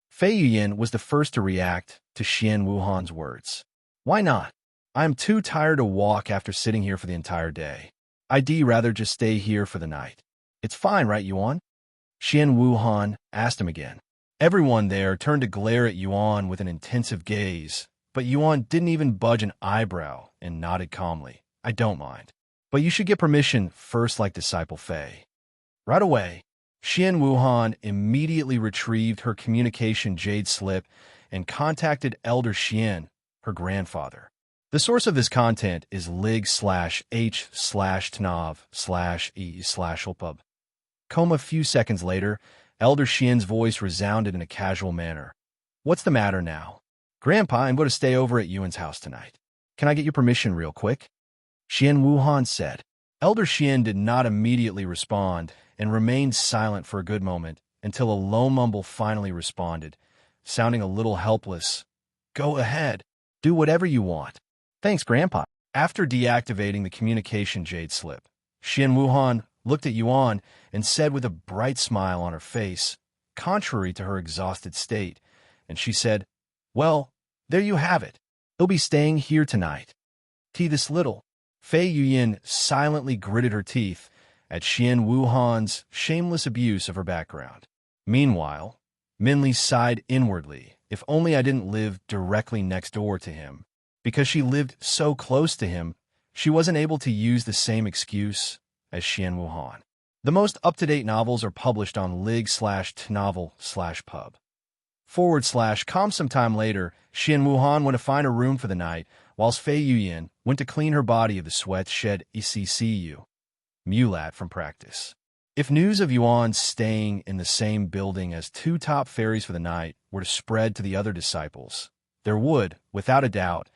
Fei Yuyan was the first to react to Xian Wuhan's words. Why not? I am too tired to walk after sitting here for the entire day. I'd rather just stay here for the night. It's fine, right, Yuan? Xian Wuhan asked him again. Everyone there turned to glare at Yuan with an intensive gaze, but Yuan didn't even budge an eyebrow and nodded calmly. I don't mind. But you should get permission first like Disciple Fei. Right away, Xian Wuhan immediately retrieved her communication jade slip and contacted Elder Xian, her grandfather. The source of this content is lig/h/tnov/e/ulpub. A few seconds later, Elder Xian's voice resounded in a casual manner. What's the matter now? Grandpa, I'm going to stay over at Yuan's house tonight. Can I get your permission real quick? Xian Wuhan said. Elder Xian did not immediately respond and remained silent for a good moment until a low mumble finally responded, sounding a little helpless. Go ahead. Do whatever you want. Thanks, Grandpa. After deactivating the communication jade slip, Xian Wuhan looked at Yuan and said with a bright smile on her face, contrary to her exhausted state, and she said, Well, there you have it. He'll be staying here tonight. This little. Fei Yuyan silently gritted her teeth at Xian Wuhan's shameless abuse of her background. Meanwhile, Min Li sighed inwardly, if only I didn't live directly next door to him. Because she lived so close to him, she wasn't able to use the same excuse as Xian Wuhan. The most up-to-date novels are published on lig/tnovel/pub. /com. Sometime later, Xian Wuhan went to find a room for the night, whilst Fei Yuyan went to clean her body of the sweat shed ECCU. Mulat from practice. If news of Yuan staying in the same building as two top fairies for the night were to spread to the other disciples, there would, without a doubt,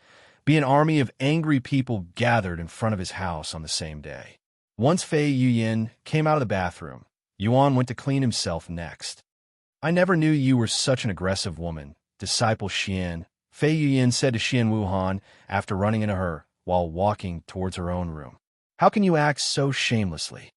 be an army of angry people gathered in front of his house on the same day. Once Fei Yuyan came out of the bathroom, Yuan went to clean himself next. I never knew you were such an aggressive woman, Disciple Xian, Fei Yuyan said to Xian Wuhan after running into her while walking towards her own room. How can you act so shamelessly?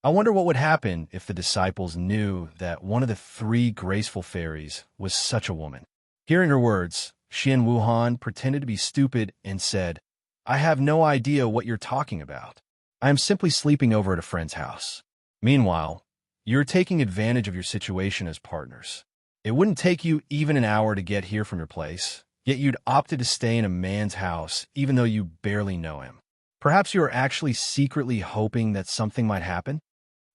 I wonder what would happen if the disciples knew that one of the three graceful fairies was such a woman. Hearing her words, Xian Wuhan pretended to be stupid and said, I have no idea what you're talking about. I am simply sleeping over at a friend's house. Meanwhile, you're taking advantage of your situation as partners. It wouldn't take you even an hour to get here from your place, yet you'd opted to stay in a man's house even though you barely know him. Perhaps you are actually secretly hoping that something might happen?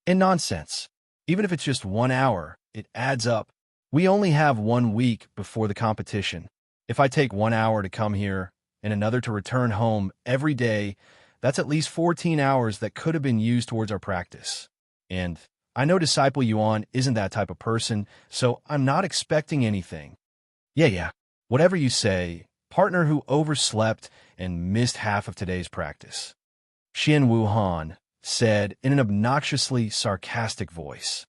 And nonsense. Even if it's just 1 hour, it adds up. We only have 1 week before the competition. If I take 1 hour to come here and another to return home every day, that's at least 14 hours that could have been used towards our practice. And I know Disciple Yuan isn't that type of person, so I'm not expecting anything. Yeah. Whatever you say, partner who overslept and missed half of today's practice. Xian Wuhan said in an obnoxiously sarcastic voice.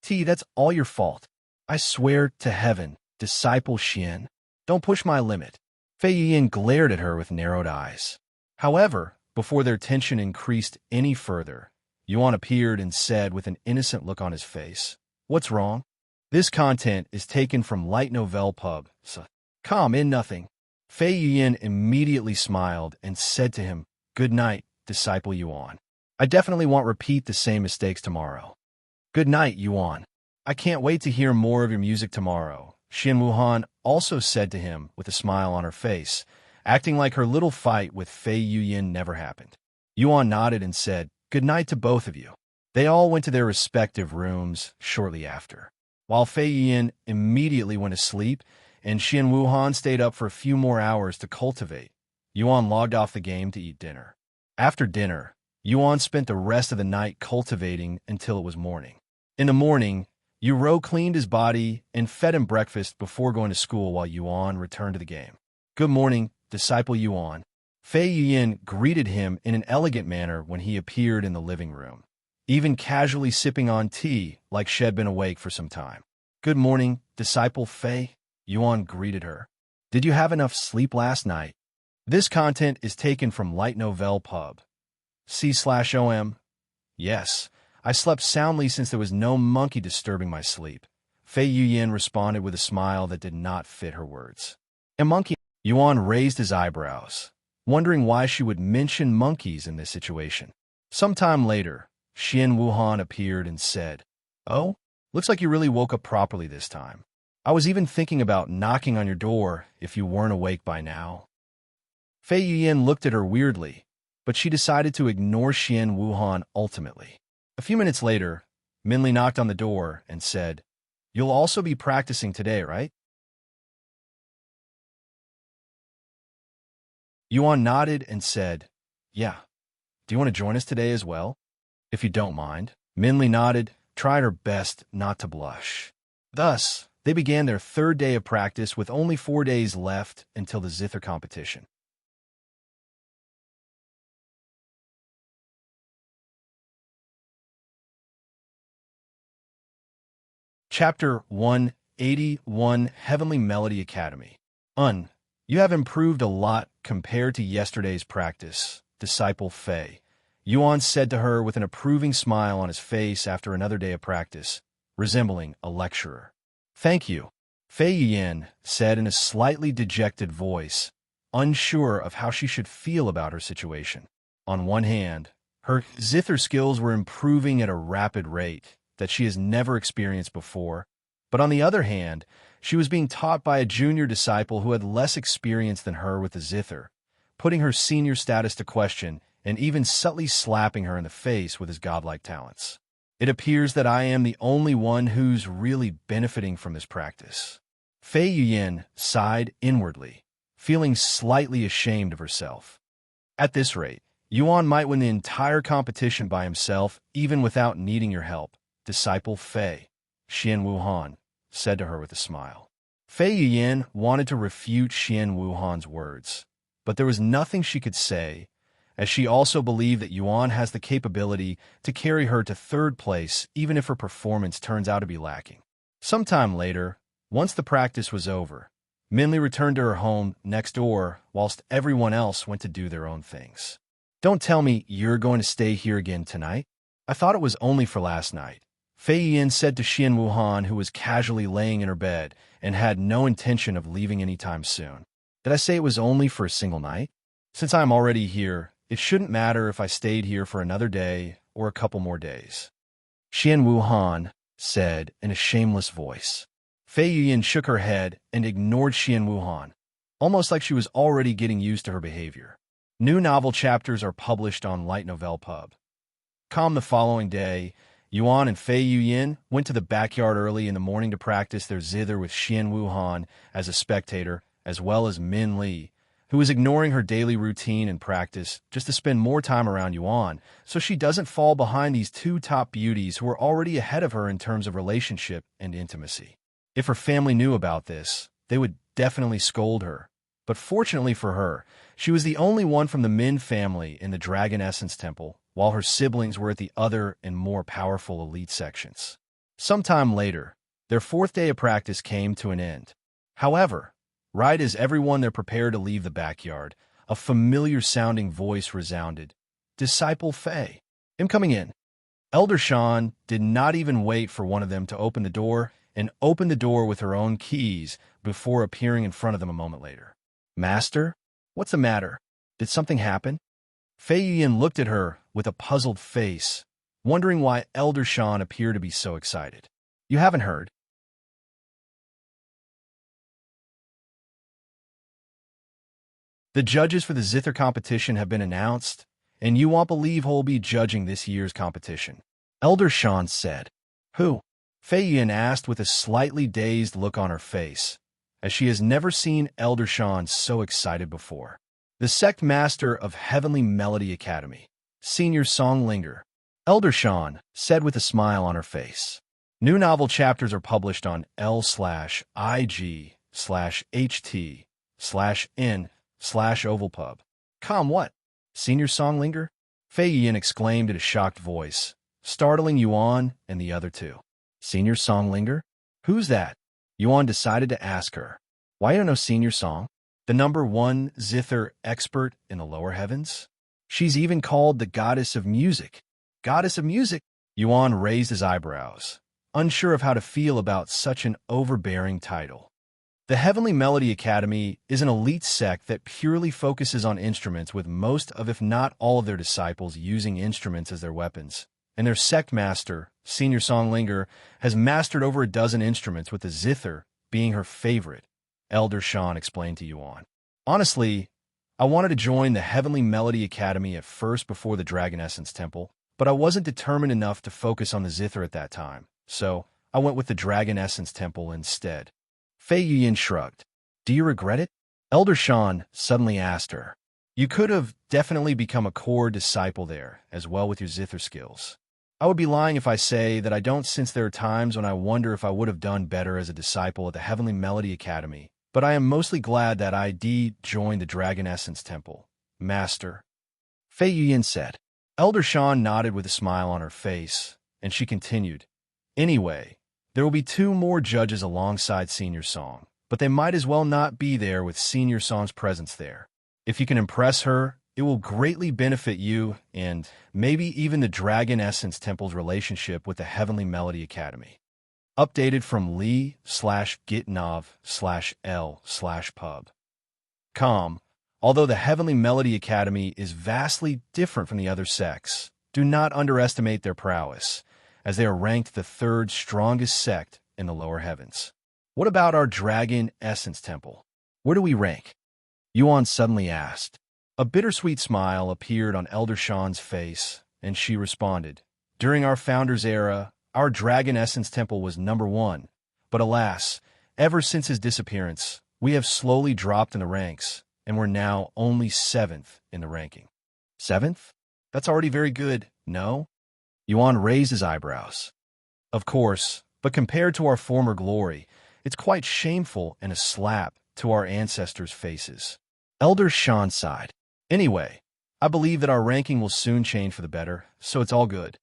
That's all your fault. I swear to heaven, Disciple Xian. Don't push my limit. Fei Yuyan glared at her with narrowed eyes. However, before their tension increased any further, Yuan appeared and said with an innocent look on his face, What's wrong? This content is taken from Light Novel Pub, so calm in nothing. Fei Yuyan immediately smiled and said to him, Good night, Disciple Yuan. I definitely won't repeat the same mistakes tomorrow. Good night, Yuan. I can't wait to hear more of your music tomorrow, Xian Wuhan also said to him with a smile on her face, acting like her little fight with Fei Yuyan never happened. Yuan nodded and said, Good night to both of you. They all went to their respective rooms shortly after. While Fei Yuyan immediately went to sleep and Xian Wuhan stayed up for a few more hours to cultivate, Yuan logged off the game to eat dinner. After dinner, Yuan spent the rest of the night cultivating until it was morning. In the morning, Yuro cleaned his body and fed him breakfast before going to school while Yuan returned to the game. Good morning, Disciple Yuan. Fei Yuyan greeted him in an elegant manner when he appeared in the living room, even casually sipping on tea like she'd been awake for some time. Good morning, Disciple Fei, Yuan greeted her. Did you have enough sleep last night? This content is taken from Light Novel Pub. C/OM. Yes, I slept soundly since there was no monkey disturbing my sleep. Fei Yuyan responded with a smile that did not fit her words. A monkey? Yuan raised his eyebrows, wondering why she would mention monkeys in this situation. Sometime later, Xian Wuhan appeared and said, Oh, looks like you really woke up properly this time. I was even thinking about knocking on your door if you weren't awake by now. Fei Yuyan looked at her weirdly, but she decided to ignore Xian Wuhan ultimately. A few minutes later, Minli knocked on the door and said, You'll also be practicing today, right? Yuan nodded and said, Yeah. Do you want to join us today as well? If you don't mind. Minli nodded, tried her best not to blush. Thus, they began their third day of practice with only 4 days left until the Zither competition. Chapter 181 Heavenly Melody Academy. You have improved a lot compared to yesterday's practice, Disciple Fei. Yuan said to her with an approving smile on his face after another day of practice, resembling a lecturer. Thank you, Fei Yuyan said in a slightly dejected voice, unsure of how she should feel about her situation. On one hand, her Zither skills were improving at a rapid rate that she has never experienced before, but on the other hand, she was being taught by a junior disciple who had less experience than her with the Zither, putting her senior status to question and even subtly slapping her in the face with his godlike talents. It appears that I am the only one who's really benefiting from this practice. Fei Yuan sighed inwardly, feeling slightly ashamed of herself. At this rate, Yuan might win the entire competition by himself, even without needing your help. Disciple Fei, Xian Wuhan said to her with a smile. Fei Yuan wanted to refute Xian Wuhan's words, but there was nothing she could say, as she also believed that Yuan has the capability to carry her to third place even if her performance turns out to be lacking. Sometime later, once the practice was over, Minli returned to her home next door whilst everyone else went to do their own things. Don't tell me you're going to stay here again tonight? I thought it was only for last night, Fei Yuan said to Xian Wuhan, who was casually laying in her bed and had no intention of leaving anytime soon. Did I say it was only for a single night? Since I'm already here, it shouldn't matter if I stayed here for another day or a couple more days, Xian Wuhan said in a shameless voice. Fei Yuan shook her head and ignored Xian Wuhan, almost like she was already getting used to her behavior. New novel chapters are published on Light Novel Pub. The following day, Yuan and Fei Yuan went to the backyard early in the morning to practice their zither with Xian Wuhan as a spectator, as well as Min Li, who was ignoring her daily routine and practice just to spend more time around Yuan so she doesn't fall behind these two top beauties who are already ahead of her in terms of relationship and intimacy. If her family knew about this, they would definitely scold her. But fortunately for her, she was the only one from the Min family in the Dragon Essence Temple, while her siblings were at the other and more powerful elite sections. Sometime later, their fourth day of practice came to an end. However, right as everyone there prepared to leave the backyard, a familiar-sounding voice resounded. Disciple Fei, I'm coming in. Elder Shan did not even wait for one of them to open the door and opened the door with her own keys before appearing in front of them a moment later. Master, what's the matter? Did something happen? Fei Yuan looked at her with a puzzled face, wondering why Elder Shan appeared to be so excited. You haven't heard? The judges for the Zither competition have been announced, and you won't believe who'll be judging this year's competition. Elder Shan said. Who? Fei Yuan asked with a slightly dazed look on her face, as she has never seen Elder Shan so excited before. The Sect Master of Heavenly Melody Academy, Senior Songlinger, Elder Shan said with a smile on her face. New novel chapters are published on l/ig/ht/n/ovalpub. What? Senior Songlinger? Fei Yuan exclaimed in a shocked voice, startling Yuan and the other two. Senior Songlinger? Who's that? Yuan decided to ask her. Why don't know Senior Song? The #1 Zither expert in the lower heavens? She's even called the Goddess of Music. Goddess of Music? Yuan raised his eyebrows, unsure of how to feel about such an overbearing title. The Heavenly Melody Academy is an elite sect that purely focuses on instruments, with most of, if not all of their disciples using instruments as their weapons. And their sect master, Senior Songlinger, has mastered over a dozen instruments, with the Zither being her favorite, Elder Shan explained to Yuan. Honestly, I wanted to join the Heavenly Melody Academy at first before the Dragon Essence Temple, but I wasn't determined enough to focus on the Zither at that time, so I went with the Dragon Essence Temple instead. Fei Yuan shrugged. Do you regret it? Elder Shan suddenly asked her. You could have definitely become a core disciple there, as well with your Zither skills. I would be lying if I say that I don't, since there are times when I wonder if I would have done better as a disciple at the Heavenly Melody Academy, but I am mostly glad that I joined the Dragon Essence Temple, Master. Fei Yuan said. Elder Shan nodded with a smile on her face, and she continued. Anyway, there will be 2 more judges alongside Senior Song, but they might as well not be there with Senior Song's presence there. If you can impress her, it will greatly benefit you and maybe even the Dragon Essence Temple's relationship with the Heavenly Melody Academy. Updated from li/gitnov/l/pub. Although the Heavenly Melody Academy is vastly different from the other sects, do not underestimate their prowess, as they are ranked the 3rd strongest sect in the lower heavens. What about our Dragon Essence Temple? Where do we rank? Yuan suddenly asked. A bittersweet smile appeared on Elder Shan's face, and she responded, During our founder's era, our Dragon Essence Temple was #1, but alas, ever since his disappearance, we have slowly dropped in the ranks, and we're now only 7th in the ranking. 7th? That's already very good, no? Yuan raised his eyebrows. Of course, but compared to our former glory, it's quite shameful and a slap to our ancestors' faces. Elder Shan sighed. Anyway, I believe that our ranking will soon change for the better, so it's all good.